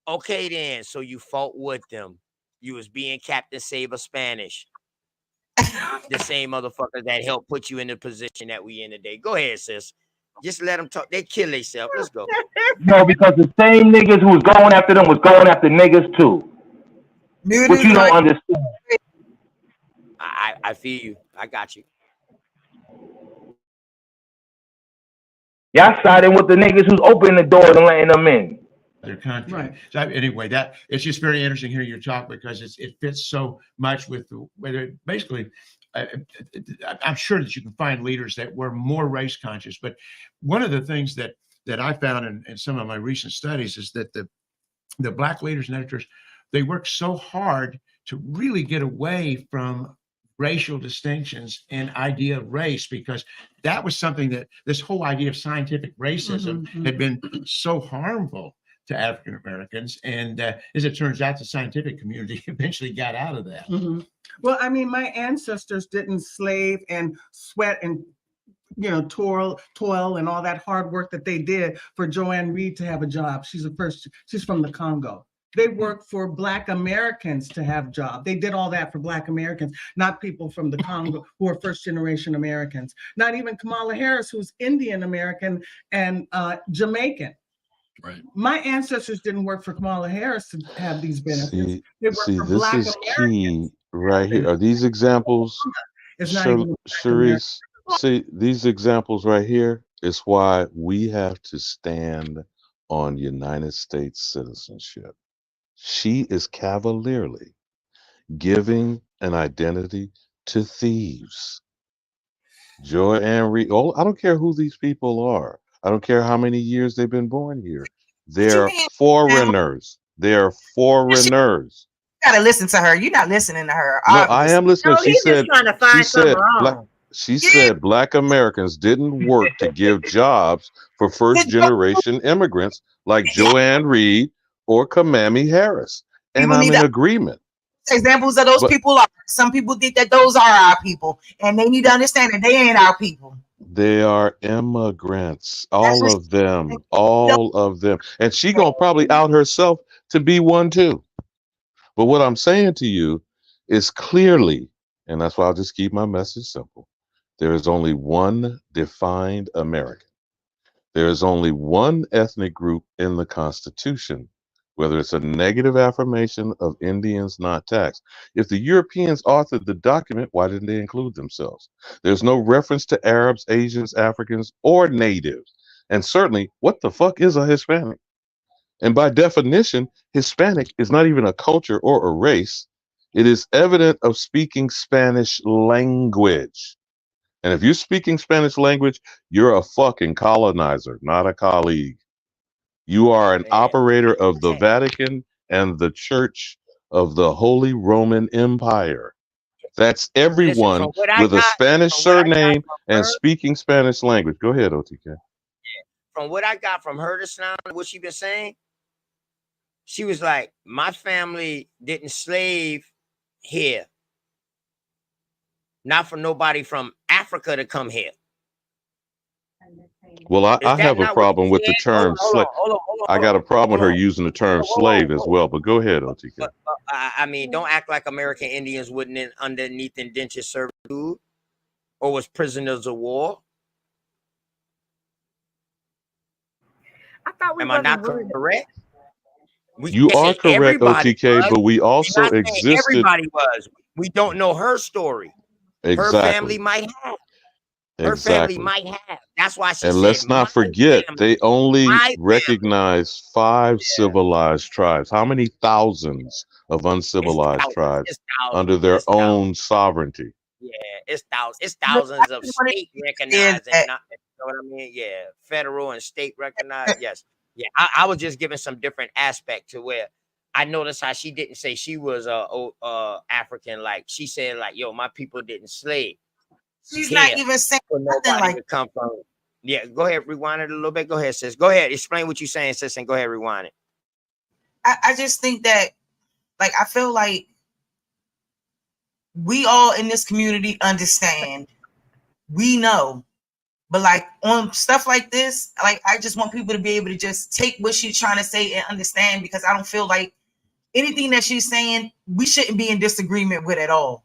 Okay, then. So you fought with them. You was being Captain Saber Spanish. The same motherfuckers that helped put you in the position that we in today. Go ahead, sis. Just let them talk. They kill themselves. Let's go. No, because the same niggas who was going after them was going after niggas too. What you don't understand. I feel you. I got you. Y'all siding with the niggas who's opening the doors and letting them in. Their country. Right. So anyway, that it's just very interesting hearing your talk because it fits so much with the basically. I'm sure that you can find leaders that were more race conscious, but one of the things that I found in some of my recent studies is that the Black leaders and editors, they work so hard to really get away from racial distinctions and idea of race, because that was something that this whole idea of scientific racism had been so harmful to African Americans, and as it turns out, the scientific community eventually got out of that. Well, I mean, my ancestors didn't slave and sweat and toil and all that hard work that they did for Joanne Reed to have a job. She's from the Congo. They worked for Black Americans to have jobs. They did all that for Black Americans, not people from the Congo who are first generation Americans. Not even Kamala Harris, who's Indian American and Jamaican. Right. My ancestors didn't work for Kamala Harris to have these benefits. They worked See, for this Black is Americans. key right here. Are these examples, It's not even Sharice? See, these examples right here is why we have to stand on United States citizenship. She is cavalierly giving an identity to thieves. Joanne Reed. Oh, I don't care who these people are. I don't care how many years they've been born here. They're foreigners. They're foreigners. You gotta listen to her. You're not listening to her. No, I am listening. No, he's just trying to find something wrong. She said Black Americans didn't work to give jobs for first generation immigrants like Joanne Reed or Kamami Harris. And I'm in agreement. Examples of those people are. Some people think that those are our people, and they need to understand that they ain't our people. They are immigrants, That's all what of them, all of them. And she gonna probably out herself to be one too. But what I'm saying to you is clearly, and that's why I'll just keep my message simple. There is only one defined American. There is only one ethnic group in the Constitution, whether it's a negative affirmation of Indians not taxed. If the Europeans authored the document, why didn't they include themselves? There's no reference to Arabs, Asians, Africans, or natives. And certainly, what the fuck is a Hispanic? And by definition, Hispanic is not even a culture or a race. It is evident of speaking Spanish language. And if you're speaking Spanish language, you're a fucking colonizer, not a colleague. You are an operator of the Vatican and the Church of the Holy Roman Empire. That's everyone with a Spanish surname and speaking Spanish language. Go ahead, OTK. From what I got from her just now, what she been saying, she was like, my family didn't slave here. Not for nobody from Africa to come here. Well, I have a problem with the term slave. I got a problem with her using the term slave as well, but go ahead, OTK. But, I mean, don't act like American Indians wouldn't underneath indentured servitude or was prisoners of war. I thought we Am I not correct? You are correct, OTK, but we also existed. Everybody was. We don't know her story. Exactly. Her family might have. Her family might have. That's why she said. And let's not forget, they only recognize 5 civilized tribes. How many thousands of uncivilized tribes under their own sovereignty? Yeah, it's thousands. It's thousands of state recognized. And not, you know what I mean? Yeah, federal and state recognized. Yes. Yeah, I was just giving some different aspect to where I noticed how she didn't say she was African. Like she said, like, yo, my people didn't slave. She's not even saying nothing like to come from. Yeah, go ahead, rewind it a little bit. Go ahead, sis. Go ahead, explain what you're saying, sis, and go ahead, rewind it. I just think that, like, I feel like we all in this community understand. We know. But like on stuff like this, like I just want people to be able to just take what she's trying to say and understand, because I don't feel like anything that she's saying we shouldn't be in disagreement with at all.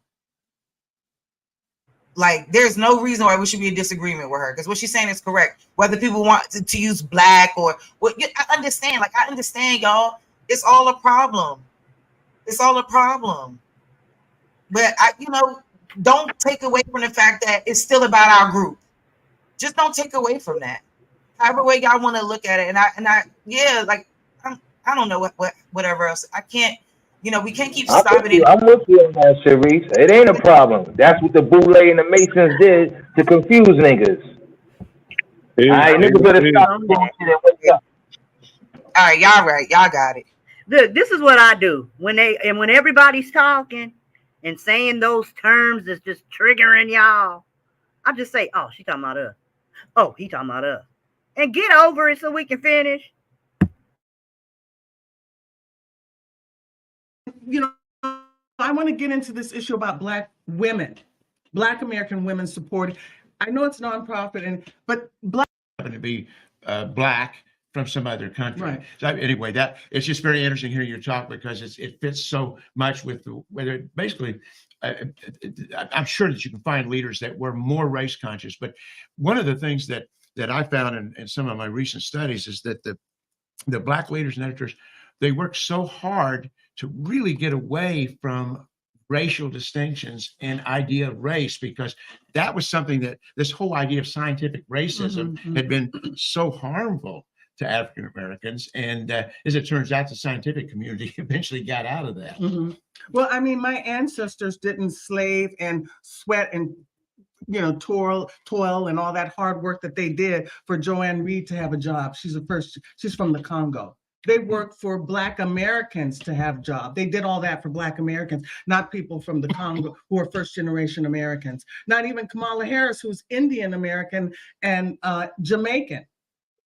Like there's no reason why we should be in disagreement with her, because what she's saying is correct. Whether people want to use black or what, I understand. Like I understand, y'all. It's all a problem. It's all a problem. But don't take away from the fact that it's still about our group. Just don't take away from that. However way y'all want to look at it, and I don't know whatever else. I can't. We can't keep stopping it. I'm with you on that, Sharice. It ain't a problem. That's what the Boule and the Masons did to confuse niggas. All right, niggas better stop bullshit and wake up. All right, y'all right. Y'all got it. This is what I do when everybody's talking and saying those terms that's just triggering y'all. I just say, "Oh, she talking about us. Oh, he talking about us," and get over it so we can finish. I want to get into this issue about Black women, Black American women supporting. I know it's nonprofit, but Black happen to be Black from some other country. Right. So anyway, that it's just very interesting hearing your talk, because it fits so much with whether basically. I'm sure that you can find leaders that were more race conscious, but one of the things that I found in some of my recent studies is that the Black leaders and editors, they work so hard to really get away from racial distinctions and idea of race, because that was something that this whole idea of scientific racism had been so harmful to African Americans, and as it turns out, the scientific community eventually got out of that. Well, I mean, my ancestors didn't slave and sweat and toil and all that hard work that they did for Joanne Reed to have a job. She's from the Congo. They worked for Black Americans to have jobs. They did all that for Black Americans, not people from the Congo who are first generation Americans. Not even Kamala Harris, who's Indian American and Jamaican.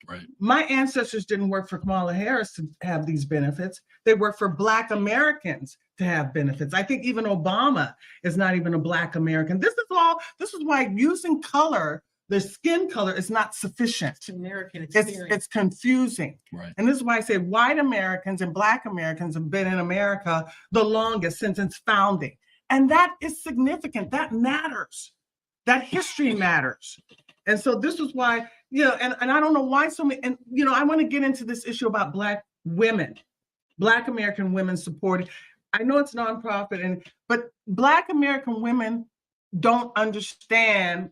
Right. My ancestors didn't work for Kamala Harris to have these benefits. They worked for Black Americans to have benefits. I think even Obama is not even a Black American. This is why using color, the skin color is not sufficient. American It's confusing. Right. And this is why I say white Americans and Black Americans have been in America the longest since its founding. And that is significant. That matters. That history matters. And so this is why, and I don't know why so many, and I want to get into this issue about Black women, Black American women supporting. I know it's nonprofit, but Black American women don't understand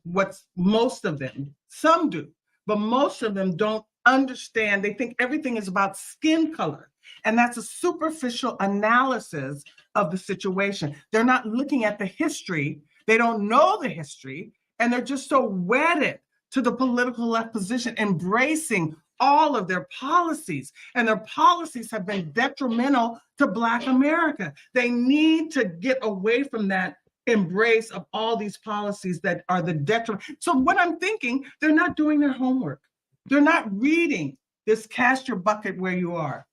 most of them, some do, but most of them don't understand. They think everything is about skin color. And that's a superficial analysis of the situation. They're not looking at the history. They don't know the history. And they're just so wedded to the political left position, embracing all of their policies. And their policies have been detrimental to Black America. They need to get away from that embrace of all these policies that are the detriment. So what I'm thinking, they're not doing their homework. They're not reading this cast your bucket where you are.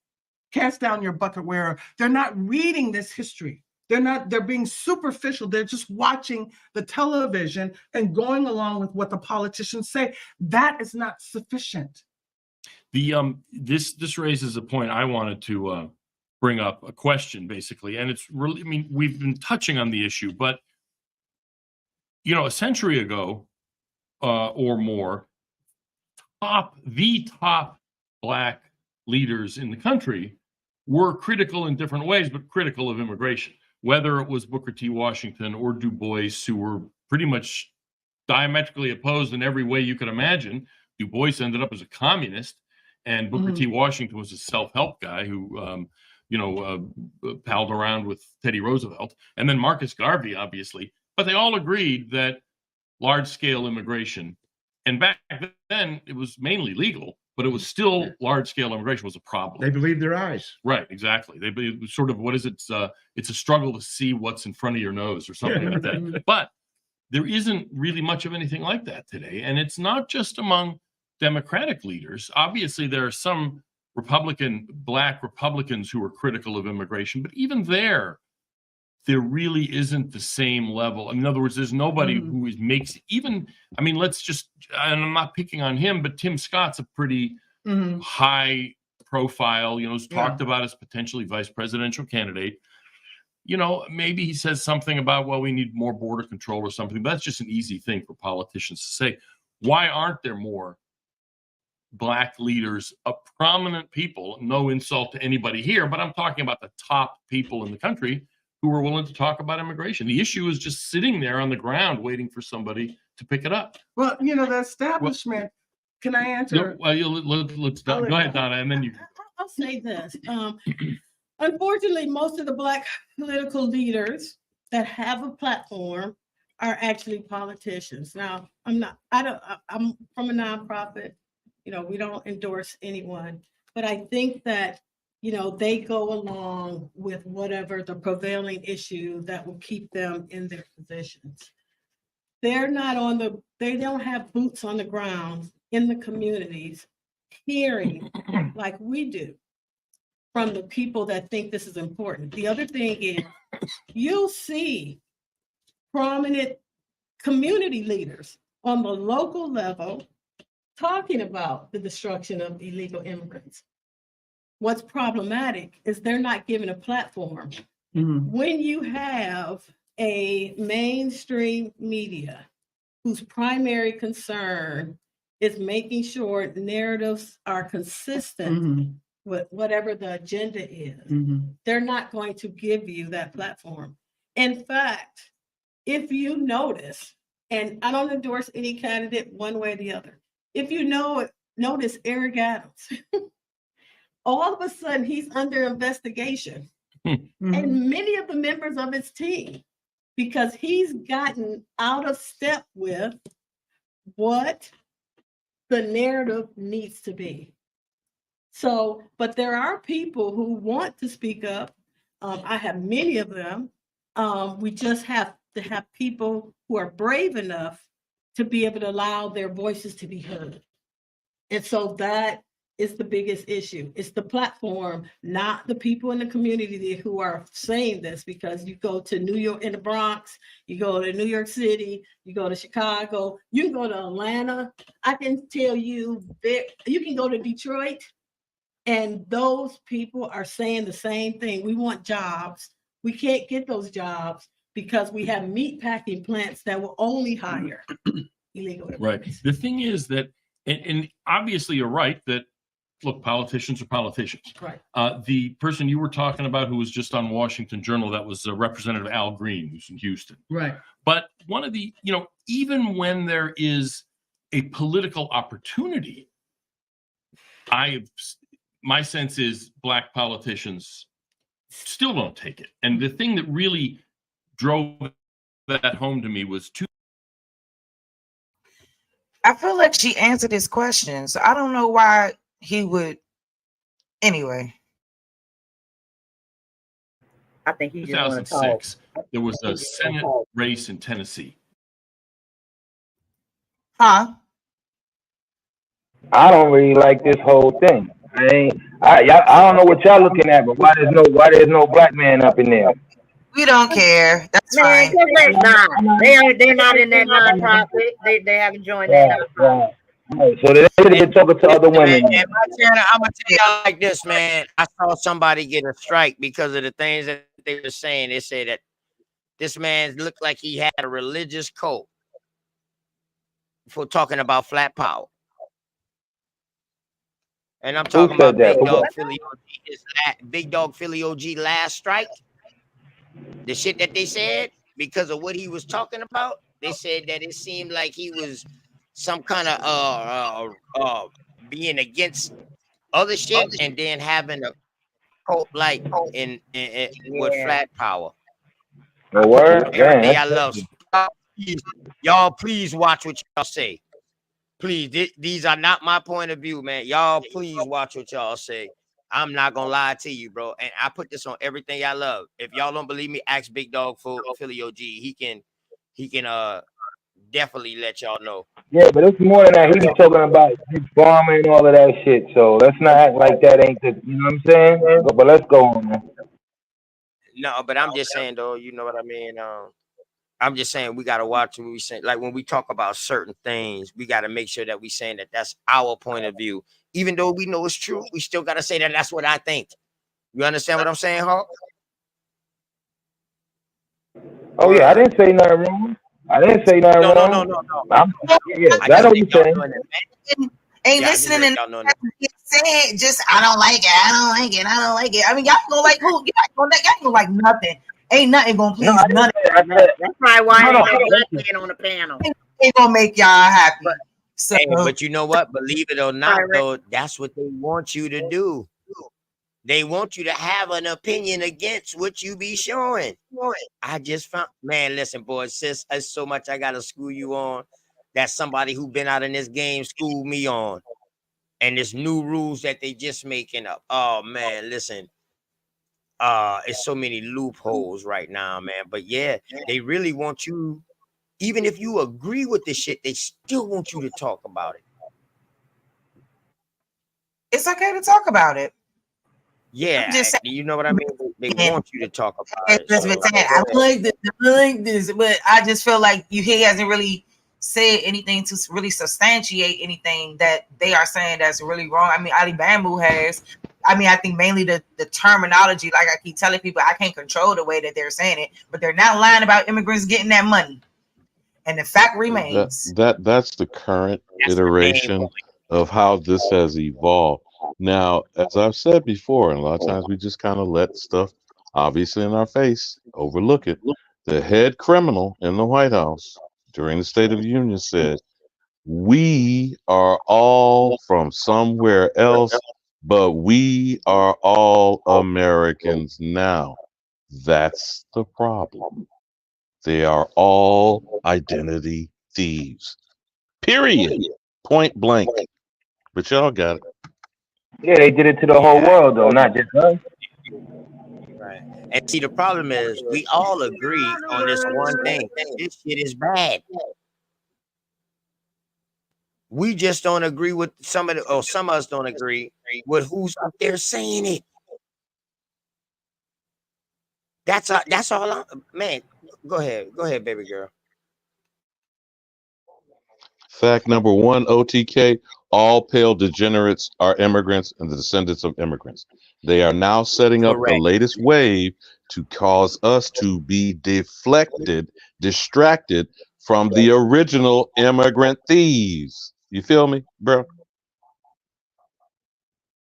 Cast down your bucket where they're not reading this history. They're being superficial. They're just watching the television and going along with what the politicians say. That is not sufficient. This raises a point I wanted to bring up, a question basically, and it's really, we've been touching on the issue, but a century ago or more, the top Black leaders in the country were critical in different ways, but critical of immigration, whether it was Booker T. Washington or Du Bois, who were pretty much diametrically opposed in every way you could imagine. Du Bois ended up as a communist, and Booker T. Washington was a self-help guy who, palled around with Teddy Roosevelt, and then Marcus Garvey, obviously. But they all agreed that large-scale immigration, and back then it was mainly legal, but it was still large-scale immigration was a problem. They believed their eyes. Right, exactly. It was sort of, what is it? It's a struggle to see what's in front of your nose or something like that. But there isn't really much of anything like that today. And it's not just among Democratic leaders. Obviously, there are some Black Republicans who are critical of immigration, but even there really isn't the same level. In other words, there's nobody who makes even, let's just, and I'm not picking on him, but Tim Scott's a pretty high profile, is talked about as potentially vice presidential candidate. Maybe he says something about, well, we need more border control or something. But that's just an easy thing for politicians to say. Why aren't there more Black leaders, prominent people, no insult to anybody here, but I'm talking about the top people in the country who are willing to talk about immigration? The issue is just sitting there on the ground waiting for somebody to pick it up. Well, the establishment, can I answer? Let's go ahead, Donna, and then you. I'll say this. Unfortunately, most of the Black political leaders that have a platform are actually politicians. Now, I'm from a nonprofit. We don't endorse anyone, but I think that, they go along with whatever the prevailing issue that will keep them in their positions. They're not they don't have boots on the ground in the communities, hearing like we do from the people that think this is important. The other thing is, you'll see prominent community leaders on the local level talking about the destruction of illegal immigrants. What's problematic is they're not given a platform. When you have a mainstream media whose primary concern is making sure narratives are consistent with whatever the agenda is, they're not going to give you that platform. In fact, if you notice, and I don't endorse any candidate one way or the other, if you notice Eric Adams, all of a sudden he's under investigation, and many of the members of his team, because he's gotten out of step with what the narrative needs to be. So, but there are people who want to speak up. I have many of them. We just have to have people who are brave enough to be able to allow their voices to be heard. And so that is the biggest issue. It's the platform, not the people in the community who are saying this, because you go to New York, in the Bronx, you go to New York City, you go to Chicago, you can go to Atlanta. I can tell you, you can go to Detroit, and those people are saying the same thing. We want jobs. We can't get those jobs because we have meat packing plants that will only hire illegal immigrants. Right. The thing is that, and obviously you're right that, look, politicians are politicians. Right. The person you were talking about who was just on Washington Journal, that was Representative Al Green, who's in Houston. Right. But one of the, even when there is a political opportunity, my sense is Black politicians still don't take it. And the thing that really drove that home to me was I feel like she answered his question, so I don't know why he would. Anyway, I think he just want to talk. 2006, there was a Senate race in Tennessee. Huh? I don't really like this whole thing. I don't know what y'all looking at, but why there's no black man up in there? We don't care. That's fine. They're not in that nonprofit. They haven't joined that nonprofit. Right. So they should have been talking to other women. Man, I'm gonna tell y'all like this, man. I saw somebody get a strike because of the things that they were saying. They said that this man looked like he had a religious cult for talking about flat power. And I'm talking about Big Dog Philly OG, Big Dog Philly OG last strike. The shit that they said because of what he was talking about, they said that it seemed like he was some kind of being against other shit and then having a cult like in with flat power. The word, everything I love. Y'all, please watch what y'all say. Please, these are not my point of view, man. Y'all, please watch what y'all say. I'm not gonna lie to you, bro. And I put this on everything I love. If y'all don't believe me, ask Big Dog for Philly OG. He can definitely let y'all know. Yeah, but it's more than that. He be talking about big pharma and all of that shit. So let's not act like that ain't the, you know what I'm saying? But let's go on, man. No, but I'm just saying though, you know what I mean? I'm just saying we gotta watch what we say. Like when we talk about certain things, we gotta make sure that we saying that that's our point of view. Even though we know it's true, we still gotta say that that's what I think. You understand what I'm saying, Hawk? Oh yeah, I didn't say nothing wrong. I didn't say nothing wrong. No. Yeah, that's what you're saying. Ain't listening and saying just I don't like it. I mean, y'all gonna like who? Y'all gonna like nothing. Ain't nothing gonna please nothing. That's probably why ain't no black man on the panel. Ain't gonna make y'all happy. So, but you know what? Believe it or not, though, that's what they want you to do. They want you to have an opinion against what you be showing. I just found, man, listen, boys, sis, there's so much I gotta school you on. That's somebody who been out in this game schooled me on. And there's new rules that they just making up. Oh man, listen. It's so many loopholes right now, man. But yeah, they really want you, even if you agree with the shit, they still want you to talk about it. It's okay to talk about it. Yeah, you know what I mean? They want you to talk about it. So. I like this, but I just feel like he hasn't really said anything to really substantiate anything that they are saying that's really wrong. I mean, Ali Bamboo has. I mean, I think mainly the terminology, like I keep telling people, I can't control the way that they're saying it, but they're not lying about immigrants getting that money. And the fact remains. That's the current iteration of how this has evolved. Now, as I've said before, and a lot of times we just kind of let stuff obviously in our face, overlook it. The head criminal in the White House during the State of the Union said, "We are all from somewhere else, but we are all Americans now." That's the problem. They are all identity thieves. Period. Point blank. But y'all got it. Yeah, they did it to the whole world, though, not just us. Right. And see, the problem is we all agree on this one thing. This shit is bad. We just don't agree with some of us don't agree with who's up there saying it. That's all. Man, go ahead, baby girl. Fact number one, OTK, all pale degenerates are immigrants and the descendants of immigrants. They are now setting up the latest wave to cause us to be distracted from the original immigrant thieves. You feel me, bro?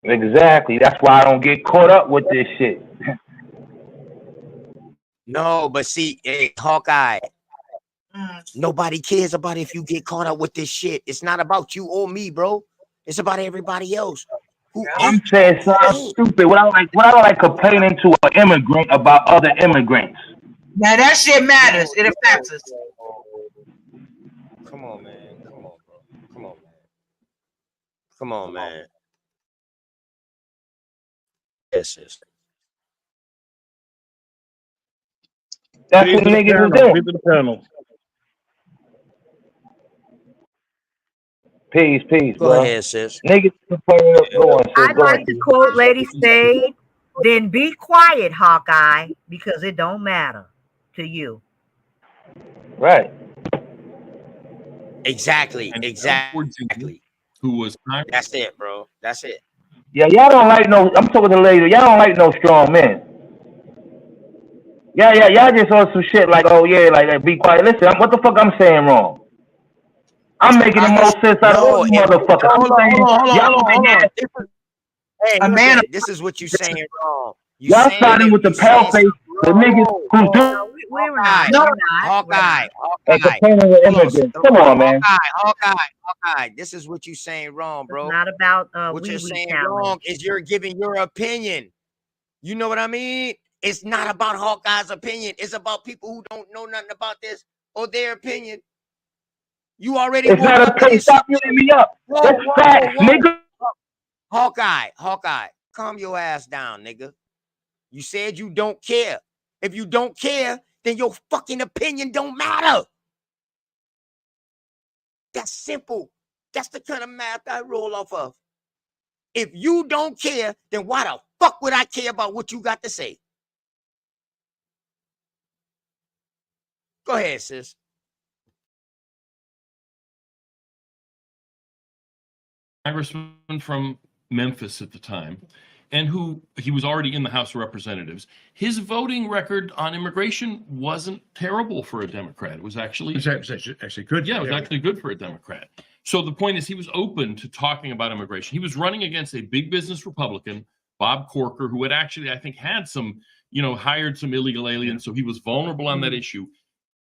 Exactly. That's why I don't get caught up with this shit. No, but see, hey, Hawkeye, nobody cares about if you get caught up with this shit. It's not about you or me, bro. It's about everybody else. I'm saying something stupid. What I don't like complaining to an immigrant about other immigrants. Now that shit matters. It affects us. Come on, man. Come on, bro. Come on, man. Come on, man. Yes, yes. That's what niggas is doing. Peace to the panel. Peace, Go bro. ahead, sis. Niggas complaining. Go on, sis. I'd Go like on. to quote Lady Spade, then be quiet, Hawkeye, because it don't matter to you. Right. Exactly. Who was That's it, bro. That's it. Yeah, y'all don't like no. I'm talking to the lady. Y'all don't like no strong men. Yeah, y'all just on some shit like, oh yeah, like be quiet. Listen, what the fuck I'm saying wrong? I'm making the most sense out of all you motherfuckers. I'm saying y'all Hey, listen, this is what you saying wrong. Y'all starting with the pale face, the niggas who's doing. We're not. Hawkeye. And complaining with immigrants. Come on, man. Hawkeye. This is what you saying wrong, bro. It's not about what you're saying wrong is you're giving your opinion. You know what I mean? It's not about Hawkeye's opinion. It's about people who don't know nothing about this or their opinion. You already. It's not a opinion. Stop muting me up. That's facts, nigga. Hawkeye, calm your ass down, nigga. You said you don't care. If you don't care, then your fucking opinion don't matter. That's simple. That's the kind of math I roll off of. If you don't care, then why the fuck would I care about what you got to say? Go ahead, sis. Congressman from Memphis at the time, and he was already in the House of Representatives. His voting record on immigration wasn't terrible for a Democrat. It was actually actually good. Yeah, it was actually good for a Democrat. So the point is, he was open to talking about immigration. He was running against a big business Republican, Bob Corker, who had actually, I think, had some, hired some illegal aliens. So he was vulnerable on that issue.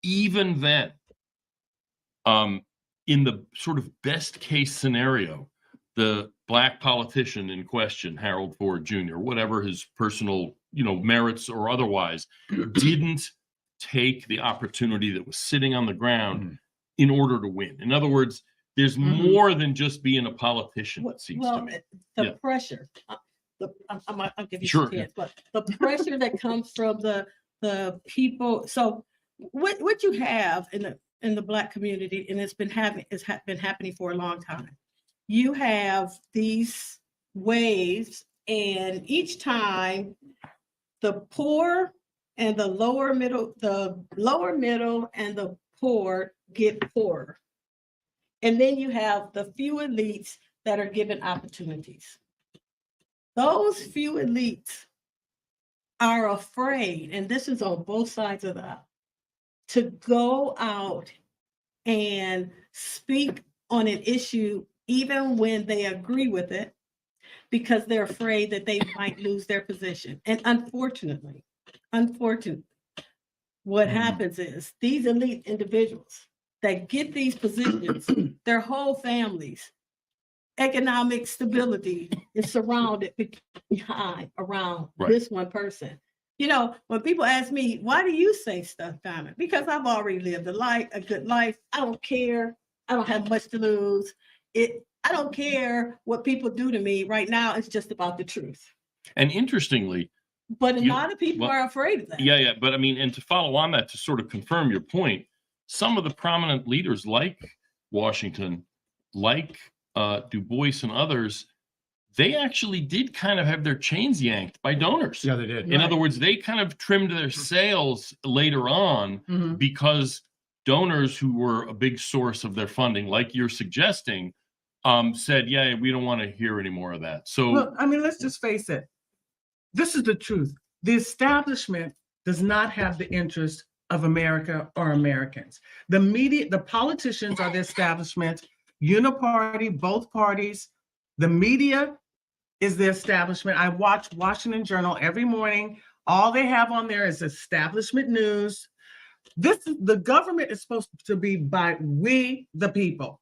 Even then, in the sort of best case scenario, the black politician in question, Harold Ford Jr., whatever his personal, merits or otherwise, didn't take the opportunity that was sitting on the ground in order to win. In other words, there's more than just being a politician, it seems to me. The pressure, I'll give you Sure. some hints, but the pressure that comes from the people. So what you have in the Black community, and it's been happening for a long time. You have these waves, and each time the poor and the lower middle and the poor get poorer. And then you have the few elites that are given opportunities. Those few elites are afraid, and this is on both sides of the aisle, to go out and speak on an issue even when they agree with it, because they're afraid that they might lose their position. And unfortunately, what happens is these elite individuals that get these positions, their whole families, economic stability is surrounded around this one person. When people ask me, why do you say stuff, Diamond? Because I've already lived a good life. I don't care. I don't have much to lose. I don't care what people do to me right now. It's just about the truth. And interestingly, but a lot of people are afraid of that. Yeah. But I mean, and to follow on that, to sort of confirm your point, some of the prominent leaders like Washington, like Du Bois and others, they actually did kind of have their chains yanked by donors. Yeah, they did. In other words, they kind of trimmed their sails later on because donors who were a big source of their funding, like you're suggesting, said, yeah, we don't want to hear any more of that. So, well, I mean, let's just face it. This is the truth. The establishment does not have the interest of America or Americans. The media, the politicians are the establishment, uniparty, both parties. The media is the establishment. I watch Washington Journal every morning. All they have on there is establishment news. The government is supposed to be by we, the people.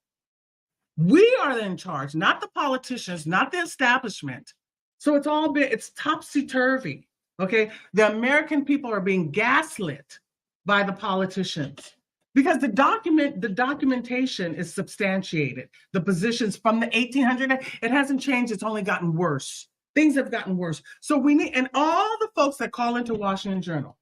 We are in charge, not the politicians, not the establishment. So it's topsy-turvy, okay? The American people are being gaslit by the politicians because the documentation is substantiated. The positions from the 1800s, it hasn't changed, it's only gotten worse. Things have gotten worse. So we need, and all the folks that call into Washington Journal,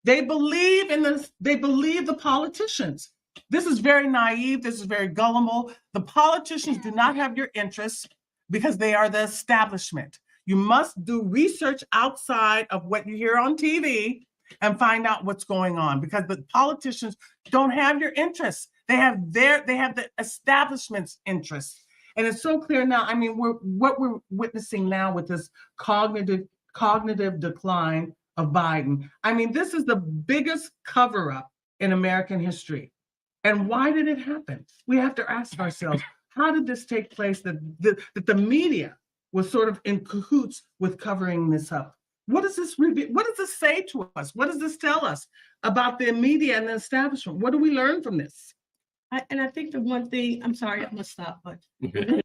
they believe the politicians. This is very naive, this is very gullible. The politicians do not have your interests because they are the establishment. You must do research outside of what you hear on TV and find out what's going on because the politicians don't have your interests. They have the establishment's interests. And it's so clear now. I mean, what we're witnessing now with this cognitive decline of Biden. I mean, this is the biggest cover-up in American history. And why did it happen? We have to ask ourselves, how did this take place that the media was sort of in cahoots with covering this up? What does this say to us? What does this tell us about the media and the establishment? What do we learn from this? I think the one thing, I'm sorry, I'm gonna stop, but. Okay.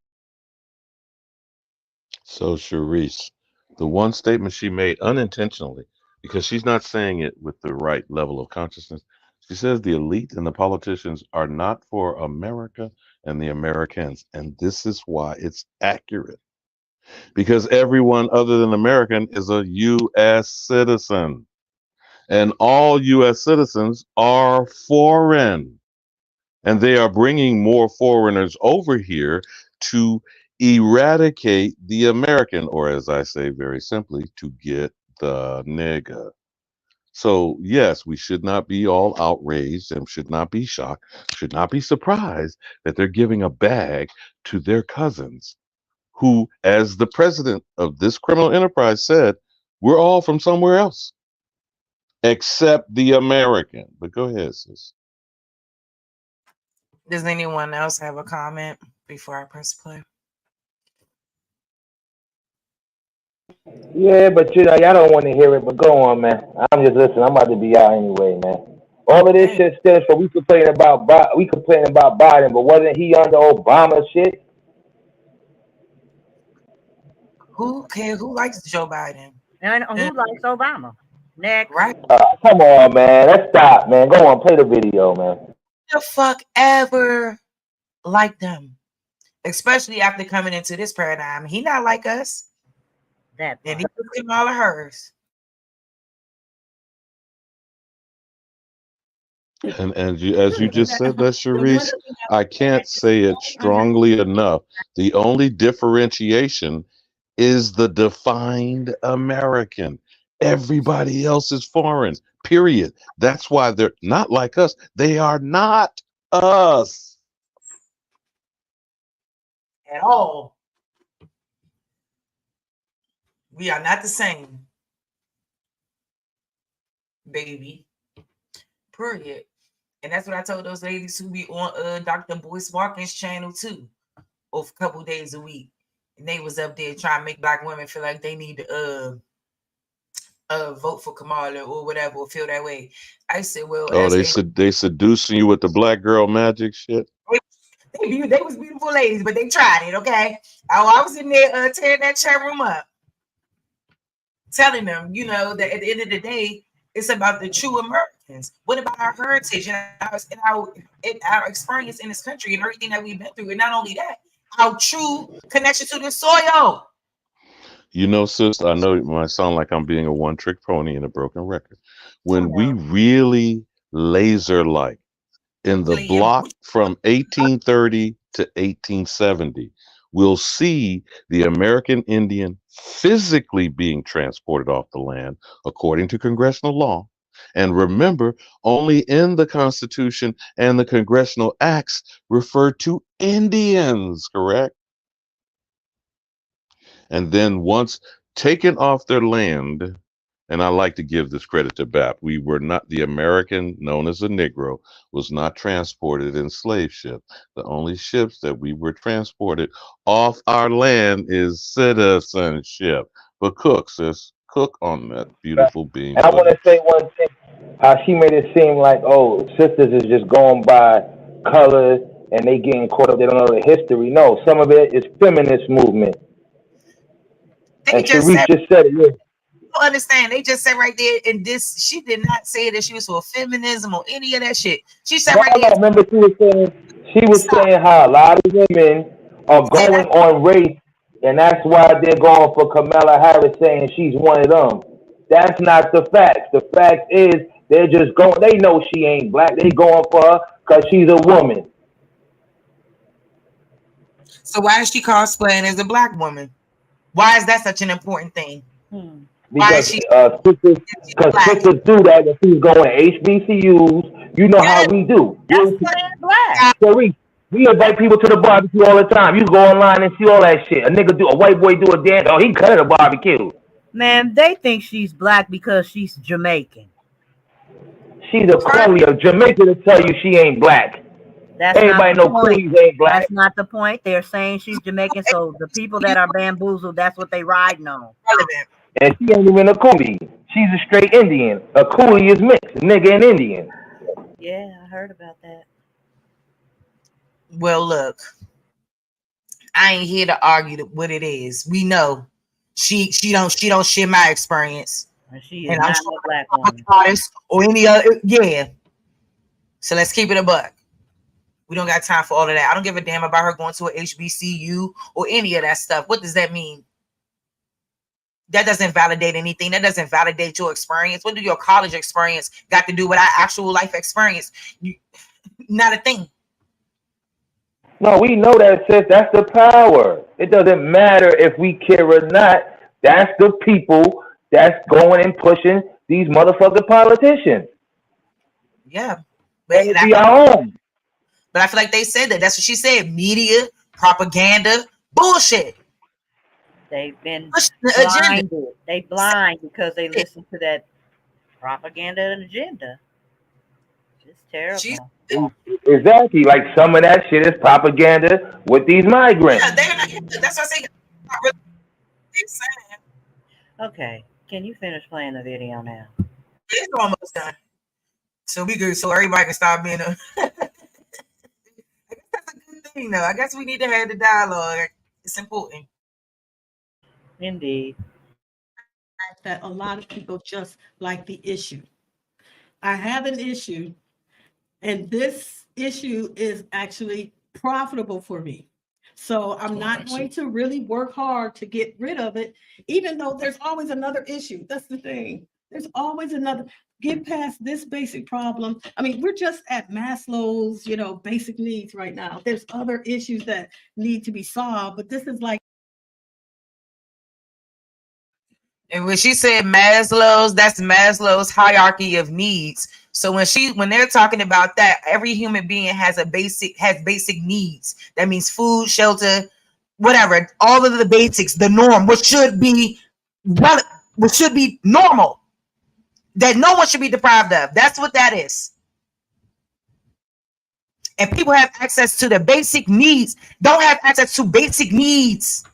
So Sharice, the one statement she made unintentionally, because she's not saying it with the right level of consciousness, she says the elite and the politicians are not for America and the Americans. And this is why it's accurate. Because everyone other than American is a U.S. citizen. And all U.S. citizens are foreign. And they are bringing more foreigners over here to eradicate the American, or as I say very simply, to get the nigga. So yes, we should not be all outraged and should not be shocked, should not be surprised that they're giving a bag to their cousins who, as the president of this criminal enterprise said, we're all from somewhere else except the American. But go ahead, sis. Does anyone else have a comment before I press play? Yeah, but y'all don't want to hear it, but go on, man. I'm just listening. I'm about to be out anyway, man. All of this shit stems from we complain about Biden, but wasn't he under Obama shit? Who cares? Who likes Joe Biden? And who likes Obama? Next. Right. Come on, man. Let's stop, man. Go on, play the video, man. The fuck ever like them? Especially after coming into this paradigm. He not like us. And he took him all of hers. And as you just said that, Sharice, I can't say it strongly enough. The only differentiation is the defined American. Everybody else is foreign, period. That's why they're not like us. They are not us. At all. We are not the same. Baby. Period. And that's what I told those ladies who be on Dr. Boyce Watkins' channel too, a couple days a week. And they was up there trying to make Black women feel like they need to vote for Kamala or whatever, or feel that way. I said, well, they seducing you with the black girl magic shit. They was beautiful ladies, but they tried it, okay? I was in there tearing that chat room up, telling them, you know, that at the end of the day, it's about the true Americans. What about our heritage and our experience in this country and everything that we've been through? And not only that, our true connection to the soil. You know, sis, I know it might sound like I'm being a one-trick pony and a broken record. When we really laser-like in the block from 1830 to 1870, we'll see the American Indian physically being transported off the land according to congressional law. And remember, only in the Constitution and the congressional acts refer to Indians, correct? And then once taken off their land, and I like to give this credit to BAP, we were not, the American known as a Negro was not transported in slave ship. The only ships that we were transported off our land is citizenship. But cook, sis, cook on that beautiful bean. And I want to say one thing, how she made it seem like, oh, sisters is just going by color and they getting caught up, they don't know the history. No, some of it is feminist movement. And Sharice just said it, yeah. Don't understand. They just said right there in this, she did not say that she was for feminism or any of that shit. She said right there. Remember she was saying how a lot of women are going on race, and that's why they're going for Kamala Harris, saying she's one of them. That's not the facts. The fact is they're just going, they know she ain't black. They going for her because she's a woman. So why is she cosplaying as a black woman? Why is that such an important thing? Because sisters do that when she's going HBCUs. You know how we do. Sharice, we invite people to the barbecue all the time. You go online and see all that shit. A white boy do a dance. Oh, he cut at a barbecue. Man, they think she's black because she's Jamaican. She's a Cooley. A Jamaican to tell you she ain't black. Everybody know Coolies ain't black. That's not the point. They're saying she's Jamaican, so the people that are bamboozled, that's what they riding on. And she ain't even a Coolie. She's a straight Indian. A Coolie is mixed, nigga and Indian. Yeah, I heard about that. Well, look, I ain't here to argue what it is. We know she don't share my experience. And she is not a black woman. Artist or any other, yeah. So let's keep it a buck. We don't got time for all of that. I don't give a damn about her going to a HBCU or any of that stuff. What does that mean? That doesn't validate anything. That doesn't validate your experience. What do your college experience got to do with our actual life experience? Not a thing. No, we know that, sis. That's the power. It doesn't matter if we care or not. That's the people that's going and pushing these motherfucking politicians. Yeah. But it be our own. But I feel like they said that. That's what she said. Media, propaganda, bullshit. They've been blinded. They blind because they listen to that propaganda and agenda. It's terrible. Exactly. Like some of that shit is propaganda with these migrants. Yeah, that's what I say. Okay. Can you finish playing the video now? It's almost done. So we good. So everybody can stop being a that's a good thing though. I guess we need to have the dialogue. It's important. Indeed. That a lot of people just like the issue. I have an issue, and this issue is actually profitable for me. So I'm not going to really work hard to get rid of it, even though there's always another issue. That's the thing. There's always another. Get past this basic problem. I mean, we're just at Maslow's, basic needs right now. There's other issues that need to be solved, but this is like. And when she said Maslow's, that's Maslow's hierarchy of needs. So when they're talking about that, every human being has basic needs. That means food, shelter, whatever, all of the basics, the norm, which should be normal, that no one should be deprived of. That's what that is. And people have access to the basic needs, don't have access to basic needs.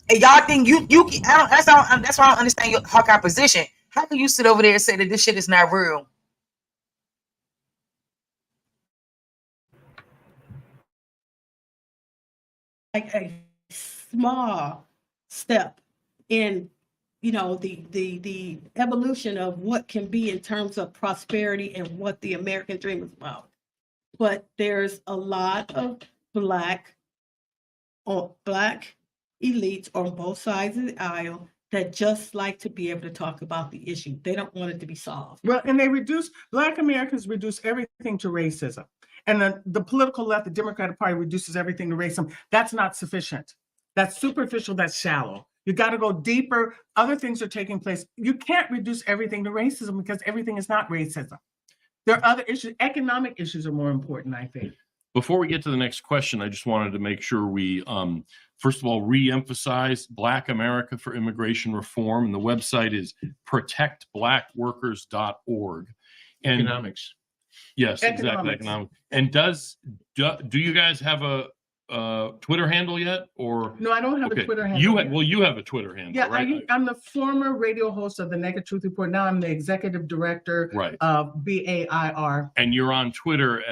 And y'all think that's why I don't understand your Hawkeye position. How can you sit over there and say that this shit is not real? Like a small step in, the evolution of what can be in terms of prosperity and what the American dream is about. But there's a lot of black elites on both sides of the aisle that just like to be able to talk about the issue. They don't want it to be solved. Well, and Black Americans reduce everything to racism. and the political left, the Democratic Party, reduces everything to racism. That's not sufficient. That's superficial, that's shallow. You got to go deeper. Other things are taking place. You can't reduce everything to racism because everything is not racism. There are other issues. Economic issues are more important, I think. Before we get to the next question, I just wanted to make sure we, first of all, re-emphasize Black America for Immigration Reform. And the website is protectblackworkers.org. And Economics. yes, exactly. Economic. And do you guys have a Twitter handle yet? Or no, I don't have a Twitter handle. You have a Twitter handle, yeah, right? I'm the former radio host of the Naked Truth Report. Now I'm the executive director of BAIR. And you're on Twitter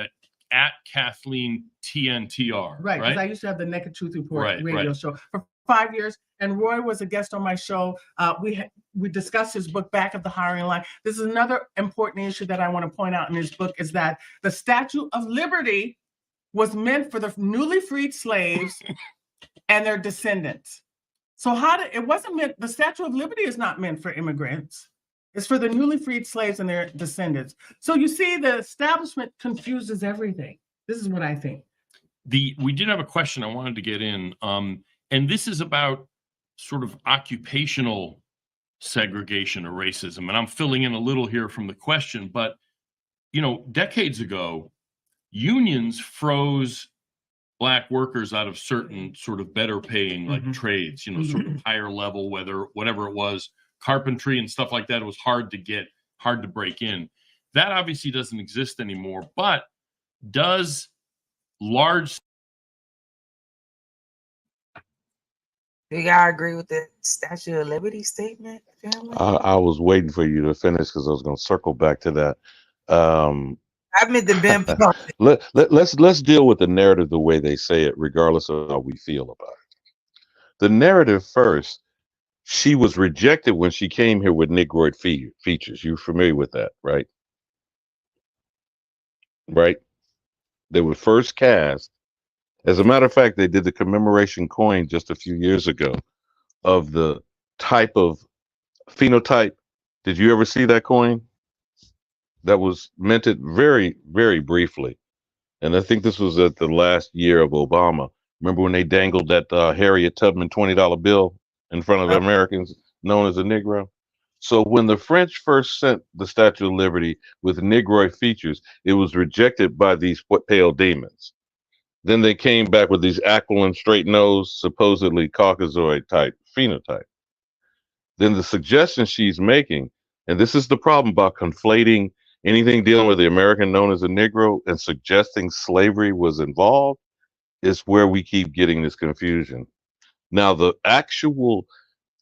at Kathleen TNTR. Right, because I used to have the Naked Truth Report radio show for 5 years, and Roy was a guest on my show. We discussed his book, Back of the Hiring Line. This is another important issue that I want to point out in his book, is that the Statue of Liberty was meant for the newly freed slaves and their descendants. So it wasn't meant, the Statue of Liberty is not meant for immigrants. It's for the newly freed slaves and their descendants. So you see, the establishment confuses everything. This is what I think. We did have a question I wanted to get in, and this is about sort of occupational segregation or racism. And I'm filling in a little here from the question, but decades ago, unions froze Black workers out of certain sort of better paying like trades, sort of higher level, whatever it was, carpentry and stuff like that. It was hard to break in. That obviously doesn't exist anymore, but does large... Do y'all agree with the Statue of Liberty statement, family? I was waiting for you to finish because I was going to circle back to that. I meant the Ben. Let's deal with the narrative the way they say it, regardless of how we feel about it. The narrative first, she was rejected when she came here with Negroid features. You're familiar with that, right? Right? They were first cast. As a matter of fact, they did the commemoration coin just a few years ago of the type of phenotype. Did you ever see that coin? That was minted very, very briefly. And I think this was at the last year of Obama. Remember when they dangled that Harriet Tubman $20 bill in front of Americans known as a Negro? So when the French first sent the Statue of Liberty with Negroid features, it was rejected by these pale demons. Then they came back with these aquiline, straight nose, supposedly Caucasoid type phenotype. Then the suggestion she's making, and this is the problem about conflating anything dealing with the American known as a Negro and suggesting slavery was involved, is where we keep getting this confusion. Now, the actual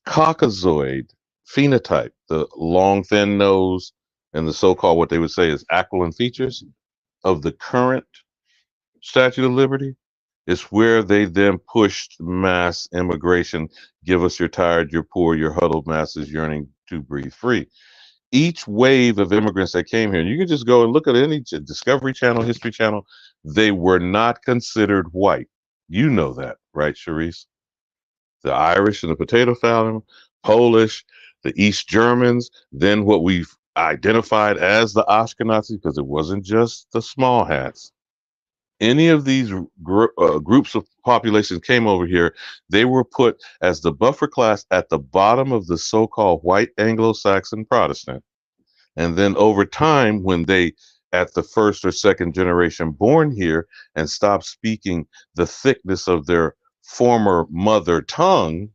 Caucasoid phenotype, the long, thin nose, and the so-called what they would say is aquiline features of the current Statue of Liberty, is where they then pushed mass immigration. Give us your tired, your poor, your huddled masses yearning to breathe free. Each wave of immigrants that came here, and you can just go and look at any Discovery Channel, History Channel, they were not considered white. You know that, right, Charisse? The Irish and the potato famine, Polish, the East Germans, then what we've identified as the Ashkenazi, because it wasn't just the small hats. Any of these groups of populations came over here, they were put as the buffer class at the bottom of the so-called white Anglo-Saxon Protestant. And then over time, when they, at the first or second generation born here and stopped speaking the thickness of their former mother tongue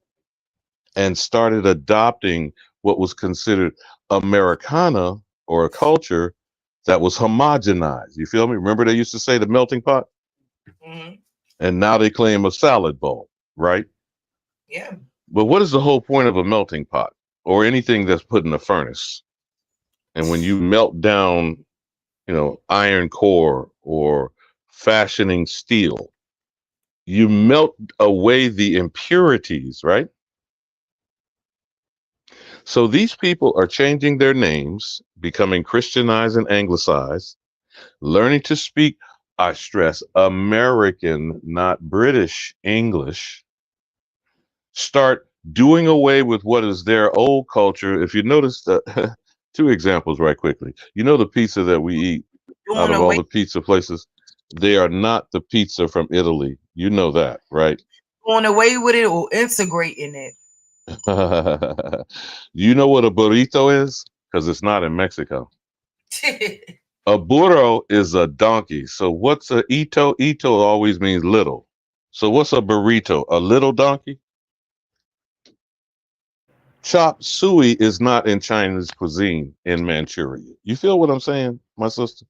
and started adopting what was considered Americana, or a culture that was homogenized. You feel me? Remember they used to say the melting pot? Mm-hmm. And now they claim a salad bowl, right? Yeah. But what is the whole point of a melting pot or anything that's put in a furnace? And when you melt down, iron core or fashioning steel, you melt away the impurities, right? So these people are changing their names, becoming Christianized and anglicized, learning to speak, I stress, American, not British English, start doing away with what is their old culture. If you notice, two examples right quickly. The pizza that we eat out of all the pizza places, They are not the pizza from Italy. You know that, right? Going away with it or integrating it. You know what a burrito is? Because it's not in Mexico. A burro is a donkey. So what's a ito? Ito always means little. So what's a burrito? A little donkey? Chop suey is not in Chinese cuisine in Manchuria. You feel what I'm saying, my sister?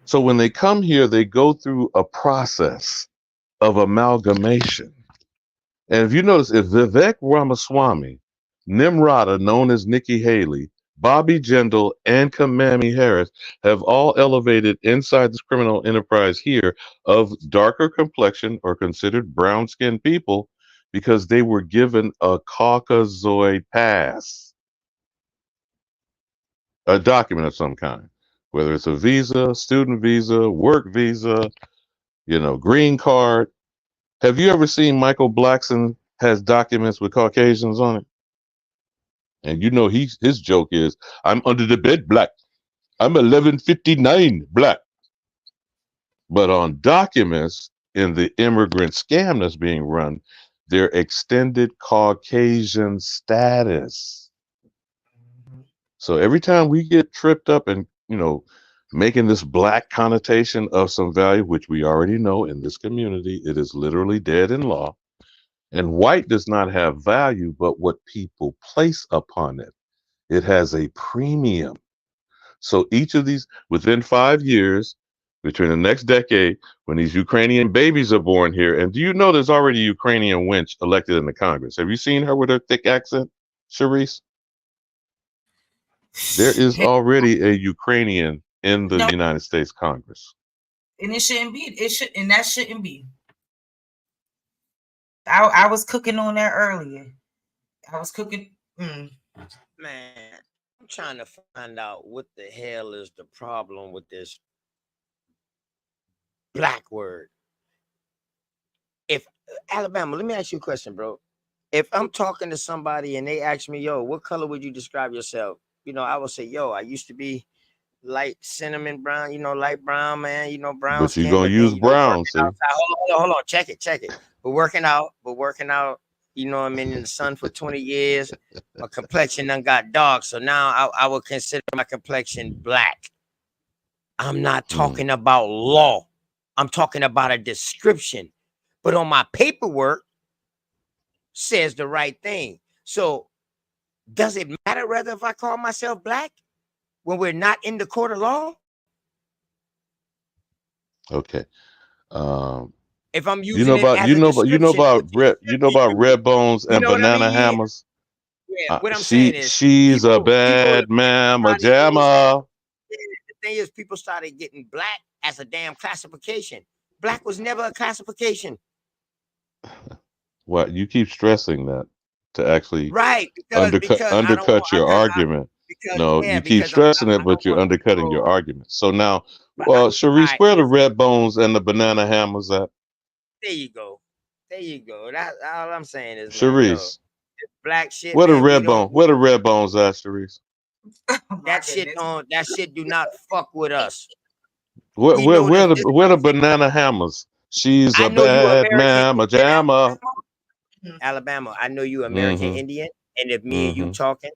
So when they come here, they go through a process of amalgamation. And if you notice, if Vivek Ramaswamy, Nimrata, known as Nikki Haley, Bobby Jindal, and Kamami Harris have all elevated inside this criminal enterprise here of darker complexion or considered brown-skinned people because they were given a Caucasoid pass, a document of some kind, whether it's a visa, student visa, work visa, green card. Have you ever seen Michael Blackson has documents with Caucasians on it? And his joke is, I'm under the bed black. I'm 1159 black. But on documents in the immigrant scam that's being run, they're extended Caucasian status. So every time we get tripped up and, making this black connotation of some value, which we already know in this community, it is literally dead in law. And white does not have value, but what people place upon it. It has a premium. So each of these, within 5 years, between the next decade, when these Ukrainian babies are born here, and do you know there's already a Ukrainian wench elected in the Congress? Have you seen her with her thick accent, Sharice? There is already a Ukrainian in the United States Congress. And it shouldn't be. And that shouldn't be. I was cooking on that earlier. I was cooking. Man, I'm trying to find out what the hell is the problem with this black word. If Alabama, let me ask you a question, bro. If I'm talking to somebody and they ask me, yo, what color would you describe yourself? I would say, yo, I used to be light cinnamon brown, light brown, man, brown But skin. you're going to use brown, see? Hold on, check it. But working out, in the sun for 20 years, my complexion done got dark. So now I would consider my complexion black. I'm not talking about law. I'm talking about a description. But on my paperwork, says the right thing. So does it matter whether if I call myself black when we're not in the court of law? Okay. If I'm using about red bones and banana hammers. Yeah, what I'm saying is she's a bad mamma jamma. The thing is, people started getting black as a damn classification. Black was never a classification. What you keep stressing that to actually because undercut your argument. You keep stressing it, but you're undercutting your argument. So now, Sharice, where are the red bones and the banana hammers at? There you go. That's all I'm saying is, Sharice, black shit. Where the red bones at, Sharice? That shit do not fuck with us. Where the banana hammers? She's a bad mamma jamma. Alabama, I know you American Indian, and if me and you talking,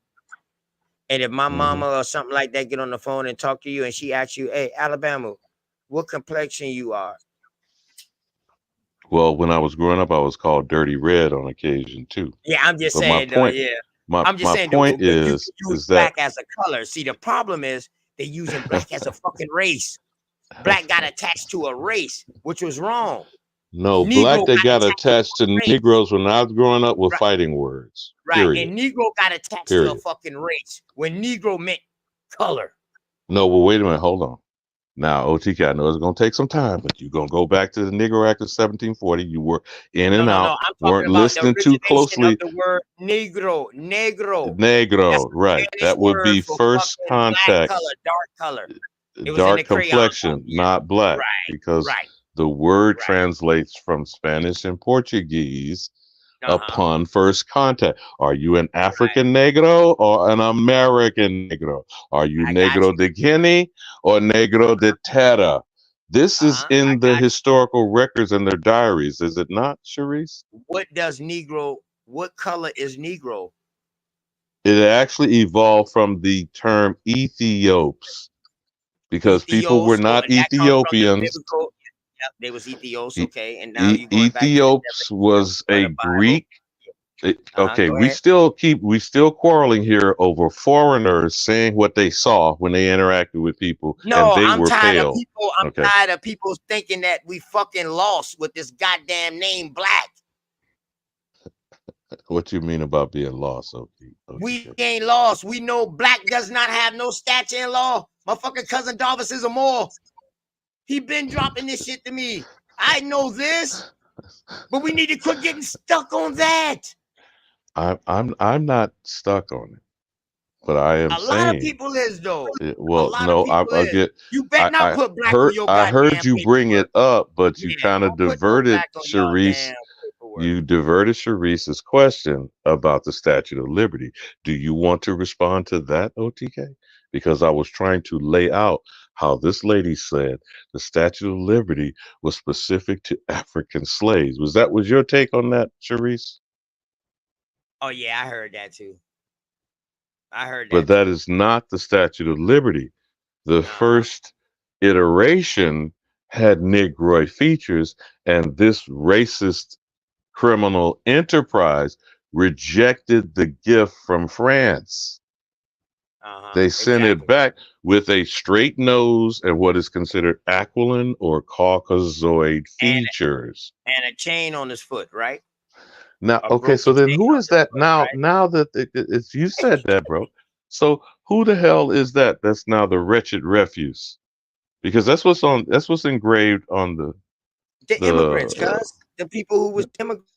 and if my mama or something like that get on the phone and talk to you, and she asks you, "Hey, Alabama, what complexion you are?" Well, when I was growing up, I was called Dirty Red on occasion too. Yeah, I'm just saying, I'm just saying, point is black that as a color. See, the problem is they're using black as a fucking race. Black got attached to a race, which was wrong. No, Negro black that got attached to Negroes when I was growing up were fighting words. Right, period. And Negro got attached to a fucking race when Negro meant color. No, well, wait a minute, hold on. Now, OTK, I know it's going to take some time, but you're going to go back to the Negro Act of 1740. You were in and out, weren't listening too closely. The word negro, right. That would be first contact. Dark color. Dark complexion, not black, because the word translates from Spanish and Portuguese upon first contact. Are you an African Negro or an American Negro? Are you Negro de Guinea or Negro de Terra? This is I in the got historical records and their diaries, is it not, Sharice? what does Negro, what color is Negro? It actually evolved from the term Ethiops because people were Ethios, not that comes from the Ethiopians. biblical. Yep, they was Ethios, E- okay. And now you going back to the Ethiops was of a the Bible. Greek. Okay, Go ahead. we still quarreling here over foreigners saying what they saw when they interacted with people, and No, they I'm were tired of pale. people. I'm Okay, tired of people thinking that we fucking lost with this goddamn name Black. what you mean about being lost? Okay, We ain't lost. We know Black does not have no statute in law. My fucking cousin Darvis is a Moor. He been dropping this shit to me. I know this, but we need to quit getting stuck on that. I'm not stuck on it, but I am A lot of saying. people is though. Well, A lot of no, people I is. get. You bet not put Black on your I heard goddamn you bring paperwork. it up, but you Yeah, kind of don't put no diverted Black on y'all Sharice. damn paperwork. You diverted Sharice's question about the Statue of Liberty. Do you want to respond to that, OTK? Because I was trying to lay out how this lady said the Statue of Liberty was specific to African slaves. Was your take on that, Sharice? Oh yeah, I heard that too. I heard that. But that is not the Statue of Liberty. The first iteration had Negroid features, and this racist criminal enterprise rejected the gift from France. They sent it back with a straight nose and what is considered aquiline or Caucasoid features. And a chain on his foot, right? Now, okay, so then who is that now? Right? Now that it's you said that, bro. So who the hell is that? That's now the wretched refuse, because that's what's engraved on the immigrants, cuz the people who was immigrants.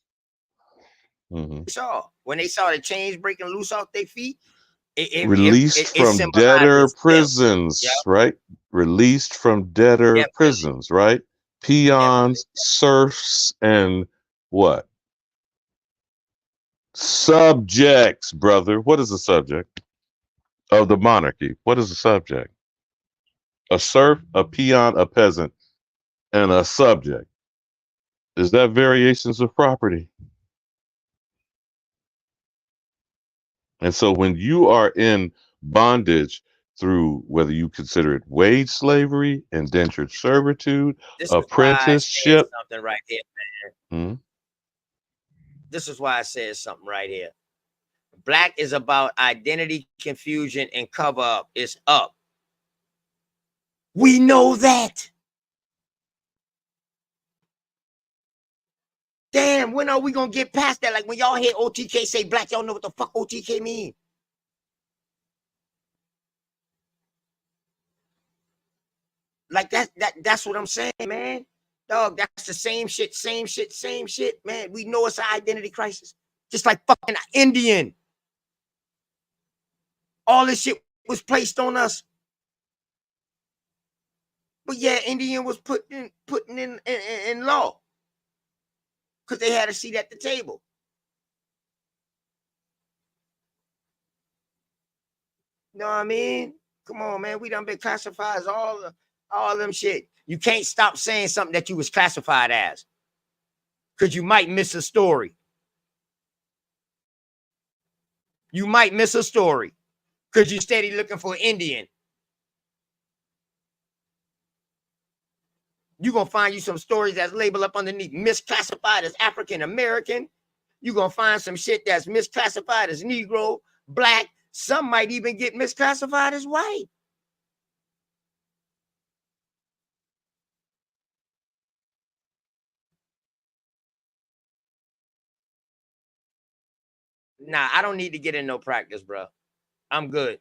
Saw when they saw the chains breaking loose off their feet. Released from debtor prisons, right? Released from debtor prisons, right? Peons, serfs, and what? Subjects, brother. What is the subject of the monarchy? What is the subject? A serf, a peon, a peasant, and a subject. Is that variations of property? And so when you are in bondage through whether you consider it wage slavery, indentured servitude, apprenticeship. Something right here, man. This is why I said something right here. Black is about identity confusion and cover up. It's up. We know that. Damn, when are we gonna get past that? Like when y'all hear OTK say Black, y'all know what the fuck OTK mean. Like that's what I'm saying, man. Dog, that's the same shit, man. We know it's an identity crisis. Just like fucking Indian. All this shit was placed on us. But yeah, Indian was putting in law. Because they had a seat at the table. You know what I mean? Come on, man. We done been classified as all them shit. You can't stop saying something that you was classified as. Because you might miss a story. You might miss a story. Because you steady looking for Indian. You're going to find you some stories that's labeled up underneath misclassified as African American. You're going to find some shit that's misclassified as Negro, Black. Some might even get misclassified as white. Nah, I don't need to get in no practice, bro. I'm good.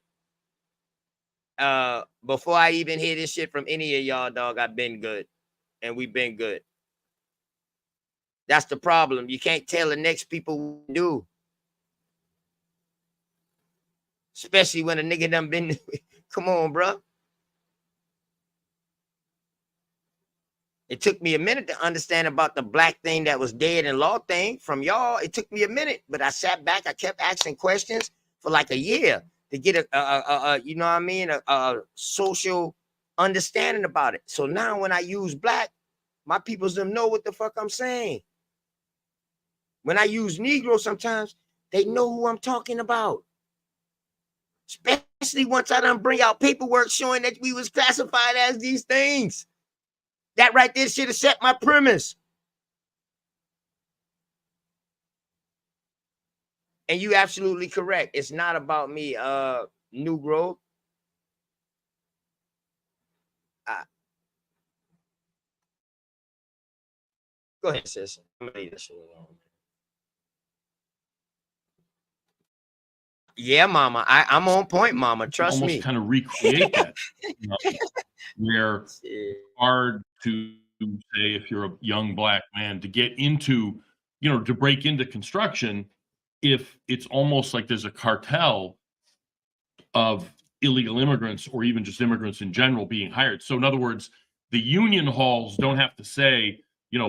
Before I even hear this shit from any of y'all, dog, I've been good. And we've been good. That's the problem. You can't tell the next people what to do. Especially when a nigga done been, come on, bro. It took me a minute to understand about the Black thing that was dead and law thing from y'all. It took me a minute, but I sat back. I kept asking questions for like a year to get a you know what I mean, a social understanding about it. So now when I use black, my peoples them know what the fuck I'm saying. When I use Negro, sometimes they know who I'm talking about. Especially once I done bring out paperwork showing that we was classified as these things. That right there should have set my premise. And you absolutely correct. It's not about me, Negro. Go ahead, sis. I'm gonna leave this shit alone. Yeah, mama. I'm on point, mama. Trust almost me. kind of recreate that. Where it's hard to say if you're a young black man to get into, to break into construction, if it's almost like there's a cartel of illegal immigrants or even just immigrants in general being hired. So in other words, the union halls don't have to say,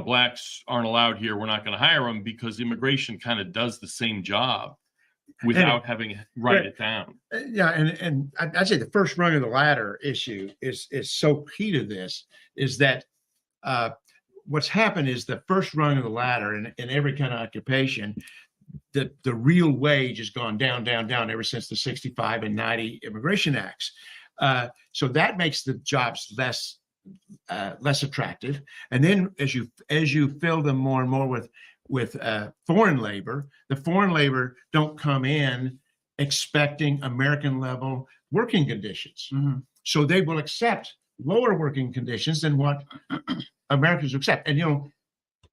blacks aren't allowed here, we're not going to hire them, because immigration kind of does the same job without having to write it down. Yeah, and I'd say the first rung of the ladder issue is so key to this, is that what's happened is the first rung of the ladder in every kind of occupation, the real wage has gone down, down, down ever since the 65 and 90 Immigration Acts. So that makes the jobs less attractive. And then as you fill them more and more with foreign labor, the foreign labor don't come in expecting American level working conditions. Mm-hmm. So they will accept lower working conditions than what Americans accept. And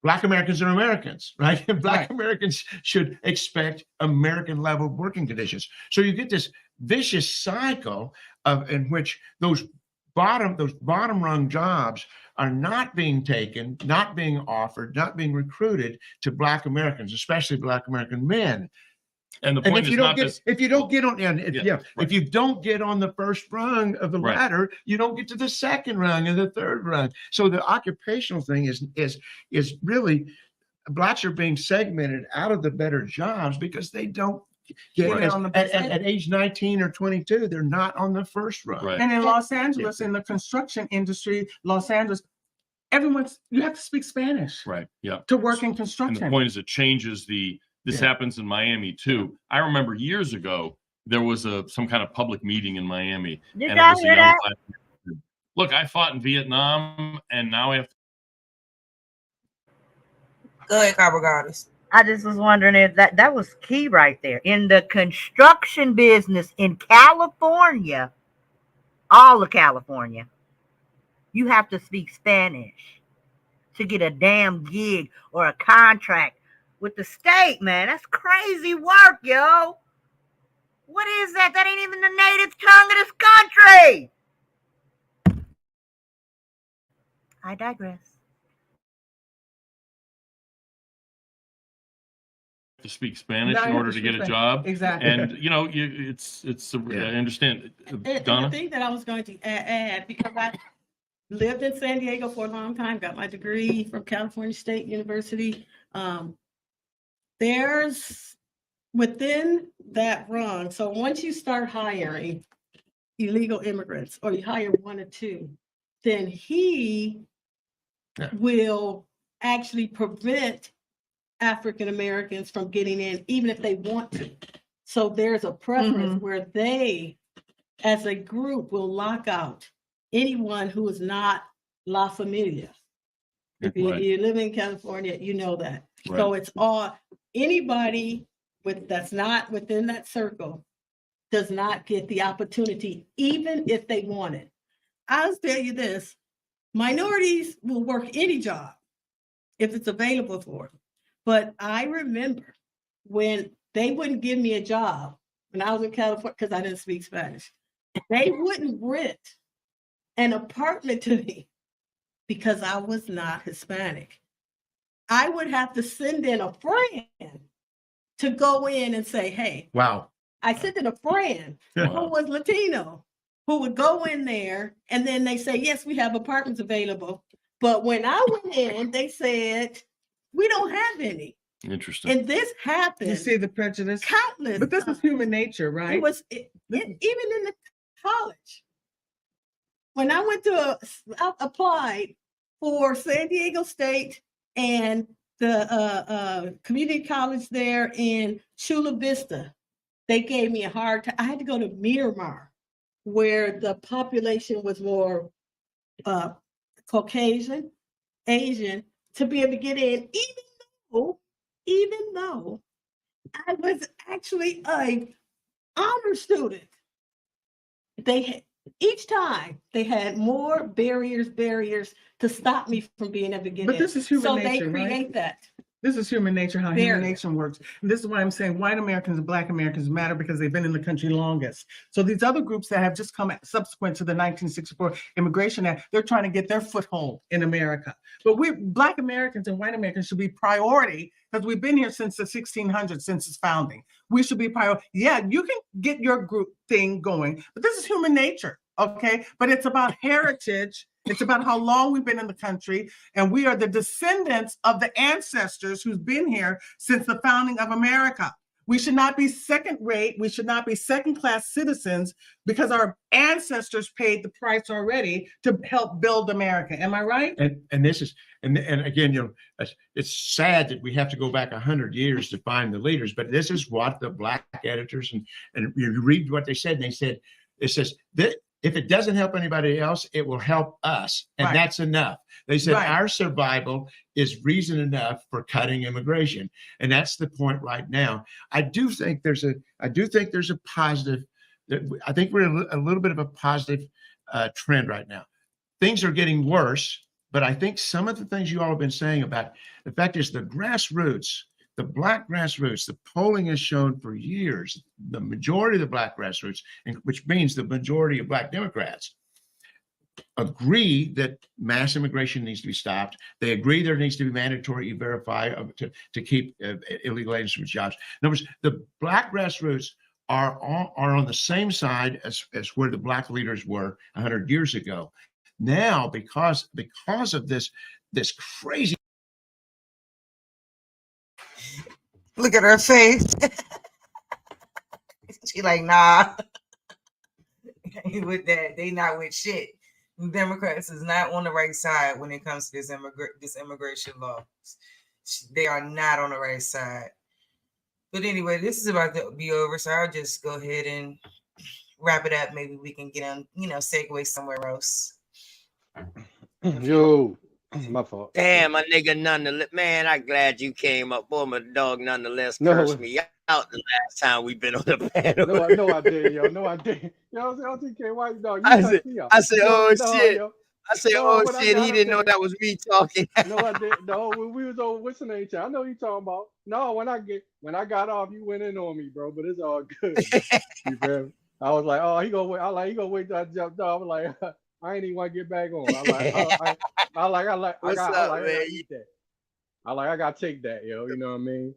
Black Americans are Americans, right? And Black Americans should expect American level working conditions. So you get this vicious cycle in which those bottom rung jobs are not being taken, not being offered, not being recruited to Black Americans, especially Black American men. And the point is not that if you don't get on the first rung of the ladder, you don't get to the second rung and the third rung. So the occupational thing is really, blacks are being segmented out of the better jobs because they don't get at age 19 or 22, they're not on the first rung. And in Los Angeles, in the construction industry, you have to speak Spanish, to work in construction. And the point is, it changes this happens in Miami too. I remember years ago, there was some kind of public meeting in Miami. Did y'all hear that? Look, I fought in Vietnam, and now I have to. Go ahead, Cabo Goddess. I just was wondering if that was key right there. In the construction business in California, all of California, you have to speak Spanish to get a damn gig or a contract with the state, man. That's crazy work, yo. What is that? That ain't even the native tongue of this country. I digress. To speak Spanish in order to get a job. Exactly. And I understand. Donna? The thing that I was going to add, because I lived in San Diego for a long time, got my degree from California State University. There's within that rung. So once you start hiring illegal immigrants, or you hire one or two, then he will actually prevent African Americans from getting in, even if they want to. So there's a preference where they, as a group, will lock out anyone who is not La Familia. If you live in California, you know that. Right. So it's all, anybody that's not within that circle does not get the opportunity, even if they want it. I'll tell you this, minorities will work any job if it's available for them. But I remember when they wouldn't give me a job when I was in California, because I didn't speak Spanish, they wouldn't rent an apartment to me because I was not Hispanic. I would have to send in a friend to go in and say, hey, wow. I sent in a friend who was Latino, who would go in there, and then they say, yes, we have apartments available. But when I went in, they said, we don't have any. Interesting. And this happened. You see the prejudice? Countless. But this is human nature, right? It was even in the college. when I went to, I applied for San Diego State and the community college there in Chula Vista. They gave me a hard time. I had to go to Miramar, where the population was more Caucasian, Asian, to be able to get in, even though I was actually a honor student. They had, each time they had more barriers to stop me from being able to get in. But this is human nature, so they create right? that. This is human nature, how human Barrier. nature works. And this is why I'm saying white Americans and black Americans matter, because they've been in the country longest. So these other groups that have just come subsequent to the 1964 Immigration Act, they're trying to get their foothold in America. But we black Americans and white Americans should be priority, because we've been here since the 1600s, since its founding. We should be priority. Yeah, you can get your group thing going, but this is human nature, okay? But it's about heritage. It's about how long we've been in the country, and we are the descendants of the ancestors who's been here since the founding of America. We should not be second rate. We should not be second class citizens, because our ancestors paid the price already to help build America. Am I right? And this is, and again, you know, it's sad that we have to go back 100 years to find the leaders, but this is what the black editors and you read what they said, and they said, it says that if it doesn't help anybody else, it will help us. And Right. that's enough. They said Right. our survival is reason enough for cutting immigration. And that's the point right now. I do think there's a positive, I think we're a little bit of a positive trend right now. Things are getting worse, but I think some of the things you all have been saying about, the fact is the grassroots, the black grassroots, the polling has shown for years, the majority of the black grassroots, which means the majority of black Democrats, agree that mass immigration needs to be stopped. They agree there needs to be mandatory e-verify to keep illegal aliens from jobs. In other words, the black grassroots are on the same side as where the black leaders were 100 years ago. Now, because of this crazy. Look at her face. She like, nah. With that, they not with shit. Democrats is not on the right side when it comes to this immigration law. They are not on the right side. But anyway, this is about to be over, so I'll just go ahead and wrap it up. Maybe we can get on, segue somewhere else. Yo, my fault. Damn, my nigga, nonetheless. Man, I'm glad you came up. Boy, my dog nonetheless No. cursed me out the last time we've been on the panel. No, I didn't, yo. No, I didn't. Yo, LTK, why you dog? You I cussed me out. said, oh, shit. Yo. I said, No, oh, when I shit. got He up didn't know there- that was me talking. No, I didn't. No, when we was over, what's the name? I know what you talking about. No, when I got off, you went in on me, bro. But it's all good. You feel me? I was like, oh, he gonna wait. He gonna wait till I jumped off. I was like, I ain't even want to get back on. I gotta take that, yo. You know what I mean?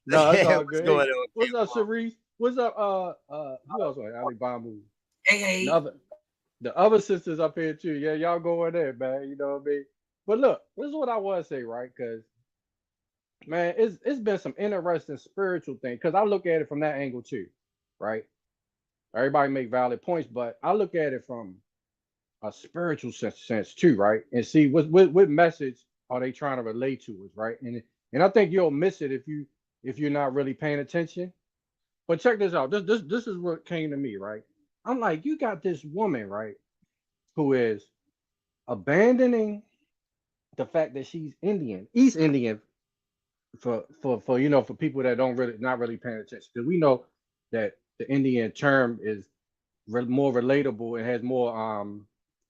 No, it's all good. Going on, What's up, Cerise? What's up? Who else? Ali Bambu. Hey. The other sisters up here too. Yeah, y'all go in there, man. You know what I mean? But look, this is what I want to say, right? Because man, it's been some interesting spiritual thing. Because I look at it from that angle too, right? Everybody make valid points, but I look at it from a spiritual sense too, right? And see what message are they trying to relate to us, right? And I think you'll miss it if you're not really paying attention. But check this out. This is what came to me, right? I'm like, you got this woman, right, who is abandoning the fact that she's Indian, East Indian, for people that not really paying attention. Because we know that the Indian term is more relatable and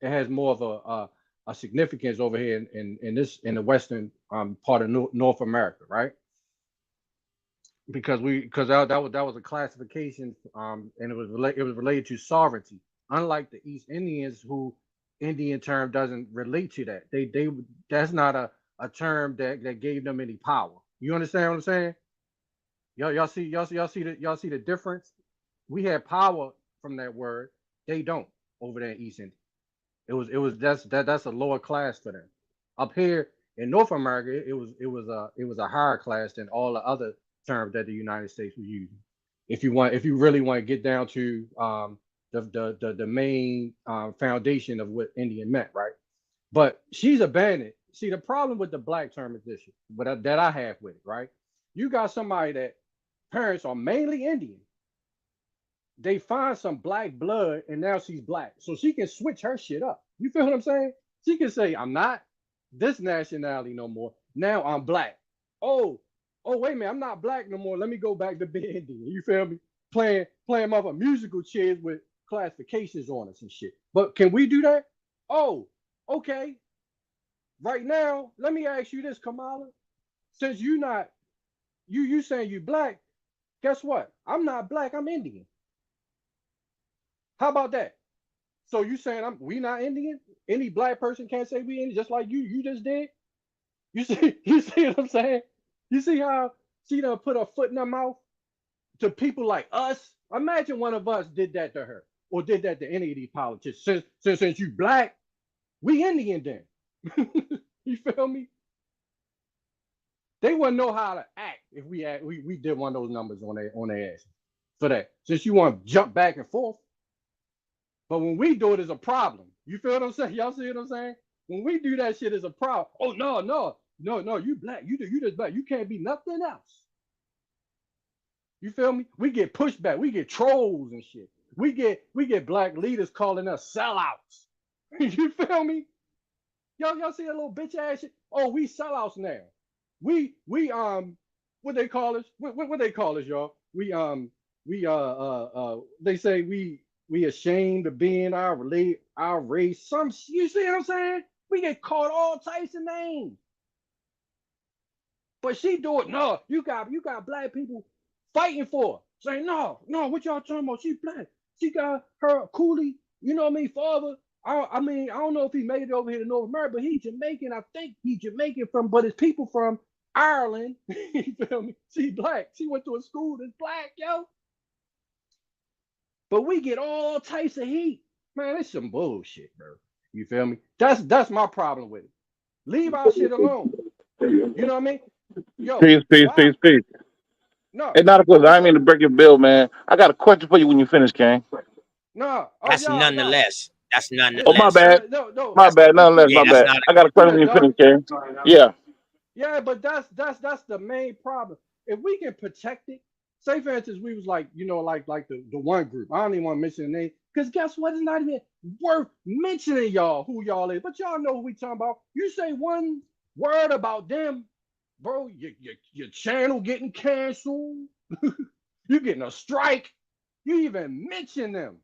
has more of a significance over here in the western part of North America, right? Because that was a classification, and it was related to sovereignty. Unlike the East Indians, who Indian term doesn't relate to that. That's not a term that gave them any power. You understand what I'm saying? Y'all see the difference? We had power from that word. They don't over there in East India. That's a lower class for them. Up here in North America, it was a higher class than all the other terms that the United States was using. If you really want to get down to the main foundation of what Indian meant, right? But she's abandoned. See, the problem with the black term is this, but that I have with it, right? You got somebody that parents are mainly Indian. They find some black blood, and now she's black, so she can switch her shit up. You feel what I'm saying? She can say, "I'm not this nationality no more. Now I'm black." Oh, wait a minute, I'm not black no more. Let me go back to being Indian. You feel me? Playing mother musical chairs with classifications on us and shit. But can we do that? Oh, okay. Right now, let me ask you this, Kamala. Since you saying you black, guess what? I'm not black, I'm Indian. How about that? So you saying we not Indian? Any black person can't say we Indian, just like you just did? You see what I'm saying? You see how she done put her foot in her mouth to people like us? Imagine one of us did that to her or did that to any of these politicians. Since you black, we Indian then. You feel me? They wouldn't know how to act if we did one of those numbers on their ass for that. Since you want to jump back and forth. But when we do it, it's a problem. You feel what I'm saying? Y'all see what I'm saying? When we do that shit, it's a problem. Oh no, you black. You just black. You can't be nothing else. You feel me? We get pushback. We get trolls and shit. We get black leaders calling us sellouts. You feel me? Y'all see that little bitch ass shit? Oh, we sellouts now. We what they call us? What they call us, y'all? They say we ashamed of being our race. You see what I'm saying? We get called all types of names. But she do it. No, you got black people fighting for her. Saying, no, what y'all talking about? She black. She got her coolie, you know what I mean, father. I don't know if he made it over here to North America, but he's Jamaican. I think he's Jamaican but his people from Ireland. You feel me? She black. She went to a school that's black, yo. But we get all types of heat. Man, it's some bullshit, bro. You feel me? That's my problem with it. Leave our shit alone. You know what I mean? Yo, Peace. No. Hey, not a question. I didn't mean to break your bill, man. I got a question for you when you finish, King. No. That's nonetheless. That's nonetheless. Oh, my bad. No. My bad. Nonetheless, my bad. I got a question when you finish, King. Yeah. Yeah, but that's the main problem. If we can protect it, say for instance, we was like, like the one group. I don't even want to mention the name, because guess what? It's not even worth mentioning y'all who y'all is. But y'all know who we talking about. You say one word about them, bro, your channel getting canceled. You getting a strike. You even mention them.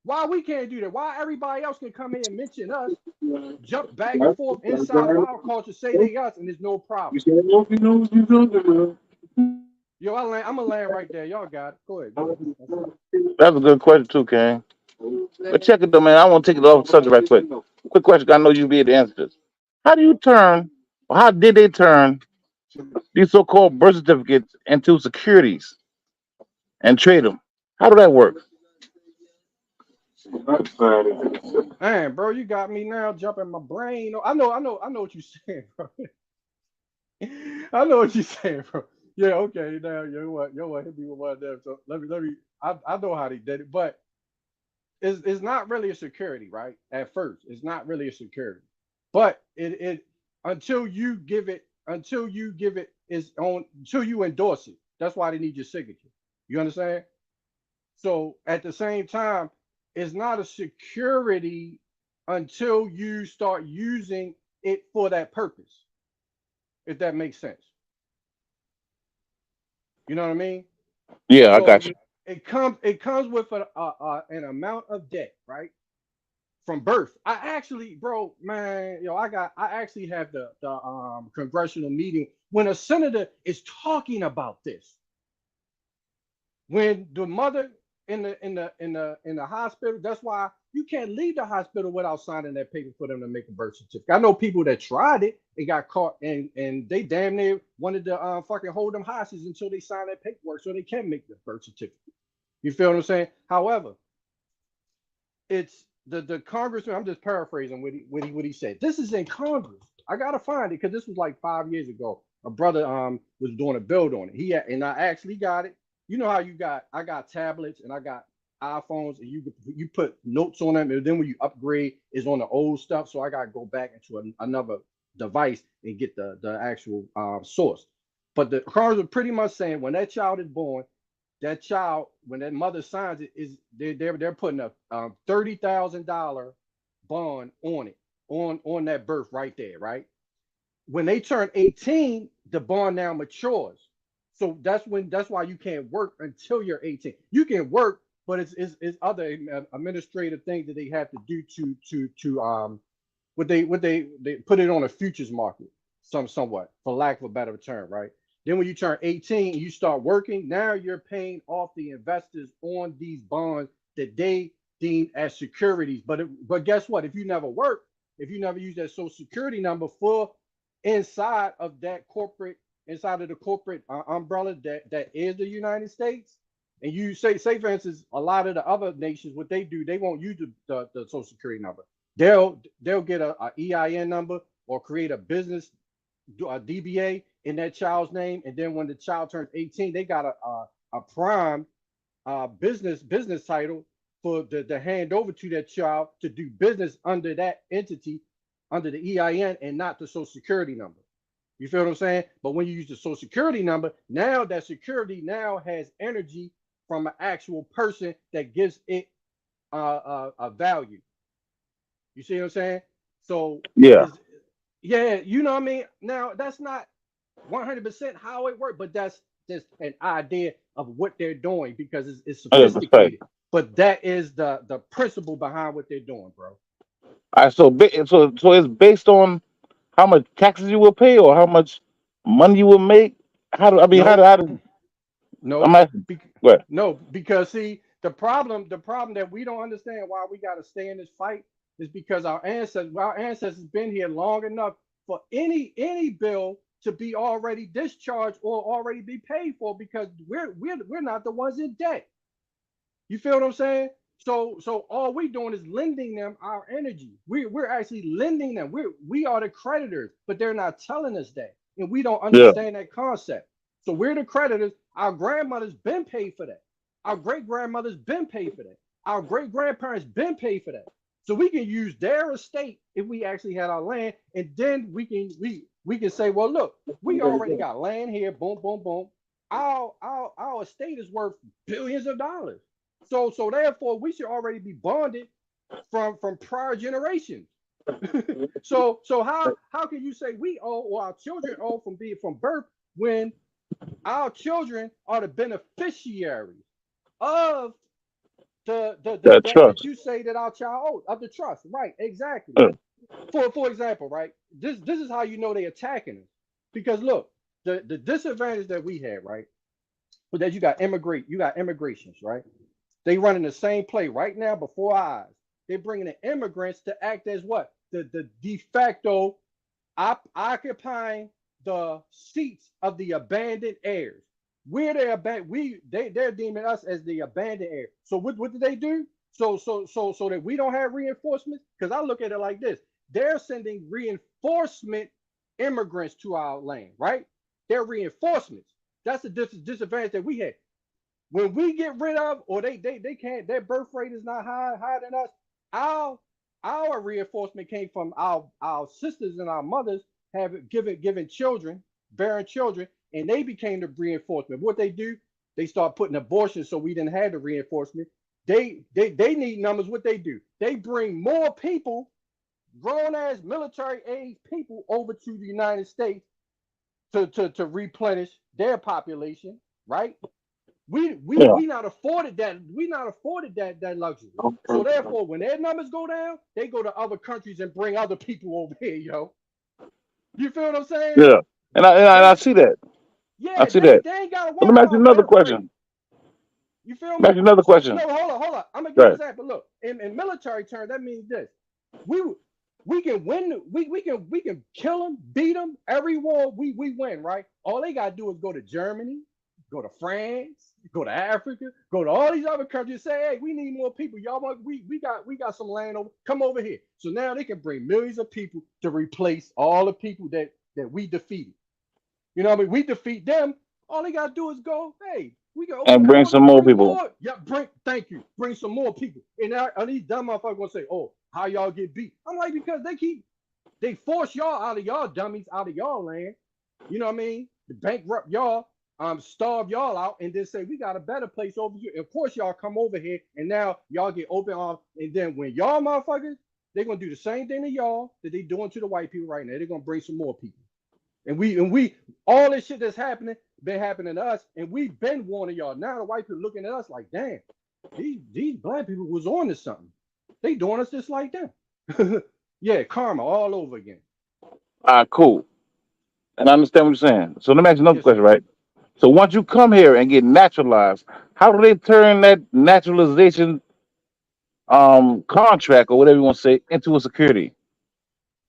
Why we can't do that? Why everybody else can come here and mention us, jump back and forth inside of our culture, say they us, and there's no problem. Yo, I'm gonna land right there. Y'all got it. Go ahead. That's a good question too, King. But check it though, man. I want to take it off the subject right quick. Quick question. I know you'll be able to answer this. How did they turn these so-called birth certificates into securities and trade them? How did that work? Man, bro, you got me now jumping my brain. I know what you're saying, bro. I know what you're saying, bro. Yeah, okay. Now you what hit me with one of them. So let me. I know how they did it, but it's not really a security, right? At first, it's not really a security, but it until you give it until you endorse it. That's why they need your signature. You understand? So at the same time, it's not a security until you start using it for that purpose. If that makes sense. You know what I mean? Yeah, I got you. It comes with an amount of debt, right? From birth. I actually, bro, man, I actually have the congressional meeting when a senator is talking about this. When the mother in the hospital, that's why you can't leave the hospital without signing that paper for them to make a birth certificate. I know people that tried it and got caught, and they damn near wanted to fucking hold them hostage until they sign that paperwork so they can make the birth certificate. You feel what I'm saying? However, it's the congressman. I'm just paraphrasing what he said. This is in Congress. I gotta find it because this was like 5 years ago. A brother was doing a build on it. And I actually got it. You know how I got tablets and I got iPhones, and you put notes on them, and then when you upgrade, it's on the old stuff. So I gotta go back into another device and get the actual source. But the cards are pretty much saying when that child is born, that child, when that mother signs it, is they're putting a $30,000 bond on it, on that birth right there, right? When they turn 18, the bond now matures. So that's why you can't work until you're 18. You can work, but it's other administrative things that they have to do to what they put it on a futures market, somewhat, for lack of a better term, right? Then when you turn 18 and you start working, now you're paying off the investors on these bonds that they deem as securities. But guess what? If you never work, if you never use that social security number for inside of the corporate umbrella that is the United States, and you say for instance, a lot of the other nations, what they do, they won't use the social security number. They'll get a EIN number or create a business, a DBA in that child's name, and then when the child turns 18, they got a prime business title for the hand over to that child to do business under that entity, under the EIN, and not the social security number. You feel what I'm saying? But when you use the social security number, now that security now has energy from an actual person that gives it a value. You see what I'm saying? So Yeah. yeah, you know what I mean? Now that's not 100% how it works, but that's just an idea of what they're doing because it's sophisticated. But that is the principle behind what they're doing, bro. All right, so it's based on how much taxes you will pay or how much money you will make. How do No, I'm asking. What? no, because see, the problem that we don't understand why we got to stay in this fight is because our ancestors been here long enough for any bill to be already discharged or already be paid for because we're not the ones in debt. You feel what I'm saying? So all we doing is lending them our energy. We're actually lending them. We are the creditors, but they're not telling us that, and we don't understand that concept. So we're the creditors. Our grandmothers been paid for that. Our great grandmothers been paid for that. Our great grandparents been paid for that. So we can use their estate if we actually had our land, and then we can say, well, look, we already got land here. Boom, boom, boom. Our estate is worth billions of dollars. So therefore, we should already be bonded from prior generations. so how can you say we owe or our children owe from birth when our children are the beneficiaries of the debt that you say that our child owes, of the trust, right? Exactly. For example, right? This is how you know they're attacking us. Because look, the disadvantage that we had, right? But that you got immigrations, right? They running the same play right now before our eyes. They're bringing the immigrants to act as what? The de facto occupying the seats of the abandoned heirs. They're deeming us as the abandoned heir. So what did they do? So that we don't have reinforcements? Because I look at it like this. They're sending reinforcement immigrants to our land, right? They're reinforcements. That's the disadvantage that we had. When we get rid of, or they can't, their birth rate is not higher than us. Our reinforcement came from our sisters and our mothers have given children, bearing children, and they became the reinforcement. What they do, they start putting abortions, so we didn't have the reinforcement. They need numbers. What they do, they bring more people, grown ass military age people, over to the United States to replenish their population, right? We not afforded that. We not afforded that luxury. So therefore, when their numbers go down, they go to other countries and bring other people over here, yo. You feel what I'm saying? Yeah, and I see that. Yeah, I see that. they ain't gotta Let worry me ask you about another birth rate. question. You feel Let me ask me? you another question. No, hold on. I'm gonna give Go you an ahead. example. Look, in military terms, that means this: we can win. We can kill them, beat them. Every war we win, right? All they gotta do is go to Germany, go to France, go to Africa, go to all these other countries. Say, hey, we need more people. Y'all want we got some land over. Come over here. So now they can bring millions of people to replace all the people that we defeated. You know what I mean? We defeat them. All they gotta do is go, hey, we can open And bring some more people. Yeah, thank you. Bring some more people. And now these dumb motherfuckers gonna say, oh, how y'all get beat? I'm like, because they force y'all out of y'all dummies out of y'all land. You know what I mean? The bankrupt y'all, starve y'all out, and then say we got a better place over here. Of course, y'all come over here, and now y'all get open arms. And then when y'all motherfuckers, they're gonna do the same thing to y'all that they doing to the white people right now. They're gonna bring some more people. And we all this shit that's happening been happening to us, and we've been warning y'all. Now the white people looking at us like, damn, these black people was on to something. They doing us just like them. Yeah, karma all over again. All right, cool. And I understand what you're saying. So let me ask you another question, right? So once you come here and get naturalized, how do they turn that naturalization contract or whatever you want to say into a security?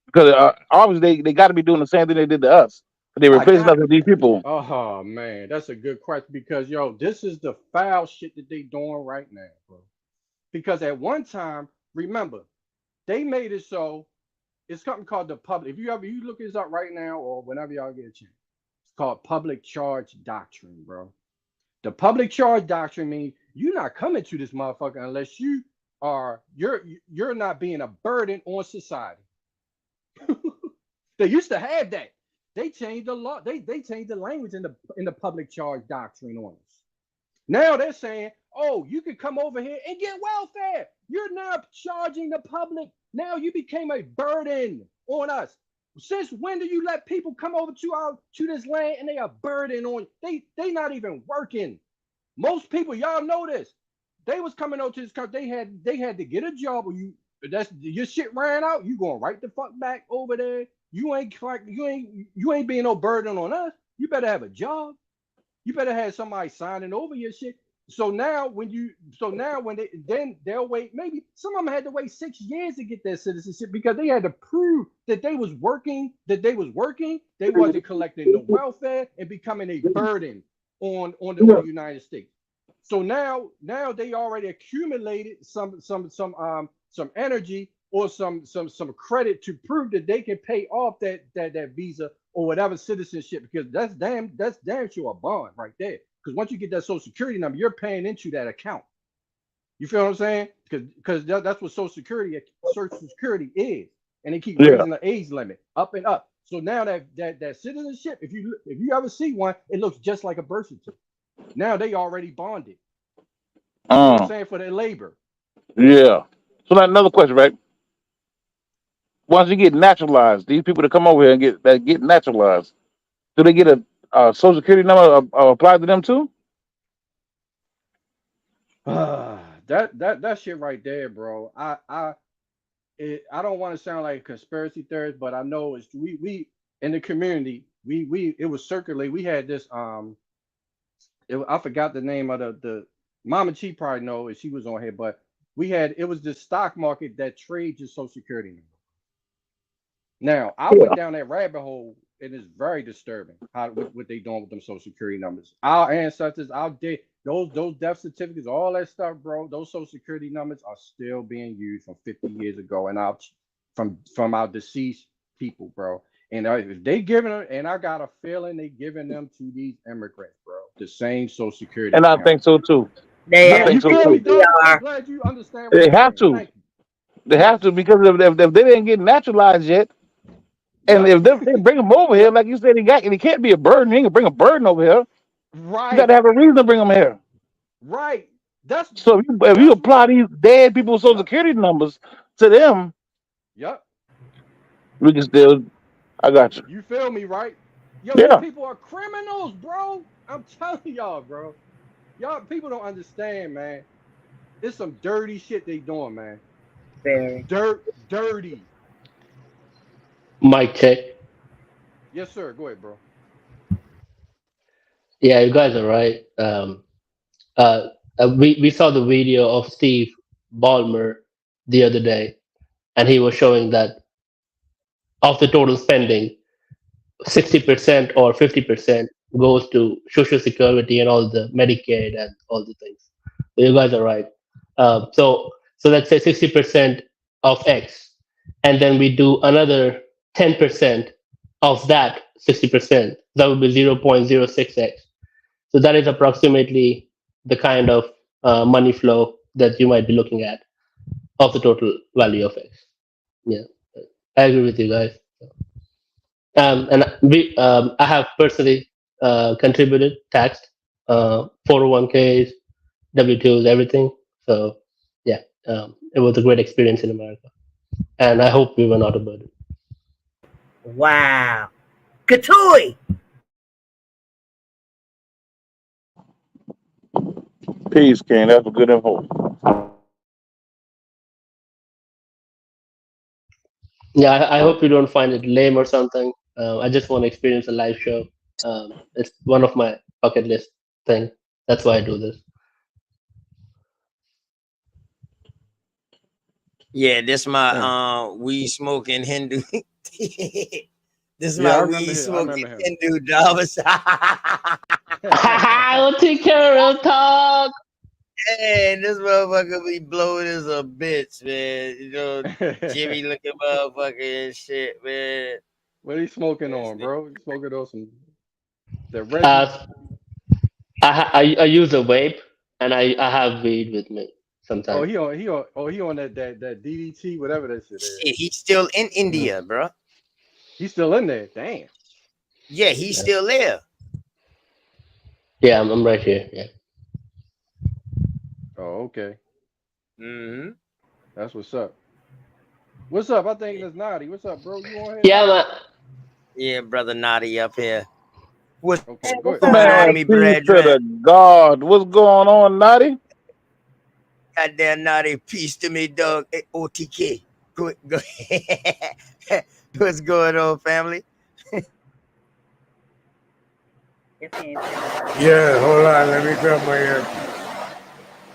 Because obviously they got to be doing the same thing they did to us. They replacing us with these people. Oh man, that's a good question because this is the foul shit that they doing right now, bro. Because at one time, remember, they made it so it's something called the public. If you look this up right now or whenever y'all get a chance, it's called public charge doctrine, bro. The public charge doctrine means you're not coming to this motherfucker unless you're not being a burden on society. They used to have that. They changed the law. They changed the language in the public charge doctrine on us. Now they're saying, oh, you can come over here and get welfare. You're now charging the public. Now you became a burden on us. Since when do you let people come over to this land and they are burden on? They not even working. Most people, y'all know this. They was coming over to this country. They had to get a job. Or your shit ran out. You going right the fuck back over there. You ain't being no burden on us. You better have a job. You better have somebody signing over your shit. So now when they'll wait, maybe some of them had to wait 6 years to get their citizenship because they had to prove that they was working, they wasn't collecting the welfare and becoming a burden on the United States. So now they already accumulated some energy or some credit to prove that they can pay off that visa or whatever citizenship, because that's damn sure a bond right there. Because once you get that Social Security number, you're paying into that account. You feel what I'm saying? Because that's what Social Security is, and they keep raising the age limit up and up. So now that citizenship, if you ever see one, it looks just like a birth certificate. Now they already bonded. You know what I'm saying, for their labor. Yeah. So now another question, right? Once you get naturalized, these people that come over here and get naturalized, do they get a Social Security number applied to them too? That shit right there, bro. I don't want to sound like a conspiracy theorist, but I know it's we in the community it was circulated. We had this I forgot the name of the Mama Chi probably know if she was on here, but it was the stock market that trades your Social Security number. Now I went down that rabbit hole. It is very disturbing what they doing with them Social Security numbers. Our ancestors, those death certificates, all that stuff, bro. Those Social Security numbers are still being used from 50 years ago, and from our deceased people, bro. And if they giving them, and I got a feeling they giving them to these immigrants, bro, the same Social Security. And I think so too. They I think so too. too. I'm glad you understand. They have to. They have to, because if they didn't get naturalized yet. And if they bring them over here, like you said, he can't be a burden. He can bring a burden over here. Right. You got to have a reason to bring them here. Right. So if you apply these dead people's Social Security numbers to them, we can still. I got you. You feel me, right? Yo, Yeah. these people are criminals, bro. I'm telling y'all, bro. Y'all people don't understand, man. It's some dirty shit they doing, man. Very dirty. Mic check. Yes, sir. Go ahead, bro. Yeah, you guys are right. We saw the video of Steve Ballmer the other day, and he was showing that of the total spending, 60% or 50% goes to Social Security and all the Medicaid and all the things. So you guys are right. So let's say 60% of X, and then we do another 10% of that 60%. That would be 0.06X. So that is approximately the kind of money flow that you might be looking at of the total value of X. Yeah, I agree with you guys. I have personally contributed, taxed 401ks, W2s, everything. So yeah, it was a great experience in America, and I hope we were not a burden. Wow. Katui. Peace, King. That's a good info. Yeah, I hope you don't find it lame or something. I just want to experience a live show. It's one of my bucket list thing. That's why I do this. Yeah, this my weed smoking Hindu. This is Yeah, my I weed remember smoking him. Hindu dollars. I'll take care of talk. Man, this motherfucker be blowing as a bitch, man. You know, Jimmy looking motherfucker and shit, man. What are you smoking on, bro? You smoking on some the Reggie? Uh, I use a vape, and I have weed with me Oh, sometimes. he on that DDT, whatever that shit is. Shit, he's still in India, bro. He's still in there. Damn. Yeah, he's still there. Yeah, I'm right here. Yeah. Oh, okay. Mm-hmm. That's what's up. What's up? I think that's Naughty. What's up, bro? You on here? Yeah, Naughty? man. Yeah, brother Naughty up here. What's Okay, go What's ahead. up, going Man, on, Naughty? me peace to brethren? the God. What's going on, Naughty? Goddamn Naughty, peace to me, dog. Hey, OTK. Go. What's going on, family? If he ain't saying nobody. Yeah, hold on. Let me grab my ear.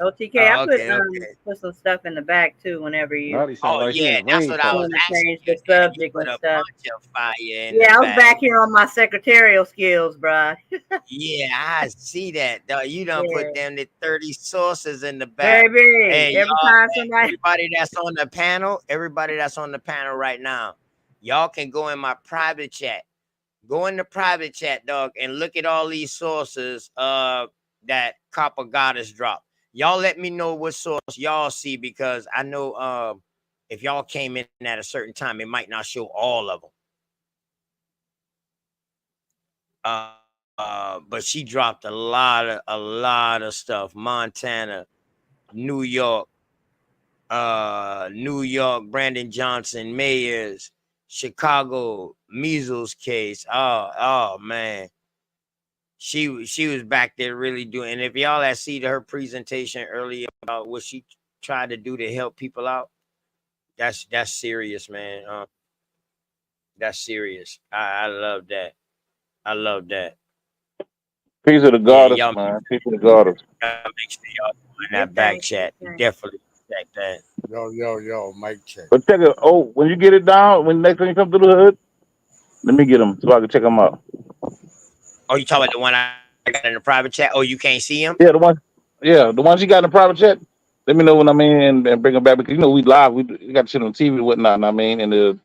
OTK, I Oh, okay, okay. put some stuff in the back too whenever you Naughty sound Oh like he in yeah, the that's what I was rainforest. want to asking change you, the man. You subject put and a stuff. bunch of fire in the Yeah, I was back. back here on my secretarial skills, bruh. Yeah, I see that. Dog. You done Yeah. put them the 30 sources in the back. Baby, Hey, every y'all, time somebody everybody that's on the panel right now, y'all can go in my private chat. Go in the private chat, dog, and look at all these sources that Copper Goddess dropped. Y'all let me know what source y'all see, because I know if y'all came in at a certain time, it might not show all of them. But she dropped a lot of stuff. Montana, New York, Brandon Johnson, mayors, Chicago, measles case. Oh man. She was back there really doing, and if y'all had seen her presentation earlier about what she tried to do to help people out, that's serious, man. That's serious. I love that. I love that. Peace to the Yeah, Goddess, y'all man. Peace to the Goddess. make sure y'all in Big that back thing, chat. big thing. Definitely check that. Yo, mic check. But check it. Oh, when you get it down, when next time you come through the hood, let me get them so I can check them out. Oh, you talking about the one I got in the private chat? Oh, you can't see him? Yeah, the ones you got in the private chat. Let me know when I'm in and bring them back, because you know we live. We got shit on TV and whatnot. And I mean, and Okay,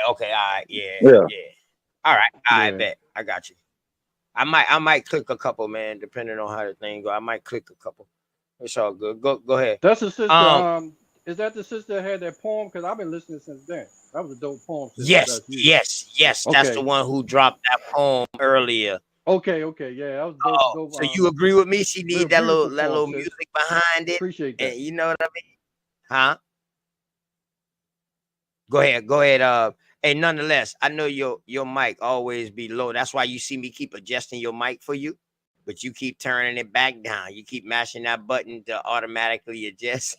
all right, yeah. yeah. All right, I Yeah. bet. I got you. I might click a couple, man, depending on how the thing go. I might click a couple. It's all good. Go ahead. That's the sister. Is that the sister that had that poem? Because I've been listening since then. That was a dope poem. Sister, Yes. That's the Okay. one who dropped that poem earlier. Okay. Yeah, that was dope. Oh, Dope. so you agree with me? She need that Beautiful little poem, sis. music behind it, Appreciate and that. you know what I mean? Huh? Go ahead. Hey, nonetheless, I know your mic always be low. That's why you see me keep adjusting your mic for you, but you keep turning it back down. You keep mashing that button to automatically adjust.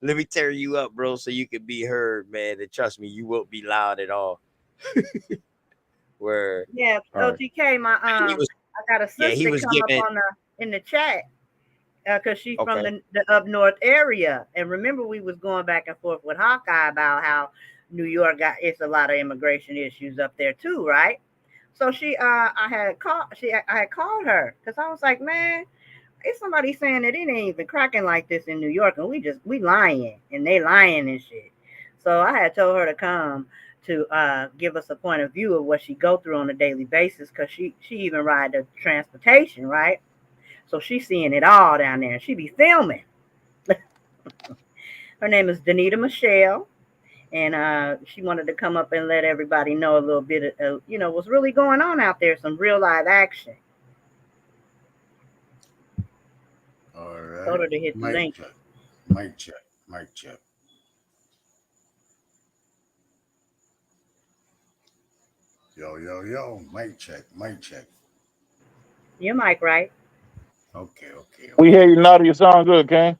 Let me tear you up, bro, so you can be heard, man. And trust me, you won't be loud at all. Where Yeah, OTK, I got a he sister was come giving up in the chat because she's from okay. the up north area, and remember we was going back and forth with Hawkeye about how New York it's a lot of immigration issues up there too, right? So I had called her because I was like, man, it's somebody saying that it ain't even cracking like this in New York, and we lying, and they lying and shit. So I had told her to come to give us a point of view of what she go through on a daily basis, because she even ride the transportation, right? So she's seeing it all down there. She be filming. Her name is Danita Michelle, and she wanted to come up and let everybody know a little bit of, what's really going on out there, some real live action. All right. Told her to hit the Mic link. check. Mic check. Mic check. Yo, yo, yo. Mic check. Mic check. Your mic, right? Okay. We hear you, Naughty. You sound good, King.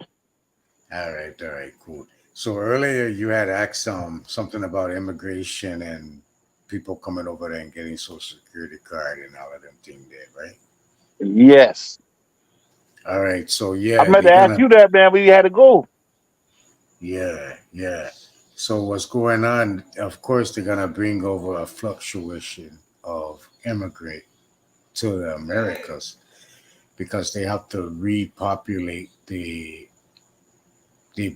All right, cool. So earlier you had asked something about immigration and people coming over there and getting Social Security card and all of them things there, right? Yes. All right, so I yeah, meant they're to ask gonna you that, man. We had to go. yeah. So what's going on? Of course, they're gonna bring over a fluctuation of immigrant to the Americas because they have to repopulate the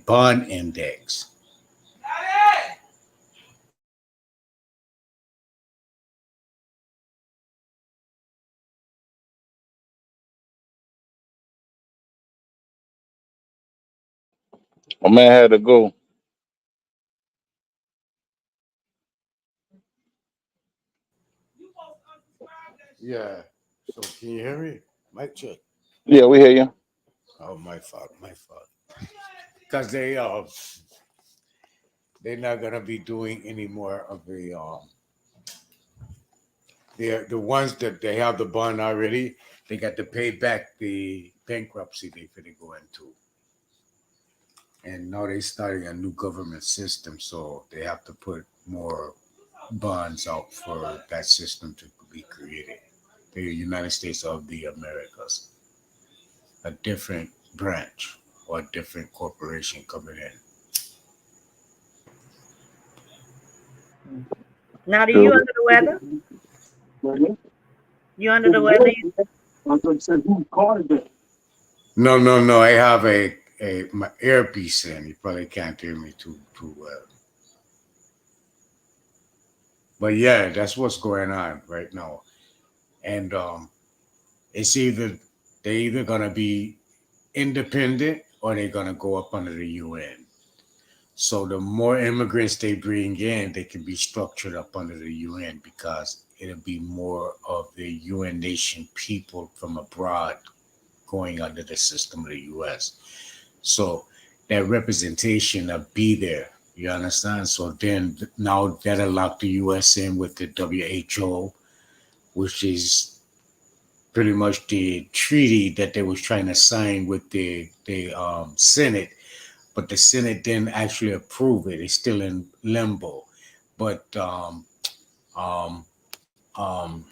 bond index. My man had to go. Yeah. So can you hear me? Mic check. Yeah, we hear you. Oh, my fault. Because they're not gonna be doing any more of the ones that they have the bond already. They got to pay back the bankruptcy they finna go into, and now they're starting a new government system, so they have to put more bonds out for that system to be created. The United States of the Americas, a different branch or a different corporation coming in. Now, do you under the weather? You under the weather? No. I have a my earpiece in. You probably can't hear me too well. But yeah, that's what's going on right now. And it's they're either gonna be independent or they're gonna go up under the UN. So the more immigrants they bring in, they can be structured up under the UN because it'll be more of the UN nation people from abroad going under the system of the US. So that representation will be there. You understand? So then now that'll lock the US in with the WHO, which is pretty much the treaty that they was trying to sign with the Senate, but the Senate didn't actually approve it. It's still in limbo. But um, um,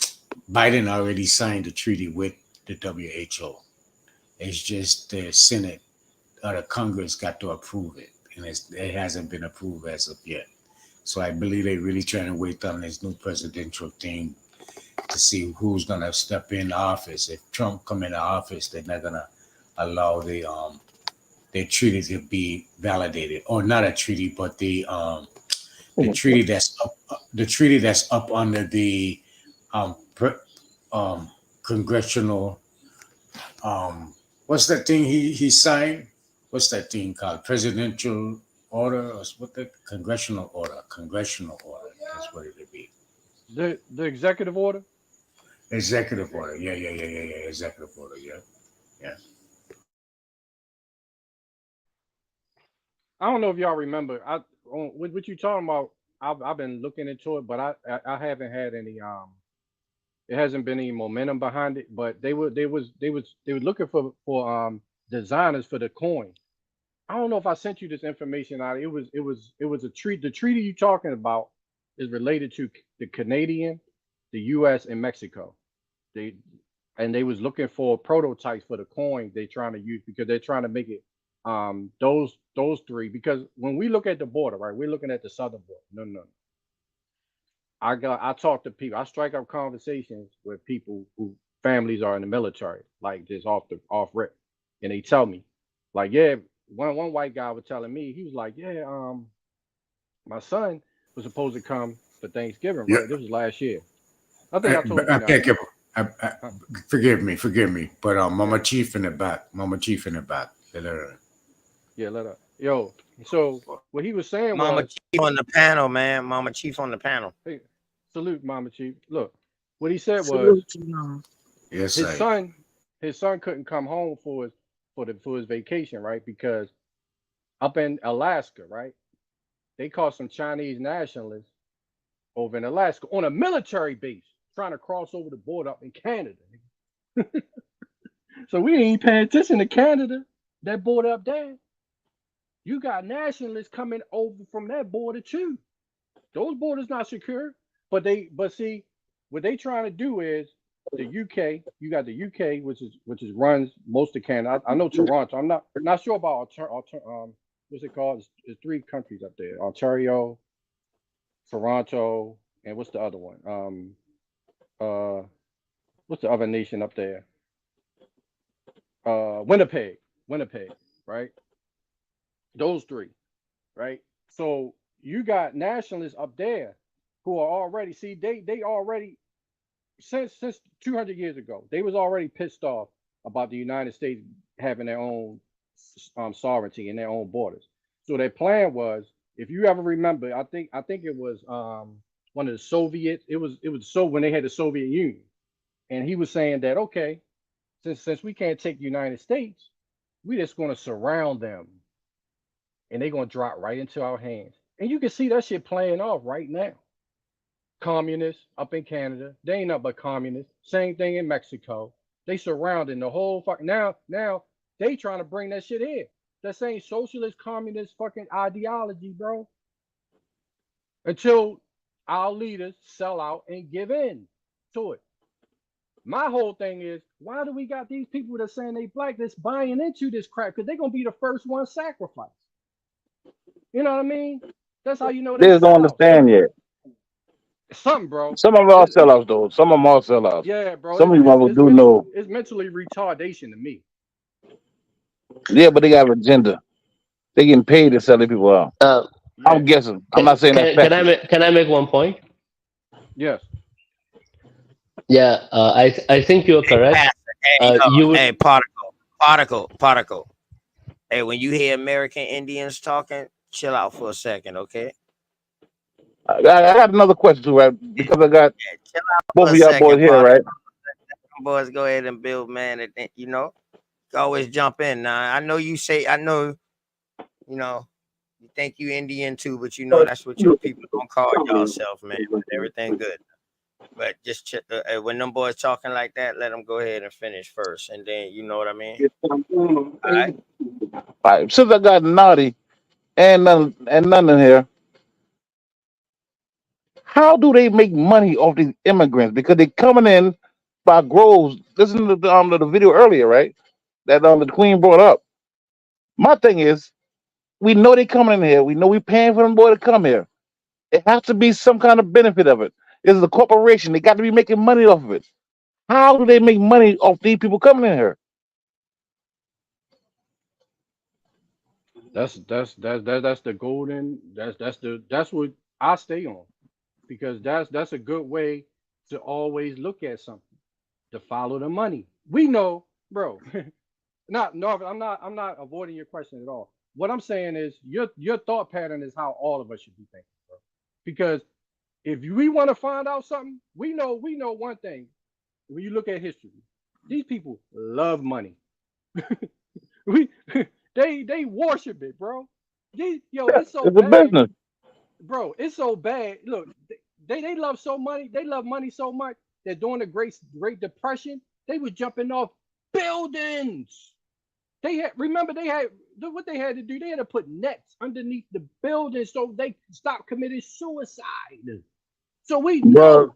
Biden already signed the treaty with the WHO. It's just the Senate or the Congress got to approve it, and it hasn't been approved as of yet. So I believe they're really trying to wait on this new presidential thing to see who's gonna step in office. If Trump come into office, they're not gonna allow the treaty to be validated, or not a treaty, but the treaty that's up under the um, pre, congressional what's that thing he signed? What's that thing called? Presidential order, or what the congressional order? Congressional order. That's what it would be. The executive order. Executive order. Yeah. Executive order. Yeah. I don't know if y'all remember. What you talking about. I've been looking into it, but I haven't had any it hasn't been any momentum behind it. But they were looking for designers for the coin. I don't know if I sent you this information out. It was a treat. The treaty you talking about is related to the Canadian, the U.S. and Mexico. They they was looking for prototypes for the coin they trying to use because they're trying to make it those three, because when we look at the border, right, we're looking at the southern border. No. I talk to people. I strike up conversations with people who families are in the military, like just off rip, and they tell me, like, yeah, one white guy was telling me, he was like, yeah, my son, was supposed to come for Thanksgiving, Yeah. right? This was last year. I think I told you I now. can't give. Huh? Forgive me. But Mama Yeah, Chief in the back. Let her. yeah, let up. Yo, so what he was saying Mama was, Chief on the panel, man. Mama Chief on the panel. hey, salute, Mama Chief. Look, what he said was Salute you, Mom. Yes, his I. son, his son couldn't come home for his vacation, right? Because up in Alaska, right, they caught some Chinese nationalists over in Alaska on a military base trying to cross over the border up in Canada. So we ain't paying attention to Canada, that border up there. You got nationalists coming over from that border too. Those borders not secure, but see, what they trying to do is the UK. You got the UK, which is runs most of Canada. I know Toronto. I'm not sure about what's it called? It's three countries up there: Ontario, Toronto, and what's the other one? What's the other nation up there? Winnipeg, right? Those three, right? So you got nationalists up there who are already they already since 200 years ago they was already pissed off about the United States having their own sovereignty and their own borders. So their plan was, if you ever remember, I think it was one of the Soviet. It was so when they had the Soviet Union, and he was saying that, okay, since we can't take the United States, we just going to surround them, and they're going to drop right into our hands. And you can see that shit playing off right now. Communists up in Canada, they ain't nothing but communists. Same thing in Mexico. They surrounding the whole fucking now they trying to bring that shit in. That same socialist communist fucking ideology, bro. Until our leaders sell out and give in to it. My whole thing is, why do we got these people that saying they black that's buying into this crap? Because they're gonna be the first one sacrificed. You know what I mean? That's how you know They they just don't sell out. understand yet. Something, bro. Some of them are sellouts, though. Some of them are sellouts. Yeah, bro. Some of you motherfuckers do know. It's mentally retardation to me. Yeah, but they got an agenda. They getting paid to sell their people out. Uh, I'm guessing. I'm not saying that's can fact. can I make one point? Yes. Yeah, I think you're correct. You would. Hey, particle. Hey, when you hear American Indians talking, chill out for a second, okay? I got another question too, right? Because I got Chill out both for of a y'all boys second, here, right? particle. Boys, go ahead and build, man. And you know, you always jump in. Now, I know you think you Indian too, but you know that's what your people gonna call yourself, man. Everything good. But just when them boys talking like that, let them go ahead and finish first, and then you know what I mean. All right. All right. Since I got naughty and none in here, how do they make money off these immigrants? Because they coming in by groves. Listen to the video earlier, right? That the Queen brought up. My thing is, we know they coming in here. We know we paying for them boy to come here. It has to be some kind of benefit of it. This is a corporation. They got to be making money off of it. How do they make money off these people coming in here? That's the golden. That's what I stay on, because that's a good way to always look at something, to follow the money. We know, bro. Not no, I'm not avoiding your question at all. What I'm saying is your thought pattern is how all of us should be thinking, bro. Because if we want to find out something, we know one thing. When you look at history, these people love money. we they worship it, bro. It's so It's a bad, business. bro. It's so bad. Look, they love so money. They love money so much that during the Great Depression, they were jumping off buildings. They had what they had to do. They had to put nets underneath the building so they stop committing suicide. So we know.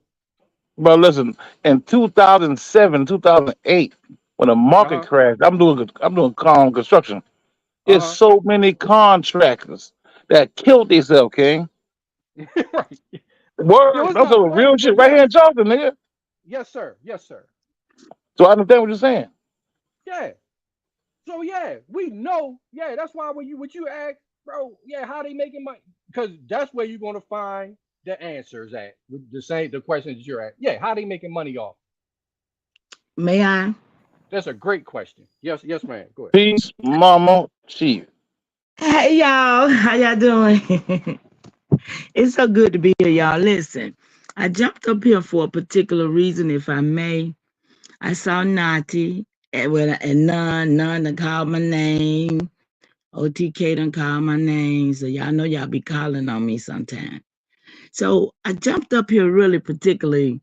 But listen, in 2007, 2008, when the market crashed, I'm doing construction. There's so many contractors that killed themselves, King. Word, that's some real shit right here in Charleston, nigga. Yes, sir. Yes, sir. So I understand what you're saying. Yeah. So yeah, we know. Yeah, that's why when what you ask, bro, yeah, how they making money? Because that's where you're gonna find the answers at. With the questions you're at. Yeah, how they making money off? May I? That's a great question. Yes, yes, ma'am. Go ahead. Peace, Mama Chief. Hey y'all, how y'all doing? It's so good to be here, y'all. Listen, I jumped up here for a particular reason, if I may. I saw Nati and none done called my name. OTK done called my name. So y'all know y'all be calling on me sometime. So I jumped up here really particularly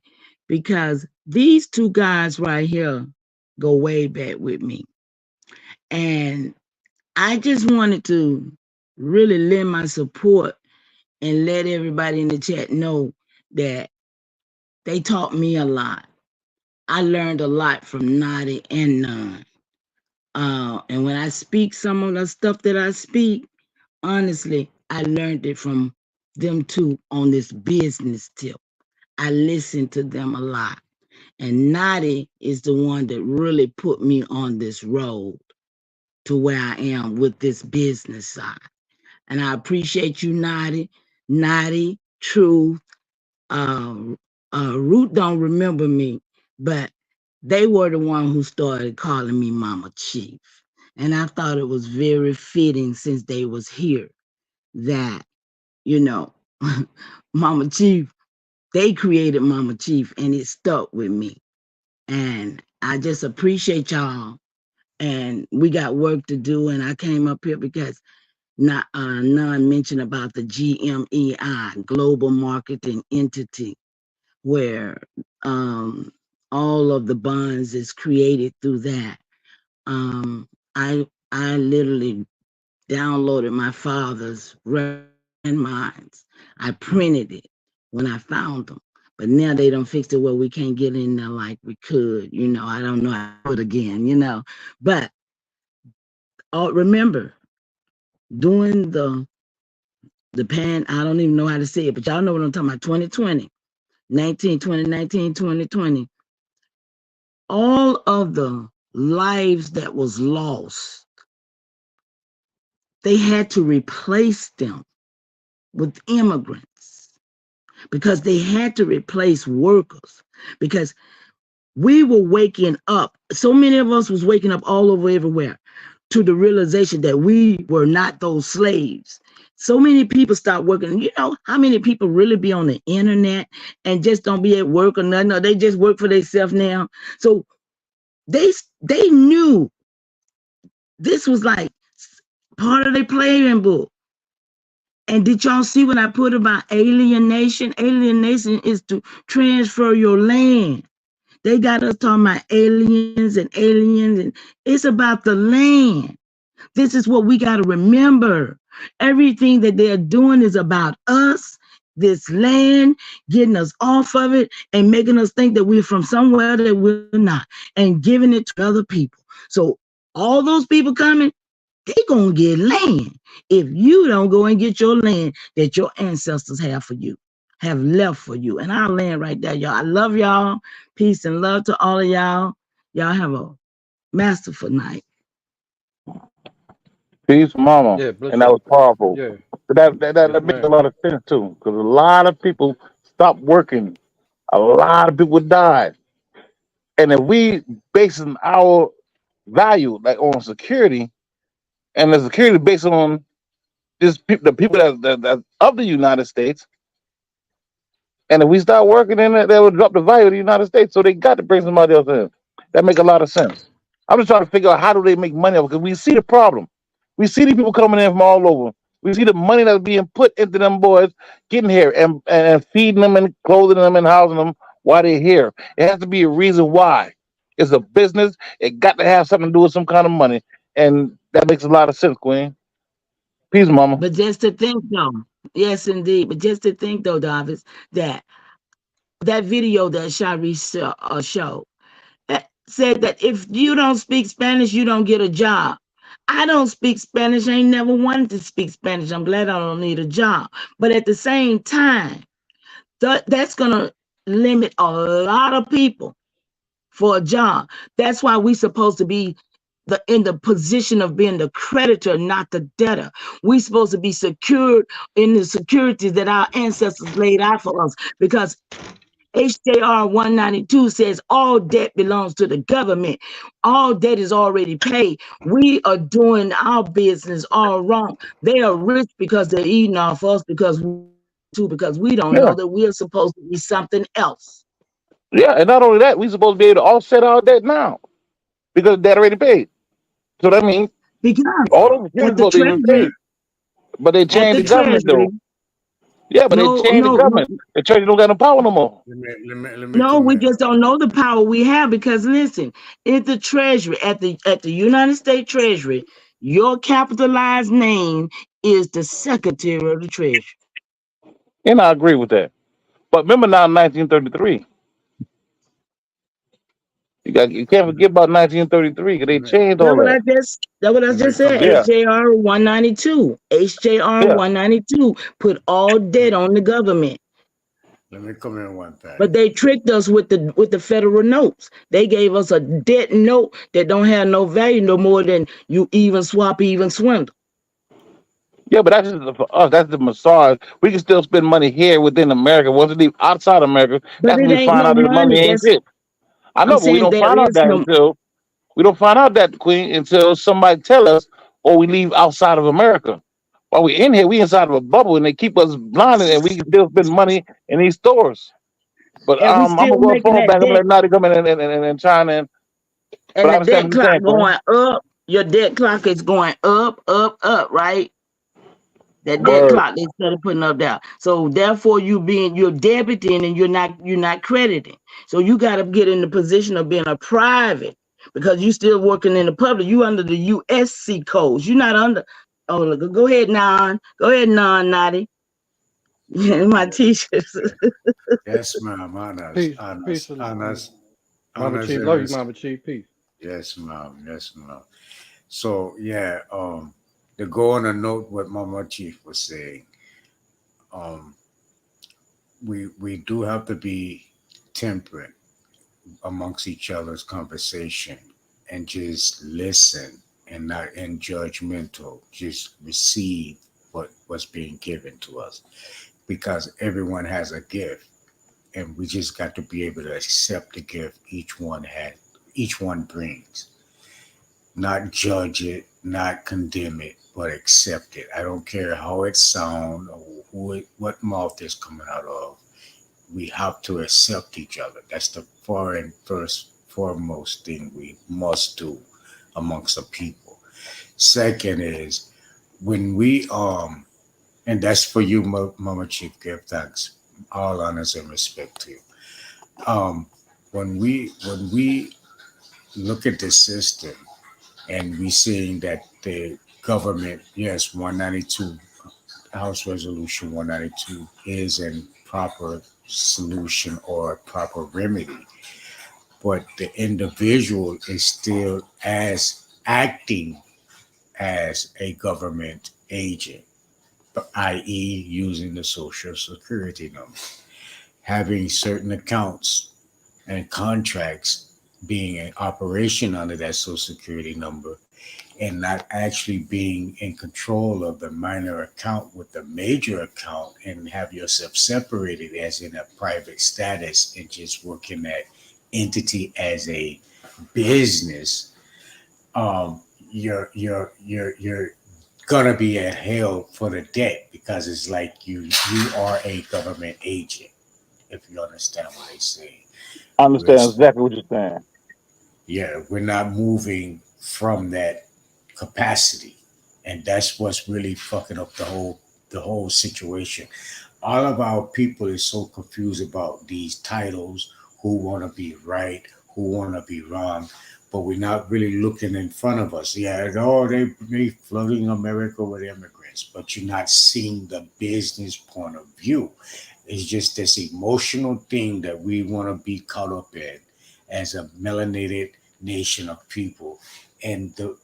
because these two guys right here go way back with me. And I just wanted to really lend my support and let everybody in the chat know that they taught me a lot. I learned a lot from Naughty and None. And when I speak some of the stuff that I speak, honestly, I learned it from them two on this business tip. I listened to them a lot. And Naughty is the one that really put me on this road to where I am with this business side. And I appreciate you, Naughty, Truth. Root don't remember me, but they were the one who started calling me Mama Chief. And I thought it was very fitting since they was here that, you know, Mama Chief, they created Mama Chief and it stuck with me. And I just appreciate y'all. And we got work to do. And I came up here because None mentioned about the GMEI, Global Marketing Entity, where all of the bonds is created through that. I literally downloaded my father's minds. I printed it when I found them. But now they done fixed it where we can't get in there like we could. You know, I don't know how to do it again, you know. But remember, doing the I don't even know how to say it, but y'all know what I'm talking about, 2020, 2020, all of the lives that was lost, they had to replace them with immigrants because they had to replace workers because we were waking up. So many of us was waking up all over everywhere to the realization that we were not those slaves. So many people start working. You know how many people really be on the internet and just don't be at work or nothing? No, they just work for themselves now. So they knew this was like part of their playing book. And did y'all see when I put about alienation? Alienation is to transfer your land. They got us talking about aliens, and it's about the land. This is what we got to remember. Everything that they're doing is about us, this land, getting us off of it and making us think that we're from somewhere that we're not and giving it to other people. So all those people coming, they gonna get land if you don't go and get your land that your ancestors have left for you. And I'll land right there, y'all. I love y'all. Peace and love to all of y'all. Y'all have a masterful night. Peace, Mama. Yeah, bless And that up. was powerful. Yeah, But yes, that makes a ma'am. lot of sense too, because a lot of people stopped working. A lot of people died. And if we basing our value like on security, and the security based on the people that of the United States, and if we start working in it, that would drop the value of the United States. So they got to bring somebody else in. That make a lot of sense. I'm just trying to figure out how do they make money because we see the problem. We see these people coming in from all over. We see the money that's being put into them boys getting here and feeding them and clothing them and housing them while they're here. It has to be a reason why. It's a business. It got to have something to do with some kind of money. And that makes a lot of sense, Queen. Peace, Mama. But just to think though, yes indeed, but just to think though, Davis, that video that Shari showed said that if you don't speak Spanish, you don't get a job. I don't speak Spanish. I ain't never wanted to speak Spanish. I'm glad I don't need a job. But at the same time, that's going to limit a lot of people for a job. That's why we supposed to be in the position of being the creditor, not the debtor. We're supposed to be secured in the securities that our ancestors laid out for us, because HJR 192 says all debt belongs to the government. All debt is already paid. We are doing our business all wrong. They are rich because they're eating off us because we don't know that we're supposed to be something else. Yeah, and not only that, we're supposed to be able to offset our debt now because debt already paid. So that means because all those securities at the supposed to be paid. Treasury, But they at changed the the government Treasury, though. Yeah, but they changed the government. The Treasury don't got no power no more. Let me No, come we in. just don't know the power we have, because listen, at the Treasury, at the United States Treasury, your capitalized name is the Secretary of the Treasury. And I agree with that. But remember now, 1933. You can't forget about 1933 because they changed all that. That's what I just said. Yeah, HJR 192. HJR yeah. 192 put all debt on the government. Let me come in one thing. But they tricked us with the federal notes. They gave us a debt note that don't have no value no more than you even swap, even swindle. Yeah, but that's just for us. That's the massage. We can still spend money here within America. Once we leave outside America, But that's when it we ain't find no out that the money money. ain't shit. I I'm know, but we saying don't there find out is that no. until we don't find out that, Queen, until somebody tell us, or we leave outside of America. While we in here, we inside of a bubble, and they keep us blinded, and we can still spend money in these stores. But And we I'm gonna still go making phone that back. I'm gonna debt, let Nadi come in and chime in. But and I the understand debt what you're clock saying, Queen. going up. Your debt clock is going up, up, up, right? That debt Word. clock they started putting up there. So therefore, you're debiting and you're not crediting. So you got to get in the position of being a private, because you still working in the public. You under the USC codes. You're not under. Oh, look, go ahead, Non. Go ahead, Non, Naughty. My t-shirts. Yes, ma'am. Honors, Peace, honors, peace, honors, Mama honors, Chief. and Love you, res- Mama Chief. Peace. Yes, ma'am. Yes, ma'am. So yeah, to go on a note what Mama Chief was saying, um, we do have to be temperate amongst each other's conversation and just listen and not in judgmental. Just receive what was being given to us, because everyone has a gift, and we just got to be able to accept the gift each one brings. Not judge it, not condemn it, but accept it. I don't care how it sounds or what mouth it's coming out of. We have to accept each other. That's the foremost thing we must do amongst the people. Second is when we and that's for you, Mama Chief. Give thanks, all honors and respect to you. Um, when we look at the system and we seeing that the government, yes, 192 House Resolution 192 is a proper solution or proper remedy, but the individual is still as acting as a government agent, i.e., using the Social Security number, having certain accounts and contracts being in operation under that Social Security number, and not actually being in control of the minor account with the major account, and have yourself separated as in a private status and just working that entity as a business. You're gonna be at hell for the debt, because it's like you are a government agent, if you understand what I say. I We're, understand exactly what you're saying. yeah, we're not moving from that capacity, and that's what's really fucking up the whole situation. All of our people is so confused about these titles, who want to be right, who want to be wrong, but we're not really looking in front of us. Yeah, oh, they flooding America with immigrants, but you're not seeing the business point of view. It's just this emotional thing that we want to be caught up in as a melanated nation of people. And the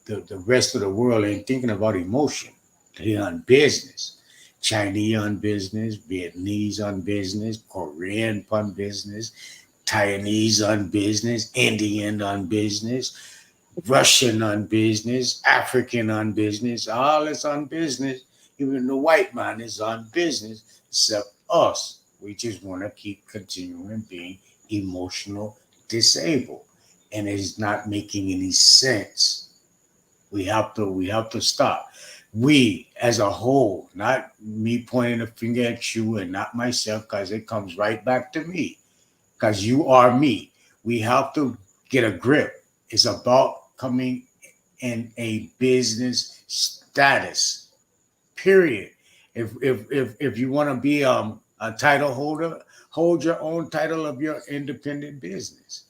rest of the world ain't thinking about emotion. They're on business. Chinese on business, Vietnamese on business, Korean on business, Taiwanese on business, Indian on business. Russian on business, African on business, all is on business. Even the white man is on business, except us. We just want to keep continuing being emotional disabled, and it's not making any sense. We have to stop. We as a whole, not me pointing a finger at you and not myself, because it comes right back to me. Because you are me. We have to get a grip. It's about coming in a business status. Period. If you want to be a title holder, hold your own title of your independent business.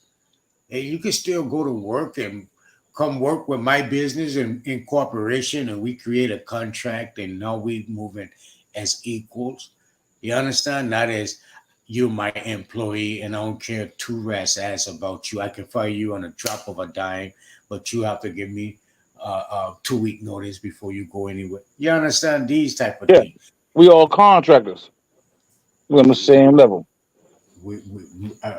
And you can still go to work and come work with my business and in corporation, and we create a contract, and now we moving as equals. You understand? Not as you my employee, and I don't care two rats ass about you. I can fire you on a drop of a dime, but you have to give me a 2 week notice before you go anywhere. You understand these type of Yeah, things? we all contractors. We're on the same level.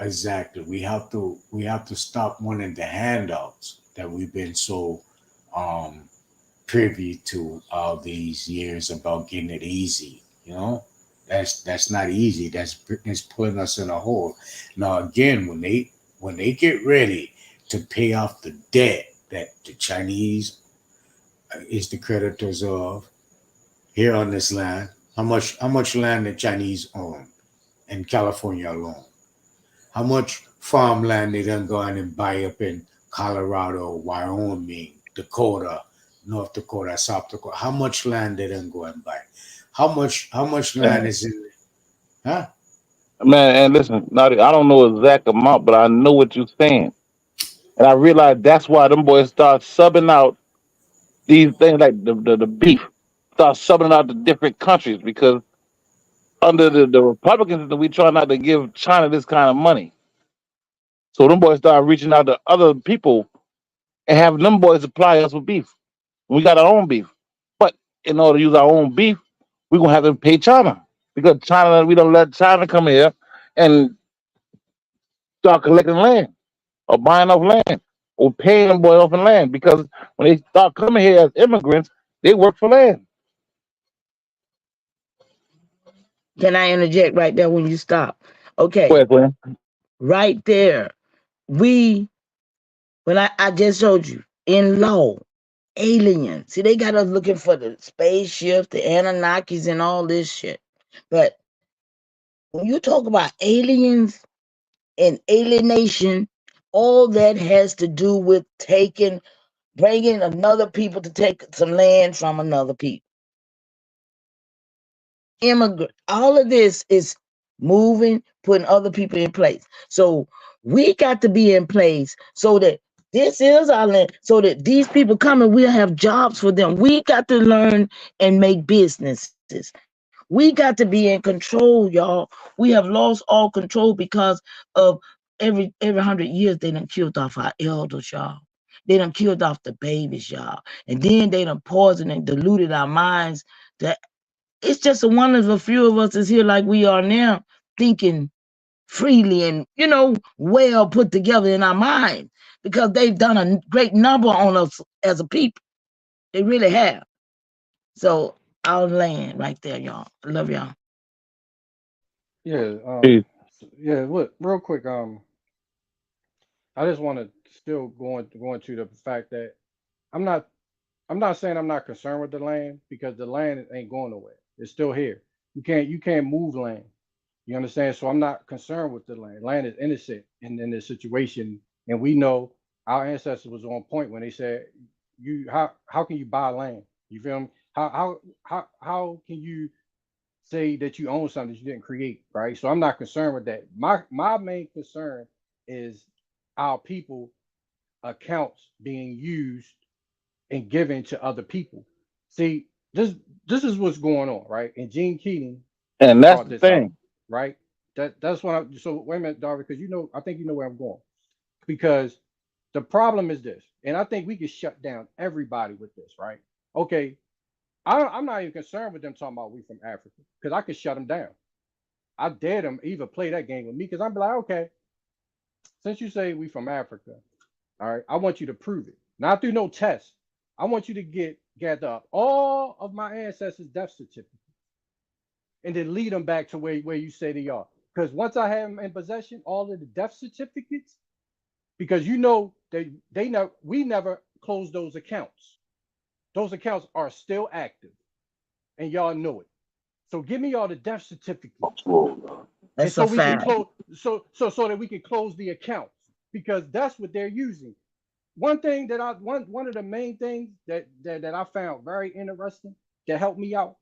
Exactly. We have to stop wanting the handouts that we've been so um privy to all these years about getting it easy. That's not easy. That's putting us in a hole. Now again, when they get ready to pay off the debt that the Chinese is the creditors of here on this land, how much land the Chinese own in California alone? How much farmland they done gone and buy up in Colorado, Wyoming, Dakota, North Dakota, South Dakota? How much land they done go and buy? How much land And is in there? Huh? man, and listen, Naughty, I don't know exact amount, but I know what you're saying. And I realize that's why them boys start subbing out these things like the beef, start subbing it out to different countries because under the Republican system, we try not to give China this kind of money. So them boys start reaching out to other people and having them boys supply us with beef. We got our own beef. But in order to use our own beef, we're gonna have to pay China. Because China, we don't let China come here and start collecting land or buying off land or paying them boys off in land. Because when they start coming here as immigrants, they work for land. Can I interject right there when you stop? Go Okay, ahead, Glenn. right there. We, when I just showed you, in law, aliens. See, they got us looking for the spaceship, the Anunnakis, and all this shit. But when you talk about aliens and alienation, all that has to do with bringing another people to take some land from another people. Immigrant, all of this is moving, putting other people in place. So we got to be in place so that this is our land, so that these people coming, we'll have jobs for them. We got to learn and make businesses. We got to be in control, y'all. We have lost all control because of every 100 years they done killed off our elders, y'all. They done killed off the babies, y'all. And then they done poisoned and diluted our minds. To, it's just a one of a few of us is here like we are now, thinking freely and well put together in our mind because they've done a great number on us as a people. They really have. So I'll land right there, y'all. I love y'all. Yeah, Peace. yeah, look, real quick, I just want to still go into the fact that I'm not I'm not saying I'm not concerned with the land because the land ain't going nowhere. It's still here. You can't move land. You understand? So I'm not concerned with the land. Land is innocent in this situation, and we know our ancestors was on point when they said, "You how can you buy land? You feel me? How can you say that you own something that you didn't create, right?" So I'm not concerned with that. My main concern is our people accounts being used and given to other people. See, this is what's going on, right? And Gene Keating And that's brought the this out, thing. right? That's what I so wait a minute, Darby, because I think you know where I'm going. Because the problem is this, and I think we can shut down everybody with this, right? Okay, I'm not even concerned with them talking about we from Africa, because I could shut them down. I dare them even play that game with me, because I'm like, okay, since you say we from Africa, all right, I want you to prove it. not through no test. I want you to gather up all of my ancestors' death certificates and then lead them back to where you say they are. Because once I have them in possession, all of the death certificates, because you know we never closed those accounts. Those accounts are still active, and y'all know it. So give me all the death certificates, and so we can close, so that we can close the accounts, because that's what they're using. One thing that one of the main things that I found very interesting that helped me out,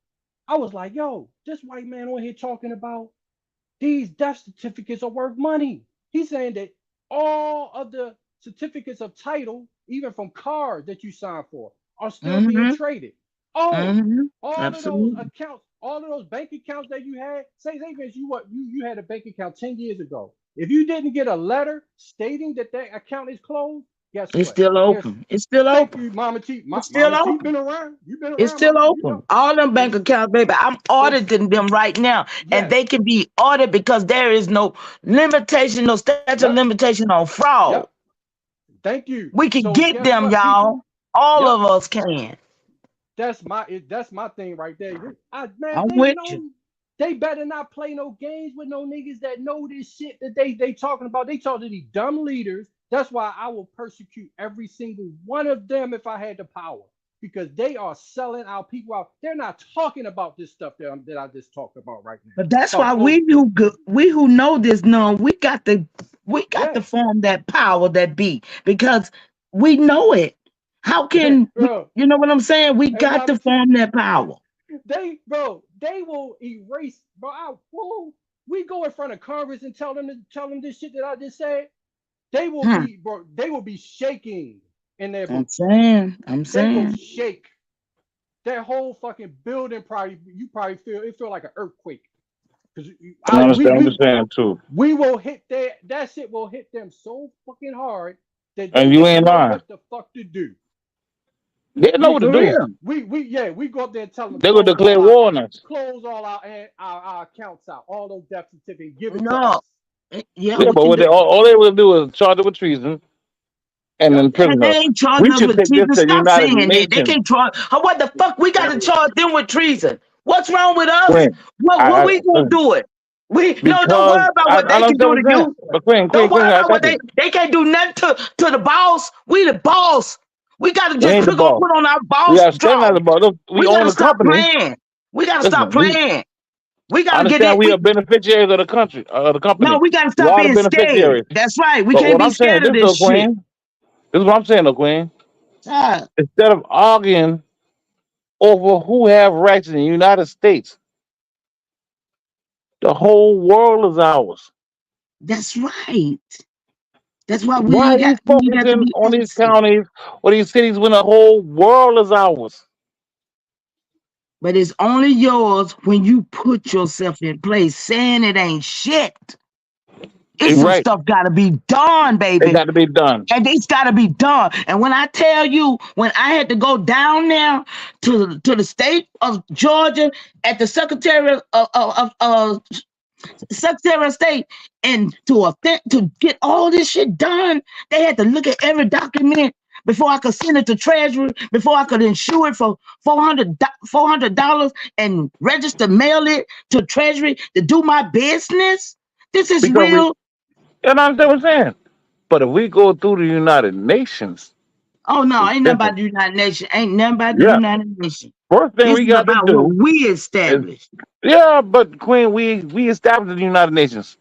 I was like, yo, this white man on here talking about these death certificates are worth money. He's saying that all of the certificates of title, even from cars that you sign for, are still being traded. Oh, all Absolutely. of those accounts, all of those bank accounts that you had, say you had a bank account 10 years ago. If you didn't get a letter stating that account is closed, guess It's what? still open. It's still Thank open. you, Mama T. It's still Mama T open. been around. You've been It's around, still Mama T. You open. know. All them bank accounts, baby. I'm auditing them right now. And Yes. they can be audited because there is no limitation, no statute of limitation on fraud. Yep. Thank you. We can So get guess them, what, y'all. people? All Yep. of us can. That's my thing right there. Man, I'm with know you. they better not play no games with no niggas that know this shit that they talking about. They talk to these dumb leaders. That's why I will persecute every single one of them if I had the power, because they are selling our people out. They're not talking about this stuff that I just talked about right now. But that's why we who know this we got to form that power that be, because we know it. How can you know what I'm saying? We got to form that power. They will erase, we go in front of Congress and tell them this shit that I just said. They will be shaking in their boots. I'm They saying. will shake. That whole fucking building you probably feel like an earthquake. I understand what you're saying too. We will hit that shit will hit them so fucking hard that And they you won't ain't know lying. what the fuck to do. They know what to do. We go up there and tell them They will declare war on us. close all our accounts out, all those death certificates, give it to No. us. Yeah, but all they will do is charge it with treason and then prison They us. ain't charging We us should with take this treason. to the Stop United saying that. They Nations. can't charge. What the fuck? We got to charge them with treason. What's wrong with us? Queen, What we gonna do it? No, don't worry about what they can do to you. But Queen, Don't worry I about what got you. they can't do nothing to the boss. We the boss. We gotta We just ain't the put boss. on our We boss gotta stand as the boss. Look, we own gotta the stop company. playing. We gotta Listen, stop playing. We I gotta get understand it. we are beneficiaries of the country, of the company. No, we gotta We stop are the being scared. beneficiaries. That's right. We But can't what be I'm saying scared of this this though, shit. Queen. This is what I'm saying though, Queen. Ah. Instead of arguing over who have rights in the United States, the whole world is ours. That's right. That's why Why are you we got to focusing be on these active. counties or these cities when the whole world is ours? But it's only yours when you put yourself in place. Saying it ain't shit. It's some stuff got to be done, baby. It got to be done. And it's got to be done. And when I tell you, when I had to go down there to the state of Georgia at the Secretary of State, and to get all this shit done, they had to look at every document before I could send it to Treasury, before I could insure it for $400 and register, mail it to Treasury to do my business. This is real. And I understand what I'm saying. But if we go through the United Nations. Oh no, ain't nothing about the United Nations. Ain't nothing about the United Nations. First thing we got to do. What we established. But Queen, we established the United Nations.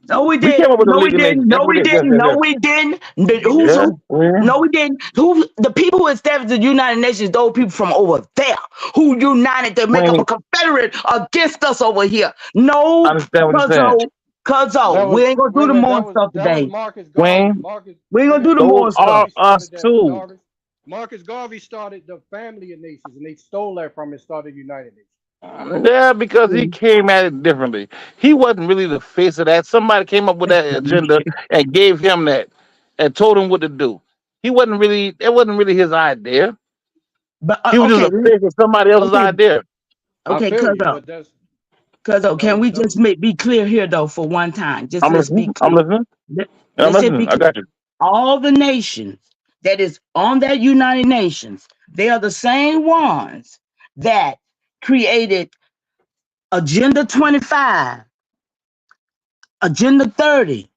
No, we We didn't. came up with the No, we League of didn't. Nations. No, we didn't. No, we didn't. No, we didn't. The people who established the United Nations, those people from over there who united to make up a confederate against us over here. No, I understand what you're saying. Cuzzo, we ain't gonna do the more stuff today. We ain't gonna do the more stuff. Us too. Marcus Garvey started the Family of Nations, and they stole that from and started United Nations. Yeah, because he came at it differently. He wasn't really the face of that. Somebody came up with that agenda and gave him that and told him what to do. It wasn't really his idea. But he was just a face of somebody else's idea. Okay, Cuzzo, can we just be clear here though for one time? Just let's be clear. I'm listening. I got you. All the nations that is on that United Nations, they are the same ones that created Agenda 25, Agenda 30.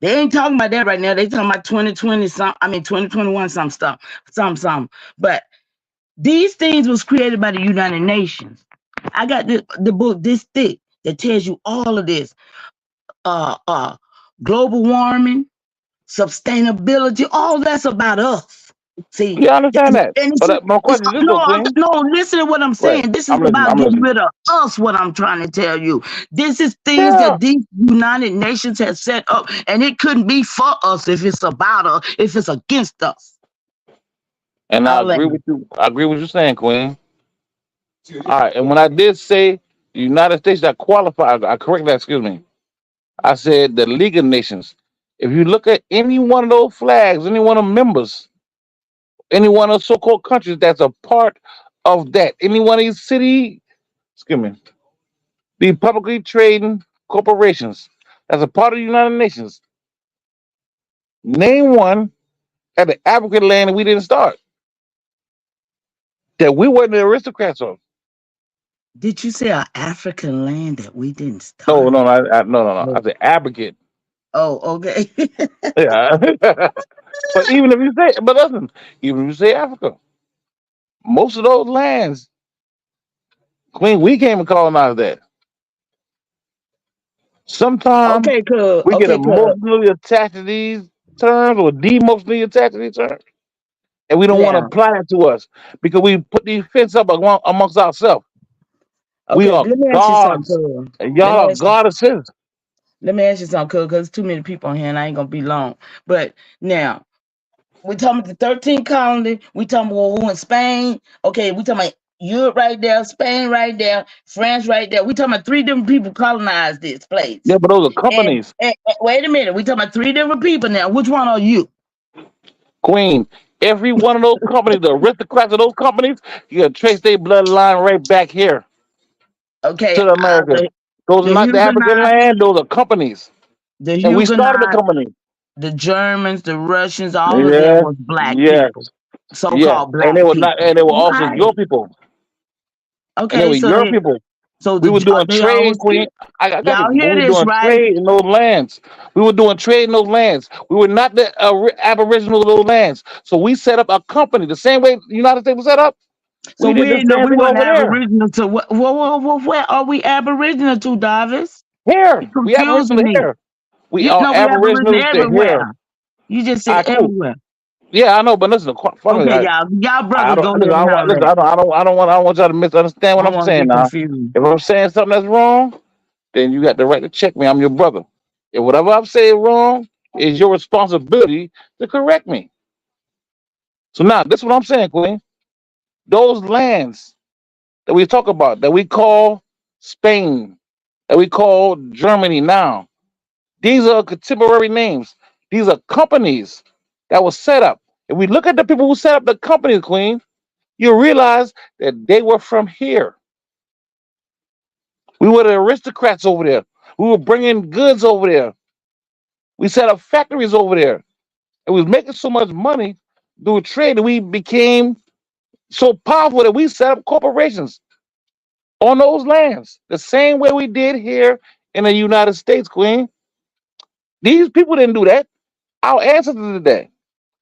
They ain't talking about that right now. They talking about 2020 2021 some stuff, some. But these things was created by the United Nations. I got the book this thick that tells you all of this. Global warming, sustainability, all that's about us. See, Yeah, I understand that. and But my question is this, though, Queen. listen to what I'm Right. saying. This is I'm listening. about I'm getting listening. rid of us, what I'm trying to tell you. This is things Yeah. that these United Nations have set up, and it couldn't be for us if it's about us, if it's against us. And I agree with you. I agree with what you're saying, Queen. All right. And when I did say the United States that qualified, I correct that, excuse me. I said the League of Nations. If you look at any one of those flags, any one of them members, any one of so-called countries that's a part of that, any one of these the publicly trading corporations that's a part of the United Nations, name one at the African land that we didn't start, that we weren't the aristocrats of. Did you say an African land that we didn't start? No, no. I said African. Oh, okay. Yeah. But even if you say, but listen, even if you say Africa, most of those lands, Queen, we came and colonized that. Sometimes we get emotionally attached to these terms or demotionally attached to these terms, and we don't want to apply that to us because we put these fence up amongst ourselves. We are let me ask you gods, something, and y'all are goddesses. Let me ask you something, because too many people on here and I ain't gonna be long. But now we talking about the 13th colony, we talking about who in Spain. Okay, we talking about Europe right there, Spain right there, France right there. We talking about 3 different people colonized this place. Yeah, but those are companies. And wait a minute, we talking about 3 different people now. Which one are you? Queen, every one of those companies, the aristocrats of those companies, you gotta trace their bloodline right back here. Okay. To the Americas. Those are not the African land, those are companies. The And we started the Huguenots, company. the Germans, the Russians, all of them was black people. So-called black and they were people. not, and they were also your people. Okay, and they were your people. So we were doing trade, Queen. I got you. We were doing trade in those lands. We were doing trade in those lands. We were not the aboriginal of those lands. So we set up a company the same way the United States was set up. So we did the same we thing weren't over there. aboriginal to where are we aboriginal to, Davis? Here. It We confusing aboriginal me. here. We You are know we aboriginal aboriginal to everywhere. here. You just said Cool. everywhere. Yeah, I know, but listen, funny, okay, y'all brothers go listen, ahead and handle that. I don't want y'all to misunderstand what I'm saying now. Confused. If I'm saying something that's wrong, then you got the right to check me. I'm your brother. If whatever I'm saying wrong, it's your responsibility to correct me. So now, this is what I'm saying, Queen. Those lands that we talk about, that we call Spain, that we call Germany now, these are contemporary names. These are companies that were set up. If we look at the people who set up the companies, Queen, you realize that they were from here. We were the aristocrats over there. We were bringing goods over there. We set up factories over there. And we was making so much money through trade that we became so powerful that we set up corporations on those lands. The same way we did here in the United States, Queen. These people didn't do that. Our ancestors did that.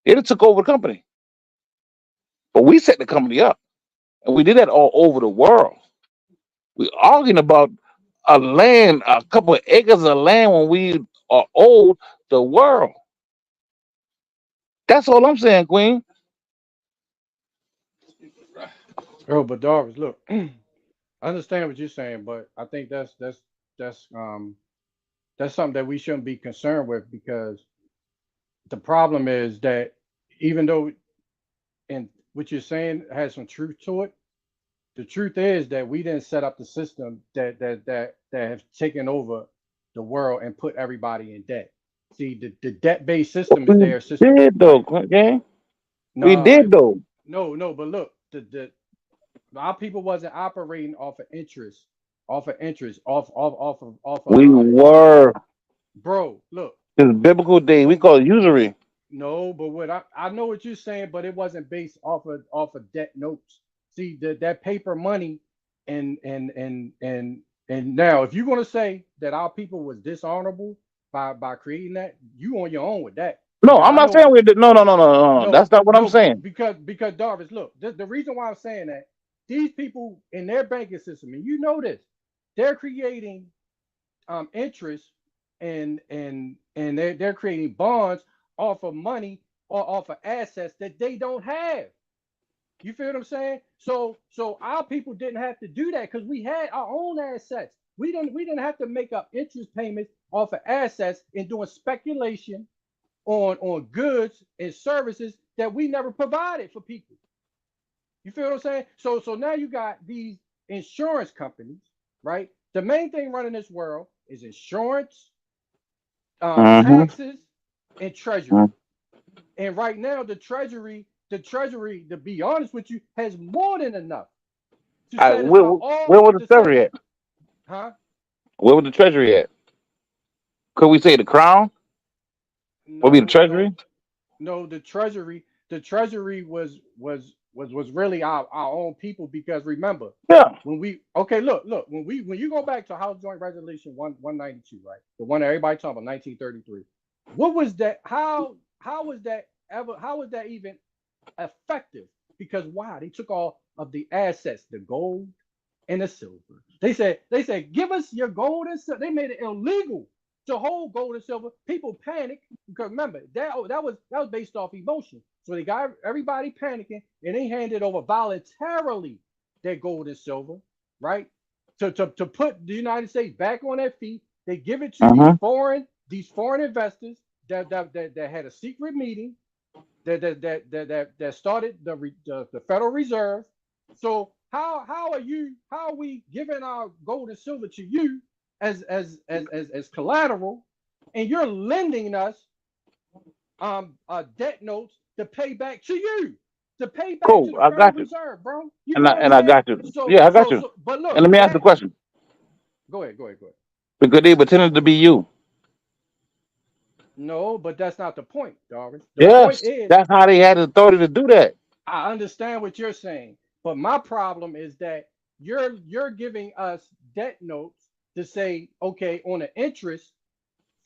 They just took over the company. But we set the company up. And we did that all over the world. We're arguing about a land, a couple of acres of land when we are old the world. That's all I'm saying, Queen. Oh, but Darvis, look, I understand what you're saying, but I think that's something that we shouldn't be concerned with, because the problem is that even though and what you're saying has some truth to it, the truth is that we didn't set up the system that have taken over the world and put everybody in debt. See, the debt-based system is there. We did though, okay? We did though. No, but look, our people wasn't operating off of interest, off of We were. bro, look. It's biblical day. We call it usury. No, but what I know what you're saying, but it wasn't based off of debt notes. See, that paper money, and now if you're gonna say that our people was dishonorable by creating that, you on your own with that. No, Because I'm I not know saying we did. No, no, no, no, no, no. no, That's not what I'm no, saying. because Darvis, look, the reason why I'm saying that, these people in their banking system, and you know this, they're creating interest, and they're creating bonds off of money or off of assets that they don't have. You feel what I'm saying? So our people didn't have to do that because we had our own assets. We didn't have to make up interest payments off of assets and doing speculation on goods and services that we never provided for people. You feel what I'm saying? So now you got these insurance companies, right? The main thing running this world is insurance, Mm-hmm. taxes, and treasury. And right now, the treasury, to be honest with you, has more than enough to Where, satisfy where all was the the treasury satisfy. at? Huh? Where was the treasury at? Could we say the crown? Would be the No, treasury? no, no. The treasury was really our own people, because remember, Yeah. when we okay, look, when you go back to House Joint Resolution 192, right, the one that everybody talking about, 1933, what was that? How was that ever? How was that even effective? Because why? They took all of the assets, the gold and the silver. They said, give us your gold and silver. They made it illegal to hold gold and silver. People panicked because remember that was based off emotion. So they got everybody panicking, and they handed over voluntarily their gold and silver, right? To put the United States back on their feet. They give it to these Mm-hmm. foreign investors that had a secret meeting that started the Federal Reserve. So how are we giving our gold and silver to you as collateral, and you're lending us debt notes to pay back to you, to pay back to Cool. the I Federal got you. Reserve, bro. You And know I what I'm and I saying? got you. So Yeah, I got so you. so but And look, let me ask the that question. go ahead. Because they pretended to be you. No, but that's not the point, Darwin. The point Yes. is, That's how they had the authority to do that. I understand what you're saying, but my problem is that you're giving us debt notes to say, okay, on the interest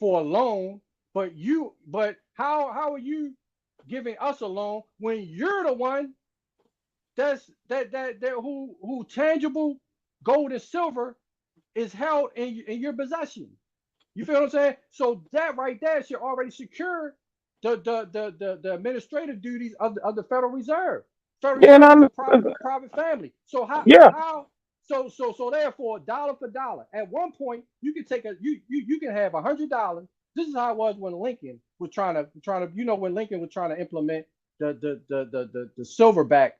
for a loan, but how are you giving us a loan when you're the one that who tangible gold and silver is held in your possession? You feel what I'm saying? So that right there should already secure the administrative duties of the Federal Reserve. Federal Yeah, and Reserve is I'm a private family. So yeah. so therefore, dollar for dollar. At one point, you can take you can have $100. This is how it was when Lincoln was trying to when Lincoln was trying to implement the silverback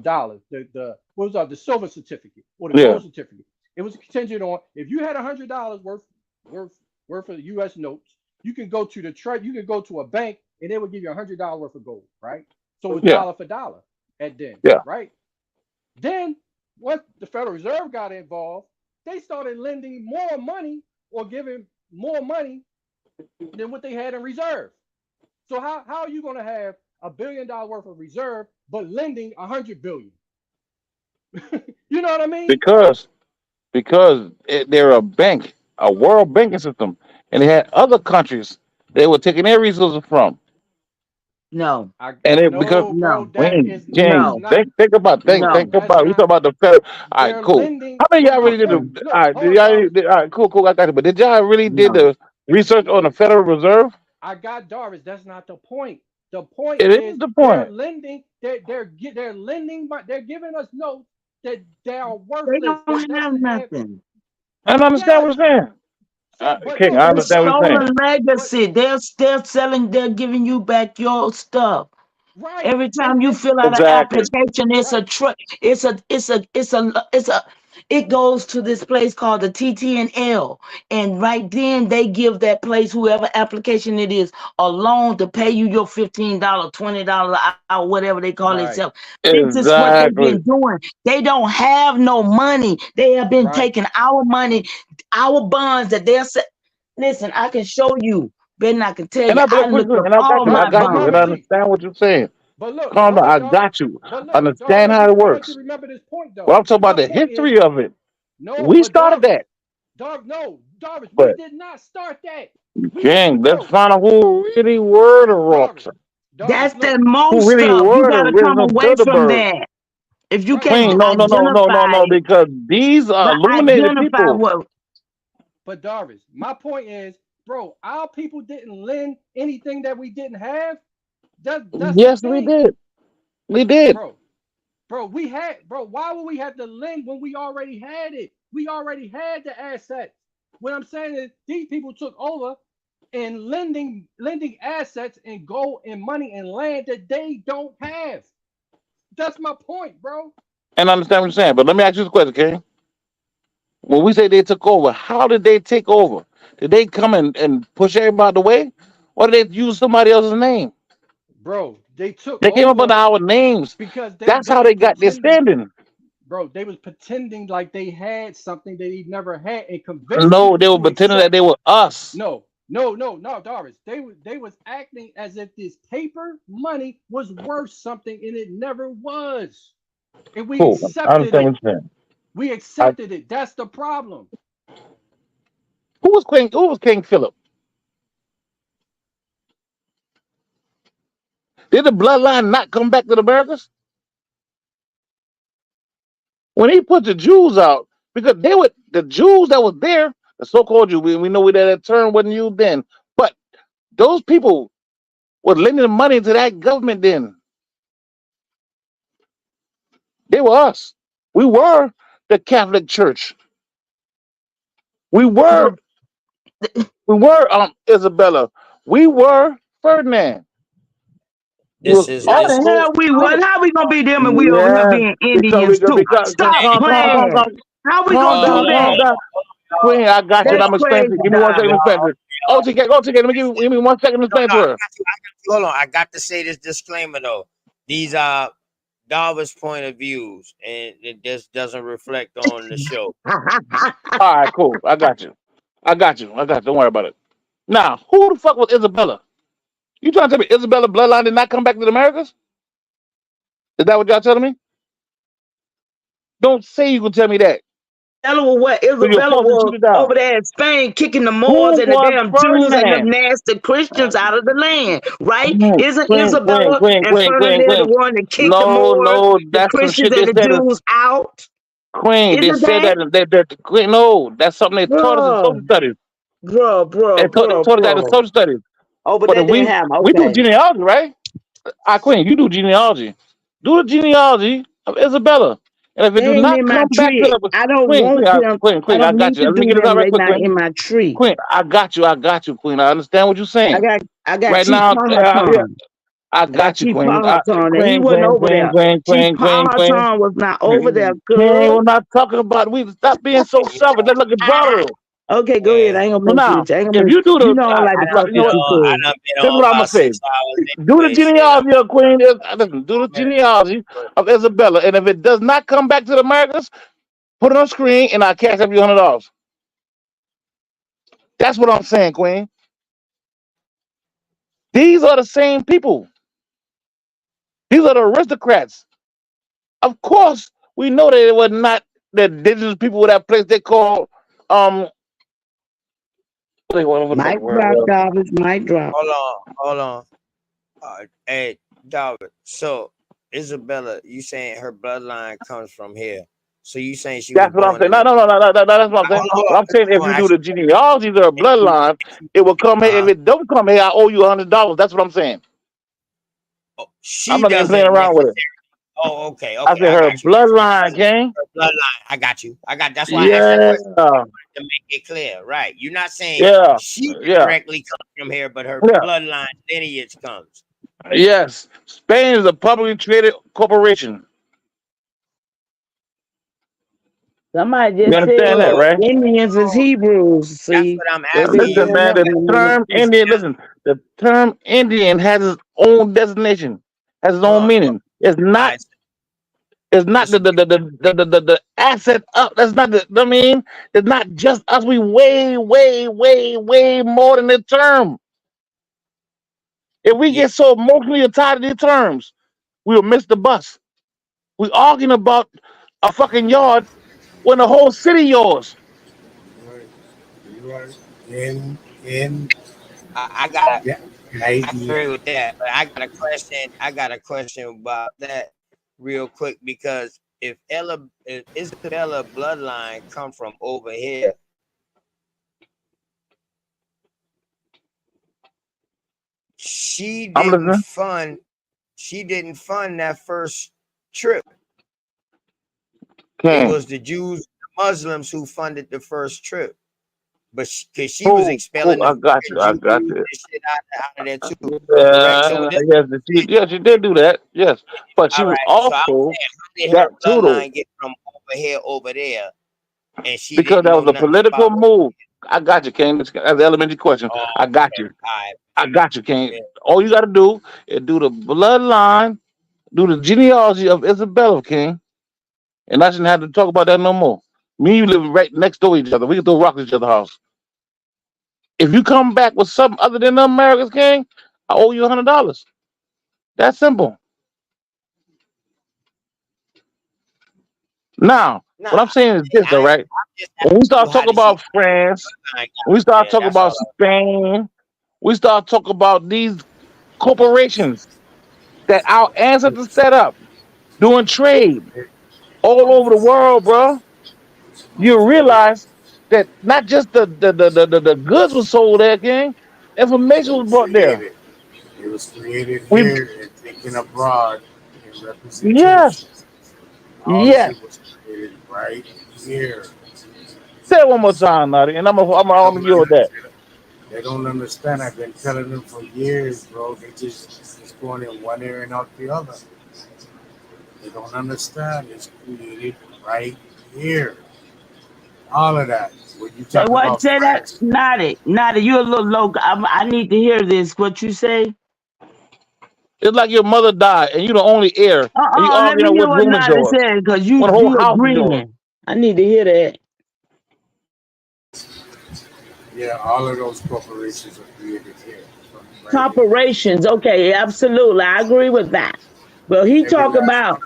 dollars, the what was that, the silver certificate or the Yeah. gold certificate. It was contingent on if you had $100 worth worth of U.S. notes, you can go to you can go to a bank and they would give you $100 worth of gold, right? So it's Yeah. dollar for dollar at then, Yeah. right? Then once the Federal Reserve got involved, they started lending more money or giving more money than what they had in reserve. So how are you going to have $1 billion worth of reserve but lending 100 billion? You know what I mean? Because they're a bank, a world banking system, and they had other countries they were taking their resources from. No, I And it because no, bro. no, That when is King, not. no, think no. That's about you talk not. about the federal. All right, They're cool. lending. How many of But y'all really look, did the? look, All look. right, Hold on, Darvis. all right, cool, I got you. But did y'all really did No. the research on the Federal Reserve? I got Darvis. That's not the point. The point It is is the they're point, lending. They're lending, but they're giving us notes that they are They worthless. That don't have doesn't have. nothing. and I understand Yes. what you're saying. So, but King, no. I It's But understand what you're saying. stolen but legacy. They're selling. They're giving you back your stuff. right. Every And time you and fill out an Exactly. application, right. it goes to this place called the TTNL, and right then they give that place, whoever application it is, a loan to pay you your $15, $20 an hour, whatever they call Right. themselves. This is what they've Exactly. been doing. They don't have no money. They have been Right. taking our money, our bonds that they're. Listen, I can show you. Ben, I can tell And you, I I believe, looked up and I got all you. I my got you. And bonds. I understand what you're saying. But look, Calm down. hold I on, Darvin. got you. But look, Understand Darvin, how it I want you works. to remember this point Well, though. I'm talking about My the point is, history of it. no, We but started that. Darvin, we But did not start that. gang, let's Bro, find out who really were the rocks. That's look, that Who most really stuff. You were the gotta come original away from Bilderberg. that. If you right, can't Queen, identify no, because these are but illuminated identify people. what but Darvis, my point is, bro, our people didn't lend anything that we didn't have. That's the Yes, we thing, did. We did. bro. We had, bro. Why would we have to lend when we already had it? We already had the assets. What I'm saying is, these people took over and lending assets and gold and money and land that they don't have. That's my point, bro. And I understand what you're saying. But let me ask you the question, King. When we say they took over, how did they take over? Did they come and push everybody away? Or did they use somebody else's name? Bro, they took They came up over under our names. because That's they how was they got their pretending, standing. bro. They was pretending like they had something they never had and convinced No, people they were to pretending that accept. they were us. No, Doris. They was acting as if this paper money was worth something and it never was. And we Cool. I accepted understand it. what you're saying. We accepted it. That's the problem. Who was Queen? Who was King Philip? Did the bloodline not come back to the Americas? When he put the Jews out, because they were the Jews that was there, the so-called Jews, we know that term wasn't used then, but those people were lending money to that government then. They were us. We were the Catholic Church. We were Isabella. We were Ferdinand. This is no the this. hell we would. How we gonna be them and we over here Yeah, being because we Indians could too? because Stop playing. How we gonna do calm that? down. Queen, I got you. And That's I'm explaining to crazy, you. Give me 1 second to Darvin. explain to you. Let me give me 1 second to explain to her. Hold on, I got to say this disclaimer though. These are Darvin's point of views, and it just doesn't reflect on the show. All right, cool. I got you. Don't worry about it. Now, who the fuck was Isabella? You trying to tell me Isabella bloodline did not come back to the Americas? Is that what y'all telling me? Don't say you can tell me that. What So you're Isabella supposed to shoot was it down. over there in Spain kicking the Moors Who and the was damn Jews and them Ferdinand? nasty Christians out of the land, right? Isn't Queen. Isabella and Ferdinand the one that kicked the Moors, No, the that's some Christians shit they and the said. Jews out? Queen, they Isn't said that? that Queen. No, that's something they taught us in social Bruh, studies. They bruh. taught us that in social studies. Over But there if didn't have them. we do Okay. genealogy, right? Queen, you do genealogy. Do the genealogy of Isabella. And if it They do ain't not in my come back to tree. the I don't want them. I Queen, I don't got need you. to Let me do get this out them. right They quick, not Queen. in my tree. Queen, I got you, Queen. I understand what you're saying. I got Right Chief now, yeah, Powhatan. I I got got you, Chief Queen. Powhatan, and he Queen, wasn't over there. Chief Queen. Powhatan was not over there, Queen, cuz. we're not talking about we stop being so selfish. Let's look at broader. Okay, go ahead. I ain't gonna So mess now, with you. I ain't if gonna mess. you do You the, know I don't like to talk you know with what? you, I cuz. done been This is on what I'm gonna about say. 6 hours Do the anyway. Shit, genealogy of Queen. Listen, do the genealogy of Isabella, and if it does not come back to the Americas, put it on screen, and I'll cash up you $100. That's what I'm saying, Queen. These are the same people. These are the aristocrats. Of course, we know that it was not the indigenous people with that place they call what the fuck Mic the word drop, was. Davis. Mic drop. hold on. Hey, David. So Isabella, you saying her bloodline comes from here? So you saying she was That's what I'm born saying. in the? No, that's what I'm saying. Hold But I'm saying if on, you do actually, the genealogy of the bloodline, it will come here. If it don't come here, I owe you $100. That's what I'm saying. I'm she not even playing doesn't around with it. necessarily. Oh, okay, I said I her got you. bloodline, gang. Her bloodline. I got you. That's why I asked that Yeah, question to make it clear. Right? You're not saying yeah, she yeah, directly comes from here, but her yeah. bloodline lineage comes. Yes. Spain is a publicly traded corporation. Somebody You just understand that, said right? Indians is Hebrews. That's See, what I'm they've asking been Listen, you. doing man, that the one. term Indian, listen, the term Indian has its own designation, has its own Hold on. meaning. It's not the asset up. That's not the I mean, it's not just us. We way more than the term. If we get so emotionally tied to these terms, we'll miss the bus. We arguing about a fucking yard when the whole city yours. Right. In I got. yeah, I agree with that, but I got a question. I got a question about that real quick because if Isabella bloodline come from over here, she I'm didn't listening. fund. She didn't fund that first trip. It King. was the Jews, the Muslims who funded the first trip. But because she was expelling the I got fucking you. I Jews got and you. shit out of there too. Correct. So Yeah, this, yes, she did do that. Yes, but she all was right. So I'm also saying, how did her that too, though, bloodline get from over here over there, and she because didn't that know was a nothing political about? move. I got you, King. That's an elementary question. Oh, I got okay. you. All right. I got you, King. Yeah. All you got to do is do the bloodline, do the genealogy of Isabella, King, and I shouldn't have to talk about that no more. Me and you live right next door to each other. We can throw rocks at each other's house. If you come back with something other than the Americans, King, I owe you $100. That's simple. Now, Nah, what I'm saying is this, though, I'm right? just When we asking you start how talking did she about France, bloodline got when we over start there. talking That's all about I was. Spain, we start talking about these corporations that our ancestors set up doing trade all over the world, bro. You realize that not just the goods were sold there, King. It Information was was brought there. created. It was created We here and taken abroad in representation. yes, All of yes. it was created right here. Say it one more time, Nutty, and I'm gonna Don't give you that. understand. They don't understand. I've been telling them for years, bro. They just going in one ear and out the other. They don't understand. It's created right here. All of that. When you Say talk what? about Say that. France, Not it. You're a little low. I need to hear this. What you say? It's like your mother died and you the only heir, and you Let me arguing hear which what room is Nada yours, said, because when the whole you house is yours. agreeing. I need to hear that. yeah, all of those corporations are created here, from right here. Corporations. Okay, absolutely. I agree with that. Well, Every last one of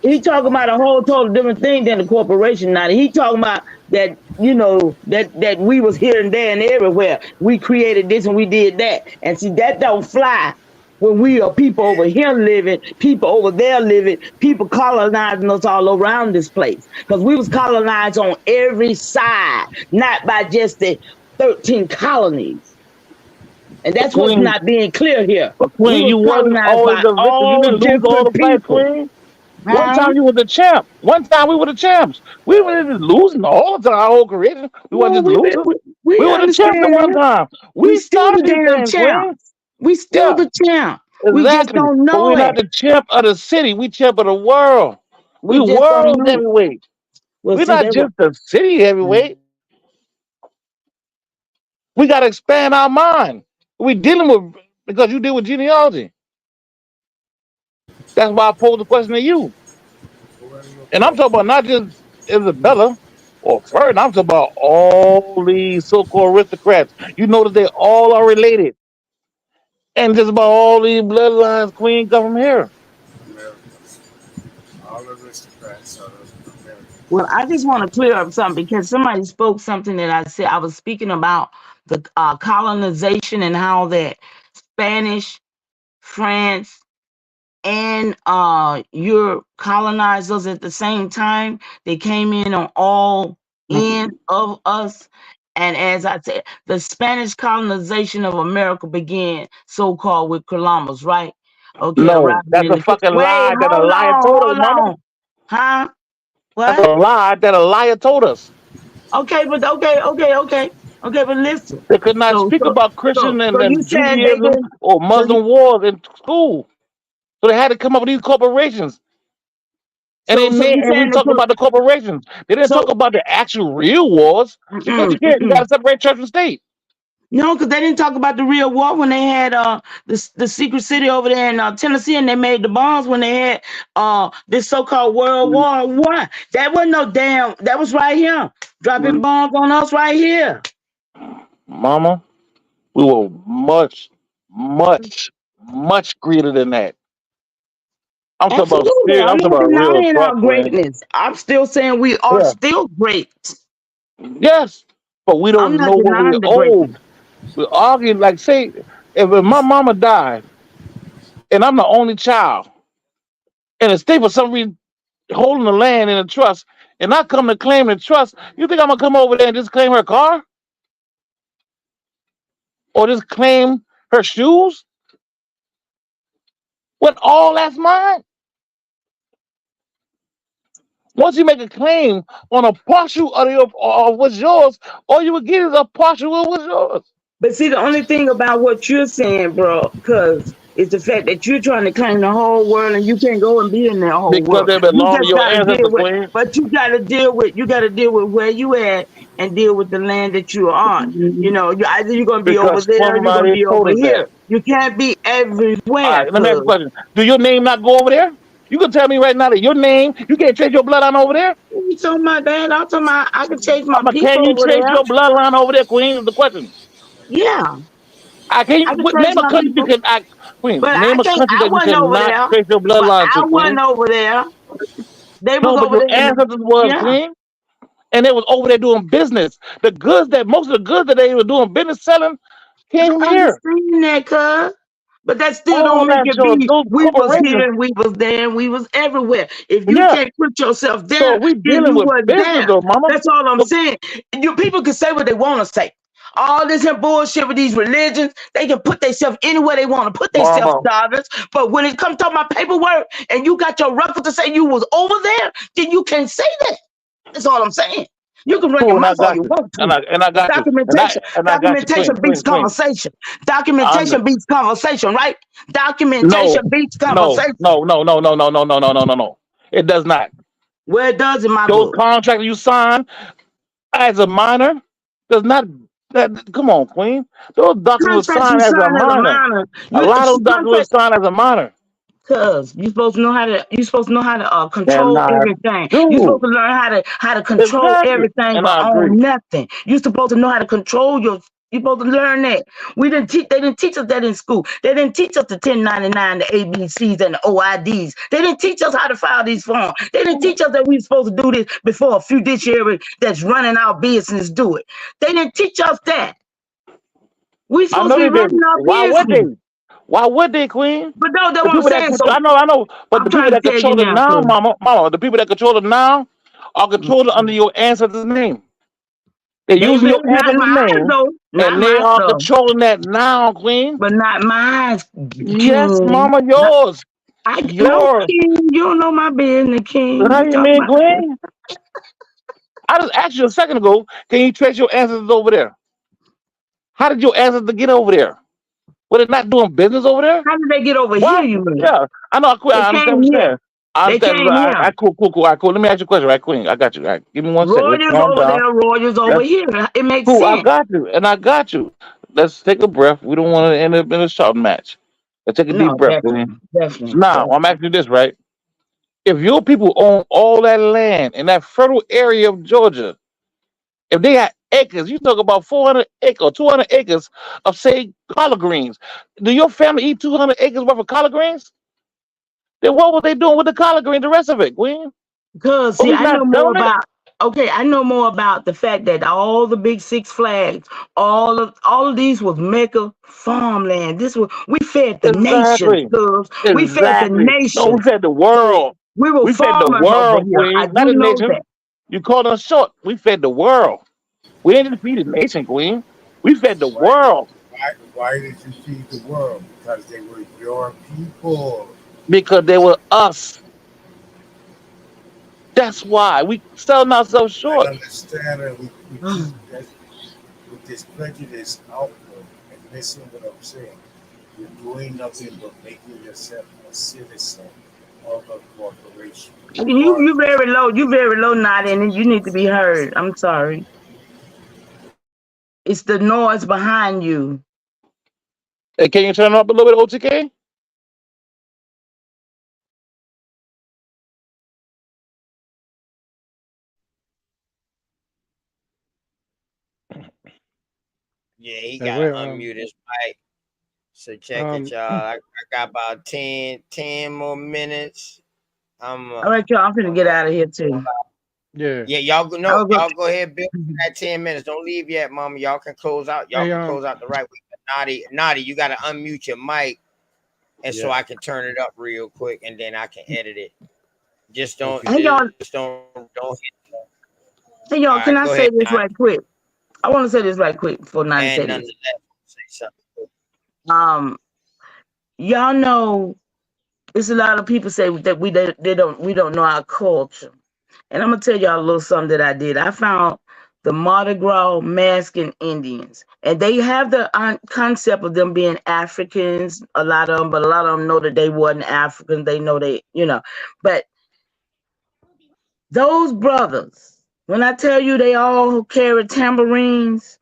he them. talking about a whole total different thing than the corporation. Now he talking about that, that we was here and there and everywhere. We created this and we did that. And see, that don't fly when we are people over here living, people over there living, people colonizing us all around this place. Because we was colonized on every side, not by just the 13 colonies. And But that's what's Queen, not being clear here. We Queen, was you wasn't colonized always by the victim. You all didn't lose all different the fights, people. Queen. One Huh? time you were the champ. One time we were the champs. We weren't just losing all the time. Our whole career, we weren't Well, just losers. we We were the champs at understand one that. time. We We still started the these damn things, Queen. champs. We still Yeah, the champ. We just exactly. don't But know we're not it. the champ of the city. We champ of the world. We We just don't world know it. heavyweight. Well, We're see, not that was just the city heavyweight. We got to expand our mind. We dealing with because you deal with genealogy. That's why I posed the question to you. And I'm talking about not just Isabella or Ferd. I'm talking about all these so-called aristocrats. You notice they all are related. And just about all these bloodlines, Queen, come from here. Americans. All aristocrats are Americans. well. I just want to clear up something because somebody spoke something that I said. I was speaking about the colonization and how that Spanish, France, and your colonizers at the same time. They came in on all ends of us. And as I said, the Spanish colonization of America began so-called with Columbus, right? Okay, No, arriving that's in a the fucking wait, lie that a liar told us, hold mama. on. Huh? That's What? a lie that a liar told us. Okay, but okay, but listen. They could not So speak so about Christian so you and said they Judaism didn't. or So you Muslim wars in school. So they had to come up with these corporations. And they so made, you and we saying talk about the corporations. They didn't talk so about the actual real wars because you can't. You got to separate church and state. No, because they didn't talk about the real war when they had the secret city over there in Tennessee, and they made the bombs when they had this so-called World War One. That wasn't no damn. That was right here, dropping bombs on us right here. Mama, we were much, much. much greater than that. I'm talking about Absolutely. serious. I'm I'm talking not about real denying our talk, man. greatness. I'm still saying we are Yeah. still great. Yes, but we I'm don't not know what we denying the owe. greatness. We argue like, say, if my mama died and I'm the only child, and the state for some reason holding the land in a trust, and I come to claim the trust, you think I'm gonna come over there and just claim her car or just claim her shoes when all that's mine? Once you make a claim on a partial of what's yours, all you would get is a partial of what's yours. But see, the only thing about what you're saying, bro, because it's the fact that you're trying to claim the whole world and you can't go and be in that whole Because world. they You belong to just your gotta deal ancestor, with, Queen. but you gotta deal with where you at and deal with the land that you're on. You know, you're gonna be over Because there, or you're gonna somebody be told over us that. here. You can't be All everywhere, right, let me ask you a cuz. question. Do your name not go over there? You can tell me right now that your name, you can't trace your bloodline over there? You talking about that? I'm talking about I can chase my Can people you over trace there. your bloodline over there, Queen? Is the question. Yeah, I can I can chase name a my country you people. can Queen, But name a country I that you wasn't over cannot there. trace your But bloodline I to, wasn't Queen. over there. They was No, but over your there in ancestors was, yeah. Queen. And they was over there doing business. The goods that most of the goods that they were doing business selling came from I here. understand that, cuz. But that still All don't make that it shows be those we was corporations. here and we was there and we was everywhere. If you Yeah. can't put yourself So there, we then dealing you with weren't business there. though, mama. That's all I'm So, saying. You people can say what they want to say. All this here bullshit with these religions, they can put themselves anywhere they want to put themselves, mama, Dobbins. But when it comes to my paperwork and you got your record to say you was over there, then you can't say that. That's all I'm saying. You can run your cool, and I mouth all got you you. want to. And I But got you. And I got you, documentation Queen, beats Queen, Queen. conversation. I under, Documentation beats conversation, right? no, Documentation beats no, conversation. no, no, no, no, no, no, no, no, no, no, no. It does not. Well, it does in my Those book. contracts you sign as a minor does not. That, come on, Queen. Those documents were Contracts you signed as a sign as a minor. minor. A You lot of those documents contract were signed as a minor. Cause you're supposed to know how to And control I everything. You're supposed do. to learn how to control Exactly. everything And but I agree. own nothing. You're supposed to know how to control your. You're supposed to learn that. We didn't teach. They didn't teach us that in school. They didn't teach us the 1099, the ABCs, and the OIDs. They didn't teach us how to file these forms. They didn't teach us that we were supposed to do this before a fiduciary that's running our business do it. They didn't teach us that. We I supposed know to be they running didn't. our Why would business. they? Why would they, Queen? But no, that's The what I'm people that saying. So I know, but I'm the people trying to that tell you control it now, now, cuz. mama, the people that control it now are controlled under your ancestors' name. They're They using your not ancestors' mine name, though. Not and they mine are though. controlling that now, Queen. But not mine, Yes, King. mama, Not, yours, I no yours. King. You don't know my business, King. How You you talk mean, about Queen? I just asked you a second ago. Can you trace your ancestors over there? How did your ancestors get over there? Were they not doing business over there? how did they get over Why? here, you mean? Yeah, I know. They I understand came what you're here. saying. I They understand. came here. Cool, cool, cool. All right, cool. Let me ask you a question, right, Queen? I got you. All right, give me 1 second. Let's Royals calm over down. there, Royals over That's here. It makes cool. I sense. got you, and I got you. Let's take a breath. We don't want to end up in a shouting match. Let's take a deep No, breath, Queen. definitely. Definitely. Now, I'm Definitely. asking you this, right? If your people own all that land in that fertile area of Georgia, if they had acres, you talk about 400 acres, 200 acres of, say, collard greens. Do your family eat 200 acres worth of collard greens? Then what were they doing with the collard greens, the rest of it, Queen? Cause Are see, we I not know more selling it? about. Okay, I know more about the fact that all the big Six Flags, all of these was mega farmland. This was we fed the nations, Exactly. cuz we fed the Exactly. No, we nations. fed the So world. we were We fed the farmers over world, here. I Queen, not do a know nation. that. You called us short. We fed the world. We didn't feed the nation, Queen. We fed the Why, world why did you feed the world? Because they were your people. because they were us. That's why we selling ourselves I short. understand, and we keep that with this prejudice outlook and missing what I'm saying. You're doing nothing but making yourself a citizen of a corporation. You are You very low. You very low, not in it. You need to be heard. I'm sorry. It's the noise behind you. Hey, can you turn it up a little bit, OTK? Yeah, he And gotta we're unmute his mic. So check it, y'all. I got about 10 more minutes. All right, y'all. I'm finna get out of here too. Yeah. Yeah, y'all go. No, I'll go. y'all go ahead, Bill. That 10 minutes. Don't leave yet, Mama. Y'all can close out. Y'all Hey, can close out the right way. Naughty, you got to unmute your mic, and so yeah. I can turn it up real quick, and then I can edit it. Just don't, Okay. Hey, y'all. don't. Hey, All y'all. Can right, I go say ahead. this right quick? I want to say this right quick before Nani say And this. nonetheless, say something. Y'all know it's a lot of people say that we don't know our culture, and I'm gonna tell y'all a little something that I did. I found the Mardi Gras masking Indians, and they have the concept of them being Africans. A lot of them, but a lot of them know that they wasn't Africans. They know but those brothers, when I tell you they all carry tambourines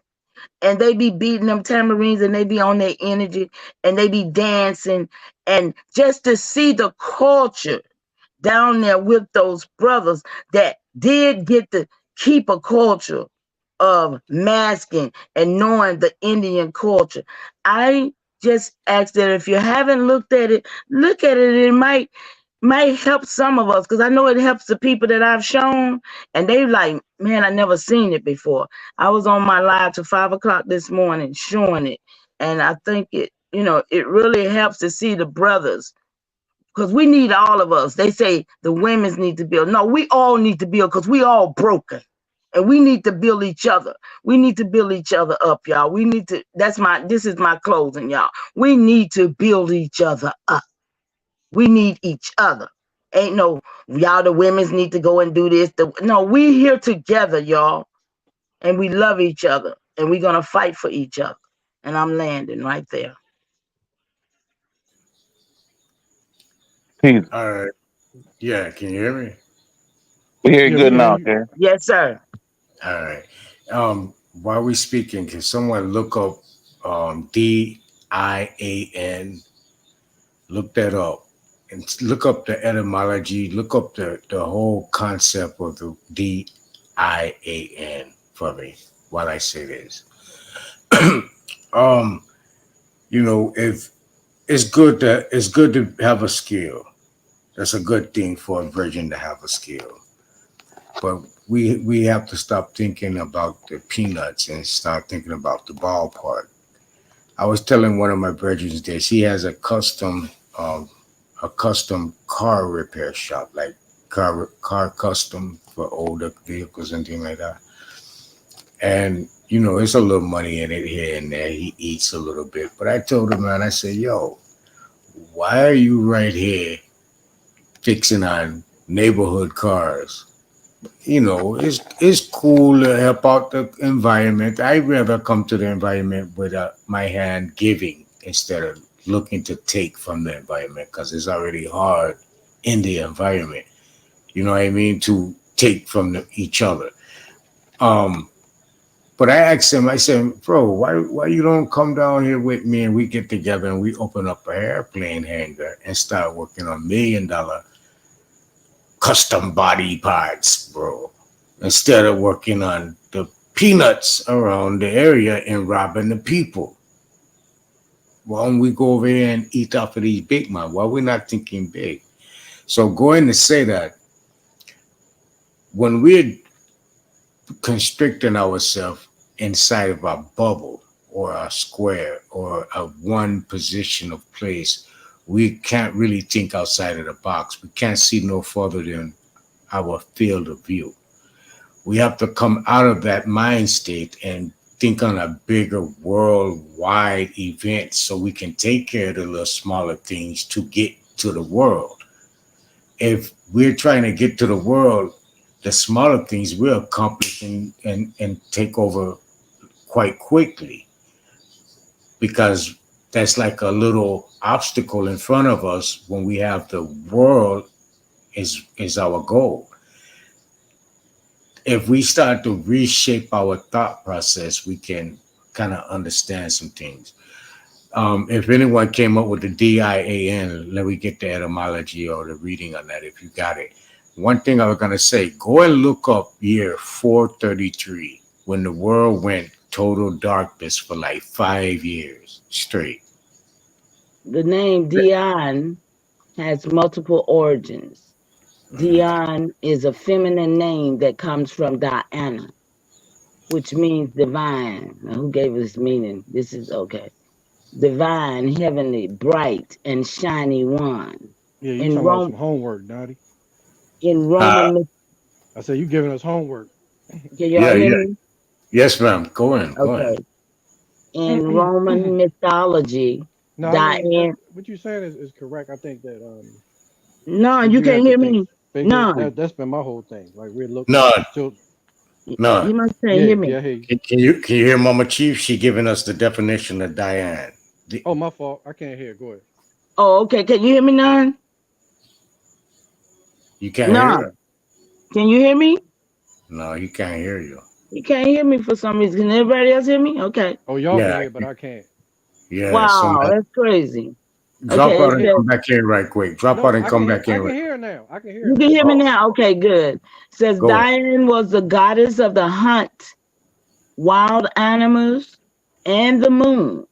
and they be beating them tambourines and they be on their energy and they be dancing, and just to see the culture down there with those brothers that did get to keep a culture of masking and knowing the Indian culture. I just ask that if you haven't looked at it, look at it. It might help some of us, because I know it helps the people that I've shown, and they like, man, I never seen it before. I was on my live till 5 o'clock this morning showing it, and I think it really helps to see the brothers, because we need all of us. They say the women's need to build. No, we all need to build, because we all broken. And we need to build each other. We need to build each other up, y'all. We need to, this is my closing, y'all. We need to build each other up. We need each other. Ain't no, y'all, the women's need to go and do this. No, we here together, y'all. And we love each other. And we're going to fight for each other. And I'm landing right there. Peace. All right. Yeah, can you hear me? We hear you Yeah, we good can hear now, you. okay? Yes, sir. All right. While we speaking, can someone look up DIAN? Look that up and look up the etymology. Look up the whole concept of the DIAN for me while I say this. um, if it's good to have a skill. That's a good thing for a virgin to have a skill. But we have to stop thinking about the peanuts and start thinking about the ballpark. I was telling one of my virgins that she has um, a custom car repair shop, like car custom for older vehicles and things like that. And it's a little money in it here and there. He eats a little bit, but I told him, man, I said, yo, why are you right here fixing on neighborhood cars? It's cool to help out the environment. I'd rather come to the environment with my hand giving instead of looking to take from the environment, because it's already hard in the environment. You know what I mean? To take from each other. Um, but I asked him, I said, bro, why you don't come down here with me and we get together and we open up an airplane hangar and start working on $1 million custom body parts, bro, instead of working on the peanuts around the area and robbing the people. Why don't we go over here and eat off of these big man? Why we not thinking big? So going to say that when we're constricting ourselves inside of our bubble or our square or a one position of place, we can't really think outside of the box. We can't see no further than our field of view. We have to come out of that mind state and think on a bigger worldwide event so we can take care of the little smaller things to get to the world. If we're trying to get to the world, the smaller things we'll accomplish and take over quite quickly, because that's like a little obstacle in front of us when we have the world is our goal. If we start to reshape our thought process, we can kind of understand some things. If anyone came up with the DIAN, let me get the etymology or the reading on that if you got it. One thing I was going to say, go and look up year 433, when the world went total darkness for like 5 years straight. The name Dion has multiple origins. Dion is a feminine name that comes from Diana, which means divine. Now, who gave us meaning? This is okay. Divine, heavenly, bright, and shiny one. Yeah, you In talking about some Rome, homework, Dottie. in Roman, I said you giving us homework. can y'all Yeah, hear yeah. me? Yes, ma'am. Go in. Go in. Okay. In Roman mythology, No, I mean Diane. what you saying is correct. I think that No, we you do can't have to hear me. think that, None. that's been my whole thing. Like we're looking None. to None. You must can't yeah, hear me. yeah, hey. Can you hear Mama Chief? She giving us the definition of Diane. Oh, my fault. I can't hear. Go ahead. Oh, okay. Can you hear me, None? You can't hear None. her? Can you hear me? No, he can't hear you. You can't hear me for some reason. Can everybody else hear me? Okay. Oh, y'all can Yeah, hear, but I can't. yeah. Wow, Somebody that's crazy. drop Okay, out it and says come back in right quick. Drop out No, and come back I in can right hear quick. now. I can hear you can now. hear me now. Okay, good. It says Go ahead. Diane was the goddess of the hunt, wild animals, and the moon.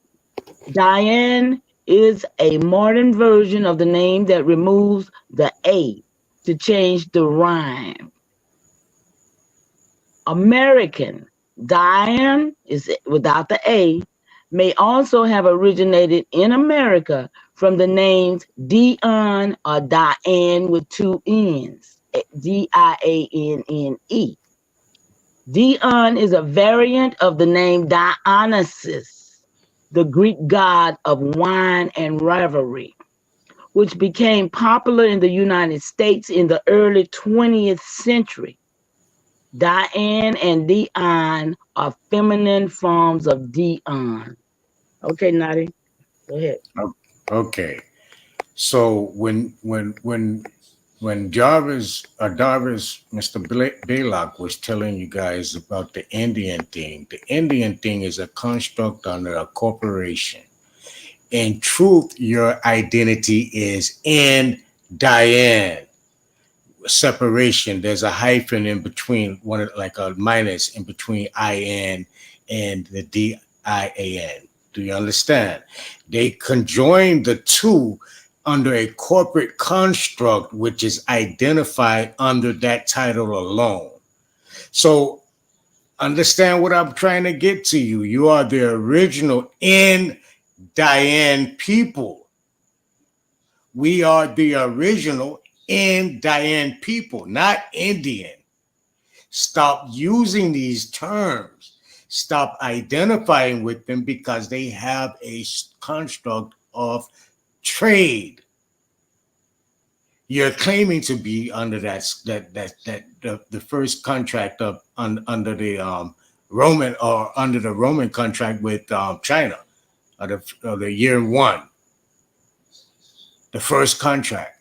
Diane is a modern version of the name that removes the A to change the rhyme. American Diane is without the A may also have originated in America from the names Dion or Diane with two N's, Dianne. Dion is a variant of the name Dionysus, the Greek god of wine and revelry, which became popular in the United States in the early 20th century. Diane and Dion are feminine forms of Dion. Okay, Nadi, go ahead. Okay. So when Jarvis, Mr. Baylock was telling you guys about the Indian thing, the Indian thing is a construct under a corporation. In truth, your identity is in Diane. Separation. There's a hyphen in between one, like a minus in between IN and the DIAN. Do you understand? They conjoin the two under a corporate construct, which is identified under that title alone. So understand what I'm trying to get to you. You are the original in Diane people. We are the original in Diane people, not Indian. Stop using these terms. Stop identifying with them because they have a construct of trade. You're claiming to be under the first contract of under the Roman or under the Roman contract with China of the year one, the first contract.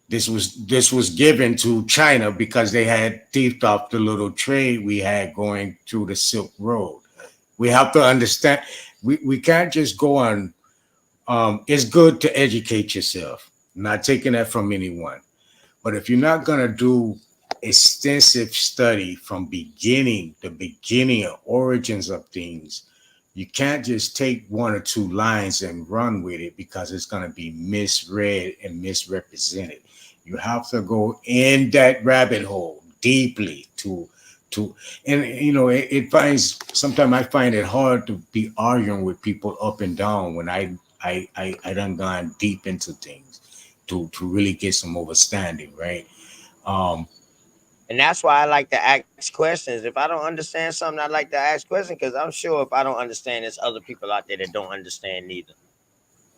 This was given to China because they had thieved off the little trade we had going through the Silk Road. We have to understand we can't just go on. It's good to educate yourself. I'm not taking that from anyone. But if you're not gonna do extensive study from the beginning of origins of things, you can't just take one or two lines and run with it because it's gonna be misread and misrepresented. You have to go in that rabbit hole deeply to and you know it finds sometimes I find it hard to be arguing with people up and down when I done gone deep into things to really get some understanding, right? Um, And that's why I like to ask questions. If I don't understand something, I like to ask questions because I'm sure if I don't understand, there's other people out there that don't understand neither.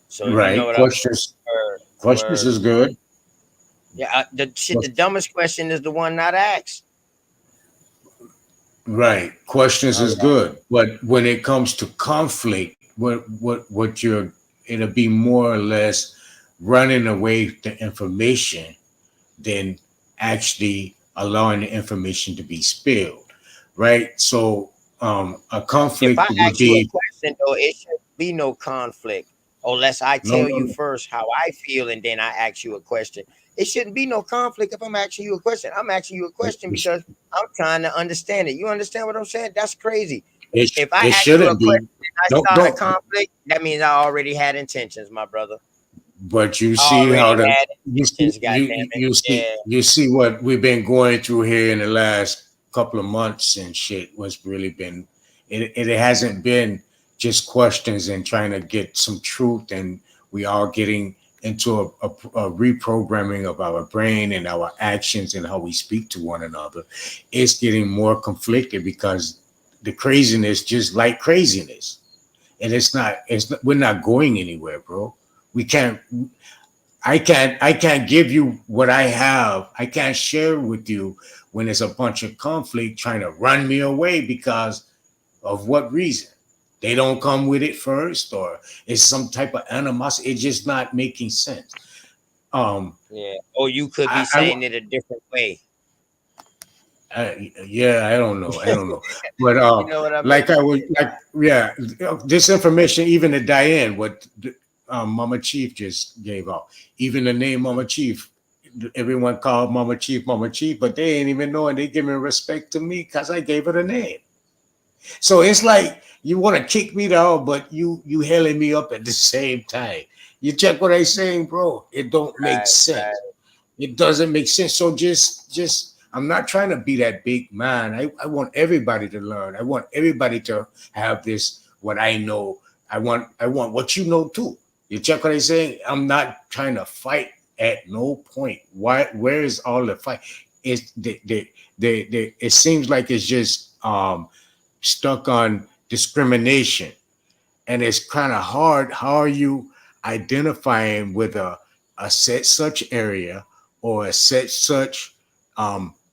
So you know right. what I mean? Questions is good. Yeah, the dumbest question is the one not asked. Right. Questions All is right. good. But when it comes to conflict, what you're it'll be more or less running away the information than actually allowing the information to be spilled. Right. So a If I conflict would ask you a be question, though, it should be no conflict unless I no, tell no, you no. first how I feel and then I ask you a question. It shouldn't be no conflict if I'm asking you a question. I'm asking you a question because I'm trying to understand it. You understand what I'm saying? That's crazy. If I It ask you a shouldn't be. question and I start a Don't. conflict, that means I already had intentions, my brother. But you I see how already the had you see intentions, goddamn it. Yeah. you see what we've been going through here in the last couple of months and shit. What's really been it hasn't been just questions and trying to get some truth, and we are getting into a reprogramming of our brain and our actions and how we speak to one another. It's getting more conflicted because the craziness just like craziness, and we're not going anywhere, bro. We can't I can't give you what I have. I can't share with you when there's a bunch of conflict trying to run me away because of what reason? They don't come with it first, or it's some type of animosity. It's just not making sense. Yeah. Or you could be I saying it a different way. Yeah, I don't know. But You know what I mean? like I was like, yeah, this information, even to Diane, what Mama Chief just gave out, even the name Mama Chief, everyone called Mama Chief, but they ain't even knowing they giving respect to me because I gave her the name. So it's like you want to kick me down, but you hailing me up at the same time. You check what I'm saying, bro? It don't make Right, sense. right. It doesn't make sense. So just I'm not trying to be that big man. I want everybody to learn. I want everybody to have this what I know. I want what you know too. You check what I'm saying? I'm not trying to fight at no point. Where is all the fight? It's it seems like it's just stuck on discrimination, and it's kind of hard. How are you identifying with a set such area or a set such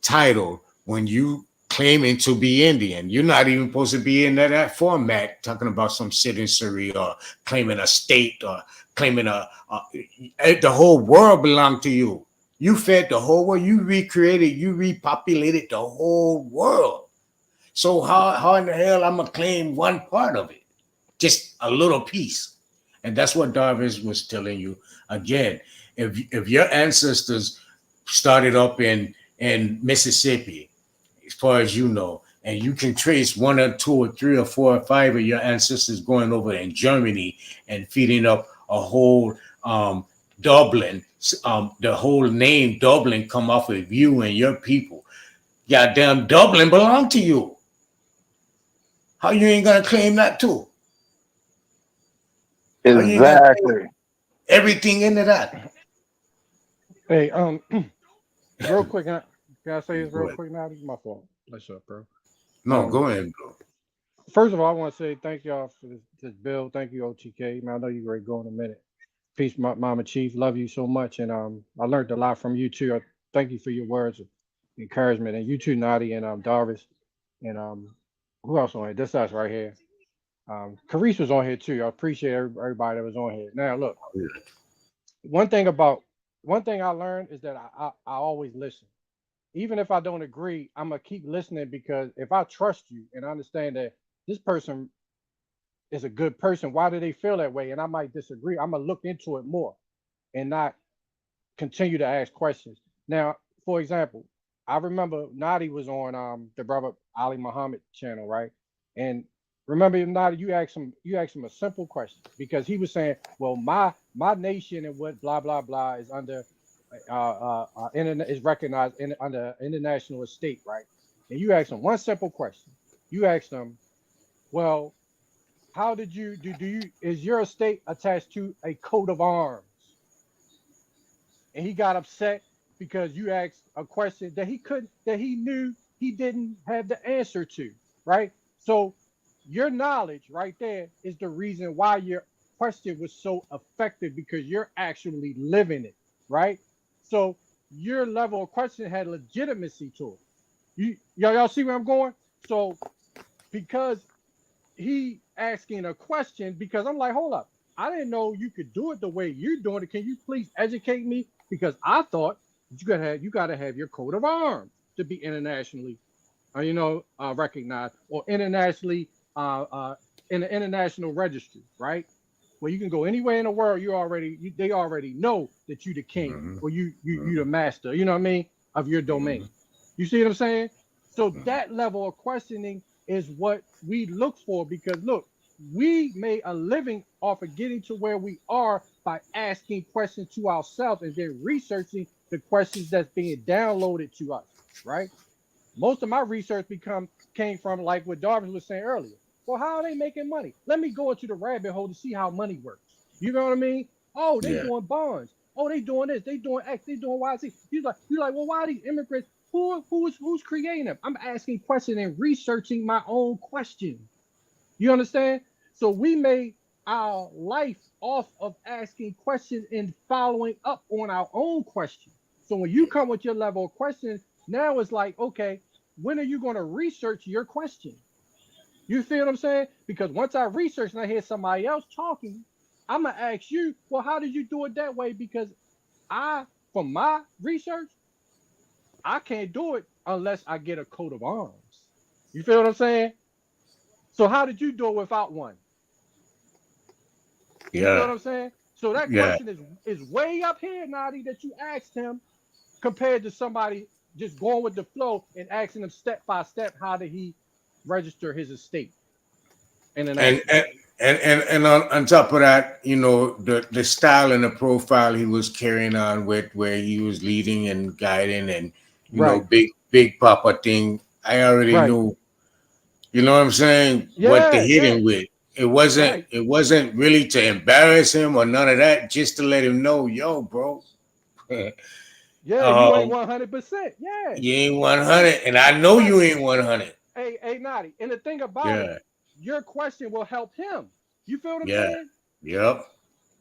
title when you claiming to be Indian? You're not even supposed to be in that format, talking about some citizenry or claiming a state or claiming the whole world belonged to you. You fed the whole world. You recreated, you repopulated the whole world. So how in the hell I'm gonna claim one part of it? Just a little piece. And that's what Darvish was telling you. Again, if your ancestors started up in Mississippi, as far as you know, and you can trace one or two or three or four or five of your ancestors going over in Germany and feeding up a whole Dublin, the whole name Dublin come off of you and your people. Goddamn, Dublin belong to you. How you ain't gonna claim that too? How you ain't gonna claim Exactly. everything into that? Hey, real quick, can I say this Go real ahead. quick now? This is my fault. What's up, bro? No, Um, go ahead, bro. First of all, I want to say thank y'all for this bill. Thank you, OTK. Man, I know you're ready to go in a minute. Peace, Mama Chief. Love you so much, and I learned a lot from you too. Thank you for your words of encouragement, and you too, Naughty and Darvis, and who else on here? This us right here. Carice was on here too. I appreciate everybody that was on here. Now, look, one thing I learned is that I always listen. Even if I don't agree, I'm gonna keep listening because if I trust you and I understand that this person is a good person, why do they feel that way? And I might disagree. I'm gonna look into it more and not continue to ask questions. Now, for example, I remember Nadi was on the brother Ali Muhammad channel, right? And remember Nadi, you asked him a simple question because he was saying, well, my nation and what blah blah blah is under is recognized under international estate, right? And you asked him one simple question. You asked him, well, how did you do you is your estate attached to a coat of arms? And he got upset because you asked a question that he knew he didn't have the answer to, right? So your knowledge right there is the reason why your question was so effective because you're actually living it, right? So your level of question had legitimacy to it. Y'all see where I'm going? So because he asking a question, because I'm like, hold up, I didn't know you could do it the way you're doing it. Can you please educate me? Because I thought you gotta have your coat of arms to be internationally, recognized or internationally in the international registry, right? Where you can go anywhere in the world, they already know that you the king or you the master, you know what I mean, of your domain. You see what I'm saying? So that level of questioning is what we look for, because look, we made a living off of getting to where we are by asking questions to ourselves and then researching the questions that's being downloaded to us, right? Most of my research came from like what Darvin was saying earlier. Well, how are they making money? Let me go into the rabbit hole to see how money works. You know what I mean? Oh, they Yeah. doing bonds. Oh, they doing this. They doing X. They doing Y. Z. You're like, well, why are these immigrants? Who's creating them? I'm asking questions and researching my own question. You understand? So we made our life off of asking questions and following up on our own questions. So when you come with your level of question, now it's like, okay, when are you going to research your question? You feel what I'm saying? Because once I research and I hear somebody else talking, I'm going to ask you, well, how did you do it that way? Because from my research, I can't do it unless I get a coat of arms. You feel what I'm saying? So how did you do it without one? You feel what Yeah. I'm saying? So that Yeah. question is way up here, Nadi, that you asked him, compared to somebody just going with the flow and asking him step by step, how did he register his estate in an And aspect. and on top of that, you know, the style and the profile he was carrying on with, where he was leading and guiding, and you know, Right. big papa thing. I already Right. knew, you know what I'm saying, what to Yeah, hit yeah. him with. It Right. wasn't really to embarrass him or none of that, just to let him know, yo, bro. Yeah, you ain't um, 100%. Yeah. you ain't Hey, 100, and I know right. you ain't 100. Hey, Nadi. And the thing about it, Yeah, your question will help him. You feel what I'm yeah, saying? yep,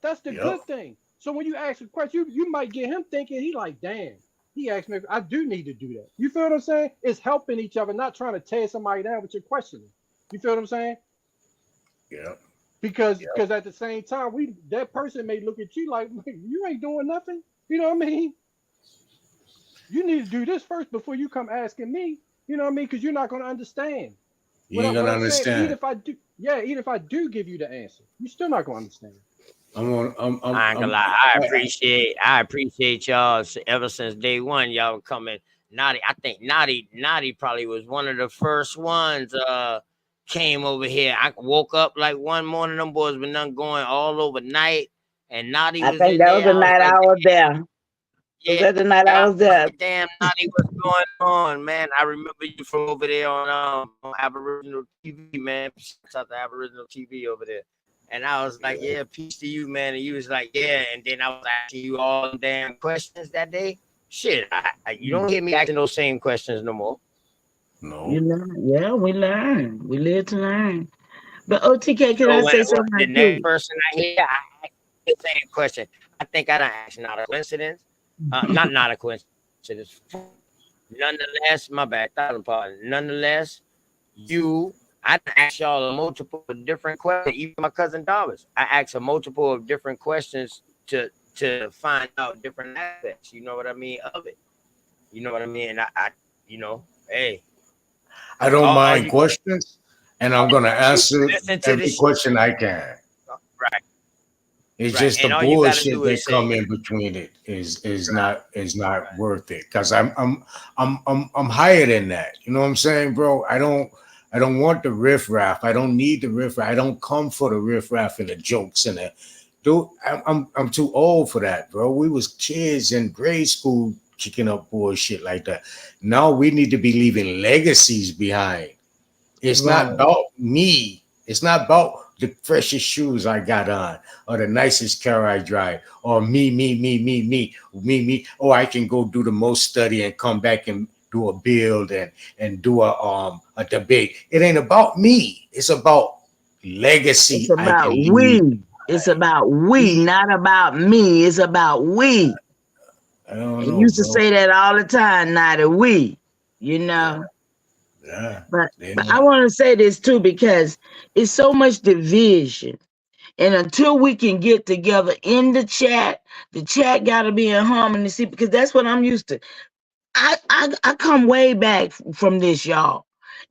That's the yep. good thing. So when you ask a question, you might get him thinking, he like, damn, he asked me, I do need to do that. You feel what I'm saying? It's helping each other, not trying to tear somebody down with your questioning. You feel what I'm saying? Yep. Because at the same time, that person may look at you like, you ain't doing nothing. You know what I mean? You need to do this first before you come asking me. You know what I mean? Because you're not going to understand. You ain't What gonna I'm saying, even understand. if I do, yeah, even if I do give you the answer, you're still not going to understand. I ain't gonna lie. I appreciate y'all ever since day one. Y'all coming. Naughty. I think Naughty probably was one of the first ones came over here. I woke up like one morning, them boys been done going all overnight, and Naughty I was think in that was there. the I was night like, I was there. Was yeah. that the night I I was was there? like, damn, Naughty, what's going on, man? I remember you from over there on Aboriginal TV, man. Shout out to Aboriginal TV over there. And I was like, yeah, peace to you, man. And you was like, yeah. And then I was asking you all them damn questions that day. Shit, you don't hear me asking those same questions no more. You No. learn. Yeah, we learn. We live to learn. But OTK, can So I when say something the to next you? person I hear, I ask the same question. I think I don't ask, not a coincidence. Not a coincidence. Nonetheless, my bad, thousand pardon. Nonetheless, I asked y'all a multiple of different questions. Even my cousin Dobbs, I asked a multiple of different questions to find out different aspects. You know what I mean of it. You know what I mean. I hey, I don't all mind you questions, and I'm gonna answer listen to every this. question I can. Right, It's right, just the and all you got to bullshit do is that come say in between it right, is not worth it. Cause I'm higher than that. You know what I'm saying, bro? I don't want the riffraff. I don't need the riffraff. I don't come for the riffraff and the jokes and the dude. I'm too old for that, bro. We was kids in grade school kicking up bullshit like that. Now we need to be leaving legacies behind. It's not Right. about me. It's not about the freshest shoes I got on or the nicest car I drive or me. Oh, I can go do the most study and come back and do a build and do a debate. It ain't about me. It's about It's legacy I about can leave. we. It's about we, not about me. It's about we. I don't And know, used to bro. say that all the time, not a we, you know. Yeah. But They I don't. want to say this too, because it's so much division. And until we can get together in the chat got to be in harmony. See, because that's what I'm used to. I come way back from this, y'all.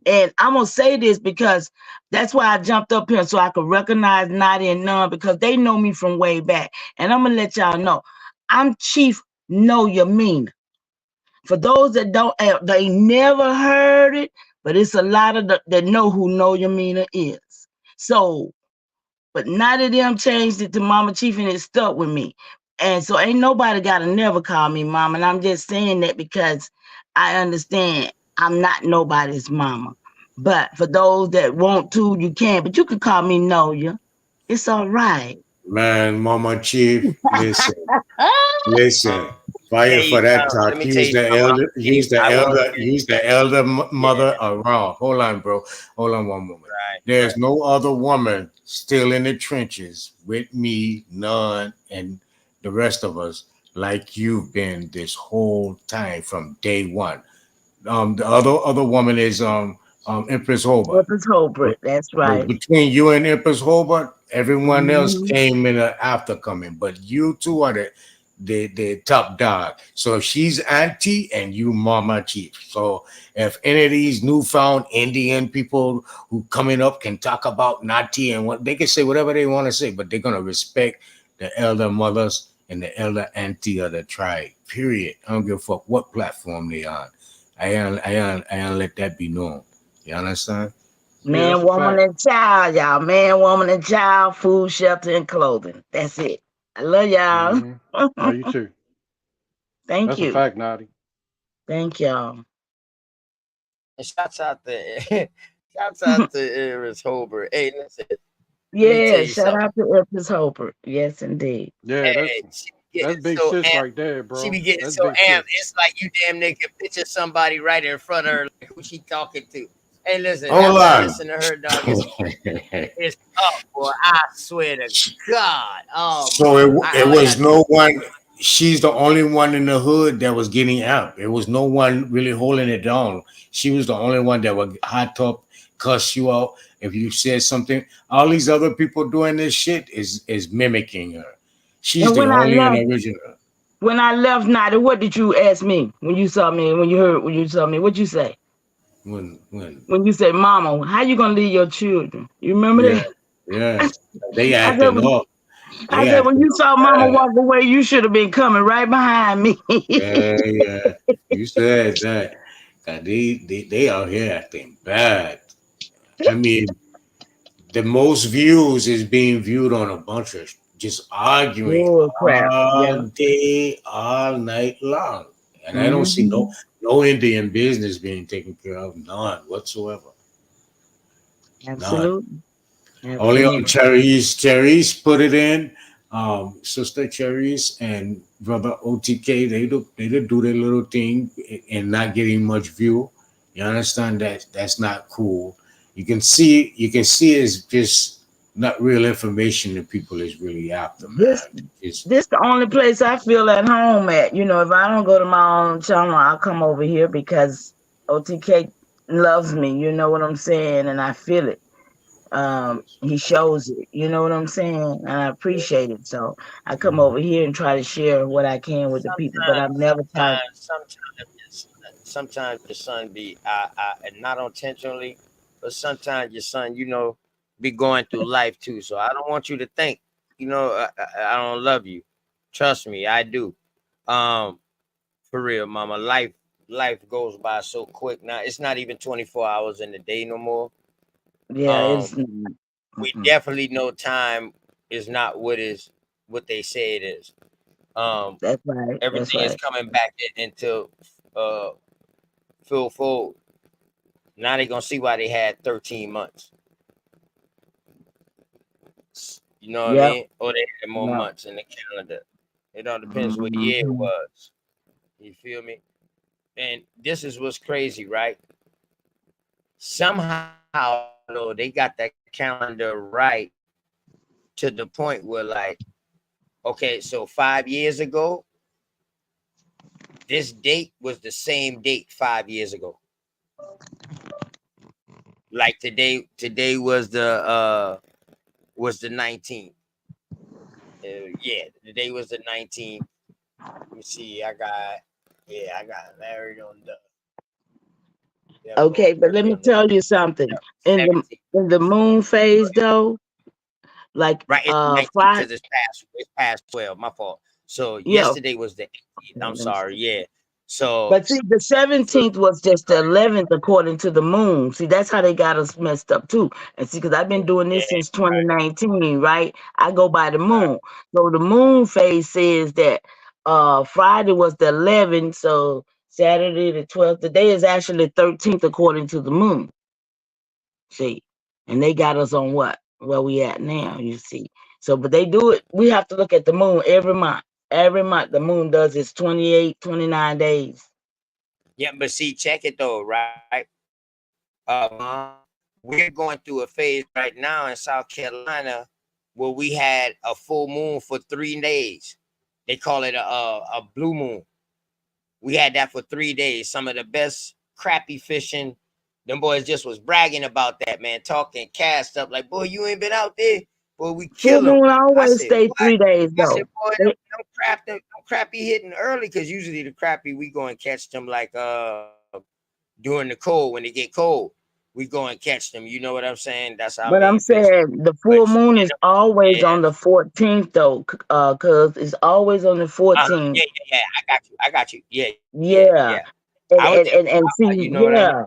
And I'm going to say this because that's why I jumped up here, so I could recognize Nadia and None, because they know me from way back. And I'm going to let y'all know, I'm Chief Know Your Meaning. For those that don't, they never heard it, but it's a lot of that know who Noya Mina is. So, but none of them changed it to Mama Chief, and it stuck with me. And so ain't nobody gotta never call me mama. And I'm just saying that because I understand I'm not nobody's mama. But for those that want to, you can. But you can call me Noya. It's all right. Man, Mama Chief, listen, listen. Fire for that Let talk. me tell you something, Mama Chief. I want Use the elder mother around. Hold on, bro. Hold on one moment. There's no other woman still in the trenches with me, none, and the rest of us like you've been this whole time from day one. The other woman is Empress Hobart. Empress Hobart, that's right. Between you and Empress Hobart, everyone else Mhm. came in an after coming, but you two are the top dog. So she's auntie and you Mama Chief. So if any of these newfound Indian people who coming up can talk about Nati and what they can say whatever they want to say, but they're gonna respect the elder mothers and the elder auntie of the tribe. Period. I don't give a fuck what platform they on. I ain't let that be known. You understand? Man, that's a woman, fact. and child, y'all. Man, woman, and child, food, shelter, and clothing. That's it. I love y'all. Love you too. Thank That's a you. fact, Naughty. Thank y'all. And shouts out to shouts out to Iris Hobart. Hey, listen, let me tell Yeah, you shout something. out to Empress Hobart. Yes, indeed. Yeah, Hey, she be that's getting big so sis amped. right there, She bro. be getting That's so big amped. sis. It's like you damn near can picture somebody right in front of her, like who she talking to. Hey, listen, Hold after I on. listen to her, dog, it's up, boy. I swear to God. Oh So my, it all I was got. no one. She's the only one in the hood that was getting out. It was no one really holding it down. She was the only one that would hot up, cuss you out if you said something. All these other people doing this shit is mimicking her. She's And the only and original. when I left Nada, what did you ask me when you saw me? When you saw me, what'd you say? When When you said, "Mama, how you gonna leave your children?" You remember yeah, that? yeah. They I said, acting up. They when acting you saw Mama bad. walk away, you should have been coming right behind me. Yeah. You said that. God, they out here acting bad. I mean, the most views is being viewed on a bunch of just arguing Oh crap! all Yeah. day, all night long. And I don't see Hmm. no Indian business being taken care of, none whatsoever. None. Absolutely. Only on Absolutely. Cherries put it in. Sister Cherries and brother OTK, they do their little thing and not getting much view. You understand that that's not cool. You can see it's just not real information that people is really after, This man. It's this the only place I feel at home at. You know, if I don't go to my own channel, I'll come over here because OTK loves me. You know what I'm saying, and I feel it. He shows it. You know what I'm saying, and I appreciate it. So I come over here and try to share what I can with the people. But I've never talked. Sometimes your son be and not intentionally, but sometimes your son, be going through life too. So I don't want you to think, I don't love you. Trust me, I do. Um, for real, mama. Life goes by so quick now. It's not even 24 hours in the day no more. Yeah, it's Um, we definitely know time is not what they say it is. Um, that's right. That's everything is right. coming back into uh full fold. Now they gonna see why they had 13 months. You know what I Yep. mean? Or they had more Yep. months in the calendar. It all depends what year it Mhm. was. You feel me? And this is what's crazy, right? Somehow though they got that calendar right to the point where like, okay, so 5 years ago, this date was the same date 5 years ago. Like today was the 19th. Yeah, the day was the 19th. Let me see. I got married on the Okay, but let birthday me on the tell you something. In the 17th. in the moon phase though, like Right, it's the 19th Friday. because it's past 12. My fault. So Yeah. yesterday was the 18th. I'm sorry. Yeah. So, But see, the 17th was just the 11th according to the moon. See, that's how they got us messed up too. And see, because I've been doing this since 2019, right? I go by the moon. So the moon phase says that Friday was the 11th, so Saturday the 12th. The day is actually 13th according to the moon. See, and they got us on what? Where we at now, you see. So, but they do it. We have to look at the moon every month. Every month the moon does its 28, 29 days. yeah, but see, check it though, right? We're going through a phase right now in South Carolina where we had a full moon for 3 days. They call it a blue moon. We had that for 3 days. Some of the best crappie fishing. Them boys just was bragging about that, man, talking cast up like, boy, you ain't been out there. Boy, we Full kill them. moon I always said, stay what? 3 days I said, though. boy, them crappie hitting early, because usually the crappie, we go and catch them like during the cold, when they get cold. We go and catch them. You know what I'm saying? That's our But I'm main business. saying the full moon is always on the 14th though, cause it's always on the 14th. Yeah. I got you. Yeah. Yeah, I was just, and see, you know what I mean? yeah.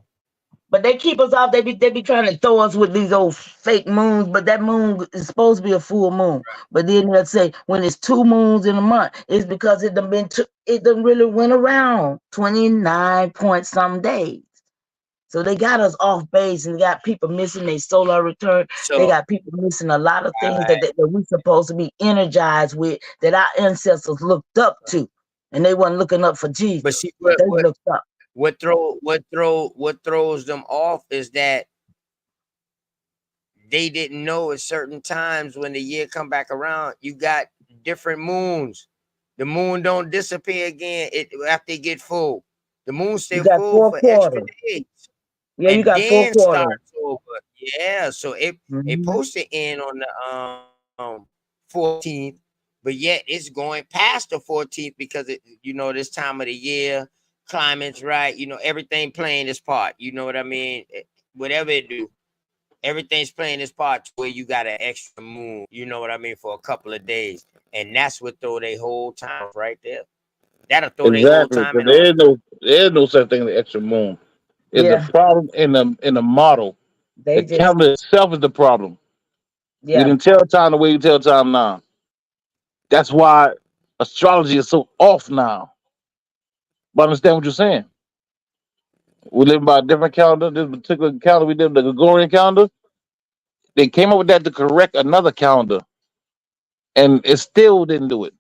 But they keep us off. They be trying to throw us with these old fake moons. But that moon is supposed to be a full moon. But then they'll say when it's 2 moons in a month, it's because it done really went around 29 point some days. So they got us off base, and they got people missing their solar return. They So, got people missing a lot of things that we're supposed to be energized with, that our ancestors looked up to, and they weren't looking up for Jesus. but see, But they looked up. what throws them off is that they didn't know at certain times when the year come back around, you got different moons. The moon don't disappear again after it get full. The moon stay You got full 4 for extra quarters. days. Yeah, you And got 4 then quarters. starts over. Yeah, so it supposed to end on the 14th, but yet it's going past the 14th because this time of the year, climate's right, everything playing its part. You know what I mean? Whatever it do, everything's playing its part to where you got an extra moon, you know what I mean, for a couple of days. And that's what throw their whole time right there. That'll throw their whole Exactly, time because in off. there is no such thing as the extra moon. It's the Yeah. problem in the model. They The calendar itself is the problem. We Yeah. didn't tell time the way you tell time now. That's why astrology is so off now. But I understand what you're saying. We live by a different calendar. This particular calendar we did, the Gregorian calendar, they came up with that to correct another calendar, and it still didn't do it.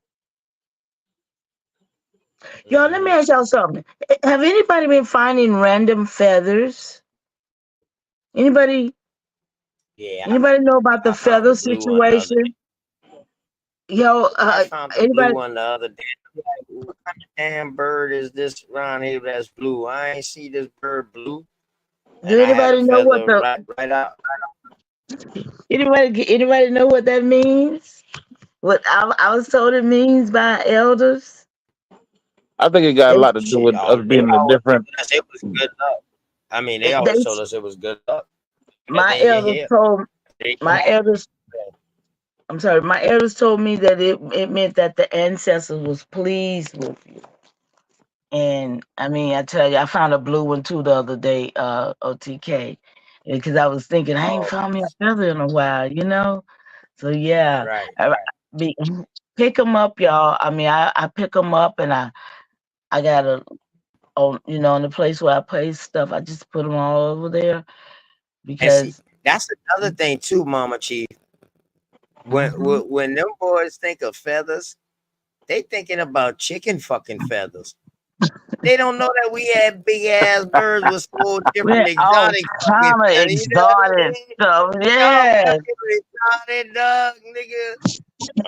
Yo, let me ask y'all something. Have anybody been finding random feathers? Anybody Yeah, know about the I found feather the blue one the other day. situation? Yo, I found the blue anybody one the other day. Like, what kind of damn bird is this around here that's blue? I ain't see this bird blue. do And I had a anybody know what feather the right out. anybody know what that means? What I was told it means by elders. I think it got a They lot to do Shit, with us they being in a always different. told us it was good luck. I mean, they they always told us it was good luck. my Everything you elders hear. told They- my elders I'm sorry, my elders told me that it meant that the ancestors was pleased with you. And I mean, I tell you, I found a blue one too the other day, OTK, because I was thinking I ain't Oh, found me a feather in a while, you know. So yeah, right. be, pick them up, y'all. I mean, I pick them up, and I got on the place where I place stuff. I just put them all over there And see, because that's another thing too, Mama Chief. When them boys think of feathers, they thinking about chicken fucking feathers. They don't know that we had big ass birds with so different we're all exotic fucking kind of feathers. You know what I exotic mean? stuff. Y'all Yeah, fucking exotic, dog, nigga.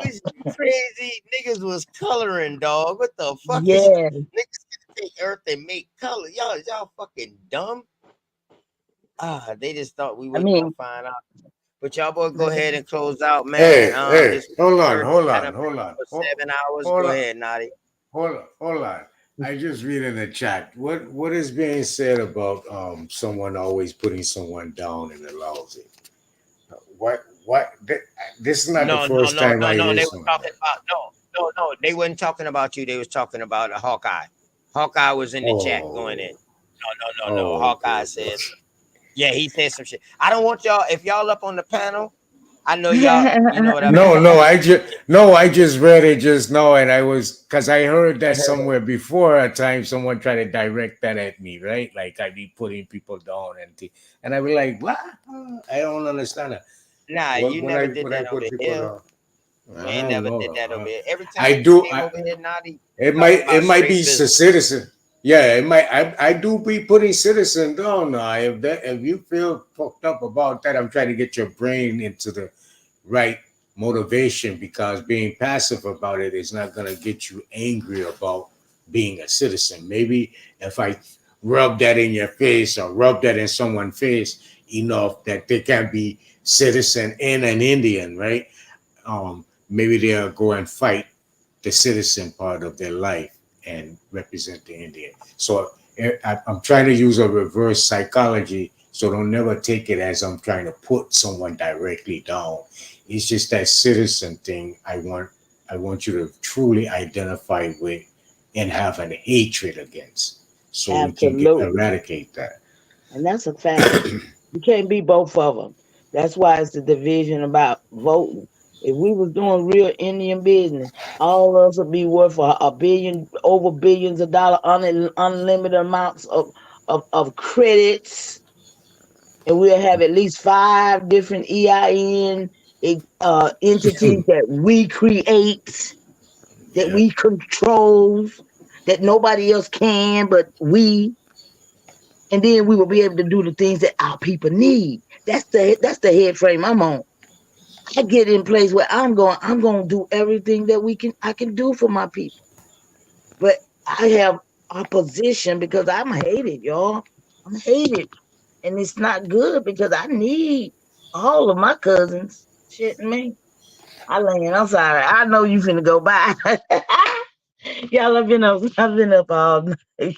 This crazy niggas was coloring, dog. What the fuck is yeah. niggas take earth and make color? Y'all fucking dumb. They just thought we I wasn't gonna mean, find out. But y'all boy, go ahead and close out, man. Hey, This hold on, word hold had on, up hold on, for hold, 7 hours. hold Go on, ahead, Naughty. hold on. I just read in the chat what is being said about someone always putting someone down in the lousy. What this is not the No. first time I They hear were someone. talking about no. They weren't talking about you. They was talking about a Hawkeye. Hawkeye was in the chat going in. No. Hawkeye says, yeah, he said some shit. I don't want y'all, if y'all up on the panel, I know y'all, you know what I mean? I just read it just now, and I was, because I heard that somewhere before a time someone tried to direct that at me, right? Like I be putting people down and I be like, what? I don't understand that. Nah, you never did that over here. You I ain't don't never know. did that over here. Every time I you do. came over here, Nadi, It talking might about be straight business. citizen. Yeah, it might. I do be putting citizen down now. If you feel fucked up about that, I'm trying to get your brain into the right motivation, because being passive about it is not going to get you angry about being a citizen. Maybe if I rub that in your face or rub that in someone's face enough that they can be citizen and an Indian, right? Maybe they'll go and fight the citizen part of their life and represent the Indian. So I'm trying to use a reverse psychology, so don't never take it as I'm trying to put someone directly down. It's just that citizen thing I want you to truly identify with and have an hatred against, so we can Absolutely. eradicate that. And that's a fact. You can't be both of them. That's why it's the division about voting. If we was doing real Indian business, all of us would be worth a billion, over billions of dollars, unlimited amounts of credits, and we'll have at least 5 different EIN entities that we create, that we control, that nobody else can but we. And then we will be able to do the things that our people need. That's the head frame I'm on. I get in place where I'm gonna do everything that I can do for my people. But I have opposition because I'm hated, y'all. I'm hated. And it's not good because I need all of my cousins. Shitting me. I'm sorry. I know you finna go by. Y'all, I've been up all night.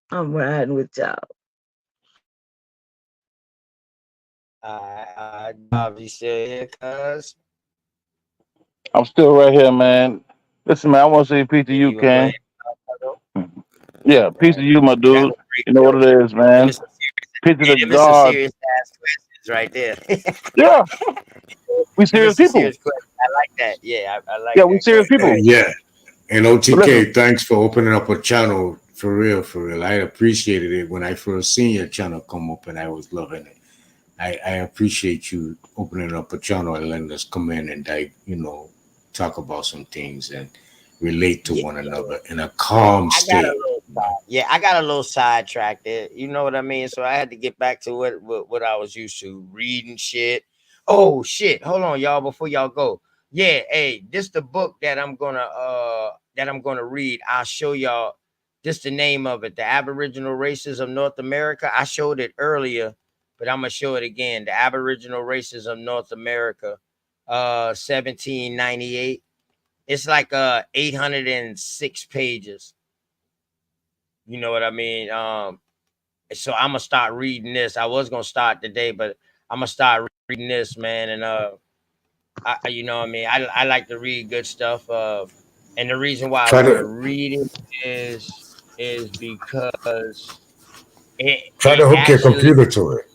I'm riding with y'all. Bobby still here, cuz. I'm still right here, man. Listen, man, I want to say peace to you, King. Yeah, peace to you, my dude. You know what it is, man. Peace to the Them is some gods. serious ass questions right there. Yeah, we Them serious is some people. serious questions. I like that. Yeah, I like Yeah, that. we serious people. Yeah. And But listen, OTK, thanks for opening up a channel, for real, for real. I appreciated it when I first seen your channel come up, and I was loving it. I appreciate you opening up a channel and letting us come in and talk about some things and relate to one another in a calm state. I got a little sidetracked there. You know what I mean? So I had to get back to what I was used to, reading shit. Oh shit. Hold on, y'all, before y'all go. Yeah, hey, this the book that I'm gonna read. I'll show y'all this the name of it, The Aboriginal Races of North America. I showed it earlier, but I'm gonna show it again. The Aboriginal Races of North America, 1798. It's like 806 pages. You know what I mean? So I'm gonna start reading this. I was gonna start today, but I'm gonna start reading this, man. And you know what I mean? I like to read good stuff. And the reason why I Try want to to read it is because try to it hook your actually, computer to it.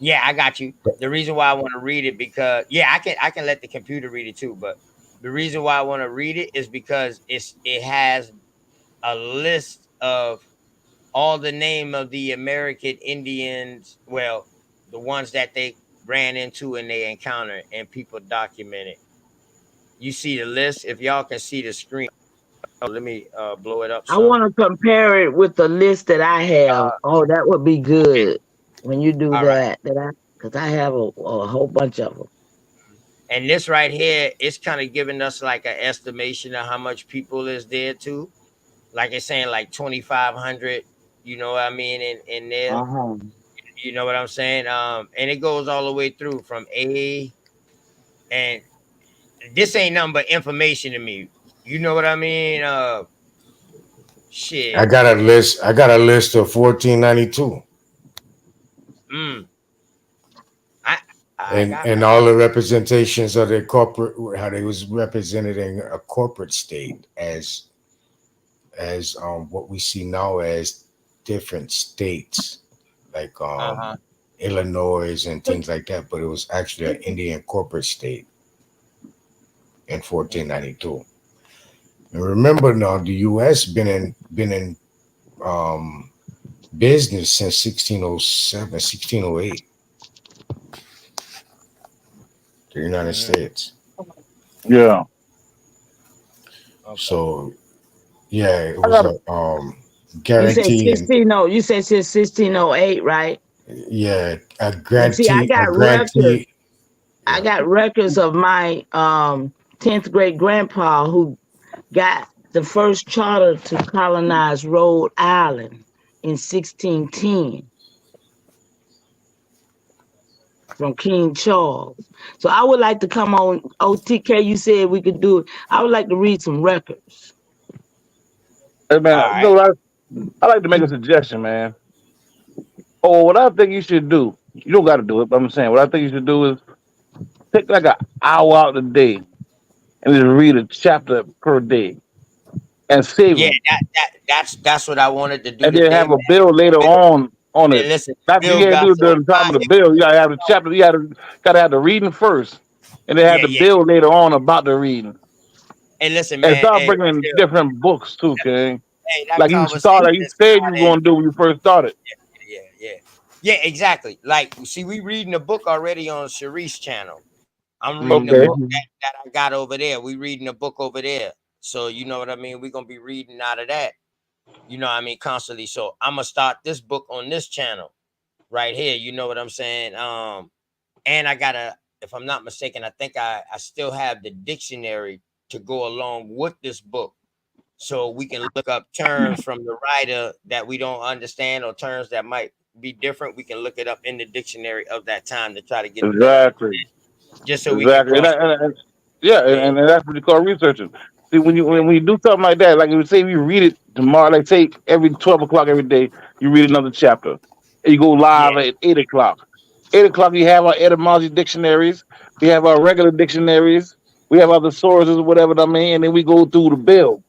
yeah, I got you. The reason why I want to read it, because I can let the computer read it too, but the reason why I want to read it is because it has a list of all the name of the American Indians, well, the ones that they ran into and they encountered, and people documented. You see the list? If y'all can see the screen, let me blow it up I some. want to compare it with the list that I have. Oh, that would be good when you do All right. that. Because I have a whole bunch of them. And this right here, it's kind of giving us like an estimation of how much people is there too. Like it's saying like 2,500, you know what I mean, in there. Uh-huh. You know what I'm saying? And it goes all the way through from A, and this ain't nothing but information to me. You know what I mean? I Shit. got a list. I got a list of 1492, Mm. I and all the representations of the corporate, how they was represented in a corporate state as as what we see now as different states, like Illinois and things like that, but it was actually an Indian corporate state in 1492. And remember now, the U.S. been in business since 1607, 1608. The United States. Yeah. So yeah, it I was got a You said guarantee and 16. No, you said since 1608, right? yeah, a And see, grantee, a grantee. I got records of my 10th great grandpa who got the first charter to colonize Rhode Island in 1610 from King Charles. So I would like to come on. OTK, you said we could do it. I would like to read some records. Hey man, you know what I like to make a suggestion, man. Oh, what I think you should do, you don't got to do it, but I'm saying what I think you should do is take like an hour out a day and just read a chapter per day and save Yeah, them, that's what I wanted to do and then today, have a man. bill later on Hey, it. listen, Not you Bill can't got do it so during the time of the fire. bill. You gotta have the chapter. You gotta have the reading first, and then have Yeah, the yeah. bill later on about the reading. Hey, listen, And man. start Hey, bringing Bill, different books too, King. hey, that Like you conversation started, you said you were started. gonna do when you first started. Yeah, exactly. Like, see, we reading a book already on Sharice's channel. I'm reading a Okay. book that I got over there. We reading a book over there. So you know what I mean? We're gonna be reading out of that. You know what I mean? Constantly. So I'm gonna start this book on this channel right here. You know what I'm saying? And I gotta, if I'm not mistaken, I think I still have the dictionary to go along with this book. So we can look up terms from the writer that we don't understand or terms that might be different. We can look it up in the dictionary of that time to try to get a better Exactly. understanding. Just so we can Exactly. cross. Yeah, Yeah, and that's what you call researching. See, when you do something like that, like you say, we read it tomorrow. Like say every 12 o'clock every day, you read another chapter, and you go live at 8 o'clock. 8 o'clock, we have our etymology dictionaries. We have our regular dictionaries. We have other sources, whatever I mean, and then we go through the bill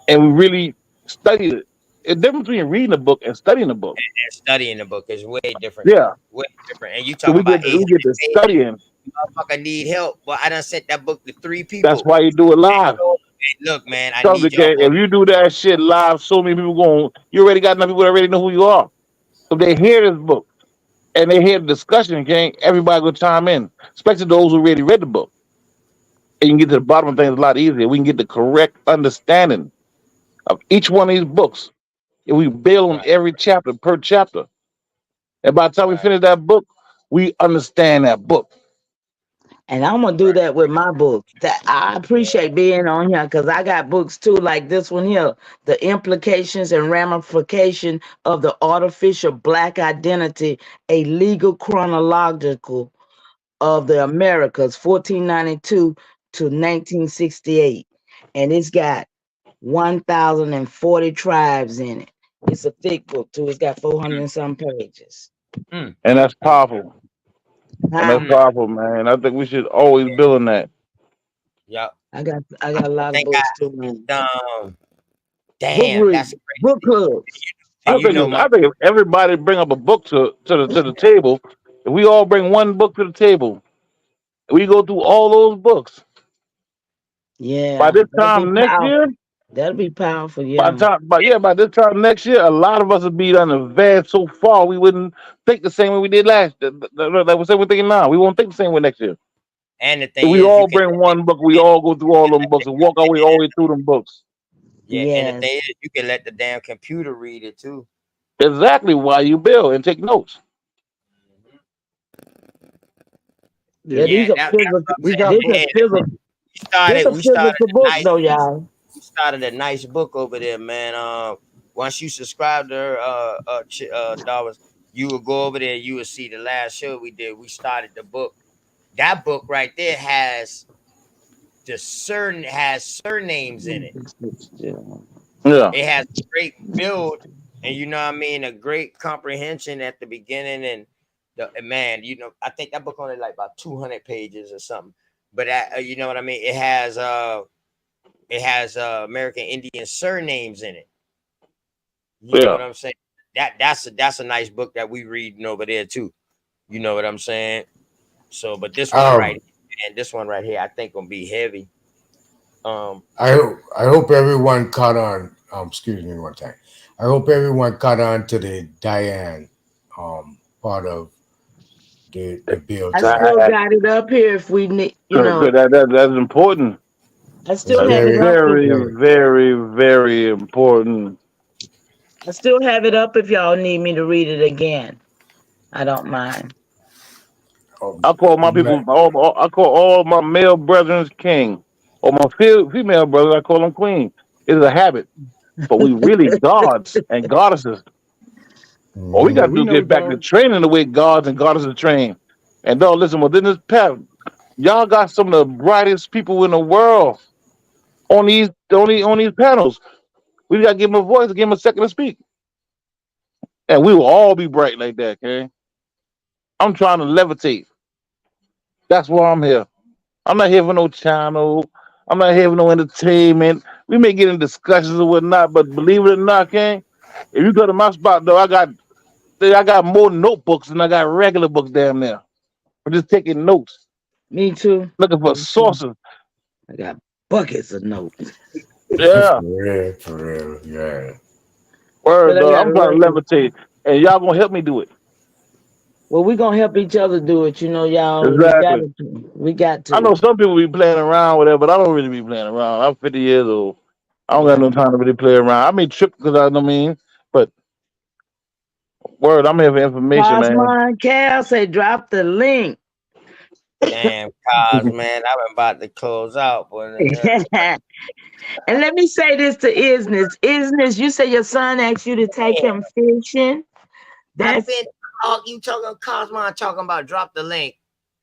and we really study it. The difference between reading a book and studying a book. and studying the book is way different. Yeah, Way different. And you so talking about we 800 get to pages. studying. Motherfucker need help. Well, I done sent that book to 3 That's people. why you do it live. Hey, look, man, I need Subject, y'all boys. if you do that shit live, so many people going, you already got enough people that already know who you are. So they hear this book and they hear the discussion, okay? Everybody gonna chime in, especially those who already read the book. And you can get to the bottom of things a lot easier. We can get the correct understanding of each one of these books. And we build on every chapter per chapter. And by the time we finish that book, we understand that book. And I'm gonna do that with my books. That I appreciate being on here because I got books too, like this one here, "The Implications and Ramification of the Artificial Black Identity: A Legal Chronological of the Americas, 1492 to 1968," and it's got 1,040 tribes in it. It's a thick book too. It's got 400 and some pages. And that's powerful. And that's Huh? powerful, man. I think we should always build on that. Yep. I got a I lot of think books too, man. Book damn, read, that's book crazy. clubs. And you know my I think if everybody bring up a book to the table, if we all bring one book to the table, we go through all those books. By Yeah, this that'll be time next year, powerful. That'll be powerful. Yeah. by this time next year, a lot of us would be done advanced so far we wouldn't think the same way we did last. Like we said, we're thinking now. We won't think the same way next year. and the If thing we is you all can bring one book, we all go through all them books and walk our way all the way through them books. and the Yes. thing is you can let the damn computer read it too. Exactly why you build and take notes. Yeah, Yeah, these are that's physical. what I'm We saying. got This books. a Hey, physical. This a we started physical a book nice though, y'all. book over there, man. Once you subscribe to her, Darwin, you will go over there. You will see the last show we did. We started the book. That book right there has surnames in it. Yeah. It has a great build, and you know what I mean, a great comprehension at the beginning, and man, you know, I think that book only like about 200 pages or something. But you know what I mean. It has it has American Indian surnames in it. You know what I'm saying? That's a nice book that we reading over there too. You know what I'm saying? So, but this one right here, and this one right here, I think gonna be heavy. I hope everyone caught on. Excuse me one time. I hope everyone caught on to the Diane part of the bill I tonight. still got it up here if we need, Good. That's important. I still That's have it up. very important. I still have it up if y'all need me to read it again. I don't mind. I call my people. I call all my male brethren king, or my female brothers. I call them queen. It's a habit, but we really gods and goddesses. All we got to do is get back to training the way gods and goddesses train. And don't listen. Within this path, y'all got some of the brightest people in the world on these panels. We got to give them a voice, give them a second to speak, and we will all be bright like that. Okay, I'm trying to levitate. That's why I'm here. I'm not here for no channel. I'm not here for no entertainment. We may get in discussions or whatnot, but believe it or not, okay, if you go to my spot though, I got more notebooks than I got regular books down there. I'm just taking notes. Me too. Looking for sources. I got buckets of notes. Yeah. For real, yeah. Word, though. I'm trying to levitate, and y'all gonna help me do it. Well, we're gonna help each other do it, y'all. Exactly. We got to. I know some people be playing around, whatever, but I don't really be playing around. I'm 50 years old. I don't got no time to really play around. I may trip because I don't mean, but word, I'm here for information, man. Cosmon Cal say drop the link. Damn, Cos, man, I'm about to close out. And let me say this to Isness. Isness, you say your son asked you to take him fishing. I've been you talking Cosmon talking about drop the link.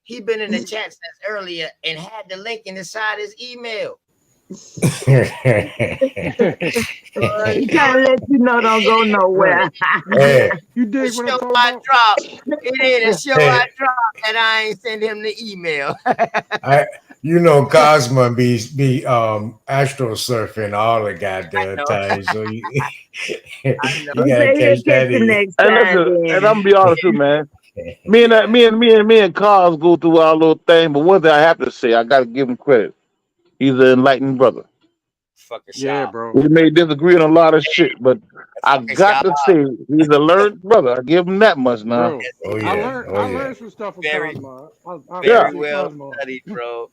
He been in the chat since earlier and had the link inside his email. He trying to let you know don't go nowhere. Hey. You dig what I'm talking about? It ain't a show I dropped that I ain't send him the email. Cosmo be astro surfing all the goddamn time, so you gotta catch that in. And listen, and I'm gonna be honest too, man. Me and Cos go through our little thing, but one thing I have to say, I gotta give him credit. He's an enlightened brother. Yeah, bro. We may disagree on a lot of shit, but I got to say he's a learned brother. I give him that much now. Bro, I learned some stuff from Cosmo. Very well studied, bro.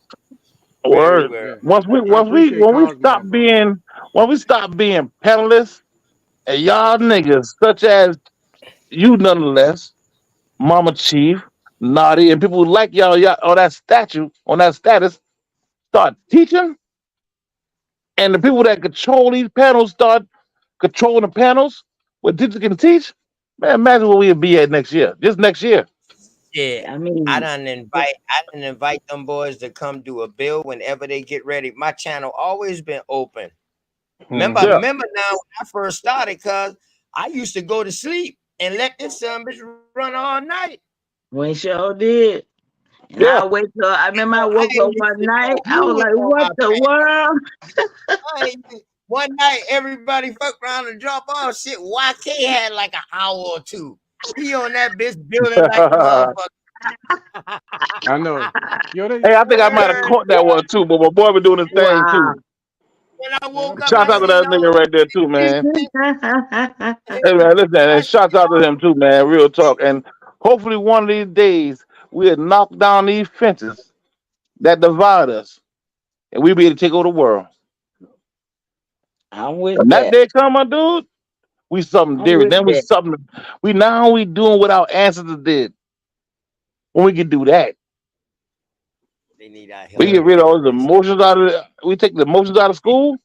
Word. Well. When we stop being panelists and y'all niggas such as you nonetheless, Mama Chief, Naughty, and people who like y'all on that status start teaching, and the people that control these panels start controlling the panels where teachers can teach, man, imagine where we'll be at next year. Just next year. Yeah, I done invite them boys to come do a bill whenever they get ready. My channel always been open. Remember now when I first started, cause I used to go to sleep and let this bitch run all night. We sure did. And I wake up. I remember I woke up one night. I was like, "What the world?" One night, everybody fucked around and drop off shit. YK had like an hour or two. He on that bitch building like a motherfucker. I know. Hey, I think I might have caught that one too, but my boy been doing his thing too. When I woke up, Shout out to that nigga right there too, man. Hey man, listen, and shout out to him too, man. Real talk. And hopefully one of these days we'll knock down these fences that divide us, and we'll be able to take over the world. I'm with when that. day come, my dude, we something different. Then we now we doing what our ancestors did. When we can do that, they need our help. We get rid of all the emotions out of it. We take the emotions out of school.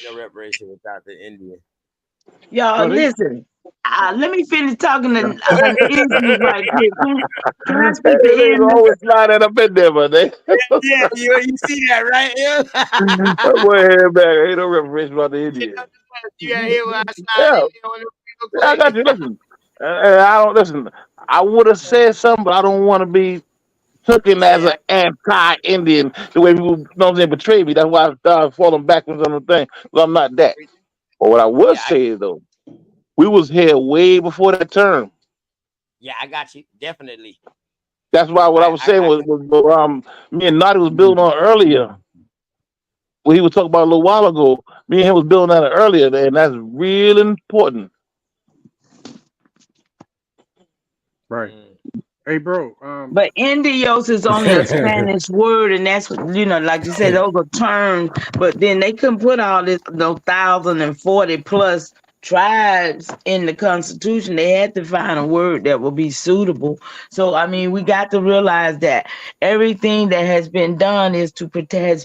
No reparation without the Indian. Y'all, listen. Let me finish talking to Isness right quick. Can I speak to Isnes? Always slide that up in there, my nigga. Yeah, you see that, right? That boy head back. Ain't no reparation about the Indian. You gotta hear what I slide in on Yeah, I got you. Listen, I don't listen. I would have said something, but I don't want to be took him as an anti-Indian, the way people, you know what I'm saying, betrayed me. That's why I started falling backwards on the thing. But I'm not that. But what I would say is, though, we was here way before that term. Yeah, I got you. Definitely. That's why what I was saying was me and Naughty was building on earlier. What he was talking about a little while ago. Me and him was building on it earlier, and that's real important. Right. Hey, bro. But Indios is only a Spanish word, and that's, you know, like you said, those are terms. But then they couldn't put all this, those 1,040 plus tribes in the Constitution. They had to find a word that would be suitable. So I mean, we got to realize that everything that has been done has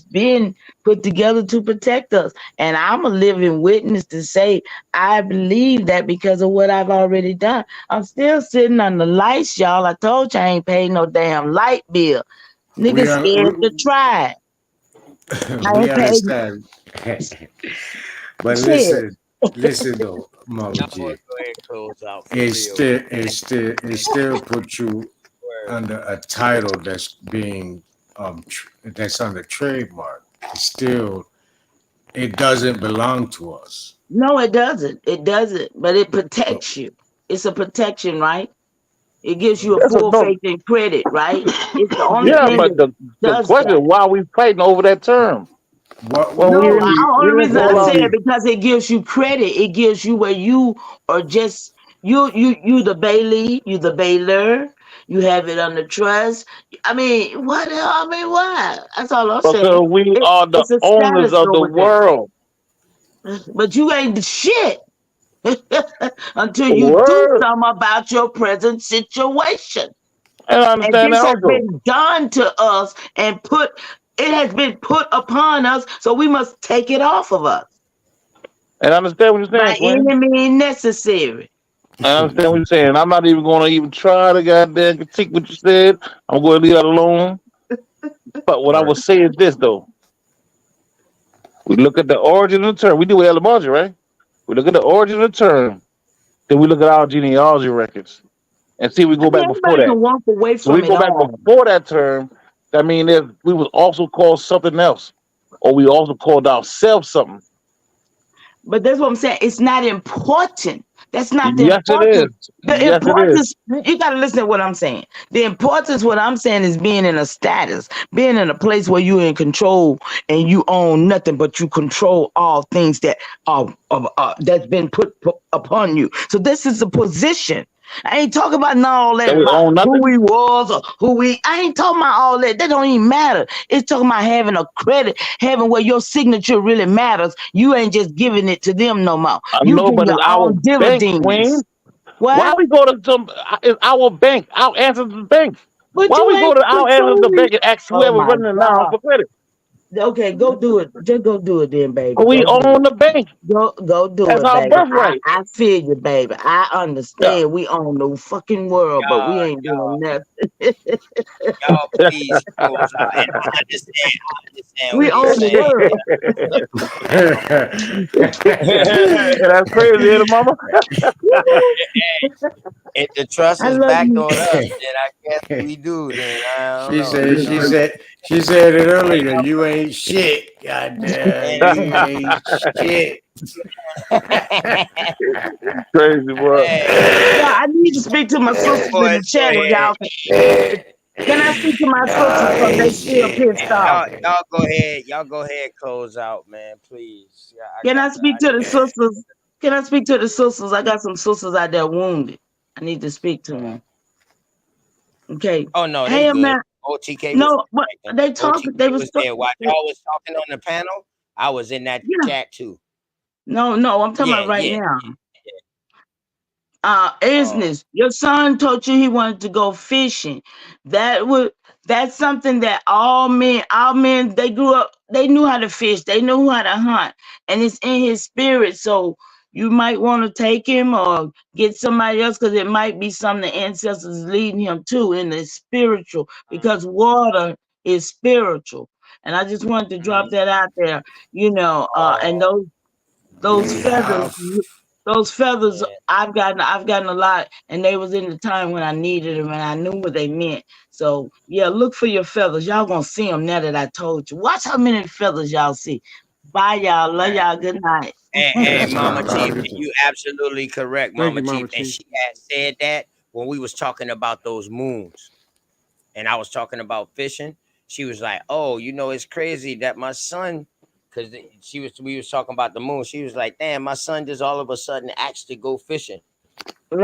been put together to protect us. And I'm a living witness to say I believe that because of what I've already done. I'm still sitting on the lights, y'all. I told you I ain't paid no damn light bill. Niggas scared to try. We understand. But listen though, Mama G. It still put you under a title that's being that's under trademark. It doesn't belong to us. No, it doesn't. It doesn't. But it protects you. It's a protection, right? It gives you a full faith and credit, right? It's the only thing but that the does question that. is why are we fighting over that term? No, the only reason I say it because it gives you credit. It gives you where you are just you the Bailey, you the Baylor. You have it under trust. I mean, what? I mean, why? That's all I'm saying. Because we are the It's a owners status of go the with that. world. But you ain't the shit until The you do word. something about your present situation. And I understand this that has also. been done to us and it has been put upon us, so we must take it off of us. And I understand what you're saying, By Queen. any means necessary. I understand what you're saying. I'm not even going to even try to goddamn critique what you said. I'm going to leave that alone. But what I would say is this, though. We look at the origin of the term. We do etymology, right? We look at the origin of the term. Then we look at our genealogy records and see if we I go mean, back before everybody that. can walk away So we from it go back all. before that term. That means that we was also called something else, or we also called ourselves something. But that's what I'm saying. It's not important. That's not the Yes, it is. importance. The Yes, it is. importance, you got to listen to what I'm saying. The importance, what I'm saying, is being in a status, being in a place where you're in control and you own nothing, but you control all things that are that's been put upon you. So this is a position. I ain't talking about all that we about own who nothing? we was or who we. I ain't talking about all that. That don't even matter. It's talking about having a credit, having where your signature really matters. You ain't just giving it to them no more. I You know, get but your it's our own bank, dividends. Queen. What? Why we go to some? It's our bank, our Ancestral bank. But Why you we go ain't to our Ancestral controlling. bank and ask Oh whoever my running it now God. for credit? Okay, go do it. Just go do it then, baby. We Go do own it. the bank. Go do That's it, our baby. birthright. I feel you, baby. I understand. Yeah. We own the fucking world, but we ain't doing nothing. Y'all please close out. And I understand We what he's own the saying. world. That's crazy, ain't it, Mama? If the trust I is love backed you. on us, then I guess we do. Then I don't She know. said, You know? she said it earlier. You ain't shit. Goddamn, you ain't shit. Crazy, boy. Yeah, I need to speak to my sisters in the chat if y'all can I speak to my sisters because they still pissed off. Y'all go ahead. Y'all go ahead. Close out, man. Please. Yeah, Can I speak to the sisters? Can I speak to the sisters? I got some sisters out there wounded. I need to speak to them. Okay. Oh no, Hey, they good. man. OTK was No, but they talk. OTK They was there. While y'all was talking on the panel, I was in that chat too. No, I'm talking about right now. Oh. Business. Your son told you he wanted to go fishing. That's something that all men, they grew up, they knew how to fish, they knew how to hunt, and it's in his spirit. So you might want to take him or get somebody else because it might be something the ancestors leading him to in the spiritual, because water is spiritual. And I just wanted to drop that out there, and those feathers. Those feathers, I've gotten a lot, and they was in the time when I needed them, and I knew what they meant. So yeah, look for your feathers. Y'all gonna see them now that I told you. Watch how many feathers y'all see. Bye, y'all. Love y'all. Good night. Hey, Mama Chief, you absolutely correct, Thank Mama you, Chief. Mama And Chief. she had said that when we was talking about those moons, and I was talking about fishing. She was like, "Oh, you know, it's crazy that my son," because we was talking about the moon. She was like, "Damn, my son just all of a sudden asked to go fishing.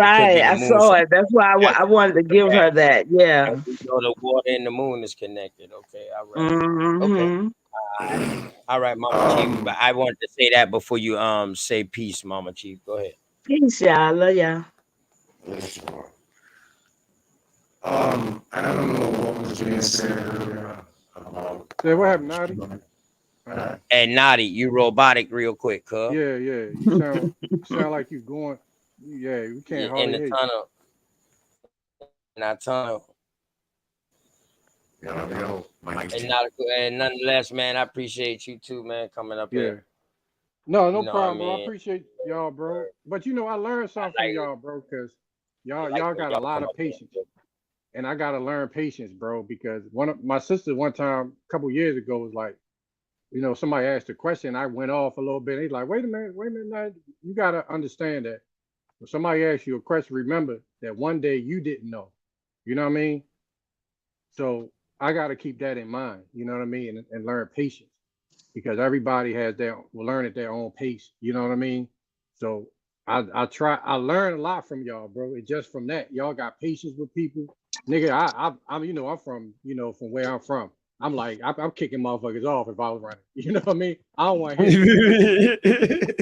It could be Right, the I moon. saw it. That's why I wanted to give her that. And Yeah. we know the water and the moon is connected. Okay, all right. Okay. Mm-hmm. All right, Mama Chief. But I wanted to say that before you say peace, Mama Chief. Go ahead. Peace, y'all. Love y'all. I don't know what was being said earlier about. Say what happened, Naughty? Hey, Naughty, you robotic real quick, cuz. Yeah, you sound like you going. Yeah, we can't In hardly the hear you. tunnel. In that tunnel. And nonetheless, man, I appreciate you too, man, coming up Yeah. here. No You know problem, what I bro. I mean? appreciate y'all, bro. But I learned something from y'all, bro, because y'all when got a y'all lot come of up here. patience. And I gotta learn patience, bro, because one of my sisters one time, a couple years ago, was like, somebody asked a question, I went off a little bit. He's like, wait a minute, now, you gotta understand that when somebody asks you a question, remember that one day you didn't know. You know what I mean? So I gotta keep that in mind, you know what I mean, and learn patience because everybody will learn at their own pace. You know what I mean? So I learn a lot from y'all, bro. It's just from that. Y'all got patience with people. Nigga, I'm from where I'm from. I'm like, I'm kicking motherfuckers off if I was running. You know what I mean? I don't want to hear shit.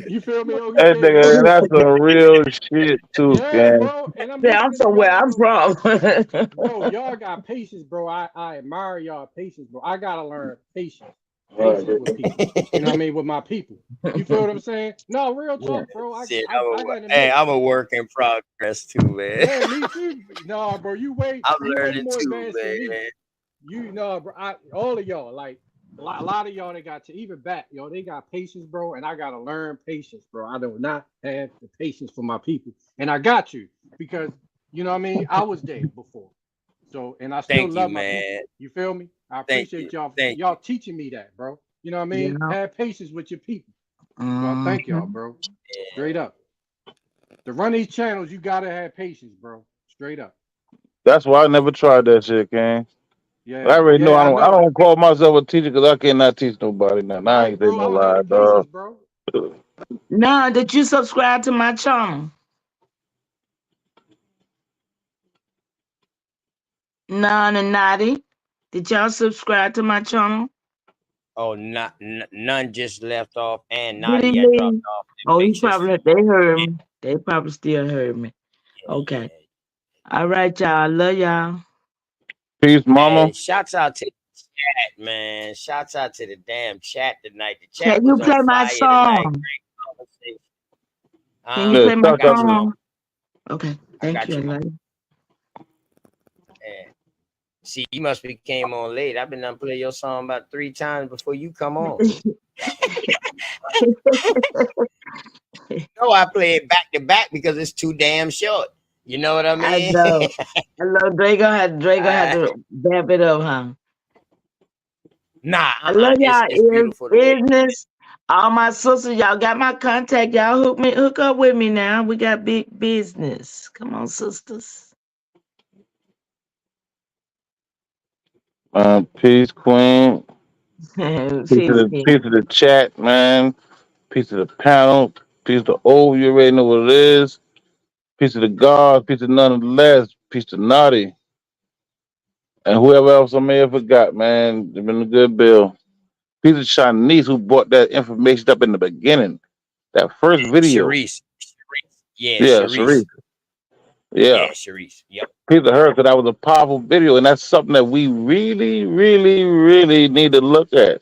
You feel me? That nigga, that's some real shit too, Yeah, gang. bro. And I'm Yeah, I'm listening to from where y'all, I'm bro. from. Bro, y'all got patience, bro. I admire y'all patience, bro. I gotta learn patience with people. You know what I mean? With my people. You feel what I'm saying? No, real Yeah. talk, bro. Shit, I gotta hey, admit. I'm a work in progress too, man. Yeah, me too. No, bro, you way I'm learning more too, advanced than me. man. You know, bro. All of y'all, like a lot of y'all, they got to even back, they got patience, bro. And I gotta learn patience, bro. I do not have the patience for my people, and I got you because you know what I mean. I was there before, so and I still Thank you, love my people. man. You feel me? I Thank appreciate you. y'all. Thank Y'all teaching me that, bro. You know what I Yeah. mean? Have patience with your people. So I thank y'all, bro. Straight up. To run these channels, you gotta have patience, bro. Straight up. That's why I never tried that shit, gang. I Yeah, already know yeah, I I know. don't call myself a teacher because I cannot teach nobody now. Nah, I Right, ain't say bro. no I don't have lie, the patience, dog. bro. Nah, did you subscribe to my channel? None and Naughty. Did y'all subscribe to my channel? Oh, none just left off, and Did he Nadia had dropped leave? off. Oh, he Makes us probably they heard me. They probably still heard me. Okay. All right, y'all. Love y'all. Peace, mama. Hey, shouts out to the chat, man. Shouts out to the damn chat tonight. The chat Can you was on play my fire tonight. song? Great conversation. Can you play my I got you, Mama. song? Okay. I Thank got you. I you, Mama. love you. Yeah. See, you must be came on late. I've been done play your song about 3 times before you come on. No, I play it back to back because it's too damn short. You know what I I mean? know. I know Draco had to bamp it up, huh? Nah, I love y'all. it's beautiful the way. Business. All my sisters, y'all got my contact. Y'all hook up with me now. We got big business. Come on, sisters. Peace, Queen. Peace, Piece of the chat, man. Piece of the panel. Piece of the O. You already know what it is. Piece of the God. Piece of none of the less. Piece of Naughty. And whoever else I may have forgot, man. It's been a good bill. Piece of Chinese who brought that information up in the beginning. That first video. Sharice. Yeah, Yeah, Sharice. Sharice. Yeah. Yeah, Sharice. Yep. Piece of her, because that was a powerful video. And that's something that we really, really, really need to look at.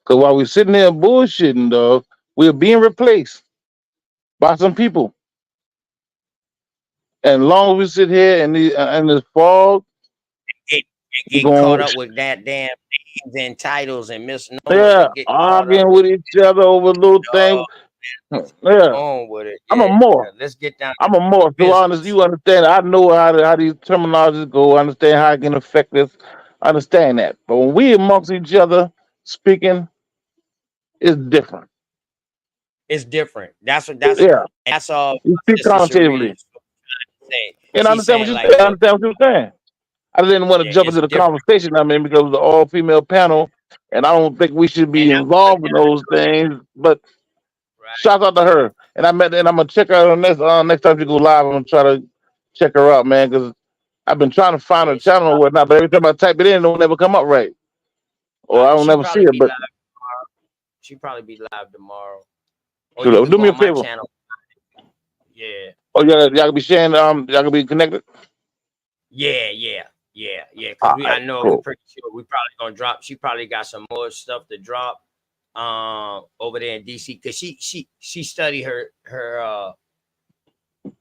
Because while we're sitting there bullshitting, dog, we're being replaced by some people. And long as we sit here in this fog, we're Get caught going, up with that damn names and titles and misnomers yeah, and getting caught up arguing with with each other over little things. Yeah, On with it. I'm a Yeah, more. let's get down I'm a more. to So honest, business. you understand. I know how these terminologies go. I understand how it can affect us. I understand that. But when we amongst each other speaking, it's different. It's different. Yeah, That's all you my speak sister Sharice connotatively. was saying. And I She's understand what saying you like, say. I look, understand what you're saying. I didn't want to yeah, jump it's into the different. conversation. I mean, because it was an all-female panel, and I don't think we should be And that's what involved in those things. But right. shout out to her. And I'm gonna check her out next time she go live. I'm gonna try to check her out, man, because I've been trying to find her Yeah, channel or whatnot, but every time I type it in, it don't never come up right, or I don't she never see probably it. be But live tomorrow. She probably be live tomorrow. Or you so could do go me a on my favor. channel. Yeah. Oh, y'all can be sharing. Y'all can be connected. Yeah. Cause All I right, know we cool. pretty sure we probably gonna drop. She probably got some more stuff to drop over there in DC. Cause she studied her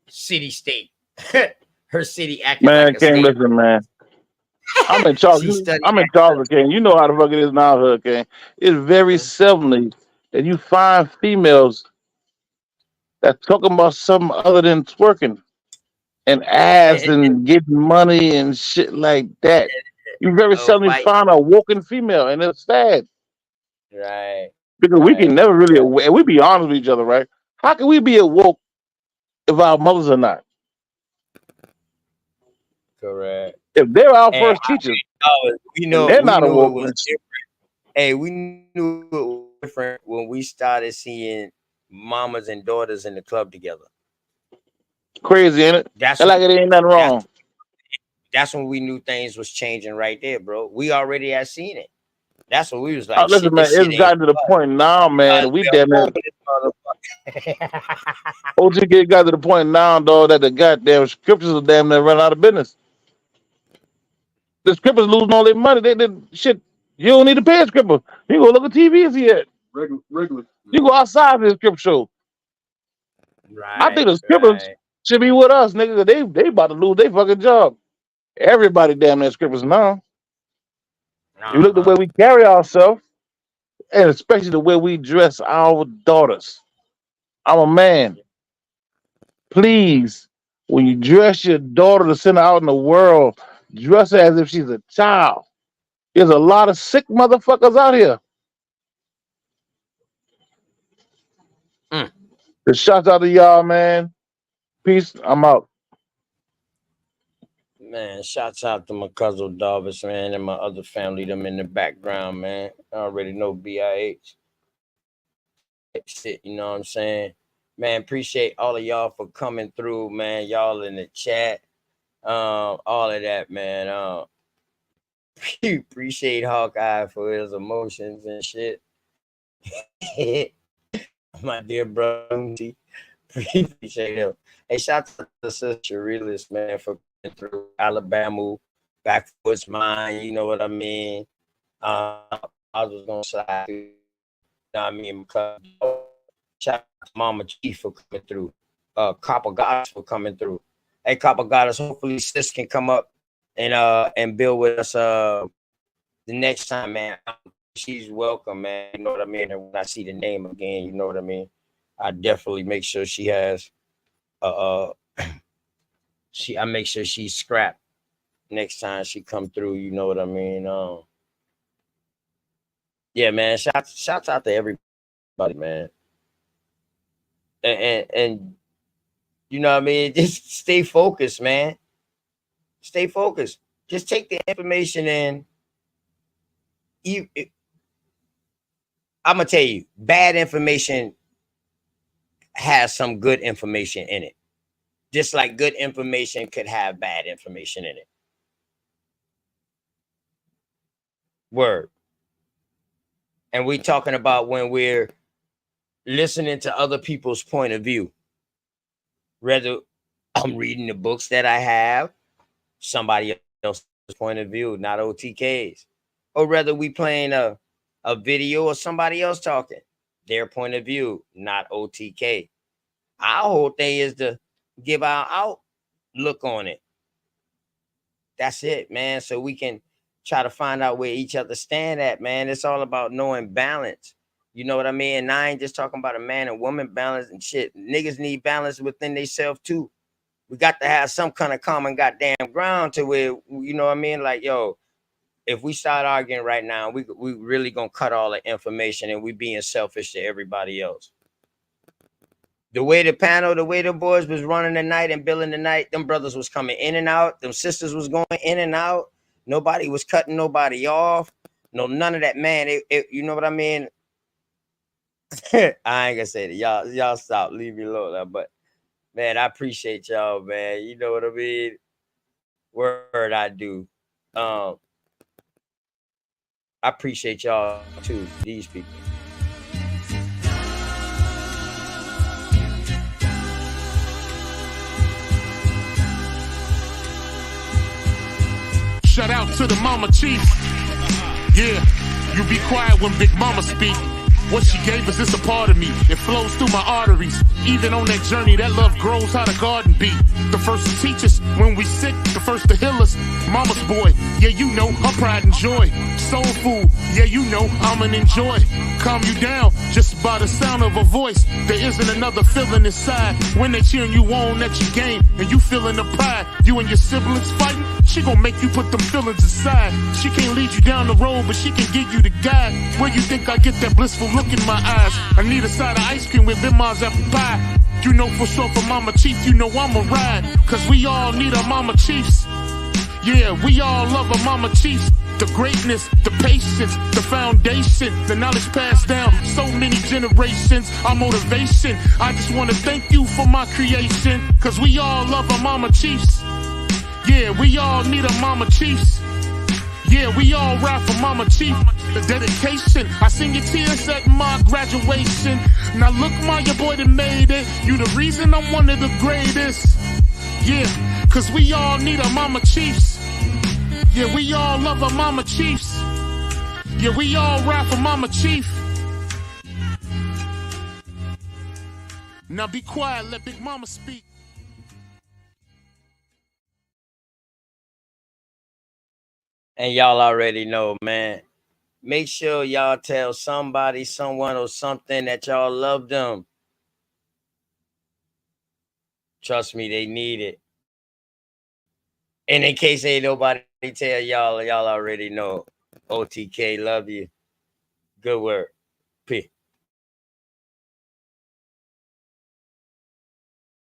city state. Her city acting like Man, a King, state. listen, man. I'm in She Charles. studied I'm in acting like Charles, King. You know how the fuck it is now, Hurricane. It's very seldomly that you find females that talking about something other than twerking and ass and getting money and shit like that. You very oh seldom fight. find a woken female, and it's sad Right. because we can never really. And we be honest with each other, right? How can we be awoke if our mothers are not? Correct. If they're our And first teachers we and know they're we not knew it awoke, was different. Hey, we knew it was different when we started seeing mamas and daughters in the club together. crazy, ain't it? That's And when, like it ain't nothing wrong. that's when we knew things was changing right there, bro. We already had seen it. That's when we was like, Listen, shit, man, this shit it's ain't gotten to the point now, man. We we are damn near over this motherfucker. OG got to the point now, dog, that the goddamn scriptures are damn near run out of business. The scripters losing all their money. They did shit. You don't need to pay a scripper. You go look at TV and see it. Regular. You go outside to the script show. I think the scrippers Right. should be with us, nigga. 'Cause they about to lose their fucking job. Everybody damn near scrippers now. You look the way we carry ourselves, and especially the way we dress our daughters. I'm a man. Please, when you dress your daughter to send her out in the world, dress her as if she's a child. There's a lot of sick motherfuckers out here. The shots out to y'all, man. Peace. I'm out. Man, shouts out to my cousin Darvis, man, and my other family, them in the background, man. I already know BIH. Shit, you know what I'm saying? Man, appreciate all of y'all for coming through, man. Y'all in the chat. All of that, man. Appreciate Hawkeye for his emotions and shit. My dear brother, appreciate him. Hey, shout out to the sister realist, man, for coming through Alabama, back for its mind. You know what I mean? I was gonna slide through. You know what I mean? My cousin. Shout out to Mama Chief for coming through. Copper Goddess for coming through. Hey, Copper Goddess, hopefully sis can come up and build with us the next time, man. She's welcome, man. You know what I mean? And when I see the name again, you know what I mean? I definitely make sure she has I make sure she's scrapped next time she come through, you know what I mean? Yeah, man. Shouts out to everybody, man. And you know what I mean? Just stay focused, man. Stay focused. Just take the information in. I'm gonna tell you, bad information has some good information in it. Just like good information could have bad information in it. Word. And we talking about when we're listening to other people's point of view. Whether I'm reading the books that I have, somebody else's point of view, not OTK's. Or whether we playing a video or somebody else talking, their point of view, not OTK. Our whole thing is to give our outlook on it. That's it, man. So we can try to find out where each other stand at, man. It's all about knowing balance. You know what I mean? And I ain't just talking about a man and woman balance and shit. Niggas need balance within themselves too. We got to have some kind of common goddamn ground to where, you know what I mean? Like, yo, if we start arguing right now, we really gonna cut all the information and we being selfish to everybody else. The way the panel, the way the boys was running the night and billing the night, them brothers was coming in and out. Them sisters was going in and out. Nobody was cutting nobody off. No, none of that, man. You know what I mean? I ain't gonna say that. Y'all stop. Leave me alone. But man, I appreciate y'all, man. You know what I mean? Word, I do. I appreciate y'all too, these people. Shout out to the Mama Chief. Yeah, you be quiet when Big Mama speak. What she gave us is a part of me. It flows through my arteries. Even on that journey, that love grows how the garden be. The first to teach us when we sick, the first to heal us. Mama's boy, yeah, you know, her pride and joy. Soul food, yeah, you know, I'm an enjoy. Calm you down just by the sound of a voice. There isn't another feeling inside when they cheering you on at your game and you feeling the pride. You and your siblings fighting, she gon' make you put them feelings aside. She can't lead you down the road, but she can give you the guide. Where you think I get that blissful look in my eyes? I need a side of ice cream with Bim's apple pie. You know for sure for Mama Chief, you know I'ma ride. Cause we all need our Mama Chiefs. Yeah, we all love our Mama Chiefs. The greatness, the patience, the foundation, the knowledge passed down so many generations, our motivation. I just wanna thank you for my creation. Cause we all love our Mama Chiefs. Yeah, we all need our Mama Chiefs. Yeah, we all ride for Mama Chief. The dedication, I seen your tears at my graduation. Now look, ma, your boy done made it. You the reason I'm one of the greatest. Yeah, cause we all need our Mama Chiefs. Yeah, we all love our Mama Chiefs. Yeah, we all ride for Mama Chief. Now be quiet, let Big Mama speak. And y'all already know, man. Make sure y'all tell somebody, someone, or something that y'all love them. Trust me, they need it. And in case ain't nobody tell y'all, y'all already know. OTK, love you. Good work. Peace.